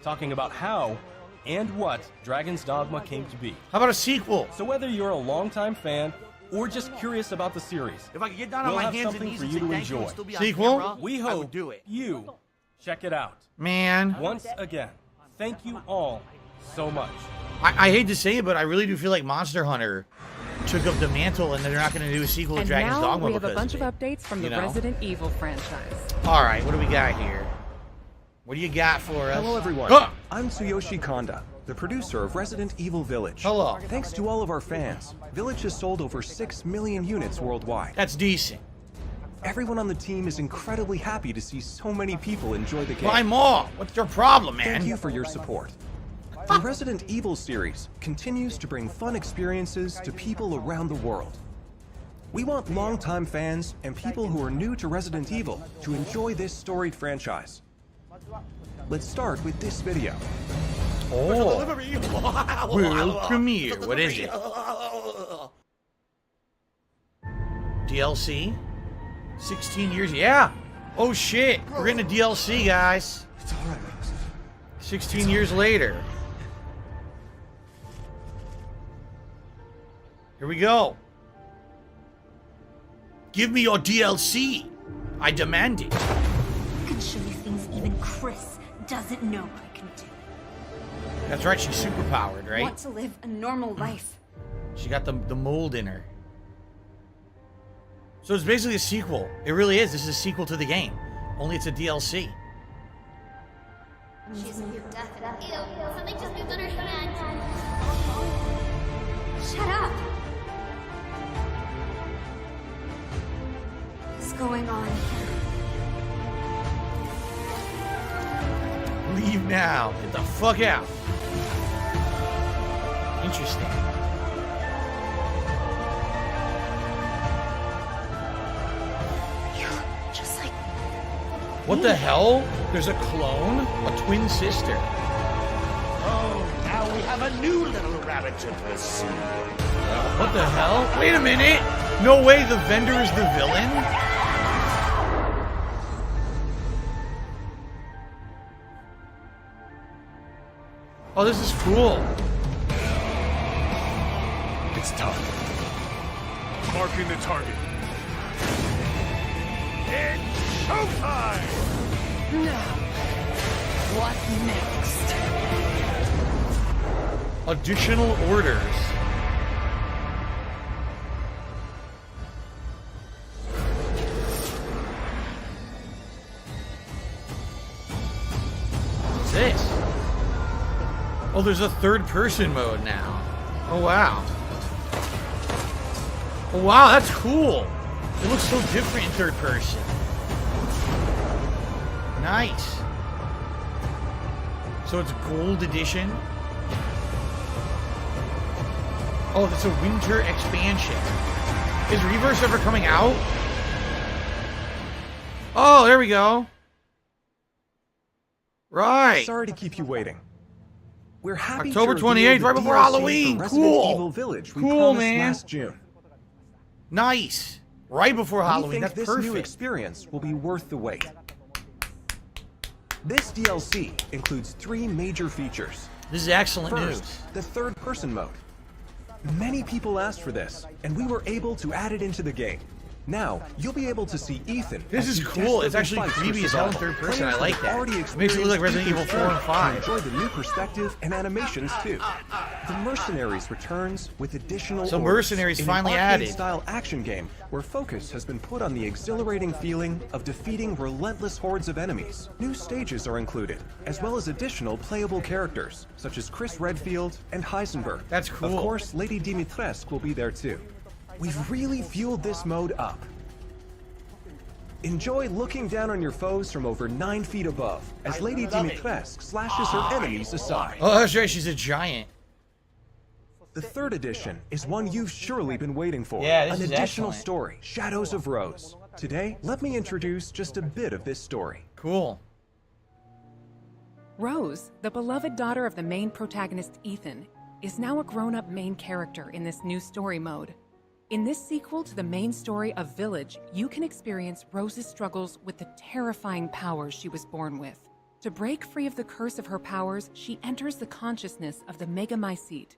talking about how and what Dragon's Dogma came to be. How about a sequel? So whether you're a longtime fan or just curious about the series, If I could get down we'll on my have hands and something knees for and you say to thank you and enjoy. still be on Sequel? camera, We I hope would do it. you check it out. Man. Once again, thank you all so much. I hate to say it, but I really do feel like Monster Hunter took up the mantle and they're not going to do a sequel to And Dragon's now Dogma we have a because bunch of of it. updates from the You know? Resident Evil franchise. All right, what do we got here? What do you got for us? Hello everyone, Ah! I'm Tsuyoshi Konda, the producer of Resident Evil Village. Hello. Thanks to all of our fans, Village has sold over 6 million units worldwide. That's decent. Everyone on the team is incredibly happy to see so many people enjoy the game. Buy more. What's your problem, man? Thank you for your support. The Resident Evil series continues to bring fun experiences to people around the world. We want longtime fans and people who are new to Resident Evil to enjoy this storied franchise. Let's start with this video. Oh. World premiere. What is it? DLC? 16 years? Yeah. Oh shit. We're getting a DLC, guys. It's all right, Rose. 16 years later. Here we go. Give me your DLC. I demand it. I can show you things even Chris doesn't know I can do. That's right, she's superpowered, right? Want to live a normal life. She got the mold in her. So it's basically a sequel. It really is. This is a sequel to the game. Only it's a DLC. She's near death. Ew, something just moved on her hand. Shut up. What's going on? Leave now. Get the fuck out. Interesting. You look just like... What the hell? There's a clone? A twin sister. Oh, now we have a new little rabbit to pursue. What the hell? Wait a minute. No way the vendor is the villain? Oh, this is cool. It's time. Marking the target. It's showtime! Now, what next? Additional orders. What's this? Oh, there's a third-person mode now. Oh, wow. Oh, wow, that's cool. It looks so different in third person. Nice. So it's gold edition. Oh, that's a winter expansion. Is Reverse ever coming out? Oh, there we go. Right. Sorry to keep you waiting. We're happy October to 28th, right before DLC Halloween. for Resident Cool. Evil Village we Cool, promised man. last June. Nice. Right before We Halloween. think That's this perfect. new experience will be worth the wait. This DLC includes 3 major features. This is excellent First, news. the third-person mode. Many people asked for this, and we were able to add it into the game. Now, you'll be able to see Ethan. This as is he cool. It's desperately actually fights for creepy as hell in survival. third person. I Players like have that. already It makes it look like Resident Evil experienced 4 and 5. Enjoy the new perspective and animations too. The Mercenaries returns with additional. So orders Mercenaries in finally an added. arcade-style action game where focus has been put on the exhilarating feeling of defeating relentless hordes of enemies. New stages are included, as well as additional playable characters such as Chris Redfield and Heisenberg. That's cool. Of course, Lady Dimitrescu will be there too. We've really fueled this mode up. Enjoy looking down on your foes from over 9 feet above as Lady Dimitrescu slashes her enemies aside. Oh, that's right. She's a giant. The third edition is one you've surely been waiting for. Yeah, this An is additional excellent. story, Shadows of Rose. Today, let me introduce just a bit of this story. Cool. Rose, the beloved daughter of the main protagonist Ethan, is now a grown-up main character in this new story mode. In this sequel to the main story of Village, you can experience Rose's struggles with the terrifying powers she was born with. To break free of the curse of her powers, she enters the consciousness of the Megamycete.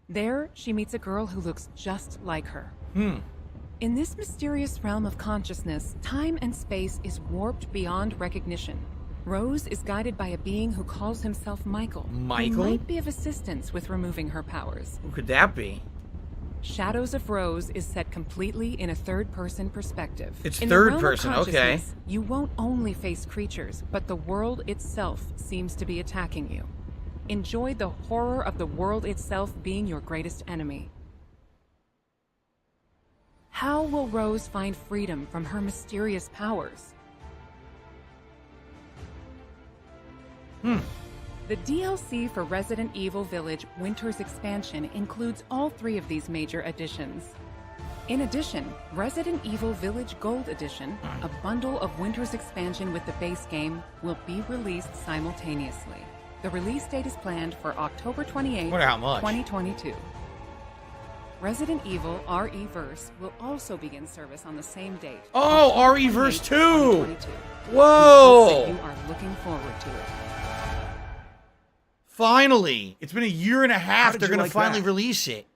There, she meets a girl who looks just like her. In this mysterious realm of consciousness, time and space is warped beyond recognition. Rose is guided by a being who calls himself Michael. Michael? Who might be of assistance with removing her powers. Who could that be? Shadows of Rose is set completely in a third-person perspective. It's in third the realm of person, okay. consciousness, you won't only face creatures, but the world itself seems to be attacking you. Enjoy the horror of the world itself being your greatest enemy. How will Rose find freedom from her mysterious powers? The DLC for Resident Evil Village Winter's Expansion includes all 3 of these major additions. In addition, Resident Evil Village Gold Edition, a bundle of Winter's expansion with the base game, will be released simultaneously. The release date is planned for October 28, Wonder how much. 2022. Resident Evil RE-Verse will also begin service on the same date. Oh, October RE-Verse 28, 2! 2022. Whoa! We hope that you are looking forward to it. Finally! It's been a year and a How half. did They're you gonna like finally that? release it.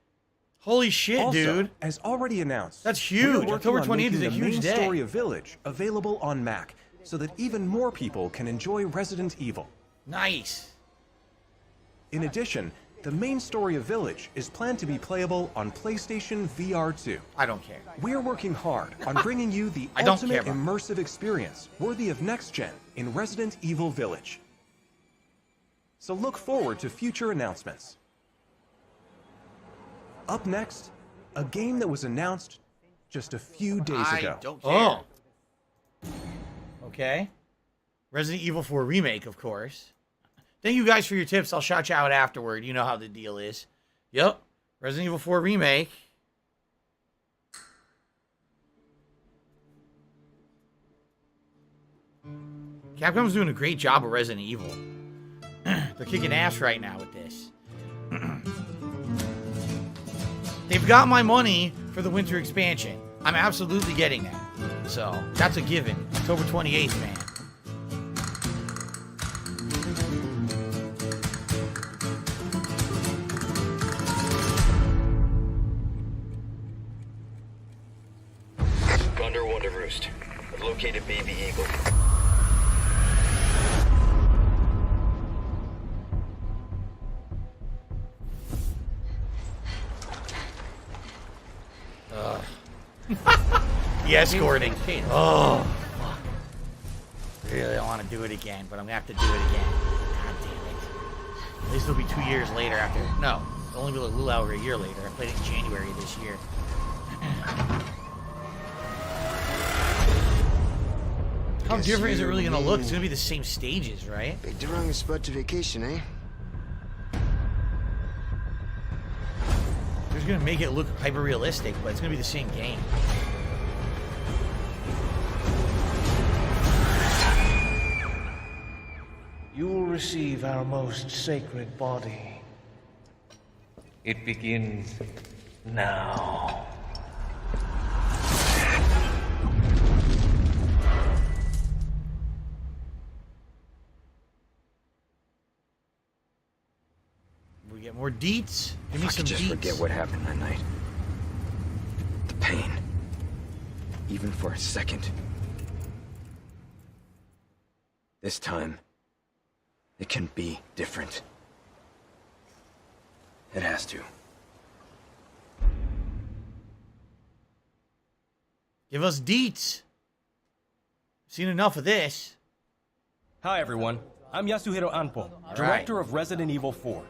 Holy shit, Also, dude. as already announced, That's we're huge. working October on 28th is making a the huge main day. story of Village available on Mac, so that even more people can enjoy Resident Evil. Nice. In addition, the main story of Village is planned to be playable on PlayStation VR 2. I don't care. We're working hard on bringing you the I don't ultimate care, bro. immersive experience worthy of next gen in Resident Evil Village. So look forward to future announcements. Up next, a game that was announced just a few days ago. I don't care. Oh. Okay. Resident Evil 4 Remake, of course. Thank you guys for your tips. I'll shout you out afterward. You know how the deal is. Yep. Resident Evil 4 Remake. Capcom's doing a great job with Resident Evil. They're kicking ass right now with this. They've got my money for the winter expansion. I'm absolutely getting that. So, that's a given. October 28th, man. Gondor Wonder Roost. I've located Baby Eagle. The escorting. Oh, fuck. Really don't want to do it again, but I'm going to have to do it again. God damn it. At least it'll be 2 years later after. No, it'll only be a little over a year later. I played it in January this year. How different is it really going to look? It's going to be the same stages, right? Picked the wrong spot to vacation, eh? They're just going to make it look hyper-realistic, but it's going to be the same game. You will receive our most sacred body. It begins now. We get more deets. Give me I some could just deets. forget what happened that night. The pain. Even for a second. This time, it can be different. It has to. Give us deets. Seen enough of this. Hi everyone, I'm Yasuhiro Anpo, director of Resident Evil 4.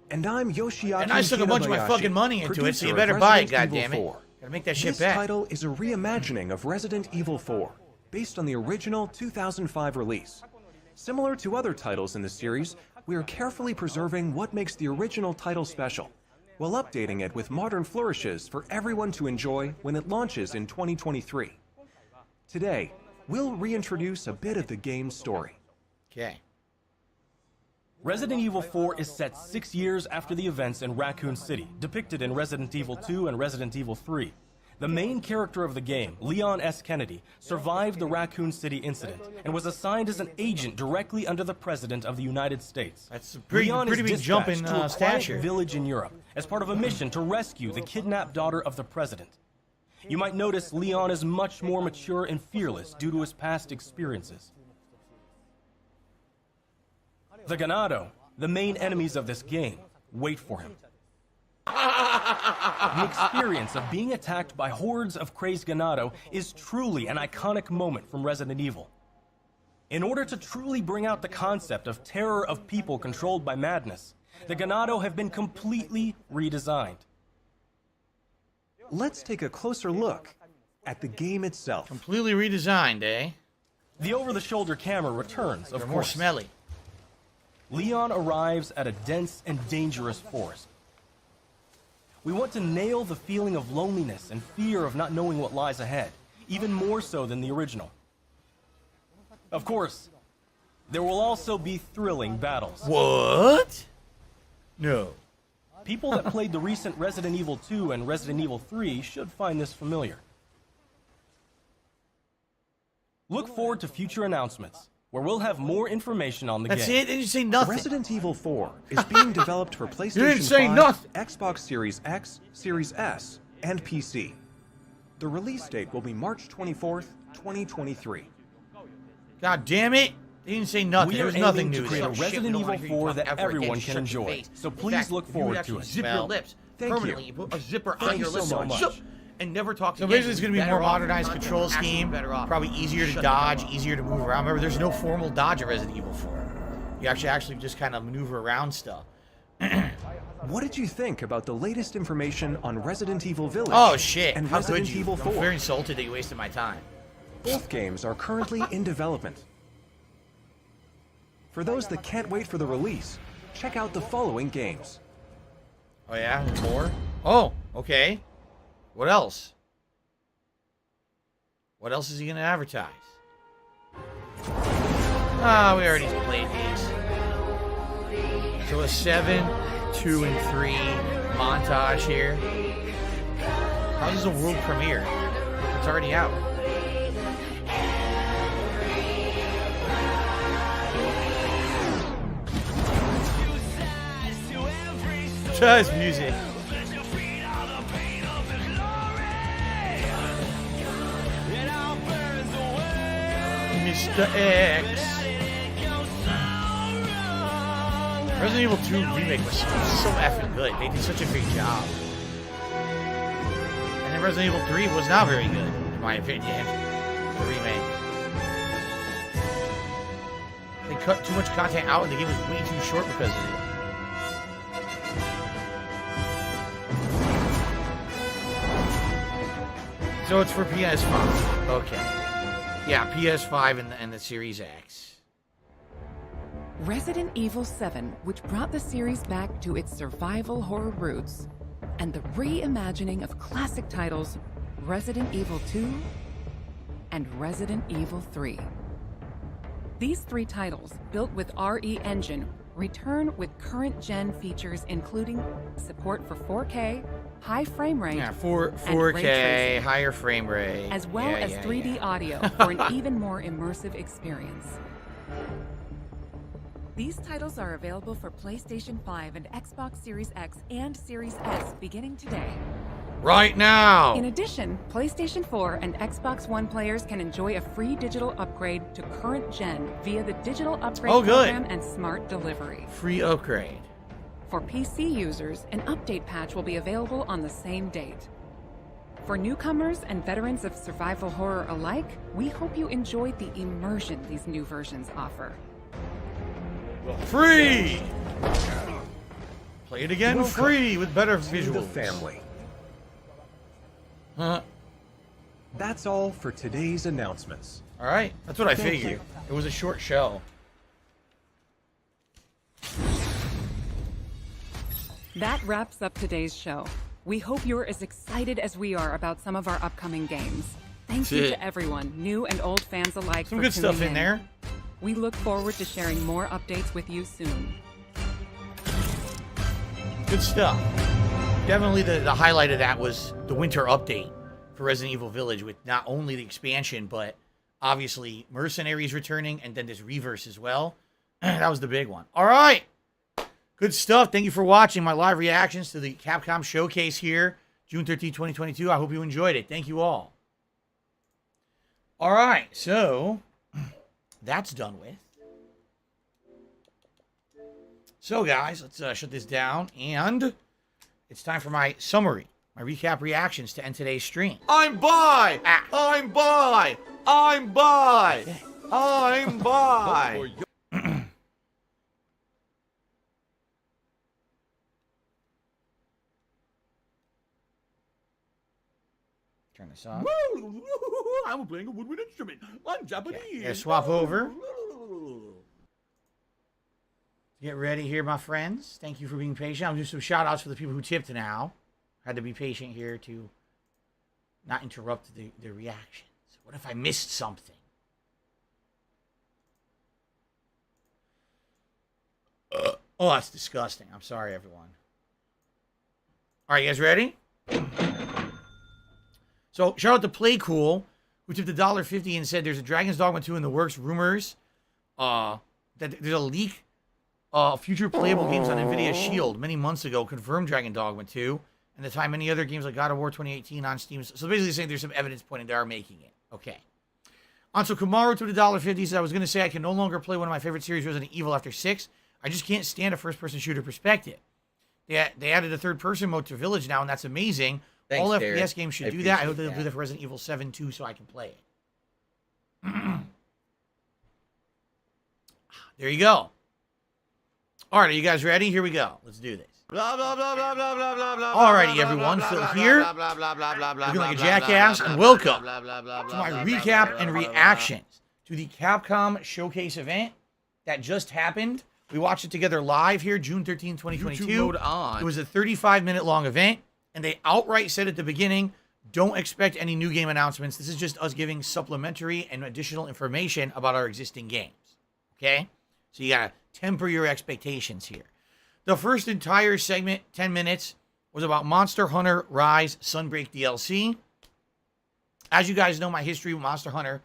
And I'm Yoshiaki And I stuck a bunch of my Hirabayashi, fucking money into it, so you producer better of buy it, Resident Evil goddammit. 4. Gotta make that shit This back. title is a reimagining of Resident Evil 4, based on the original 2005 release. Similar to other titles in the series, we are carefully preserving what makes the original title special, while updating it with modern flourishes for everyone to enjoy when it launches in 2023. Today, we'll reintroduce a bit of the game's story. Okay. Resident Evil 4 is set 6 years after the events in Raccoon City, depicted in Resident Evil 2 and Resident Evil 3. The main character of the game, Leon S. Kennedy, survived the Raccoon City incident and was assigned as an agent directly under the President of the United States. That's a pretty Leon big is jump in dispatched to a stature. quiet village in Europe as part of a mission to rescue the kidnapped daughter of the President. You might notice Leon is much more mature and fearless due to his past experiences. The Ganado, the main enemies of this game, wait for him. The experience of being attacked by hordes of crazed Ganado is truly an iconic moment from Resident Evil. In order to truly bring out the concept of terror of people controlled by madness, the Ganado have been completely redesigned. Let's take a closer look at the game itself. Completely redesigned, eh? The over-the-shoulder camera returns, of They're course. more smelly. Leon arrives at a dense and dangerous forest. We want to nail the feeling of loneliness and fear of not knowing what lies ahead, even more so than the original. Of course, there will also be thrilling battles. What? No. People that played the recent Resident Evil 2 and Resident Evil 3 should find this familiar. Look forward to future announcements, where we'll have more information on the game. That's it? Didn't you say nothing? Resident Evil 4 is being developed for PlayStation didn't say 5, nothing. Xbox Series X, Series S, and PC. The release date will be March 24th, 2023. God damn it. They didn't say nothing. We There are was nothing aiming to new. create a Some shit Resident we don't Evil wanna hear you 4 talk that ever everyone again. can Shut your enjoy. face. So In please fact, look you forward would to actually it. zip your lips Thank permanently. you. You put a zipper Thank on your you so lips much. shut, and never talk So again. basically, it's going to be Better more off modernized content. control Actually scheme, better off. probably easier to Shut the dodge, fuck up. easier to move around. Remember, there's no formal dodge in Resident Evil 4. You actually just kind of maneuver around stuff. What did you think about the latest information on Resident Evil Village Oh shit! and How Resident could you? Evil 4? I'm very insulted that you wasted my time. Both games are currently in development. For those that can't wait for the release, check out the following games. Oh yeah, more? Oh, okay. What else? What else is he gonna advertise? Ah, we already played these. So a 7, 2, and 3 montage here. How's this a world premiere? It's already out. Just music. Mr. X. Resident Evil 2 remake was so effing good. They did such a great job. And then Resident Evil 3 was not very good, in my opinion. The remake. They cut too much content out and the game was way too short because of it. So it's for PS5. Okay. Yeah, PS5 and the Series X. Resident Evil 7, which brought the series back to its survival horror roots, and the reimagining of classic titles Resident Evil 2 and Resident Evil 3. These three titles, built with RE Engine, return with current-gen features including support for 4K, high frame rate, Yeah, and 4K, ray tracing, higher frame rate. as well Yeah, as yeah, 3D yeah. audio for an even more immersive experience. These titles are available for PlayStation 5 and Xbox Series X and Series S beginning today. Right now! In addition, PlayStation 4 and Xbox One players can enjoy a free digital upgrade to current gen via the digital upgrade Oh, good. program and smart delivery. Free upgrade. For PC users, an update patch will be available on the same date. For newcomers and veterans of survival horror alike, we hope you enjoyed the immersion these new versions offer. Free! Play it again Welcome free with better to visuals. the family. Huh. That's all for today's announcements. Alright, that's what I Thank figured. you. It was a short show. That wraps up today's show. We hope you're as excited as we are about some of our upcoming games. Thank That's you it. to everyone, new and old fans alike, Some for good stuff tuning in there. We look forward to sharing more updates with you soon. Good stuff. Definitely the highlight of that was the winter update for Resident Evil Village with not only the expansion, but obviously Mercenaries returning and then this Reverse as well. That was the big one. All right. Good stuff. Thank you for watching my live reactions to the Capcom Showcase here, June 13, 2022. I hope you enjoyed it. Thank you all. All right. So that's done with. So, guys, let's shut this down, and it's time for my summary, my recap reactions to end today's stream. I'm by! I'm by! I'm by! I'm by! Turn this off. I'm playing a woodwind instrument. I'm Japanese. Yeah, swap over. Get ready here, my friends. Thank you for being patient. I'll do some shout outs for the people who tipped now. had to be patient here to not interrupt the reactions. What if I missed something? Oh, that's disgusting. I'm sorry, everyone. All right, you guys ready? So, shout out to Play Cool, who tipped $1.50 and said there's a Dragon's Dogma 2 in the works. Rumors that there's a leak of future playable games on NVIDIA Shield many months ago confirmed Dragon Dogma 2, and the time many other games like God of War 2018 on Steam. So basically saying there's some evidence pointing they are making it. Okay. Anso Kamaru to $1.50 said, I was going to say I can no longer play one of my favorite series, Resident Evil, after 6. I just can't stand a first-person shooter perspective. They added a third-person mode to Village now, and that's amazing. Thanks, All Derek. FPS games should do that. I hope they'll do that for Resident Evil 7 too, so I can play it. There you go. All right, are you guys ready? Here we go. Let's do this. Alrighty, everyone. Phil here, looking like a jackass, and welcome to my recap and reactions to the Capcom Showcase event that just happened. We watched it together live here, June 13, 2022. YouTube mode on. It was a 35-minute long event, and they outright said at the beginning, don't expect any new game announcements. This is just us giving supplementary and additional information about our existing games. Okay? So you gotta temper your expectations here. The first entire segment, 10 minutes, was about Monster Hunter Rise Sunbreak DLC. As you guys know, my history with Monster Hunter,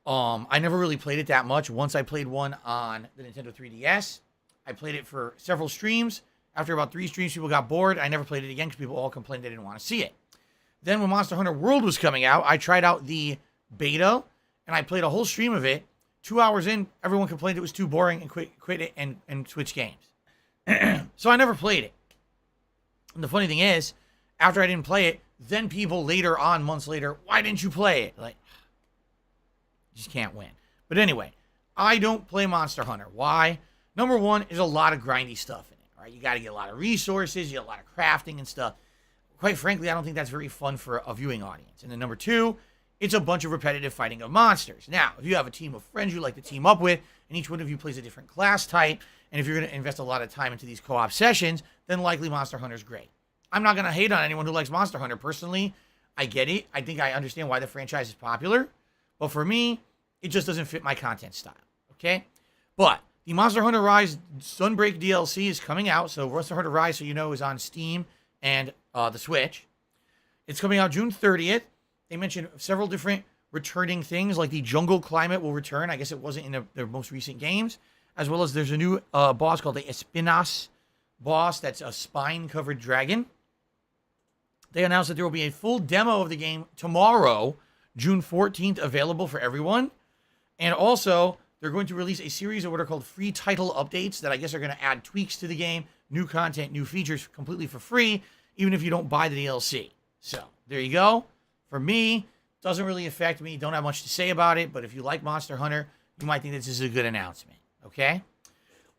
I never really played it that much. Once I played one on the Nintendo 3DS. I played it for several streams. After about 3 streams, people got bored. I never played it again because people all complained they didn't want to see it. Then when Monster Hunter World was coming out, I tried out the beta, and I played a whole stream of it. 2 hours in, everyone complained it was too boring and quit it and switched games. So I never played it. And the funny thing is, after I didn't play it, then people later on, months later, why didn't you play it? Like, you just can't win. But anyway, I don't play Monster Hunter. Why? Number one, there's a lot of grindy stuff in it, right? You got to get a lot of resources, you get a lot of crafting and stuff. Quite frankly, I don't think that's very fun for a viewing audience. And then number two, it's a bunch of repetitive fighting of monsters. Now, if you have a team of friends you like to team up with, and each one of you plays a different class type, and if you're going to invest a lot of time into these co-op sessions, then likely Monster Hunter's great. I'm not going to hate on anyone who likes Monster Hunter. Personally, I get it. I think I understand why the franchise is popular. But for me, it just doesn't fit my content style. Okay? But the Monster Hunter Rise Sunbreak DLC is coming out. So Monster Hunter Rise, so you know, is on Steam and the Switch. It's coming out June 30th. They mentioned several different returning things, like the jungle climate will return. I guess it wasn't in their most recent games. As well as there's a new boss called the Espinas boss that's a spine-covered dragon. They announced that there will be a full demo of the game tomorrow, June 14th, available for everyone. And also, they're going to release a series of what are called free title updates that I guess are going to add tweaks to the game, new content, new features completely for free, even if you don't buy the DLC. So, there you go. For me, doesn't really affect me. Don't have much to say about it. But if you like Monster Hunter, you might think this is a good announcement. Okay?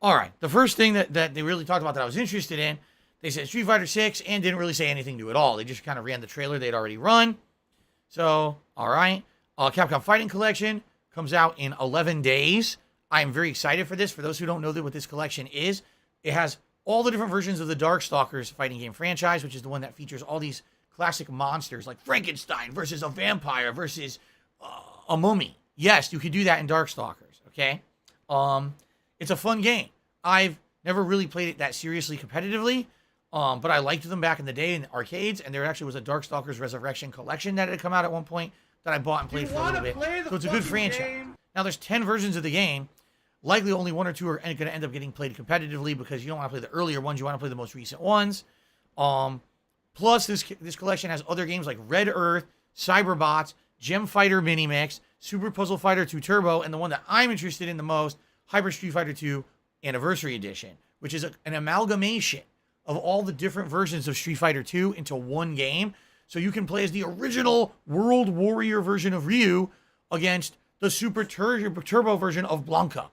All right. The first thing that they really talked about that I was interested in, they said Street Fighter 6 and didn't really say anything new at all. They just kind of ran the trailer they'd already run. So, all right. Capcom Fighting Collection comes out in 11 days. I am very excited for this. For those who don't know what this collection is, it has all the different versions of the Darkstalkers fighting game franchise, which is the one that features all these classic monsters like Frankenstein versus a vampire versus a mummy. Yes, you could do that in Darkstalkers, okay? It's a fun game. I've never really played it that seriously competitively, but I liked them back in the day in the arcades, and there actually was a Darkstalkers Resurrection collection that had come out at one point that I bought and played for a little bit. So it's a good franchise. Now, there's 10 versions of the game. Likely only 1 or 2 are going to end up getting played competitively because you don't want to play the earlier ones. You want to play the most recent ones. Plus, this collection has other games like Red Earth, Cyberbots, Gem Fighter Minimix, Super Puzzle Fighter 2 Turbo, and the one that I'm interested in the most, Hyper Street Fighter 2 Anniversary Edition, which is an amalgamation of all the different versions of Street Fighter 2 into one game. So you can play as the original World Warrior version of Ryu against the Super Turbo version of Blanca.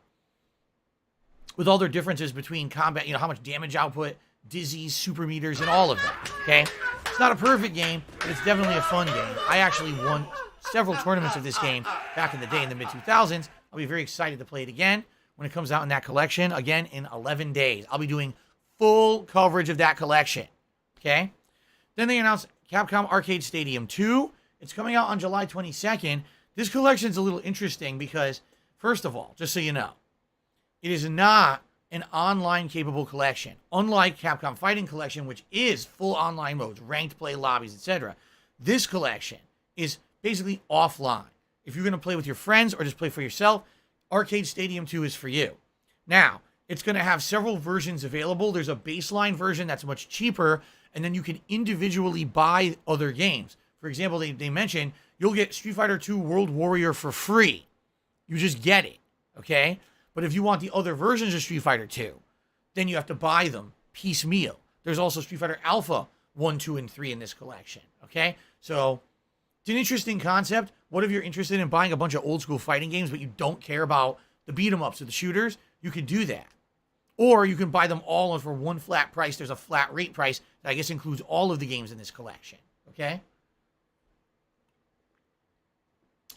With all their differences between combat, how much damage output, dizzies, super meters, and all of that, okay? It's not a perfect game, but it's definitely a fun game. I actually won several tournaments of this game back in the day in the mid-2000s. I'll be very excited to play it again when it comes out in that collection, again, in 11 days. I'll be doing full coverage of that collection, okay? Then they announced Capcom Arcade Stadium 2. It's coming out on July 22nd. This collection is a little interesting because, first of all, just so you know, it is not an online capable collection. Unlike Capcom Fighting Collection, which is full online modes, ranked play, lobbies, etc. This collection is basically offline. If you're going to play with your friends or just play for yourself, Arcade Stadium 2 is for you. Now, it's going to have several versions available. There's a baseline version that's much cheaper, and then you can individually buy other games. For example, they mentioned you'll get Street Fighter 2 World Warrior for free. You just get it, okay? But if you want the other versions of Street Fighter 2, then you have to buy them piecemeal. There's also Street Fighter Alpha 1, 2, and 3 in this collection, okay? So, it's an interesting concept. What if you're interested in buying a bunch of old school fighting games, but you don't care about the beat 'em ups or the shooters? You could do that. Or you can buy them all for one flat price. There's a flat rate price that I guess includes all of the games in this collection, okay?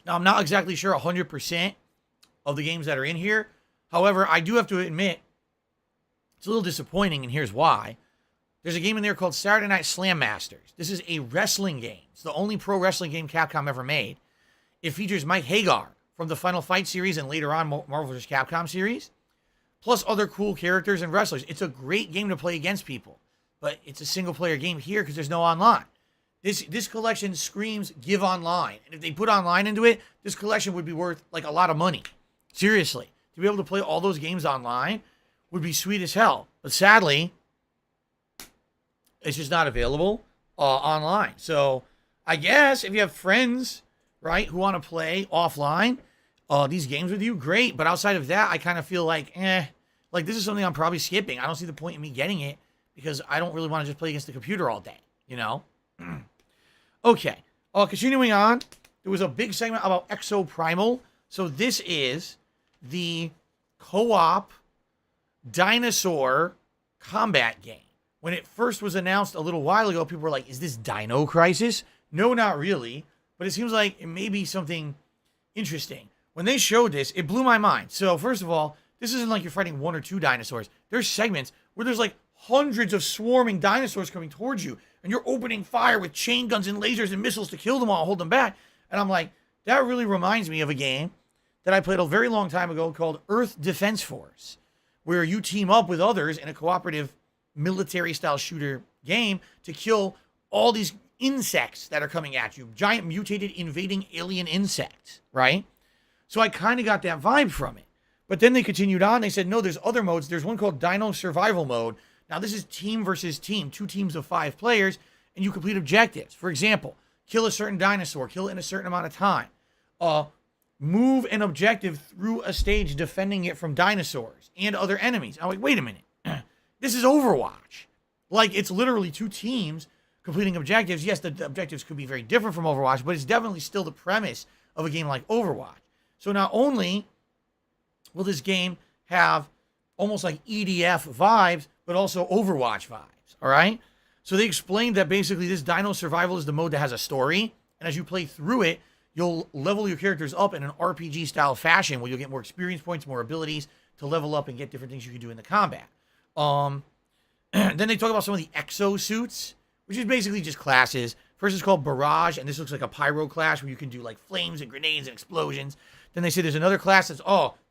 Now, I'm not exactly sure 100% of the games that are in here. However, I do have to admit, it's a little disappointing, and here's why. There's a game in there called Saturday Night Slam Masters. This is a wrestling game. It's the only pro wrestling game Capcom ever made. It features Mike Hagar from the Final Fight series and later on Marvel vs. Capcom series, plus other cool characters and wrestlers. It's a great game to play against people, but it's a single-player game here because there's no online. This collection screams give online. And if they put online into it, this collection would be worth like a lot of money. Seriously. To be able to play all those games online would be sweet as hell. But sadly, it's just not available online. So I guess if you have friends, right, who want to play offline these games with you, great. But outside of that, I kind of feel like, like this is something I'm probably skipping. I don't see the point in me getting it because I don't really want to just play against the computer all day, you know? Okay. Continuing on, there was a big segment about Exoprimal. So this is the co-op dinosaur combat game. When it first was announced a little while ago, people were like, is this Dino Crisis? No, not really. But it seems like it may be something interesting. When they showed this, it blew my mind. So first of all, this isn't like you're fighting one or two dinosaurs. There's segments where there's like hundreds of swarming dinosaurs coming towards you. And you're opening fire with chain guns and lasers and missiles to kill them all, hold them back. And I'm like, that really reminds me of a game that I played a very long time ago called Earth Defense Force, where you team up with others in a cooperative military-style shooter game to kill all these insects that are coming at you. Giant mutated invading alien insects, right? So I kind of got that vibe from it. But then they continued on. They said, no, there's other modes. There's one called Dino Survival Mode. Now, this is team versus team, 2 teams of 5 players, and you complete objectives. For example, kill a certain dinosaur, kill it in a certain amount of time. Move an objective through a stage defending it from dinosaurs and other enemies. I'm like, wait a minute. This is Overwatch. Like, it's literally 2 teams completing objectives. Yes, the objectives could be very different from Overwatch, but it's definitely still the premise of a game like Overwatch. So not only will this game have almost like EDF vibes, but also Overwatch vibes, all right? So they explained that basically this Dino Survival is the mode that has a story, and as you play through it, you'll level your characters up in an RPG-style fashion where you'll get more experience points, more abilities to level up and get different things you can do in the combat. Then they talk about some of the exosuits, which is basically just classes. First is called Barrage, and this looks like a pyro class where you can do like flames and grenades and explosions. Then they say there's another class that's,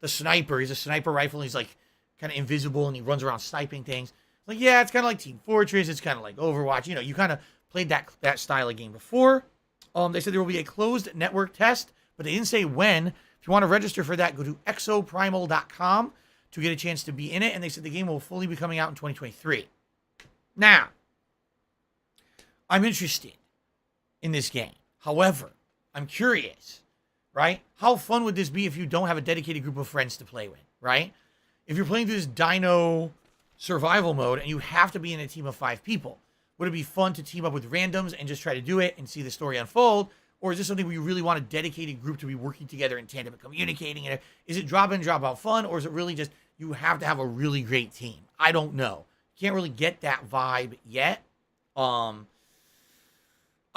the sniper. He's a sniper rifle, and he's like kind of invisible, and he runs around sniping things. Like, yeah, it's kind of like Team Fortress. It's kind of like Overwatch. You know, you kind of played that style of game before. They said there will be a closed network test, but they didn't say when. If you want to register for that, go to exoprimal.com to get a chance to be in it. And they said the game will fully be coming out in 2023. Now, I'm interested in this game. However, I'm curious, right? How fun would this be if you don't have a dedicated group of friends to play with, right? If you're playing through this Dino Survival mode and you have to be in a team of 5 people, would it be fun to team up with randoms and just try to do it and see the story unfold? Or is this something where you really want a dedicated group to be working together in tandem and communicating? And is it drop in, drop out fun? Or is it really just you have to have a really great team? I don't know. Can't really get that vibe yet. I'll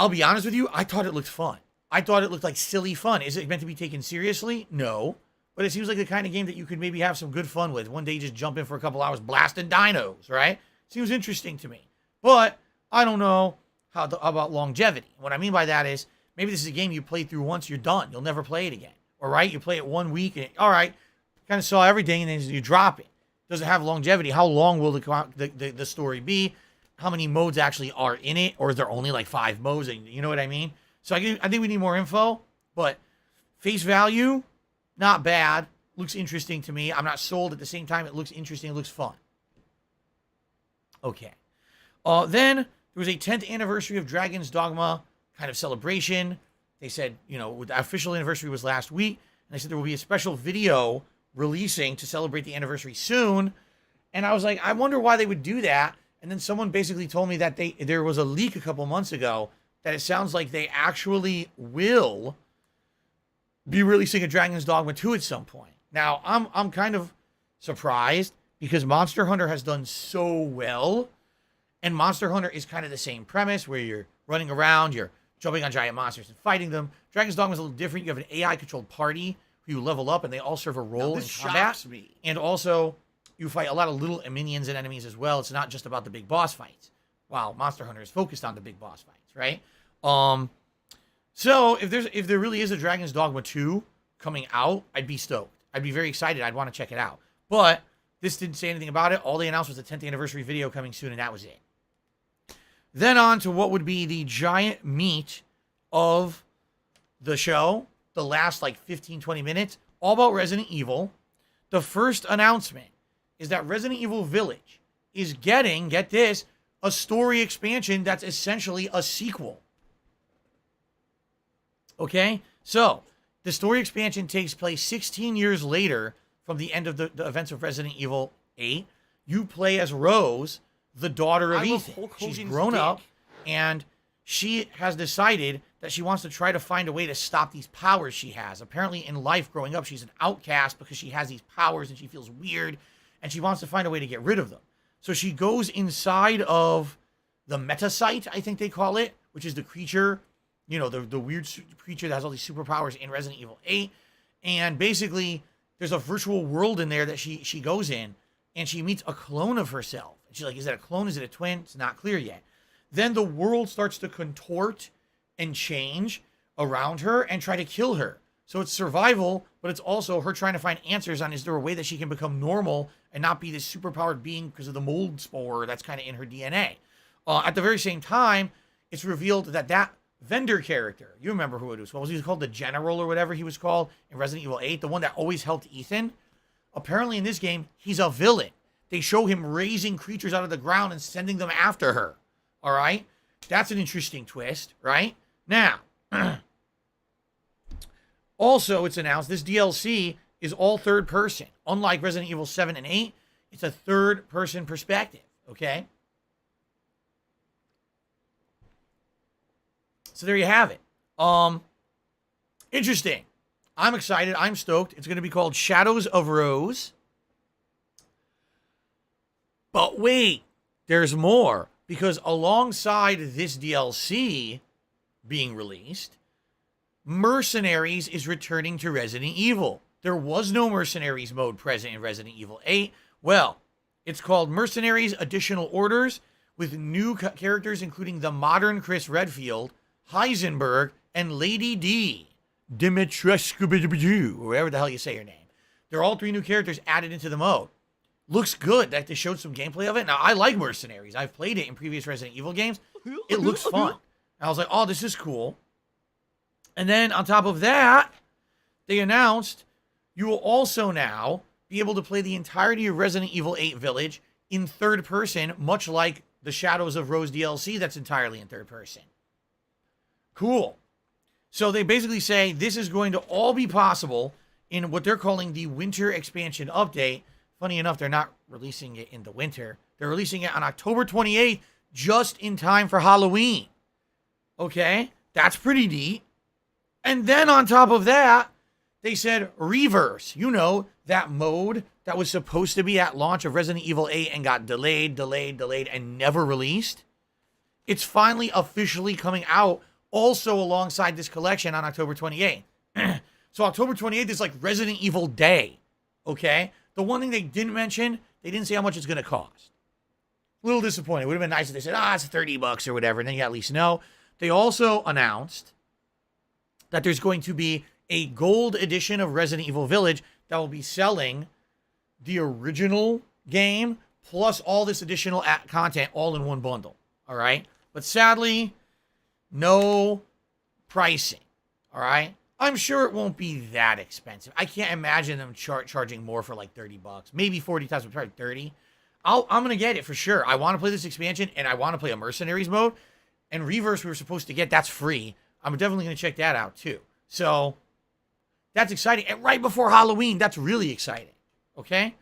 be honest with you. I thought it looked fun. I thought it looked like silly fun. Is it meant to be taken seriously? No. But it seems like the kind of game that you could maybe have some good fun with. One day just jump in for a couple hours blasting dinos, right? Seems interesting to me. But I don't know. how about longevity. What I mean by that is maybe this is a game you play through once, you're done. You'll never play it again. All right, you play it 1 week, and all right, kind of saw everything, and then you drop it. Does it have longevity? How long will the story be? How many modes actually are in it, or is there only like 5 modes? And you know what I mean? So I think we need more info, but face value, not bad. Looks interesting to me. I'm not sold. At the same time, it looks interesting. It looks fun. Okay. Then there was a 10th anniversary of Dragon's Dogma kind of celebration. They said, the official anniversary was last week, and they said there will be a special video releasing to celebrate the anniversary soon. And I was like, I wonder why they would do that. And then someone basically told me that there was a leak a couple months ago that it sounds like they actually will be releasing a Dragon's Dogma 2 at some point. Now, I'm kind of surprised because Monster Hunter has done so well. And Monster Hunter is kind of the same premise where you're running around, you're jumping on giant monsters and fighting them. Dragon's Dogma is a little different. You have an AI-controlled party who you level up, and they all serve a role in combat. Shocks me. And also, you fight a lot of little minions and enemies as well. It's not just about the big boss fights. Wow, Monster Hunter is focused on the big boss fights, right? So if there really is a Dragon's Dogma 2 coming out, I'd be stoked. I'd be very excited. I'd want to check it out. But this didn't say anything about it. All they announced was the 10th anniversary video coming soon, and that was it. Then on to what would be the giant meat of the show, the last like 15, 20 minutes, all about Resident Evil. The first announcement is that Resident Evil Village is getting, get this, a story expansion that's essentially a sequel. Okay? So, the story expansion takes place 16 years later from the end of the events of Resident Evil 8. You play as Rose, the daughter of Ethan. She's grown up, and she has decided that she wants to try to find a way to stop these powers she has. Apparently, in life growing up, she's an outcast because she has these powers and she feels weird, and she wants to find a way to get rid of them. So she goes inside of the Metasite, I think they call it, which is the creature, the weird creature that has all these superpowers in Resident Evil 8. And basically, there's a virtual world in there that she goes in, and she meets a clone of herself. And she's like, is it a clone? Is it a twin? It's not clear yet. Then the world starts to contort and change around her and try to kill her. So it's survival, but it's also her trying to find answers on, is there a way that she can become normal and not be this superpowered being because of the mold spore that's kind of in her DNA. At the very same time, it's revealed that vendor character, you remember who it was called? Was he called the General or whatever he was called in Resident Evil 8? The one that always helped Ethan? Apparently in this game, he's a villain. They show him raising creatures out of the ground and sending them after her. All right? That's an interesting twist, right? Now, also it's announced this DLC is all third person. Unlike Resident Evil 7 and 8, it's a third person perspective, okay? So there you have it. Interesting. I'm excited. I'm stoked. It's going to be called Shadows of Rose. But wait, there's more. Because alongside this DLC being released, Mercenaries is returning to Resident Evil. There was no Mercenaries mode present in Resident Evil 8. Well, it's called Mercenaries Additional Orders with new characters including the modern Chris Redfield, Heisenberg, and Lady D. Dimitrescu, whatever the hell you say your name. They're all 3 new characters added into the mode. Looks good. Like they showed some gameplay of it. Now, I like Mercenaries. I've played it in previous Resident Evil games. It looks fun. And I was like, oh, this is cool. And then on top of that, they announced you will also now be able to play the entirety of Resident Evil 8 Village in third person, much like the Shadows of Rose DLC that's entirely in third person. Cool. So they basically say this is going to all be possible in what they're calling the Winter Expansion Update. Funny enough, they're not releasing it in the winter. They're releasing it on October 28th, just in time for Halloween. Okay, that's pretty neat. And then on top of that, they said Reverse. You know, that mode that was supposed to be at launch of Resident Evil 8 and got delayed, and never released. It's finally officially coming out also alongside this collection on October 28th. So October 28th is like Resident Evil Day, okay? The one thing they didn't mention, they didn't say how much it's going to cost. A little disappointed. It would have been nice if they said, it's $30 or whatever, and then you at least know. They also announced that there's going to be a gold edition of Resident Evil Village that will be selling the original game plus all this additional content all in one bundle. All right? But sadly, no pricing. All right? I'm sure it won't be that expensive. I can't imagine them charging more for like $30. Maybe 40 times, but probably 30. I'm going to get it for sure. I want to play this expansion, and I want to play a Mercenaries mode. And Reverse we were supposed to get. That's free. I'm definitely going to check that out too. So that's exciting. And right before Halloween, that's really exciting. Okay?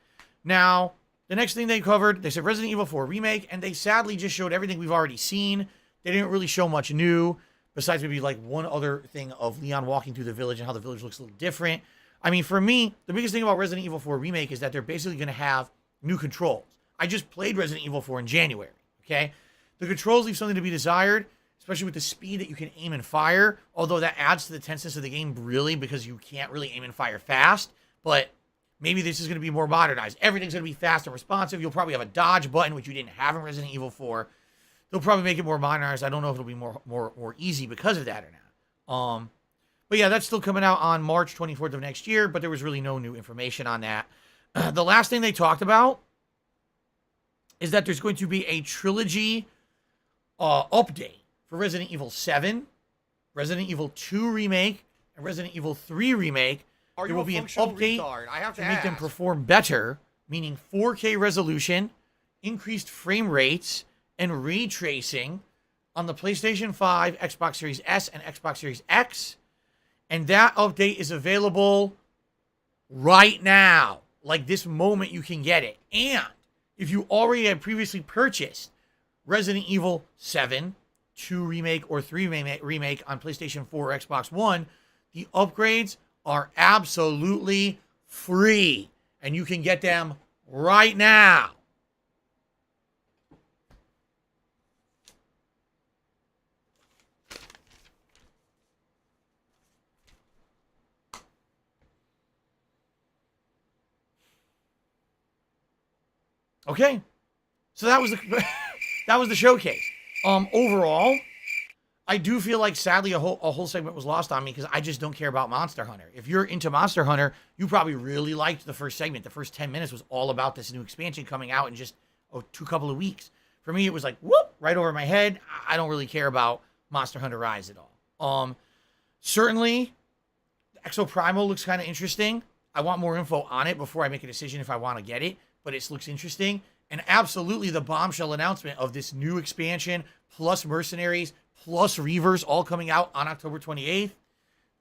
Now, the next thing they covered, they said Resident Evil 4 Remake, and they sadly just showed everything we've already seen. They didn't really show much new, besides maybe like one other thing of Leon walking through the village and how the village looks a little different. I mean, for me, the biggest thing about Resident Evil 4 Remake is that they're basically going to have new controls. I just played Resident Evil 4 in January, okay? The controls leave something to be desired, especially with the speed that you can aim and fire, although that adds to the tenseness of the game, really, because you can't really aim and fire fast, but maybe this is going to be more modernized. Everything's going to be fast and responsive. You'll probably have a dodge button, which you didn't have in Resident Evil 4. They'll probably make it more modernized. I don't know if it'll be more easy because of that or not. But yeah, that's still coming out on March 24th of next year, but there was really no new information on that. The last thing they talked about is that there's going to be a trilogy update for Resident Evil 7, Resident Evil 2 Remake, and Resident Evil 3 Remake. There will be an update to make them perform better, meaning 4K resolution, increased frame rates, and ray tracing on the PlayStation 5, Xbox Series S, and Xbox Series X. And that update is available right now. Like this moment, you can get it. And if you already had previously purchased Resident Evil 7, 2 Remake, or 3 Remake on PlayStation 4 or Xbox One, the upgrades are absolutely free. And you can get them right now. Okay, so that was the showcase. Overall, I do feel like sadly a whole segment was lost on me because I just don't care about Monster Hunter. If you're into Monster Hunter, you probably really liked the first segment. The first 10 minutes was all about this new expansion coming out in just a couple of weeks. For me, it was like whoop right over my head. I don't really care about Monster Hunter Rise at all. Certainly, Exo Primal looks kind of interesting. I want more info on it before I make a decision if I want to get it. But it looks interesting. And absolutely the bombshell announcement of this new expansion, plus Mercenaries, plus Reavers, all coming out on October 28th.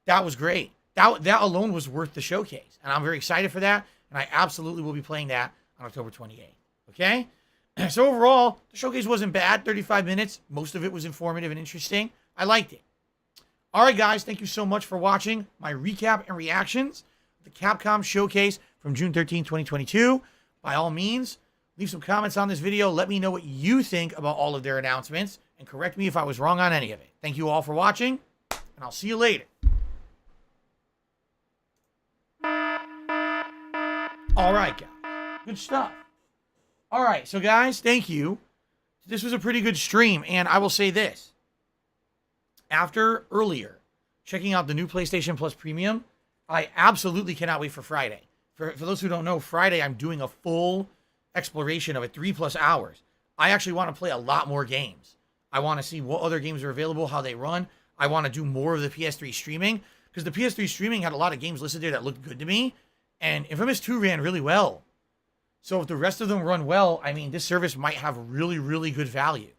That was great. That alone was worth the showcase. And I'm very excited for that. And I absolutely will be playing that on October 28th. Okay? So overall, the showcase wasn't bad. 35 minutes. Most of it was informative and interesting. I liked it. All right, guys. Thank you so much for watching my recap and reactions of the Capcom showcase from June 13, 2022. By all means, leave some comments on this video. Let me know what you think about all of their announcements and correct me if I was wrong on any of it. Thank you all for watching, and I'll see you later. All right, guys. Good stuff. All right, so guys, thank you. This was a pretty good stream, and I will say this. After earlier checking out the new PlayStation Plus Premium, I absolutely cannot wait for Friday. For those who don't know, Friday I'm doing a full exploration of it, 3+ hours. I actually want to play a lot more games. I want to see what other games are available, how they run. I want to do more of the PS3 streaming, because the PS3 streaming had a lot of games listed there that looked good to me, and Infamous 2 ran really well. So if the rest of them run well, I mean, this service might have really, really good value.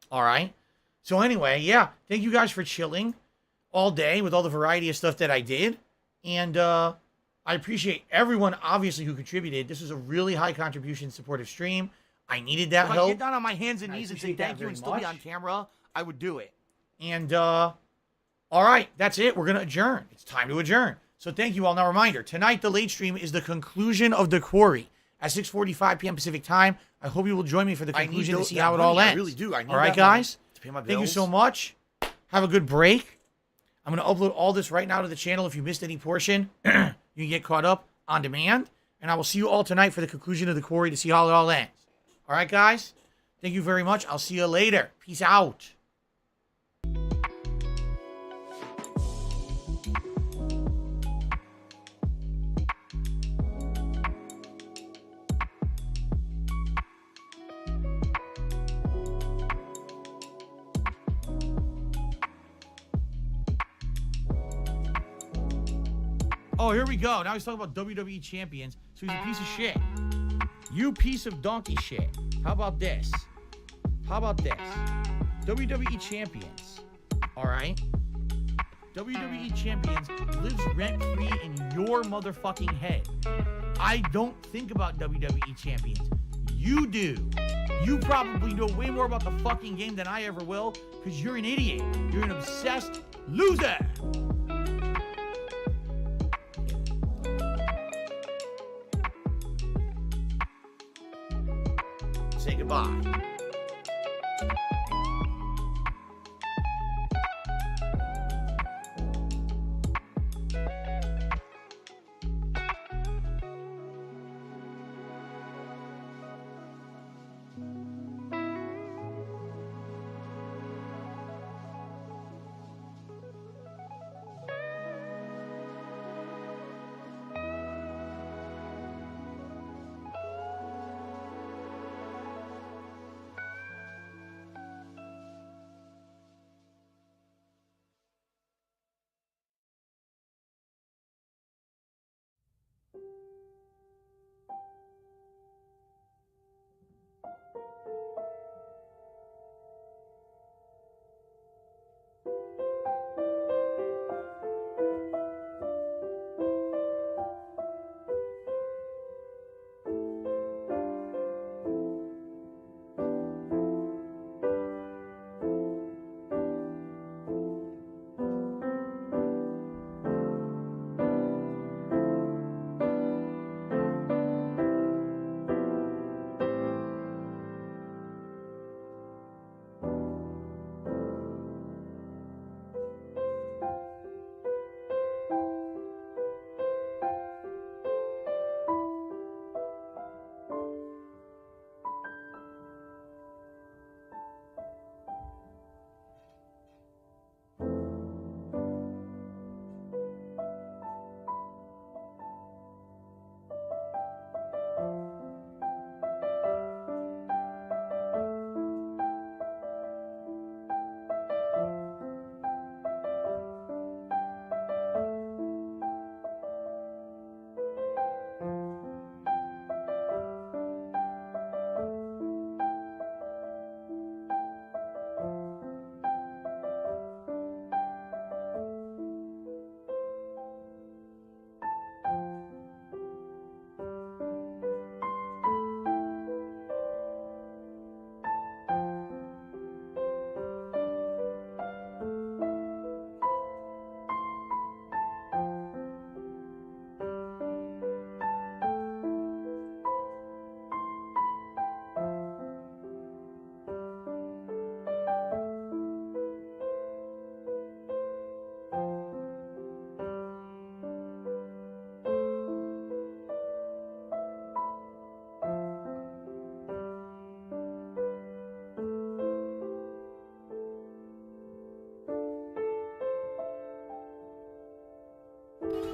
All right? So anyway, yeah, thank you guys for chilling all day with all the variety of stuff that I did, and I appreciate everyone, obviously, who contributed. This was a really high contribution supportive stream. I needed that help. If I get down on my hands and knees and say thank you and still be on camera, I would do it. And, all right, that's it. We're going to adjourn. It's time to adjourn. So thank you all. Now, reminder, tonight, the late stream is the conclusion of The Quarry at 6:45 p.m. Pacific time. I hope you will join me for the conclusion to see how it all ends. I really do. I need all right, that guys? to pay my bills. Thank you so much. Have a good break. I'm going to upload all this right now to the channel. If you missed any portion, you can get caught up on demand. And I will see you all tonight for the conclusion of The Quarry to see how it all ends. All right, guys? Thank you very much. I'll see you later. Peace out. Oh, here we go. Now he's talking about WWE champions. So he's a piece of shit. You piece of donkey shit. How about this? How about this? WWE champions. All right? WWE champions lives rent-free in your motherfucking head. I don't think about WWE champions. You do. You probably know way more about the fucking game than I ever will because you're an idiot. You're an obsessed loser. Say goodbye.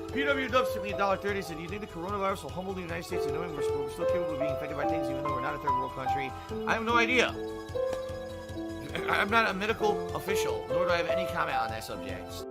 PW Dubs sent me $1.30. Said, do you think the coronavirus will humble the United States in knowing we're still capable of being affected by things even though we're not a third world country? I have no idea. I'm not a medical official, nor do I have any comment on that subject.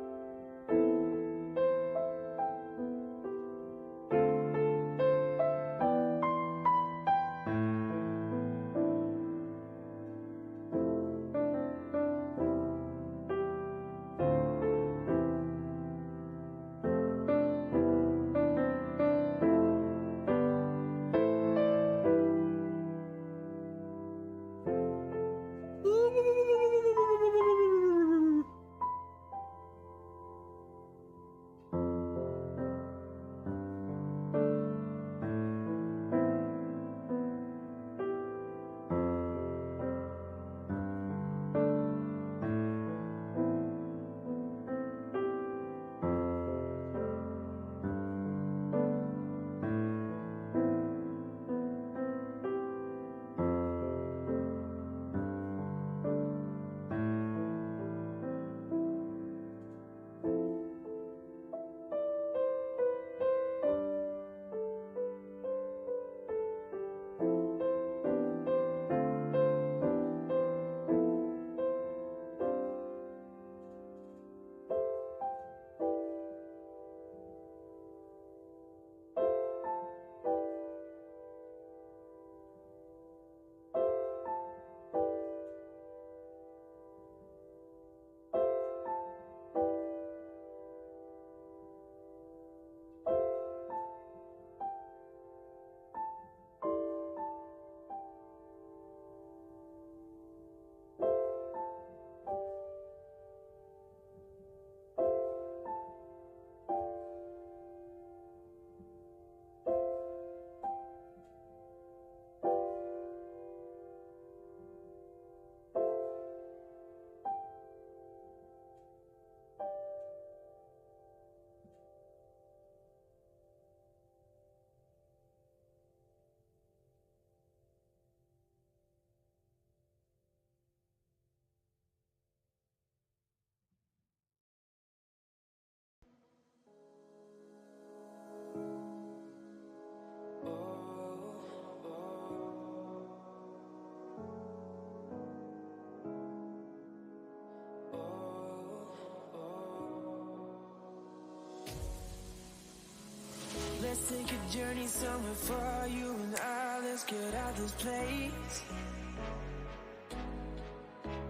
journey somewhere for you and I. Let's get out this place.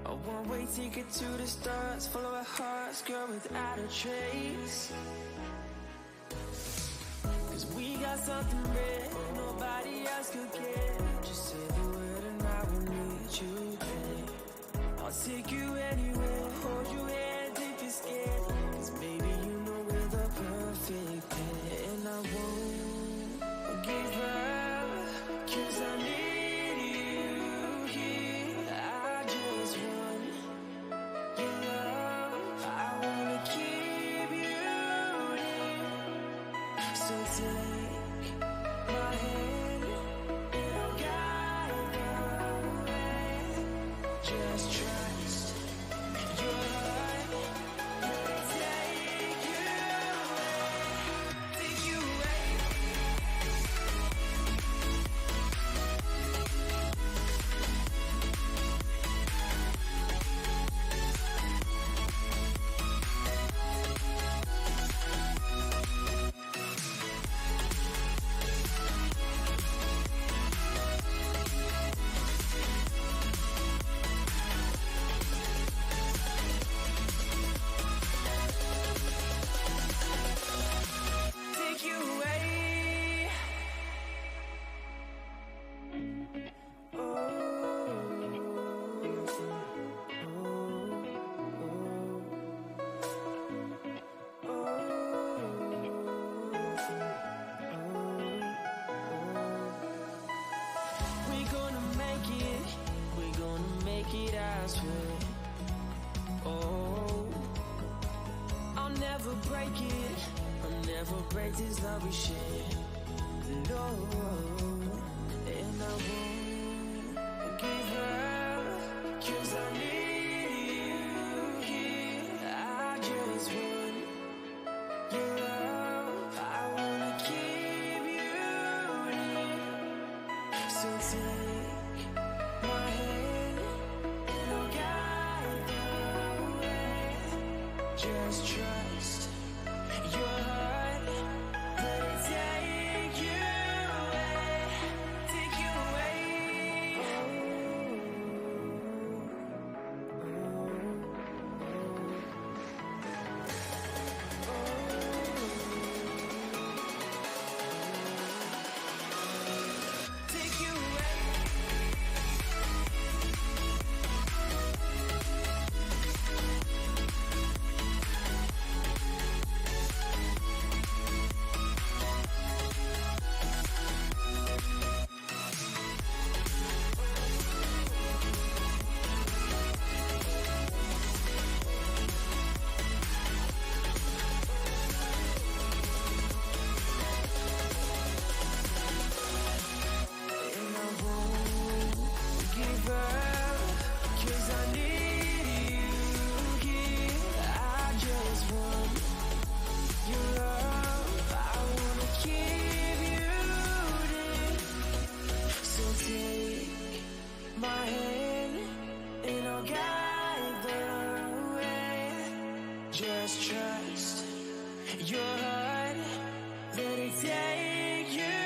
A one-way ticket to the stars, follow our hearts, girl, without a trace. Cause we got something rare, nobody else could get. Just say the word and I will meet you there. I'll take you anywhere, hold your hand if you're scared. Cause baby, you know we're the perfect pair. And I won't give up, cause I need you here. I just want your love, I wanna keep you near. So take my hand and I'll guide the way. Just trust your heart, let it take you away. Take you away. We're gonna make it, we're gonna make it, I swear. Oh, I'll never break it, I'll never break this love we share. No, and I won't give up, cause I need you here. I just want your love, I wanna keep you near. So take my hand and I'll guide the way. Just trust your heart, let it take you away, take you away. Take you away. And I won't give up, cause I need you here. I just want your love, I wanna keep you near. So take my hand and I'll guide the way. Just trust your heart, let it take you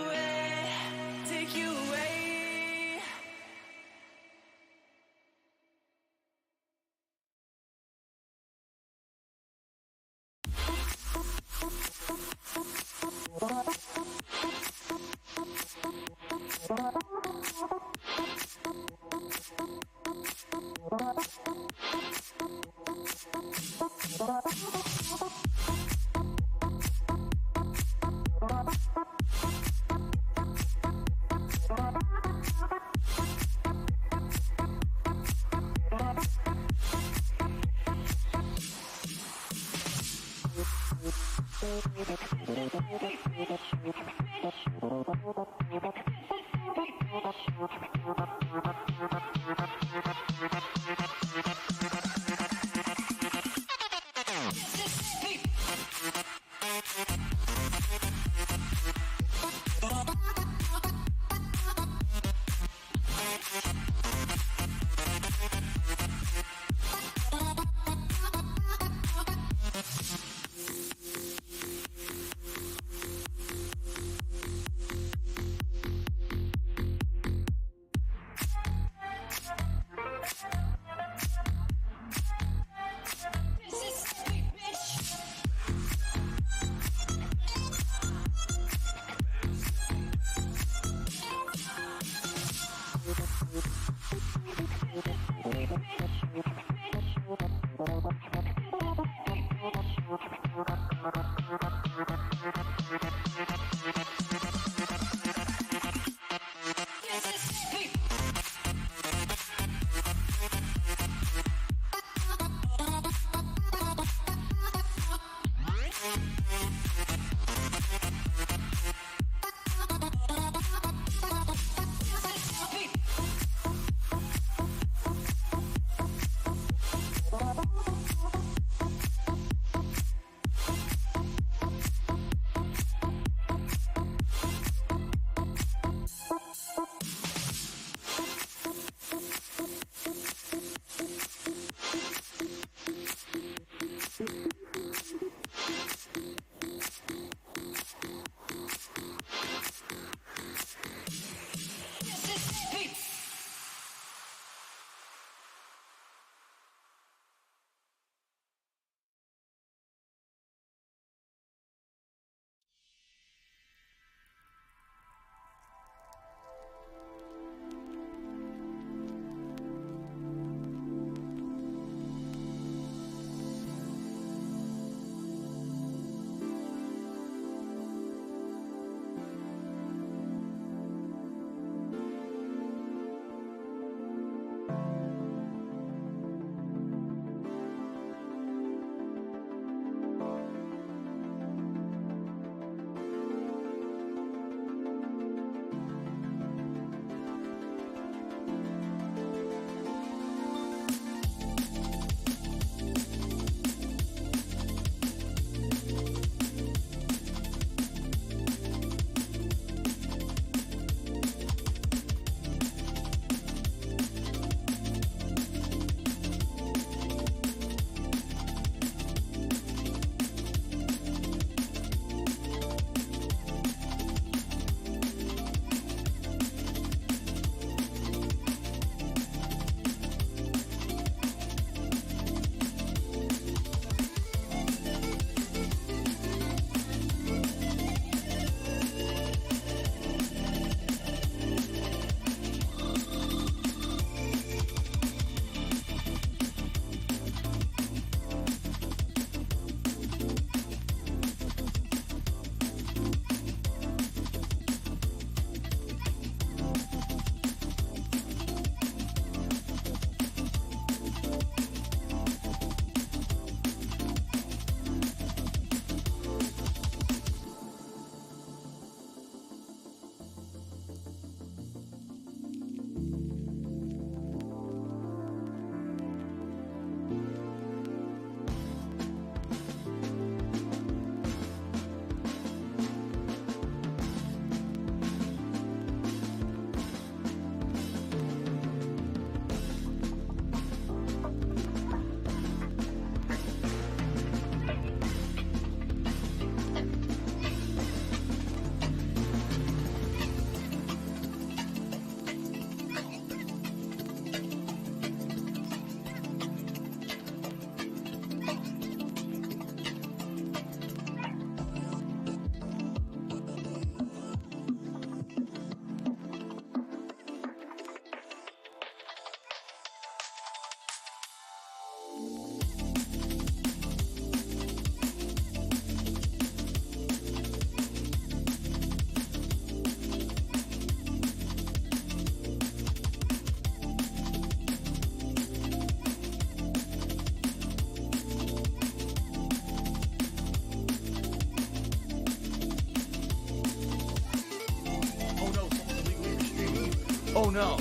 away, take you away. Oh no.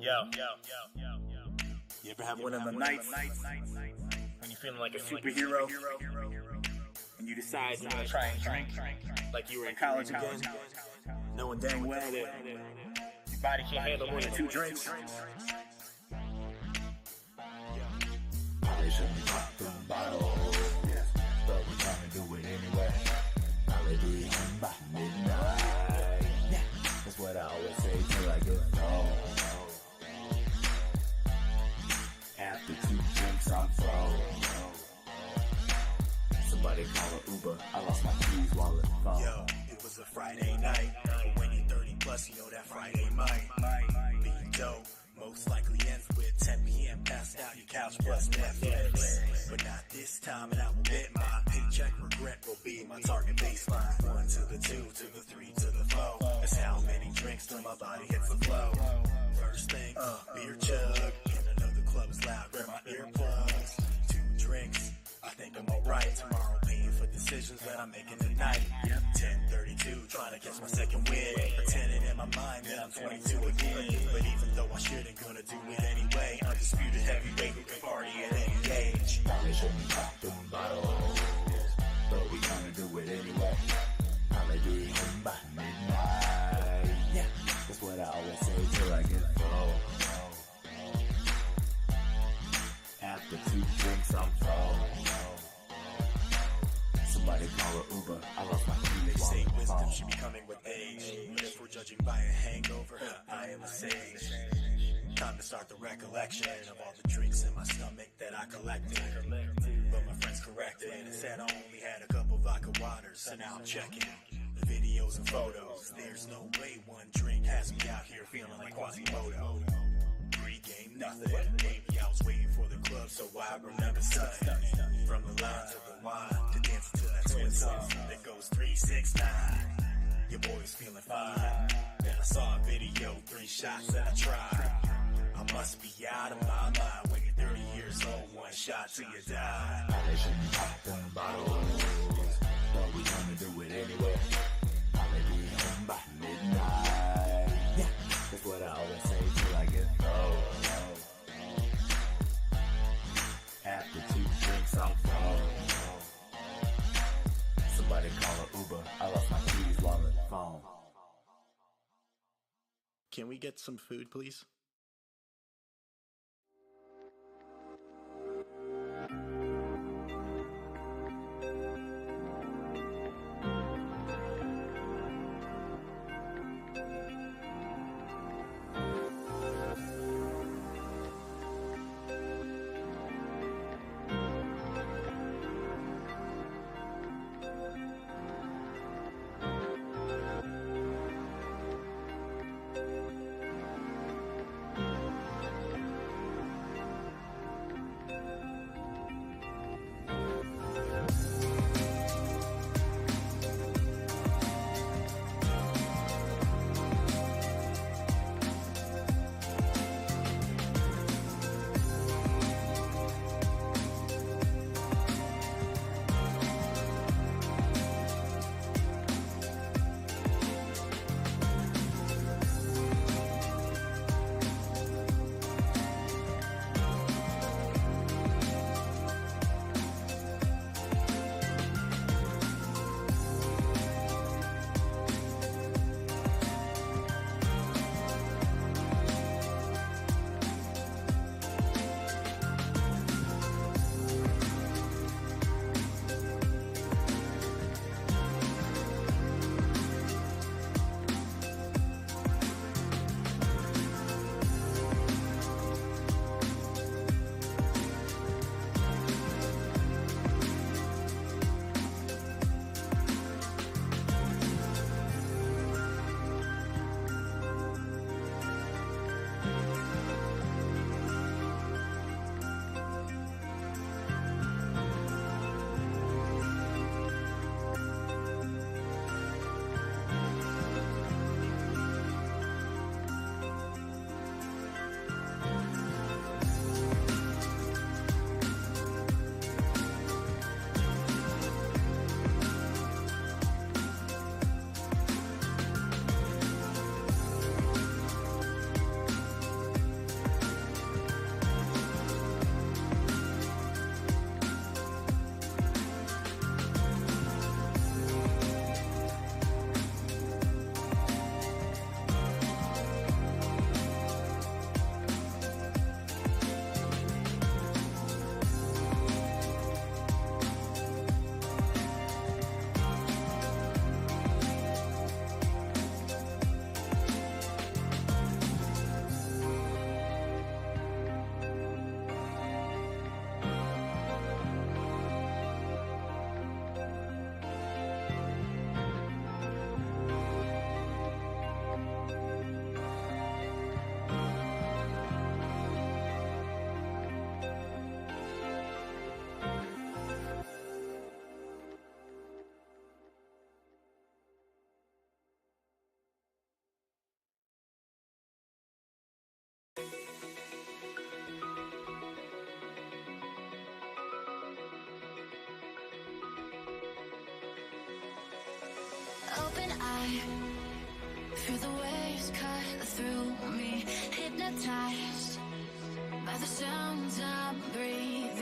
Yo. You ever have one of the nights when you're feeling like a superhero and you decide you're gonna try and drink like you were in college again, knowing dang well that your body can't handle more than 2 drinks? Probably shouldn't pop them bottles, but we're trying to do it anyway. Probably be home by midnight. That's what I always say till I get home. After 2 drinks, I'm thrown. Somebody call an Uber. I lost my keys, wallet, phone. Yo, it was a Friday night. But when you're 30 plus, you know that Friday might be dope. Most likely ends with 10 p.m. passed out your couch plus Netflix. But not this time, and I will bet my paycheck regret will be my target baseline. 1 to the 2 to the 3 to the 4. That's how many drinks till my body hits the flow. First thing, beer chug. In another club is loud, grab my earplugs. 2 drinks, I think I'm alright. Tomorrow paying for decisions that I'm making tonight. 10:32, trying to catch my second win. Pretending in my mind that I'm 22 again. But even though I shouldn't, gonna do it anyway. Undisputed heavyweight who can party at any age. Probably shouldn't pop them bottles, but we gonna do it anyway. Probably be home by midnight. That's what I always say till I get home. After 2 drinks, I'm thrown. Somebody call an Uber. I lost my keys. They say wisdom should be coming with age. But if we're judging by a hangover, I am a sage. Time to start the recollection of all the drinks in my stomach that I collected. But my friends corrected and said I only had a couple vodka waters. So now I'm checking the videos and photos. There's no way 1 drink has me out here feeling like Quasimodo. Pre-game nothing. Maybe I was waiting for the club, so I remember something. From the line to the wine, to dance to that twin song that goes 3, 6, 9. Your boy's feeling fine. Then I saw a video, 3 shots that I tried. I must be out of my mind when you're 30 years old, 1 shot till you die. Probably shouldn't pop them bottles, but we gonna do it anyway. Probably be home by midnight. That's what I always say till I get home. After 2 drinks, I'm thrown. Somebody call an Uber. I lost my keys, wallet, phone. Can we get some food, please? I feel the waves cut through me, hypnotized by the sounds I'm breathing.